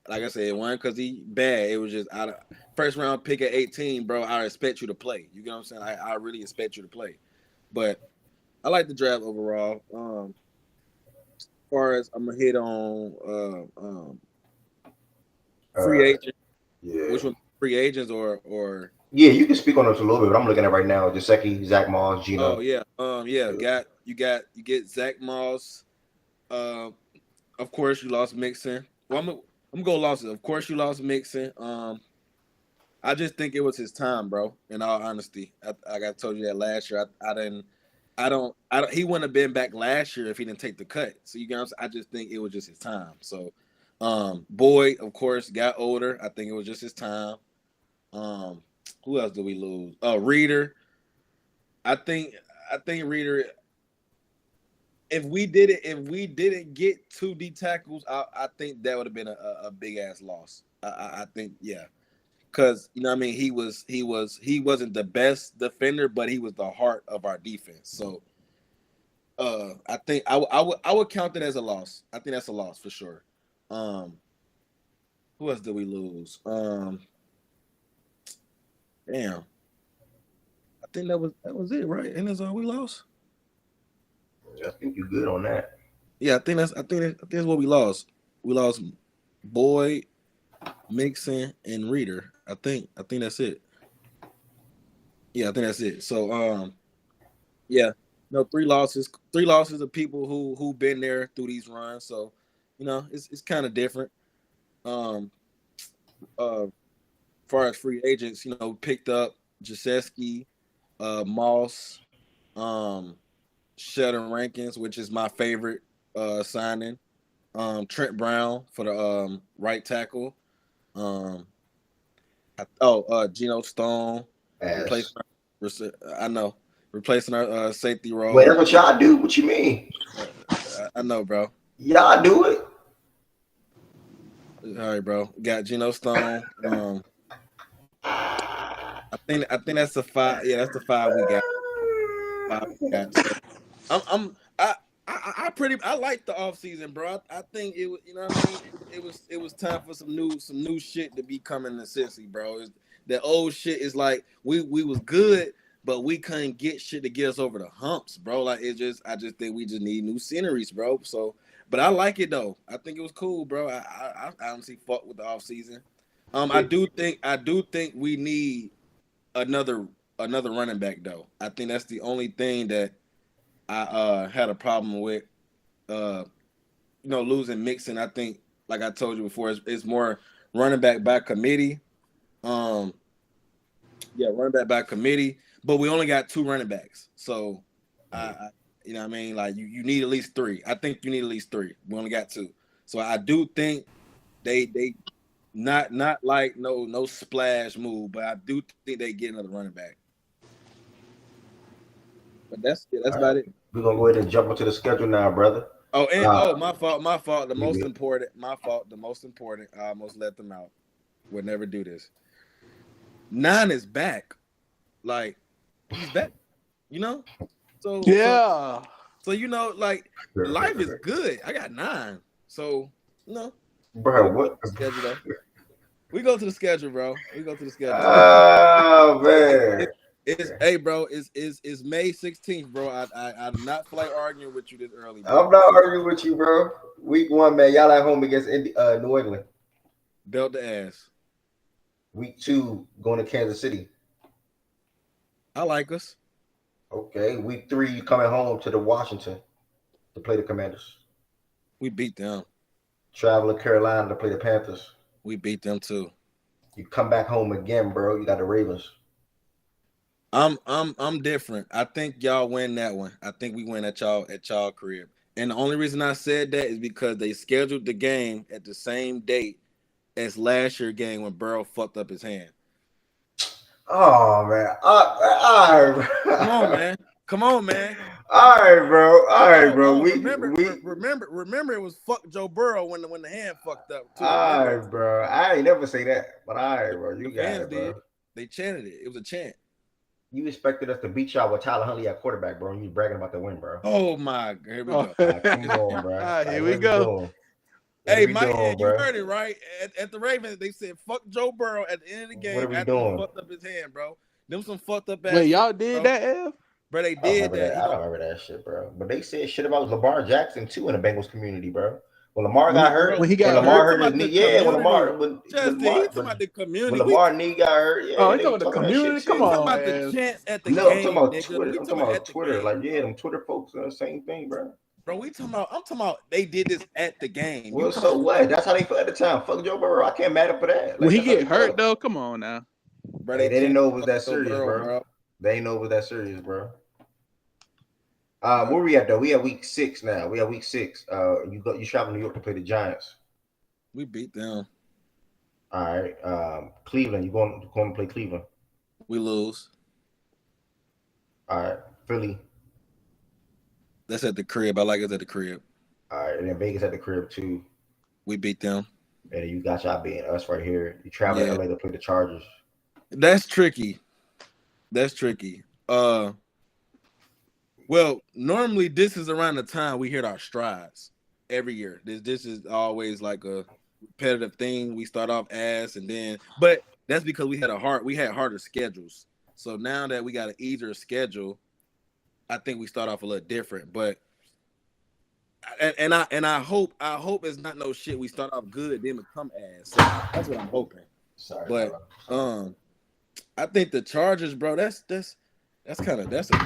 Like I said, it wasn't because he bad. It was just out of first round pick at 18, bro. I expect you to play. You get what I'm saying? I really expect you to play. But I like the draft overall. As far as I'm gonna hit on free agent. Yeah. Which one? Free agents or yeah, you can speak on it a little bit, but I'm looking at right now. Gesicki, Zach Moss, Gino. Oh yeah. You get Zach Moss. Of course you lost Mixon. Well, I'm gonna go lost it. Of course you lost Mixon. I just think it was his time, bro. In all honesty, I told you that last year. I don't. He wouldn't have been back last year if he didn't take the cut. So you guys, I just think it was just his time. So, Boyd, of course, got older. I think it was just his time. Who else do we lose? Reader. I think Reader. If we didn't get 2 D tackles, I think that would have been a big ass loss. I think because you know what I mean he wasn't the best defender, but he was the heart of our defense. So I think I would count it as a loss. I think that's a loss for sure. Who else did we lose? Damn. I think that was it, right? And that's all we lost. I think you're good on that. Yeah, I think that's what we lost. We lost Boyd, Mixon, and Reader. I think that's it. Yeah, I think that's it. So yeah, no, 3 losses. 3 losses of people who been there through these runs. So, you know, it's kind of different. Far as free agents, you know, picked up Jasewski, Moss, Sheldon Rankins, which is my favorite signing. Trent Brown for the right tackle. Geno Stone replacing our safety role. Well, that's what y'all do. What you mean? I know, bro. Y'all do it. All right, bro. Got Geno Stone. I think that's the 5. Yeah, that's the 5 we got. So I like the offseason, bro. I think it was, you know what I mean? It was time for some new shit to be coming to Cincy, bro. The old shit is like we was good, but we couldn't get shit to get us over the humps, bro. Like I just think we just need new sceneries, bro. So, but I like it though. I think it was cool, bro. I don't see fuck with the offseason. I do think we need another running back though. I think that's the only thing that I had a problem with. Losing Mixon. I think, like I told you before, it's more running back by committee. Running back by committee. But we only got 2 running backs, so you know what I mean. Like you need at least 3. I think you need at least 3. We only got 2, so I do think they not like no splash move, but I do think they get another running back. But that's about it. We're gonna go ahead and jump into the schedule now, brother. Oh, and my fault. The most important. I almost let them out. Would never do this. 9 is back. Like he's back. You know. So yeah. So you know, like life is good. I got 9. So bro, what? We go to the schedule, bro. Oh man. It's May 16th, bro. I do not feel like arguing with you this early, bro. I'm not arguing with you, bro. Week 1, man. Y'all at home against New England. Belt the ass. Week 2, going to Kansas City. I like us. Okay. Week 3, you coming home to the Washington to play the Commanders. We beat them. Traveling Carolina to play the Panthers. We beat them too. You come back home again, bro. You got the Ravens. I'm different. I think y'all win that one. I think we win at y'all crib. And the only reason I said that is because they scheduled the game at the same date as last year's game when Burrow fucked up his hand. Oh man. All right, bro. Come on, man. All right, bro. Remember it was fuck Joe Burrow when the hand fucked up too. All right, bro. I ain't never say that, but all right, bro. You got it, bro. They chanted it. It was a chant. You expected us to beat y'all with Tyler Huntley at quarterback, bro. You bragging about the win, bro. Oh my, here we go. Come on, bro. Here we go. Hey, Mike, you heard it right. At the Ravens, they said fuck Joe Burrow at the end of the game after he fucked up his hand, bro. Them some fucked up ass. Wait, y'all did that, Ev? Bro, they did that. I don't remember that shit, bro. But they said shit about Lamar Jackson too in the Bengals community, bro. When Lamar got hurt, when he got hurt his knee, when Lamar knee got hurt, he talking about the community. Come on, about the chance at the game. I'm talking about Twitter. I'm talking about Twitter. Like, them Twitter folks are the same thing, bro. Bro, I'm talking about they did this at the game. Well, so what? That's how they felt at the time. Fuck Joe Burrow. I can't mad him for that. When he get hurt though, come on now. Bro, they didn't know it was that serious, bro. They didn't know it was that serious, bro. Where we at though? We at week 6 now. We at week 6. You travel to New York to play the Giants. We beat them. All right. Cleveland. You going to play Cleveland? We lose. All right. Philly. That's at the crib. I like it at the crib. All right. And then Vegas at the crib too. We beat them. And you got y'all beating us right here. You travel to LA to play the Chargers. That's tricky. Well, normally this is around the time we hit our strides every year. This is always like a repetitive thing. We start off but that's because we had harder schedules. So now that we got an easier schedule, I think we start off a little different. But I hope it's not no shit. We start off good, then become ass. So that's what I'm hoping. Sorry, but I think the Chargers, bro. That's a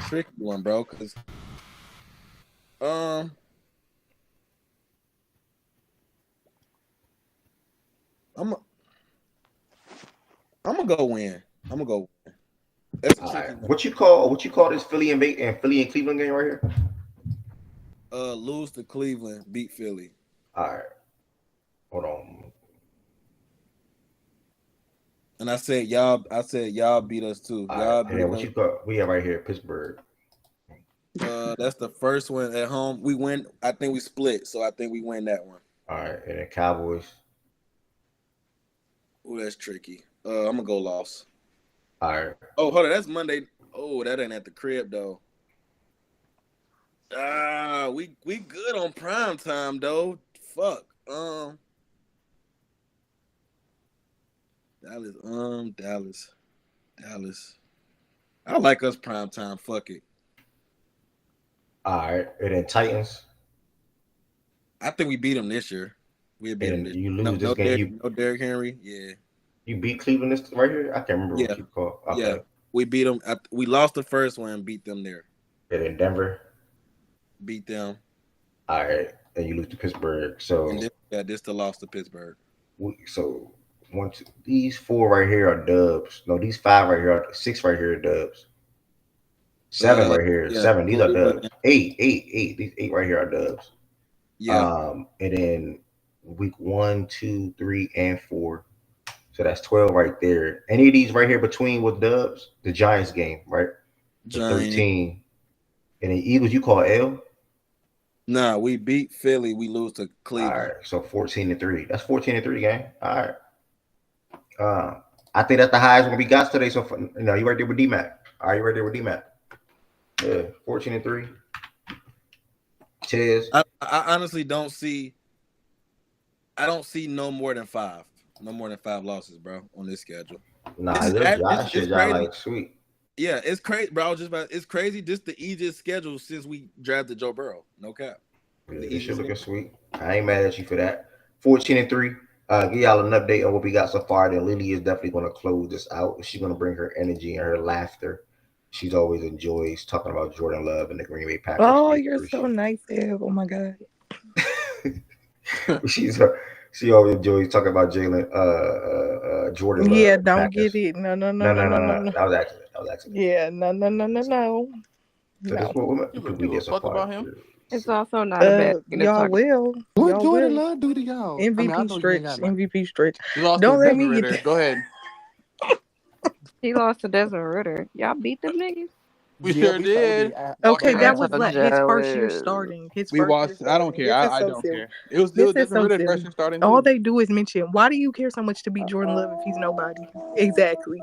tricky one, bro. Because I'm gonna go win. That's a tricky one. What you call this Philly and Cleveland game right here? Lose to Cleveland, beat Philly. All right. Hold on. And I said y'all beat us too. Y'all beat us. What you got? We have right here Pittsburgh. That's the first one at home. We win. I think we split, so I think we win that one. All right, and then Cowboys. Oh, that's tricky. I'm gonna go loss. All right. Oh, hold on. That's Monday. Oh, that ain't at the crib though. We good on prime time though. Fuck. Dallas. I like us prime time. Fuck it. All right, and then Titans. I think we beat them this year. We beat them this year. You lose this game. No Derrick Henry. Yeah. You beat Cleveland this right here. I can't remember what you called. Okay. Yeah, we beat them. We lost the first one and beat them there. And then Denver. Beat them. All right, and you lose to Pittsburgh. So this the loss to Pittsburgh. So these 4 right here are dubs. No, these 5 right here are 6 right here are dubs. 7 right here. 7. These are dubs. 8. These 8 right here are dubs. Yeah. And then week 1, 2, 3, and 4. So that's 12 right there. Any of these right here between with dubs, the Giants game, right? 13. And then Eagles, you call L? Nah, we beat Philly. We lose to Cleveland. All right, so 14-3. That's 14-3 game. All right. I think that's the highest one we got today. So you right there with D-Mac. Are you right there with D-Mac? Yeah, 14-3. Cheers. I honestly don't see. I don't see no more than 5. No more than 5 losses, bro, on this schedule. Nah, it's crazy. Like sweet. Yeah, it's crazy, bro. It's crazy. This the easiest schedule since we drafted Joe Burrow. No cap. Yeah, this shit looking sweet. I ain't mad at you for that. 14-3. Give y'all an update on what we got so far. Then Lily is definitely going to close this out. She's going to bring her energy and her laughter. She's always enjoys talking about Jordan Love and the Green Bay Packers. Oh, you're so nice, Ev. Oh my God. She always enjoys talking about Jordan Love. Yeah, don't get it. No. That was accident. Yeah, no. So this what we did so far. About him. It's also not a bad thing to y'all talk will. What Y'all Jordan will. Love do to y'all? MVP stretch. Lost Don't to let Desmond me Ritter. get Go ahead. He lost to Desmond Ritter. Y'all beat them niggas? We sure did. Okay, I'm that was so like his first year jealous. starting. We watched. I don't care. I don't care. It was Desmond Ritter first year starting. All they do is mention, why do you care so much to beat Jordan Love if he's nobody? Exactly.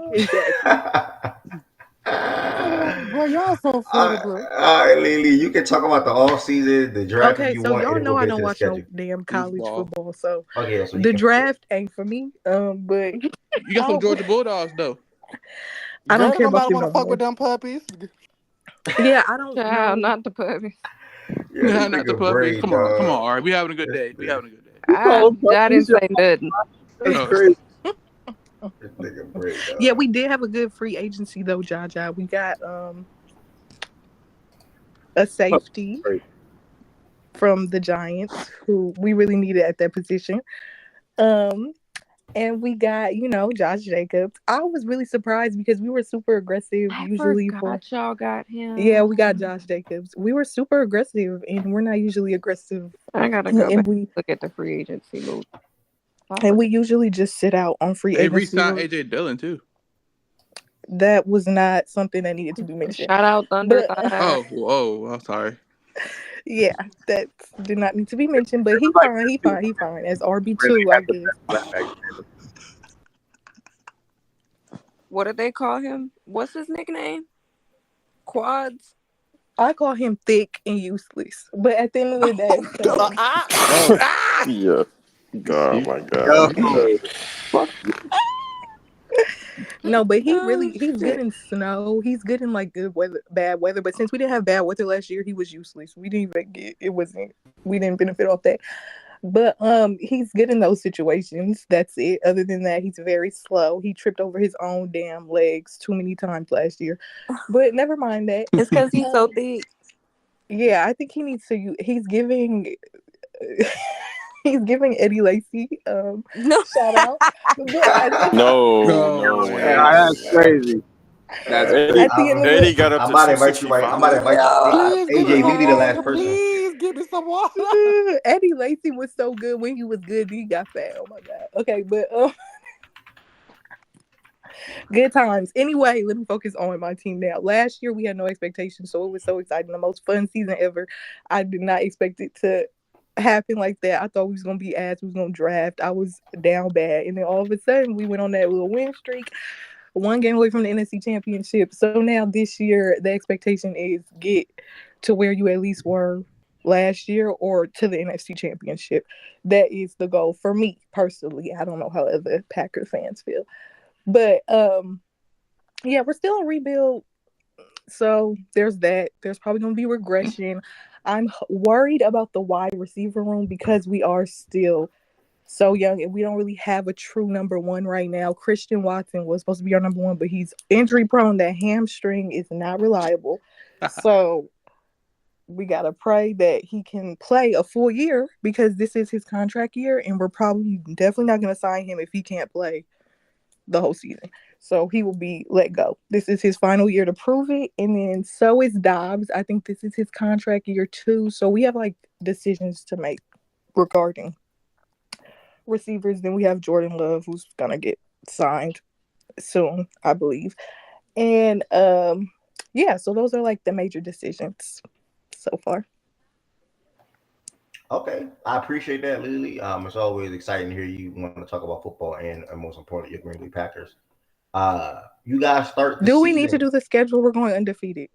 Bro, y'all so funny, bro. All right, Lily, you can talk about the off season, the draft. Okay, if you so want, y'all know I don't watch no schedule. damn college football, so Okay, so the draft ain't for me. But you got some Georgia Bulldogs though. I don't care about nobody them want to fuck with them puppies. Yeah, I don't. Child, not the puppies. Yeah, not the puppies. Come on, Ari. We having a good day. I didn't say nothing. That's crazy. Yeah, we did have a good free agency though, Jaja. We got a safety from the Giants who we really needed at that position. And we got, Josh Jacobs. I was really surprised because we were super aggressive. Usually y'all got him. Yeah, we got Josh Jacobs. We were super aggressive, and we're not usually aggressive. I gotta go back and look at the free agency move. And we usually just sit out on free They agency. re-signed AJ Dillon too. That was not something that needed to be mentioned. Shout out Thunder. Oh, I'm sorry. Yeah, that did not need to be mentioned, but he fine. As RB2, I guess. What did they call him? What's his nickname? Quads. I call him thick and useless, but at the end of the day, Yeah. Oh my god. no, but he's good in snow. He's good in like good weather, bad weather. But since we didn't have bad weather last year, he was useless. We didn't even we didn't benefit off that. But he's good in those situations. That's it. Other than that, he's very slow. He tripped over his own damn legs too many times last year. But never mind that. It's because he's so big. Yeah, I think he needs to. He's giving Eddie Lacy shout out. No. That's crazy. That's Eddie got up to 265. I'm about to invite you. AJ, we be the last person. Please give me some water. Eddie Lacy was so good when he was good. He got fat. Oh my god. Okay, but good times. Anyway, let me focus on my team now. Last year we had no expectations, so it was so exciting. The most fun season ever. I did not expect it to happen like that. I thought we was gonna be ass. We was gonna draft. I was down bad, and then all of a sudden we went on that little win streak. 1 game away from the NFC Championship. So now this year, the expectation is get to where you at least were last year or to the NFC Championship. That is the goal for me personally. I don't know how other Packers fans feel. But, yeah, we're still in rebuild. So there's that. There's probably going to be regression. I'm worried about the wide receiver room because we are still so young and we don't really have a true number one right now. Christian Watson was supposed to be our number one, but he's injury prone. That hamstring is not reliable. So we got to pray that he can play a full year because this is his contract year and we're probably definitely not going to sign him if he can't play the whole season. So he will be let go. This is his final year to prove it. And then so is Dobbs. I think this is his contract year too. So we have like decisions to make regarding receivers. Then we have Jordan Love, who's gonna get signed soon, I believe. And yeah, so those are like the major decisions so far. Okay, I appreciate that, Lily. It's always exciting to hear you want to talk about football and most importantly, your Green Bay Packers. You guys start. Do we need to do the schedule? We're going undefeated.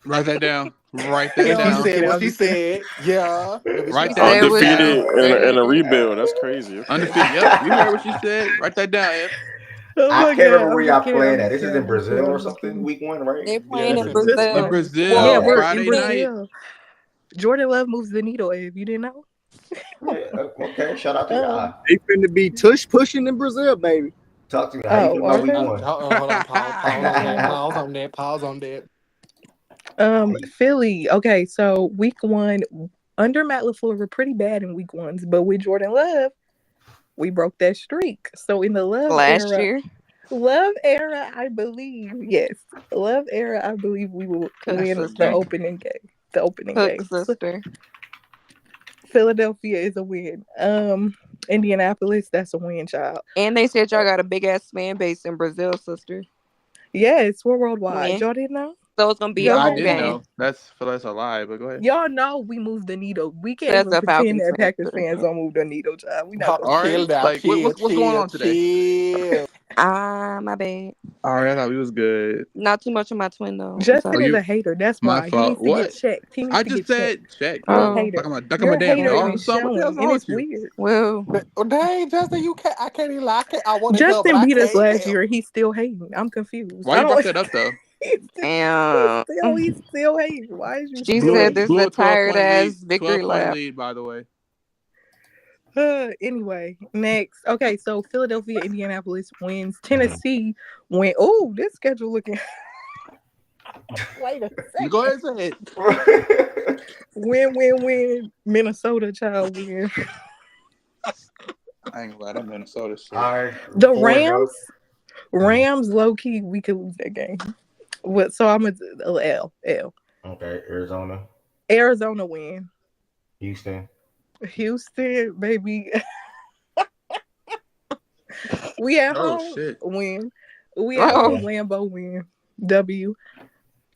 Write that down. Write that down. She said what she said. Yeah. Write that undefeated and a rebuild. That's crazy. Undefeated. Yep. You heard what she said. Write that down, Ed. I can't remember where y'all playing at. This is in Brazil or something. Week 1, right? They're playing in Brazil. In Brazil. Yeah, we're Friday in Brazil. Night. Jordan Love moves the needle, if you didn't know. Okay, shout out to y'all. They finna be tush pushing in Brazil, baby. Talk to me. How you feel about week 1? Hold on. Pause on that. Philly. Okay, so week 1 under Matt LaFleur, we're pretty bad in week 1s, but with Jordan Love, we broke that streak. So in the Love era, I believe, yes, Love era, I believe we will win the opening game. The opening game. Sister. Philadelphia is a win. Indianapolis, that's a win, child. And they said y'all got a big ass fan base in Brazil, sister. Yes, we're worldwide. Y'all didn't know? So it's gonna be a I home didn't game. know. That's a lie, but go ahead. Y'all know we moved the needle. We can't even pretend that Packers fans don't move the needle, child. We not all right. What's going on today? My bad. All right, I thought we was good. Not too much of my twin though. Justin is a hater. That's why he needs to What? get checked. I just said check. You're a hater. Like I'm a damn dog or something. And it's weird. Well, dang, Justin, I can't even lie. I want to Justin beat us last year. He's still hating. I'm confused. Why you brought that up though? He's still hating. Why is you? She said this is a tired ass victory lap. Lead, by the way. Anyway, next. Okay, so Philadelphia, Indianapolis wins. Tennessee win. Oh, this schedule looking. Wait a second. You go ahead and say it. Win. Minnesota, child, win. I ain't glad I'm Minnesota. Shit. All right. The Rams, low key, we could lose that game. What? So I'm a L. Okay, Arizona win. Houston, baby. We at Oh home. shit. Win. We at Oh. home. Lambeau win. W.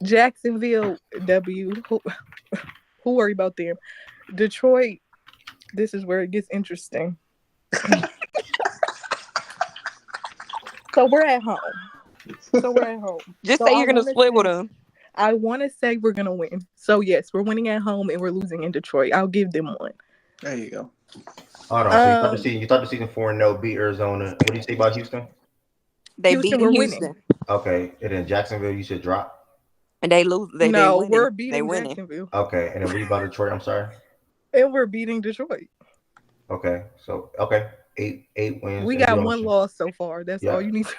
Jacksonville W. Who worry about them? Detroit. This is where it gets interesting. So we're at home. Just So say you're gonna split with them. I want to say we're gonna win. So yes, we're winning at home and we're losing in Detroit. I'll give them one. There you go. Hold on. So you thought the season 4-0, beat Arizona. What do you say about Houston? They Houston, beat we're Houston. winning. Okay, and then Jacksonville, you should drop. And they lose. They winning. We're They beating winning. Jacksonville. Okay, and then what about Detroit? I'm sorry. And we're beating Detroit. Okay, so eight wins. We got one loss so far. That's all you need to.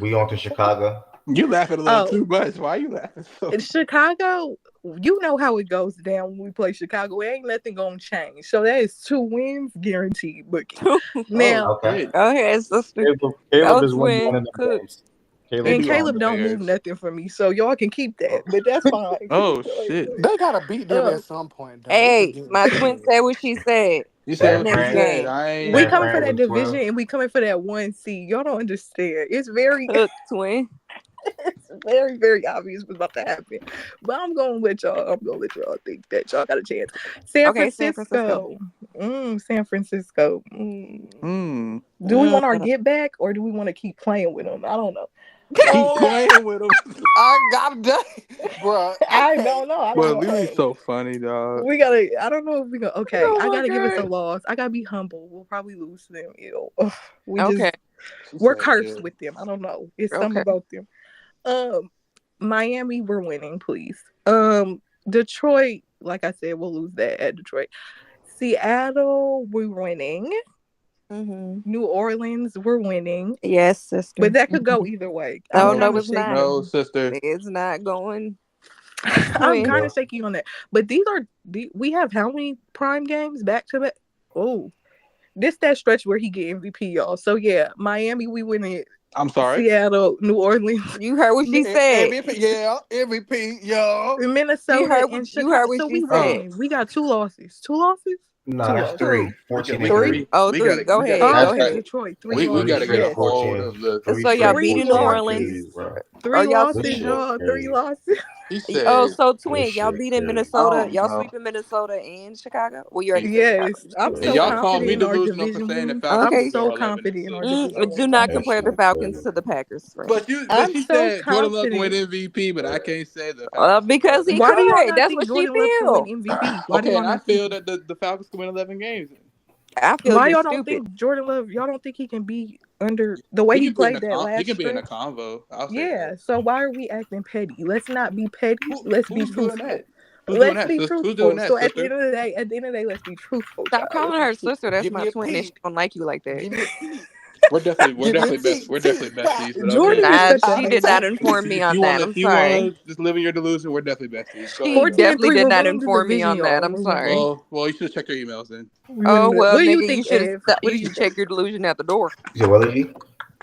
We on to Chicago. You laughing a little too much. Why are you laughing? In Chicago, you know how it goes down when we play Chicago. It ain't nothing gonna change. So that is 2 wins guaranteed. But now, Go ahead, sister. Caleb is one of the games. Caleb don't move nothing for me, so y'all can keep that. But that's fine. Oh shit! They gotta beat them at some point. Though. Hey, my twin said what she said. You said next game. We coming for that division and we coming for that 1 seed. Y'all don't understand. It's very twin. It's very, very obvious what's about to happen. But I'm gonna let y'all think that y'all got a chance. San Francisco. San Francisco. Do we want our get back or do we want to keep playing with them? I don't know. Keep playing with them. I got that, bro. I don't know. Bro, Lily's so funny, dog. We gotta. I don't know if we gonna. Okay, I gotta give us a loss. I gotta be humble. We'll probably lose to them. We're cursed with them. I don't know. It's something about them. Miami, we're winning, please. Detroit, like I said, we'll lose that at Detroit. Seattle, we're winning. New Orleans, we're winning. Yes, sister. But that could go either way. No, it's not. No, sister. It's not going. I'm kind of shaky on that. But we have how many prime games back to back? Oh, this that stretch where he get MVP, y'all. So yeah, Miami, we win it. I'm sorry. Seattle, New Orleans. You heard what she said. MVP, y'all. Minnesota you heard and what, you heard what so she we said. win. We got 2 losses. 2 losses? No, that's 3. 14 3? Oh, 3. Go ahead. Go ahead. Detroit. 3 we losses. gotta get a hold of the. So y'all beating New Orleans. 3 losses, y'all. 3 losses. So twin, y'all beating Minnesota. Y'all sweeping Minnesota and Chicago. Well, you already yes. I'm so y'all call confident me in our delusional for division. saying the Falcons. I'm so confident in our division. Do not compare the Falcons to the Packers. Right? But she said Jordan Love win MVP, but I can't say the Falcons. because he Why do y'all could. not That's think what she Jordan Love feels. can win MVP? Okay, and I feel that the Falcons can win 11 games. I feel why you're y'all don't stupid. think Jordan Love? Y'all don't think he can be under the way he played that last? He can be in a stretch? convo. Yeah. So why are we acting petty? Let's not be petty. Let's be truthful. Let's be truthful. Who's doing that, so sister? at the end of the day, let's be truthful. Stop calling her sister. That's my twin, and she don't like you like that. We're definitely besties. But Jordan she did not inform me on that. I'm sorry. You want to just live in your delusion? We're definitely besties. She definitely did not inform me on that. I'm sorry. Well, you should check your emails then. Oh well, what do you nigga, think, you should check your delusion at the door.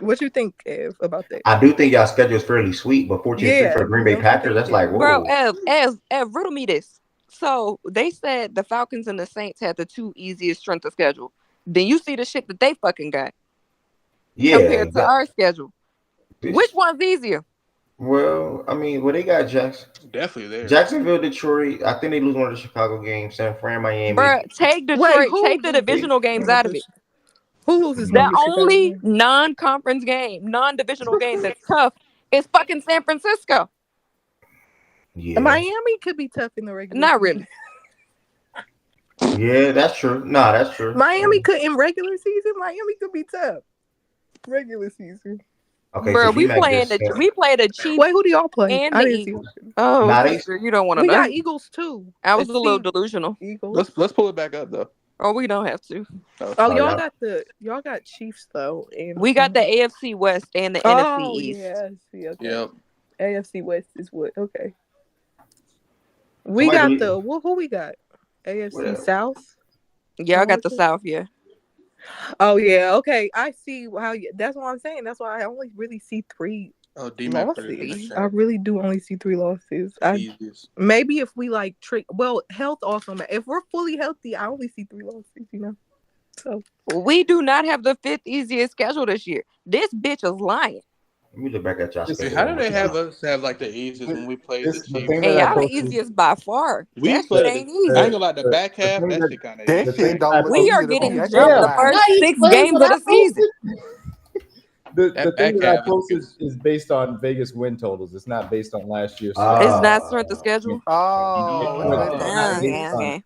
What you think, Ev, about that? I do think y'all schedule is fairly sweet, but 14-3 for the Green Bay Packers, that's like, whoa. Bro, Ev, riddle me this. So they said the Falcons and the Saints had the 2 easiest strength of schedule. Then you see the shit that they fucking got. Yeah. Compared to our schedule. Which one's easier? Well, I mean, they got definitely there. Jacksonville, Detroit. I think they lose one of the Chicago games. San Fran, Miami. Bro, take Detroit. Take the divisional games out of it. Who loses? The only non-conference game, non-divisional game that's tough is fucking San Francisco. Yeah. Miami could be tough in the regular. Not really. Yeah, that's true. Nah, that's true. Miami could in regular season. Miami could be tough. Regular season. Okay, bro, so we played the Chiefs. Wait, who do y'all play? And the Eagles. Oh, you don't want to know. We got Eagles too. I was a little delusional. Eagles. Let's pull it back up though. Oh, we don't have to. Oh, y'all got Chiefs though. And we got the AFC West and the NFC East. Yeah, see, okay. Yep. AFC West is what? Okay. We got who we got? AFC South. Yeah, I got the South. Yeah. Oh yeah, okay. I see how that's what I'm saying. That's why I only really see 3 losses. I really do only see 3 losses. Maybe if we like health also. If we're fully healthy, I only see 3 losses. So we do not have the 5th easiest schedule this year. This bitch is lying. Let me look back at y'all schedule. How do they have us have like the easiest when we play the The Chiefs? thing And that I y'all the posted, easiest by far. We That shit play ain't I easy. ain't gonna lie, the back the half, thing that that shit kind of the That easy. thing shit don't that I look We are easy to me. getting That jumped shit the yeah, first fine. now you 6 explain games what of I the season. the That thing back that I half posted is is based on Vegas win totals. It's not based on last year's It's schedule. not strength of schedule. Oh, it's based on this Okay, year. okay.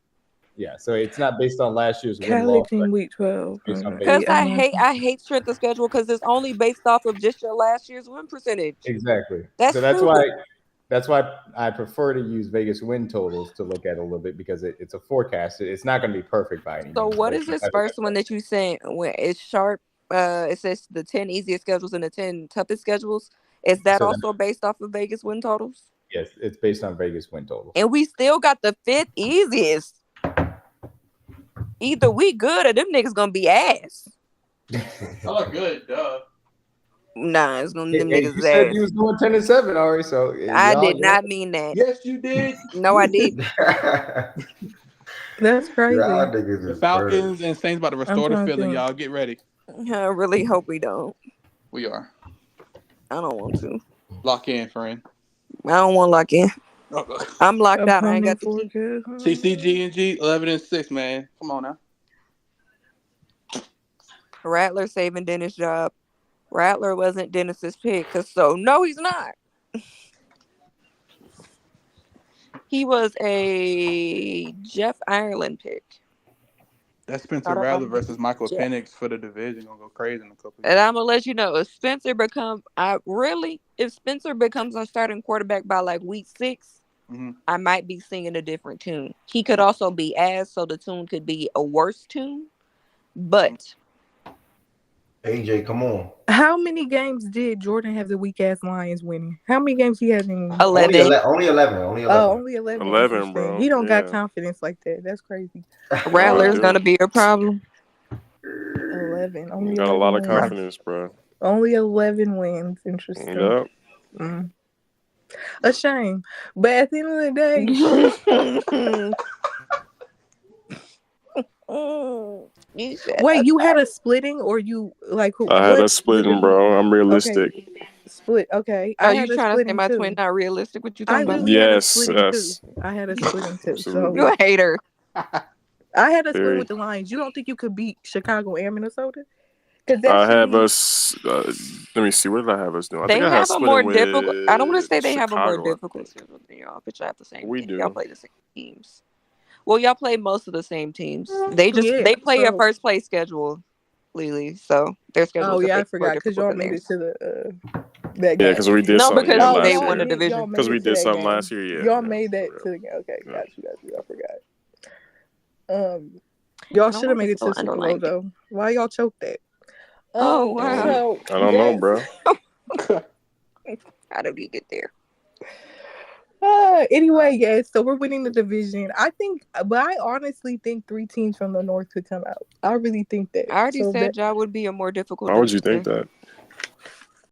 Yeah, so it's not based on last year's win Cali loss. team week 12. Based on Because Vegas. I hate strength of schedule because it's only based off of just your last year's win percentage. Exactly. That's So that's stupid. why I prefer to use Vegas win totals to look at a little bit because it's a forecast. It's not going to be perfect by any means. So what but is it's this better first one that you sent? When it's sharp, it says the 10 easiest schedules and the 10 toughest schedules. Is that So also based off of Vegas win totals? yes, it's based on Vegas win totals. And we still got the 5th easiest. Either we good or them niggas gonna be ass. I look good, duh. Nah, it's gonna them Hey, niggas you said ass. you was going 10-7 already, so I did not mean that. Yes, you did. No, I didn't. That's crazy. Y'all niggas The is Falcons birds. and Saints about to I'm restore the trying to feeling, think. y'all. Get ready. I really hope we don't. We are. I don't want to. Lock in, friend. I don't want to lock in. I'm locked out. I ain't got the Upcoming key. forecast. CCG&G 11-6, man. Come on now. Rattler saving Dennis' job. Rattler wasn't Dennis's pick, so no, he's not. He was a Jeff Ireland pick. That Spencer Thought Rattler about versus Michael Jeff. Penix for the division gonna go crazy in a couple of And years. I'm gonna let you know if Spencer if Spencer becomes our starting quarterback by like week 6, I might be singing a different tune. He could also be ass, so the tune could be a worse tune. But AJ, come on. How many games did Jordan have the weak ass Lions winning? How many games he has in? 11. Only 11. Oh, only 11. 11, Interesting. bro. He don't got Yeah. confidence like that. That's crazy. Rattler's gonna be a problem. 11. Only Got a 11 lot of wins. confidence, bro. Only 11 wins. Interesting. Yep. A shame. But at the end of the day, wait, you had a splitting or you like who? I had a splitting, bro. I'm realistic. Okay. Split. Okay. Are I you had a trying to say splitting my too. twin not realistic? What you I talking about? literally had a Yes, splitting yes. too. I had a splitting too. Absolutely. You a hater. I had a split Very. with the Lions. You don't think you could beat Chicago and Minnesota? Because I that should have be. us. Let me see. What did I have us doing? I They think I had have a more splitting difficult. I don't want to with say they have a more Chicago. difficult schedule than y'all, but y'all have the same. We Y'all do. play the same teams. Well, y'all play most of the same teams. They Yeah, play a so- first place schedule, Lily. So their schedules Oh yeah, I are more forgot because difficult y'all than made theirs. it to the that Yeah, game. because we did No, something because last they year. won a division. Because we did something last year. Yeah. Y'all yeah. made that to the game. Okay, got you. I forgot. Y'all should have made it to the Super Bowl though. Why y'all choked that? Oh wow! So I don't know, bro. How did we get there? Anyway, yes. So we're winning the division. I honestly think 3 teams from the North could come out. I really think that. I already So said y'all would be a more difficult. Why would you division. think that?